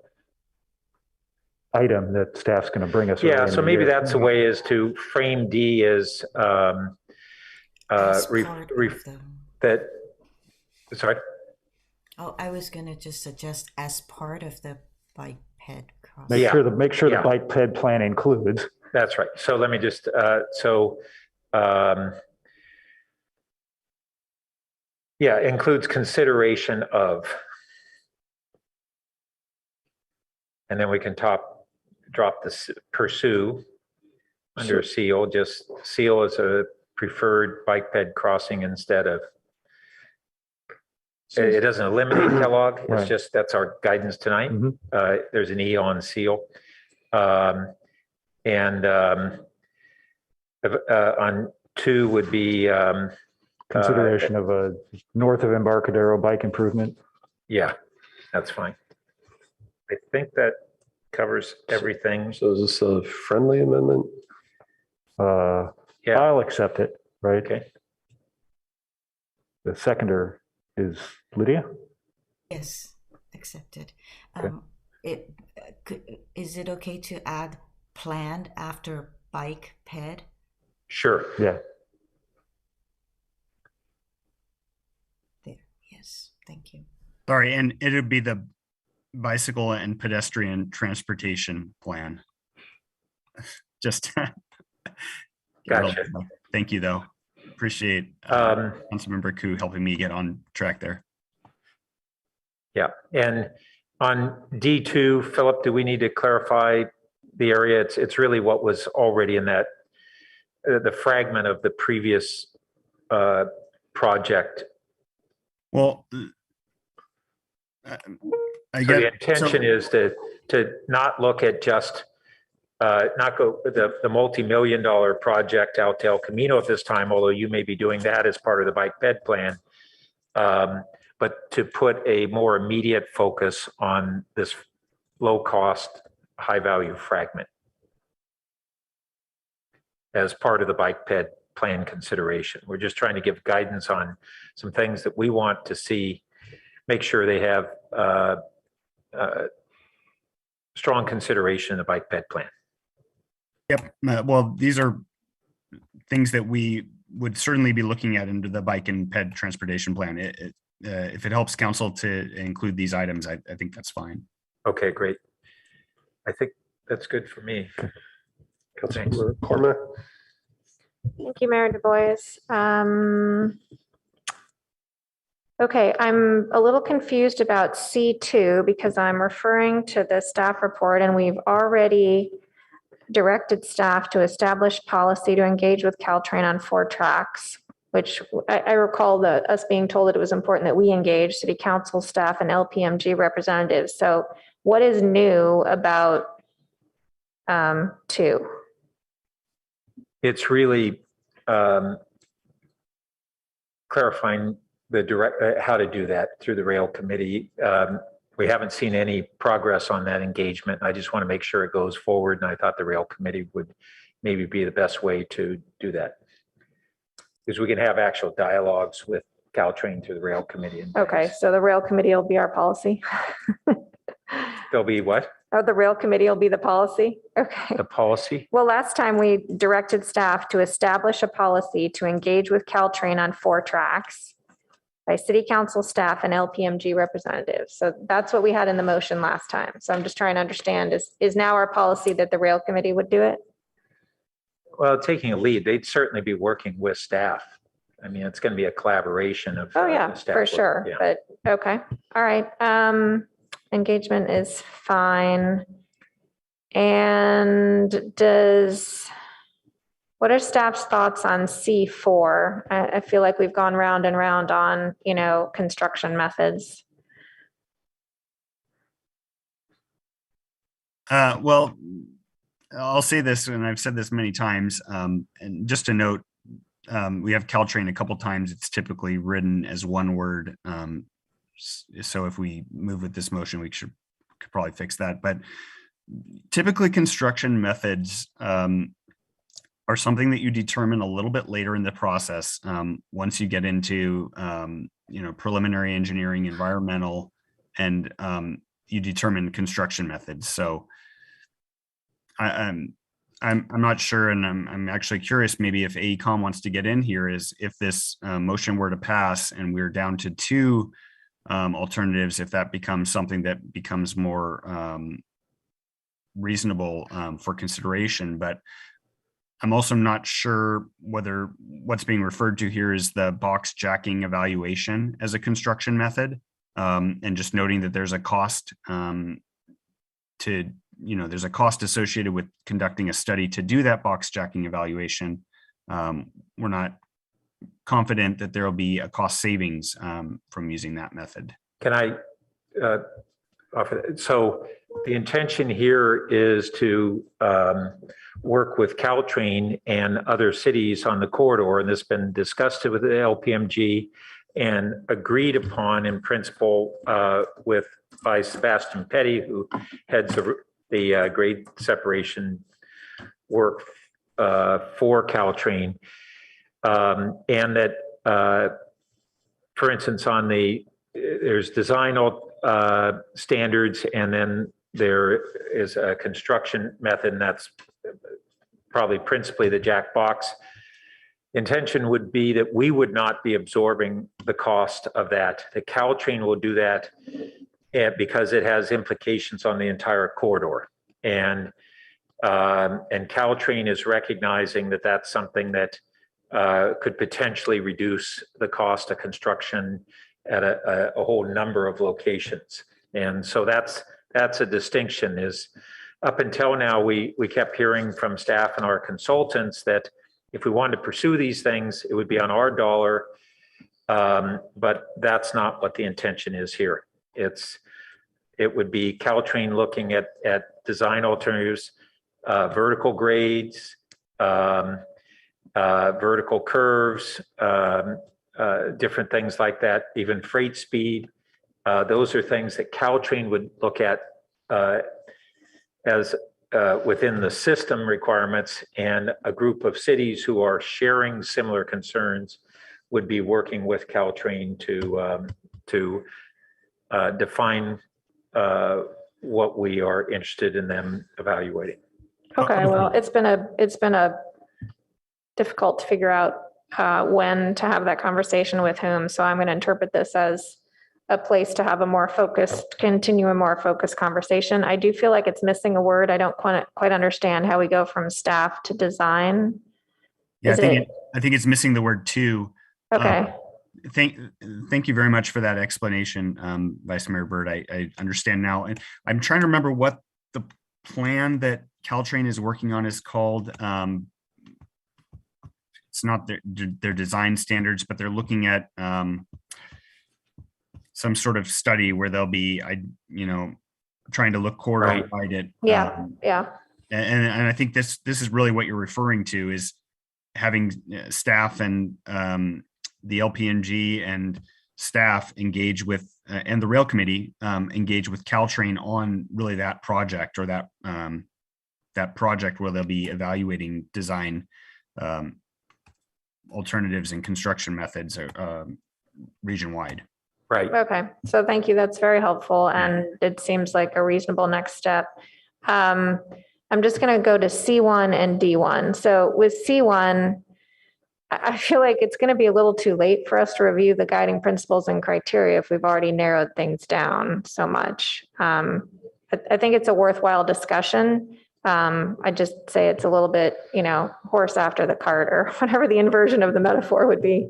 item that staff's going to bring us. Yeah, so maybe that's a way, is to frame D as that. Sorry. Oh, I was going to just suggest as part of the bike ped cross. Make sure the bike ped plan includes. That's right. So let me just includes consideration of, and then we can drop this pursue under seal. Just seal as a preferred bike ped crossing instead of. It doesn't eliminate Kellogg. It's just that's our guidance tonight. There's an E on seal, and on 2 would be consideration of a north of Embarcadero bike improvement. Yeah, that's fine. I think that covers everything. So is this a friendly amendment? Yeah, I'll accept it. Right. Okay. The seconder is Lydia. Yes, accepted. Okay. Is it okay to add planned after bike ped? Sure. Yeah. There. Yes. Thank you. Sorry, and it would be the bicycle and pedestrian transportation plan. Just gotcha. Thank you, though. Appreciate Councilmember Koo helping me get on track there. Yeah, and on D2, Philip, do we need to clarify the area? It's really what was already in that the fragment of the previous project. Well, the intention is to not look at just not go the multi-million-dollar project out to El Camino at this time, although you may be doing that as part of the bike bed plan, but to put a more immediate focus on this low-cost, high-value fragment as part of the bike ped plan consideration. We're just trying to give guidance on some things that we want to see, make sure they have strong consideration in the bike ped plan. Yep. Well, these are things that we would certainly be looking at into the bike and ped transportation plan. If it helps council to include these items, I think that's fine. Okay, great. I think that's good for me. Councilmember Cormack. Thank you, Mayor Du Bois. Okay, I'm a little confused about C2 because I'm referring to the staff report, and we've already directed staff to establish policy to engage with Caltrain on 4 tracks, which I recall us being told that it was important that we engage city council staff and LPMG representatives. So what is new about 2? It's really clarifying the how to do that through the rail committee. We haven't seen any progress on that engagement. I just want to make sure it goes forward, and I thought the rail committee would maybe be the best way to do that. because we can have actual dialogues with Caltrain through the rail committee. And Okay, so the rail committee will be our policy. there'll be what? Oh, the rail committee will be the policy? Okay. The policy? Well, last time we directed staff to establish a policy to engage with Caltrain on 4 tracks by city council staff and LPMG representatives. So that's what we had in the motion last time. So I'm just trying to understand, is now our policy that the rail committee would do it? Well, taking a lead, they'd certainly be working with staff. I mean, it's going to be a collaboration of. Oh, yeah, the staff for work. sure. Yeah. But okay. All right. Engagement is fine. And what are staff's thoughts on C4? I feel like we've gone round and round on, construction methods. Well, I'll say this, and I've said this many times, and just a note, we have Caltrain a couple times. It's typically written as one word. So if we move with this motion, we could probably fix that. But typically construction methods are something that you determine a little bit later in the process. Once you get into, preliminary engineering, environmental, and you determine construction methods. So I'm not sure, and I'm actually curious maybe if AECOM wants to get in here, is if this motion were to pass and we're down to 2 alternatives, if that becomes something that becomes more reasonable for consideration. But I'm also not sure whether what's being referred to here is the box jacking evaluation as a construction method, and just noting that there's a cost there's a cost associated with conducting a study to do that box jacking evaluation. We're not confident that there will be a cost savings from using that method. Can I offer that? So the intention here is to work with Caltrain and other cities on the corridor, and this has been discussed with the LPMG and agreed upon in principle by Sebastian Petty, who heads the grade separation work for Caltrain. And that, for instance, there's design standards, and then there is a construction method, and that's probably principally the jack box. Intention would be that we would not be absorbing the cost of that. The Caltrain will do that because it has implications on the entire corridor. And Caltrain is recognizing that that's something that could potentially reduce the cost of construction at a whole number of locations. And so that's a distinction. Is up until now, we kept hearing from staff and our consultants that if we wanted to pursue these things, it would be on our dollar, but that's not what the intention is here. It would be Caltrain looking at design alternatives, vertical grades, vertical curves, different things like that, even freight speed. Those are things that Caltrain would look at as within the system requirements, and a group of cities who are sharing similar concerns would be working with Caltrain to define what we are interested in them evaluating. Okay, well, it's been a difficult to figure out when to have that conversation with whom. So I'm going to interpret this as a place to have a more focused conversation. I do feel like it's missing a word. I don't quite understand how we go from staff to design. Yeah, I think it's missing the word "to." Okay. Thank you very much for that explanation, Vice Mayor Byrd. I understand now, and I'm trying to remember what the plan that Caltrain is working on is called. It's not their design standards, but they're looking at some sort of study where they'll be, trying to look corridor wide at. Yeah. And I think this is really what you're referring to, is having staff and the LPNG and staff engage with, and the rail committee engage with Caltrain on really that project, or that project where they'll be evaluating design alternatives and construction methods region-wide. Right. Okay, so thank you. That's very helpful, and it seems like a reasonable next step. I'm just going to go to C1 and D1. So with C1, I feel like it's going to be a little too late for us to review the guiding principles and criteria if we've already narrowed things down so much. I think it's a worthwhile discussion. I just say it's a little bit, horse after the cart, or whatever the inversion of the metaphor would be.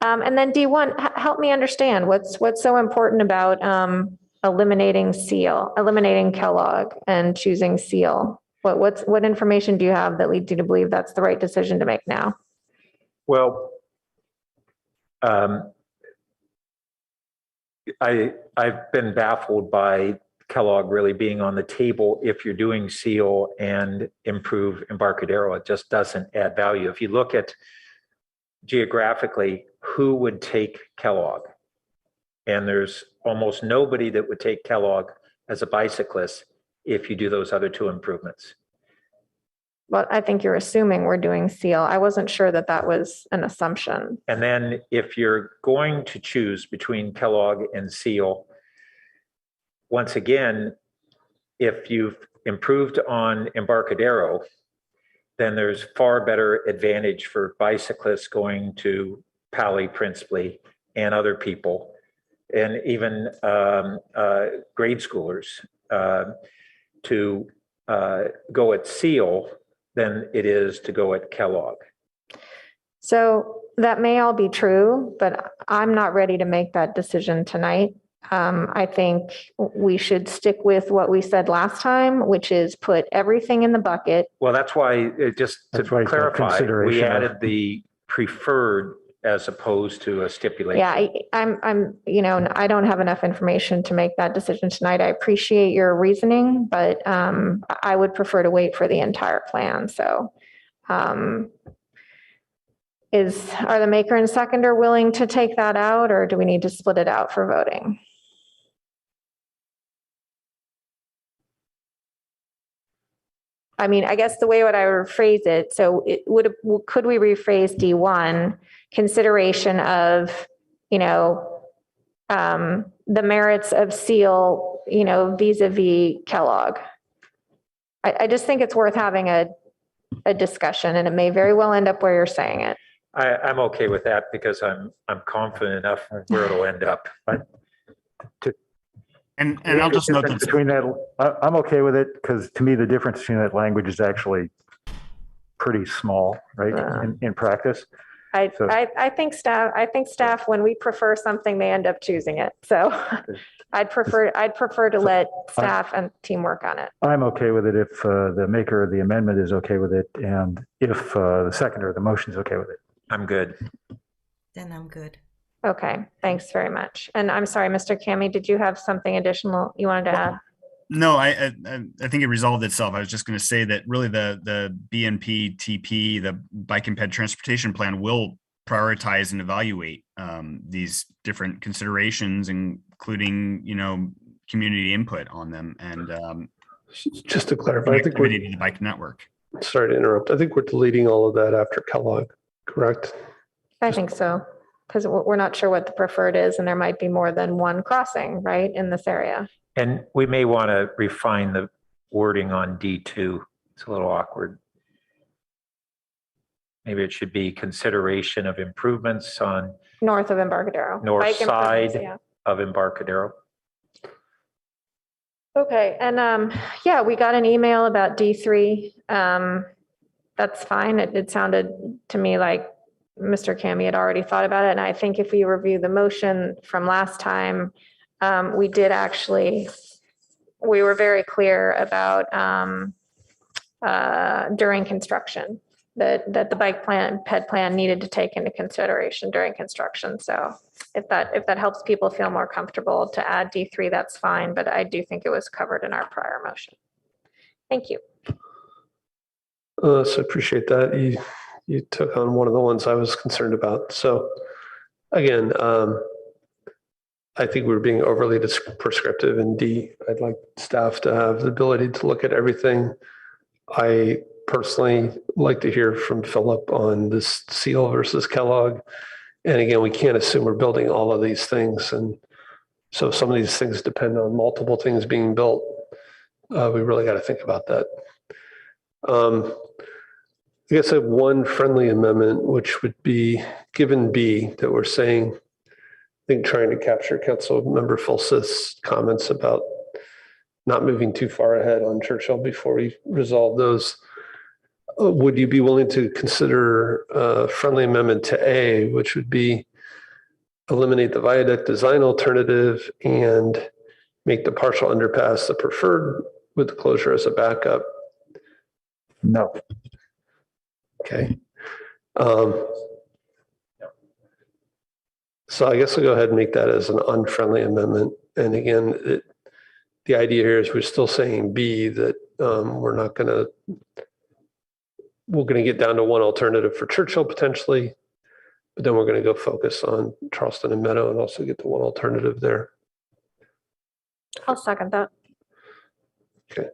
And then D1, help me understand what's so important about eliminating Kellogg and choosing Seal. What information do you have that leads you to believe that's the right decision to make now? Well, I've been baffled by Kellogg really being on the table if you're doing Seal and improve Embarcadero. It just doesn't add value. If you look at geographically, who would take Kellogg? And there's almost nobody that would take Kellogg as a bicyclist if you do those other two improvements. Well, I think you're assuming we're doing Seal. I wasn't sure that was an assumption. And then if you're going to choose between Kellogg and Seal, once again, if you've improved on Embarcadero, then there's far better advantage for bicyclists going to Pali principally and other people, and even grade schoolers to go at Seal than it is to go at Kellogg. So that may all be true, but I'm not ready to make that decision tonight. I think we should stick with what we said last time, which is put everything in the bucket. Well, that's why, just to clarify, we added the preferred as opposed to a stipulation. Yeah, I don't have enough information to make that decision tonight. I appreciate your reasoning, but I would prefer to wait for the entire plan. So are the maker and seconder willing to take that out, or do we need to split it out for voting? I mean, I guess the way what I would rephrase it, so could we rephrase D1, consideration of, the merits of Seal, vis-a-vis Kellogg? I just think it's worth having a discussion, and it may very well end up where you're saying it. I'm okay with that because I'm confident enough where it'll end up. And I'll just note that between that, I'm okay with it because to me, the difference between that language is actually pretty small, right? In practice. I think staff, when we prefer something, they end up choosing it. So I'd prefer to let staff and team work on it. I'm okay with it if the maker of the amendment is okay with it, and if the seconder of the motion is okay with it. I'm good. Then I'm good. Okay, thanks very much. And I'm sorry, Mr. Kami, did you have something additional you wanted to add? No, I think it resolved itself. I was just going to say that really the BNP TP, the Bike and Ped Transportation Plan, will prioritize and evaluate these different considerations, including community input on them, and just to clarify, I think we're the bike network. Sorry to interrupt. I think we're deleting all of that after Kellogg, correct? I think so, because we're not sure what the preferred is, and there might be more than one crossing, right, in this area. And we may want to refine the wording on D2. It's a little awkward. Maybe it should be consideration of improvements on north of Embarcadero. North side of Embarcadero. Okay, and yeah, we got an email about D3. That's fine. It sounded to me like Mr. Kami had already thought about it. And I think if we review the motion from last time, we were very clear about during construction that the bike plan, ped plan needed to take into consideration during construction. So if that helps people feel more comfortable to add D3, that's fine. But I do think it was covered in our prior motion. Thank you. So I appreciate that. You took on one of the ones I was concerned about. So again, I think we're being overly prescriptive in D. I'd like staff to have the ability to look at everything. I personally like to hear from Philip on this Seal versus Kellogg. And again, we can't assume we're building all of these things. And so some of these things depend on multiple things being built. We really got to think about that. I guess I have one friendly amendment, which would be given B, that we're saying, I think trying to capture Council Member Fulseth's comments about not moving too far ahead on Churchill before we resolve those. Would you be willing to consider a friendly amendment to A, which would be eliminate the viaduct design alternative and make the partial underpass the preferred with the closure as a backup? No. Okay. So I guess I'll go ahead and make that as an unfriendly amendment. And again, the idea here is we're still saying B, that we're going to get down to one alternative for Churchill potentially, but then we're going to go focus on Charleston and Meadow and also get to one alternative there. I'll second that. Okay.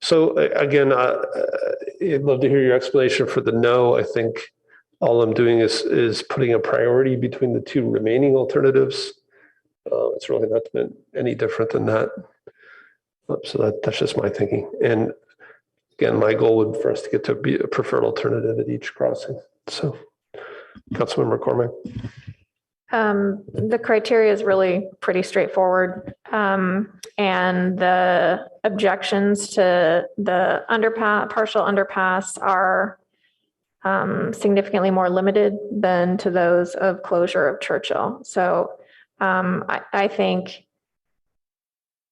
So again, I'd love to hear your explanation for the no. I think all I'm doing is putting a priority between the two remaining alternatives. It's really not meant any different than that. So that's just my thinking. And again, my goal would for us to get to be a preferred alternative at each crossing. So, Councilmember McCormick. The criteria is really pretty straightforward. And the objections to the partial underpass are significantly more limited than to those of closure of Churchill. So I think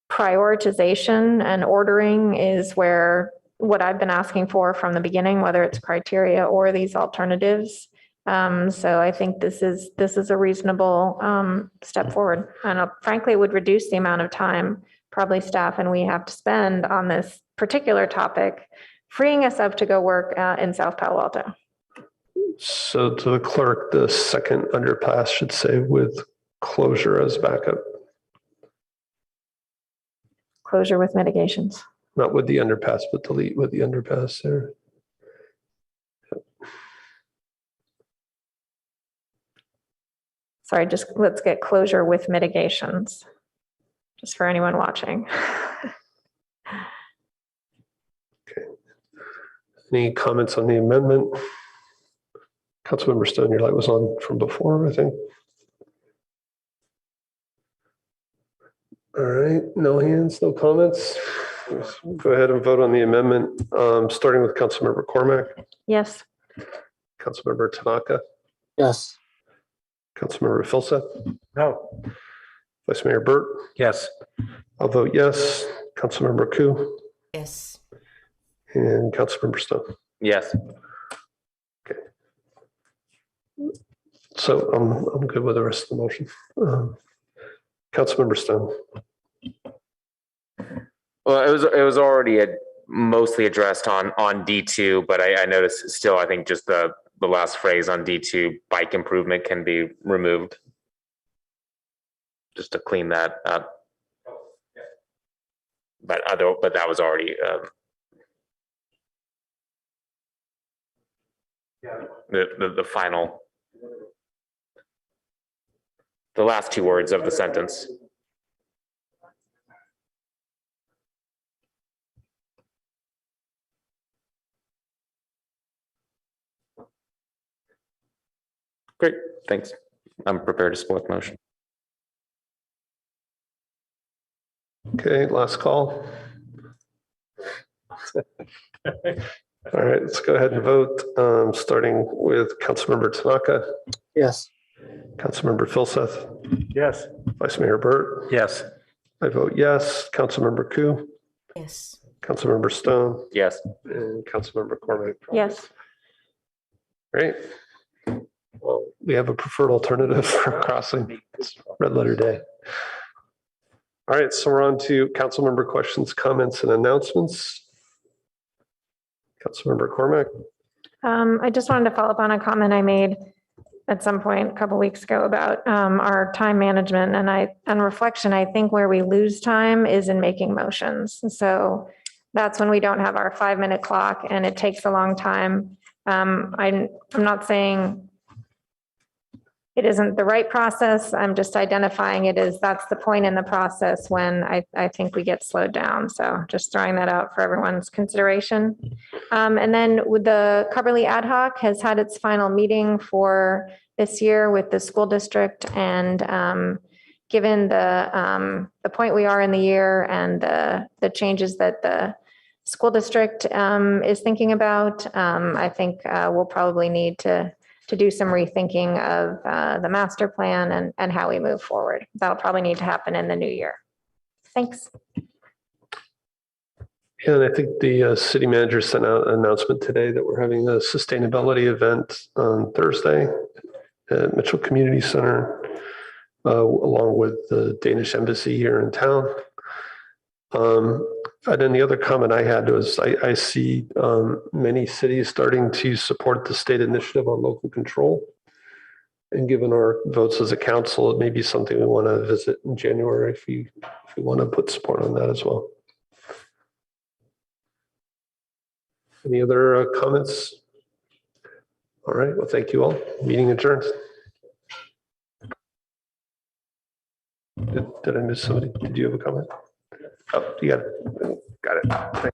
prioritization and ordering is where what I've been asking for from the beginning, whether it's criteria or these alternatives. So I think this is a reasonable step forward. And frankly, it would reduce the amount of time probably staff and we have to spend on this particular topic, freeing us up to go work in South Palo Alto. So to the clerk, the second underpass should say with closure as backup. Closure with mitigations. Not with the underpass, but delete with the underpass there. Sorry, just let's get closure with mitigations, just for anyone watching. Okay. Any comments on the amendment? Councilmember Stone, your light was on from before, I think. All right, no hands, no comments. Let's go ahead and vote on the amendment, starting with Councilmember Cormack. Yes. Councilmember Tanaka. Yes. Councilmember Filseth. No. Vice Mayor Burt. Yes. I'll vote yes. Councilmember Koo. Yes. And Councilmember Stone. Yes. Okay. So I'm good with the rest of the motion. Councilmember Stone. Well, it was already mostly addressed on D2, but I noticed still, I think just the last phrase on D2, bike improvement can be removed. Just to clean that up. But that was already the final, the last two words of the sentence. Great, thanks. I'm prepared to support the motion. Okay, last call. All right, let's go ahead and vote, starting with Councilmember Tanaka. Yes. Councilmember Filseth. Yes. Vice Mayor Burt. Yes. I vote yes. Councilmember Koo. Yes. Councilmember Stone. Yes. And Councilmember Cormick. Yes. Great. Well, we have a preferred alternative for crossing. It's red letter day. All right, so we're on to councilmember questions, comments, and announcements. Councilmember Cormack. I just wanted to follow up on a comment I made at some point a couple weeks ago about our time management, and on reflection, I think where we lose time is in making motions. So that's when we don't have our 5-minute clock and it takes a long time. I'm not saying it isn't the right process. I'm just identifying it as that's the point in the process when I think we get slowed down. So just throwing that out for everyone's consideration. And then with the Coverly Ad Hoc has had its final meeting for this year with the school district, and given the point we are in the year and the changes that the school district is thinking about, I think we'll probably need to do some rethinking of the master plan and how we move forward. That'll probably need to happen in the new year. Thanks. Yeah, and I think the city manager sent out an announcement today that we're having a sustainability event on Thursday at Mitchell Community Center, along with the Danish Embassy here in town. And then the other comment I had was I see many cities starting to support the state initiative on local control. And given our votes as a council, it may be something we want to visit in January if we want to put support on that as well. Any other comments? All right, well, thank you all. Meeting adjourned. Did I miss somebody? Did you have a comment? Oh, you got it. Got it.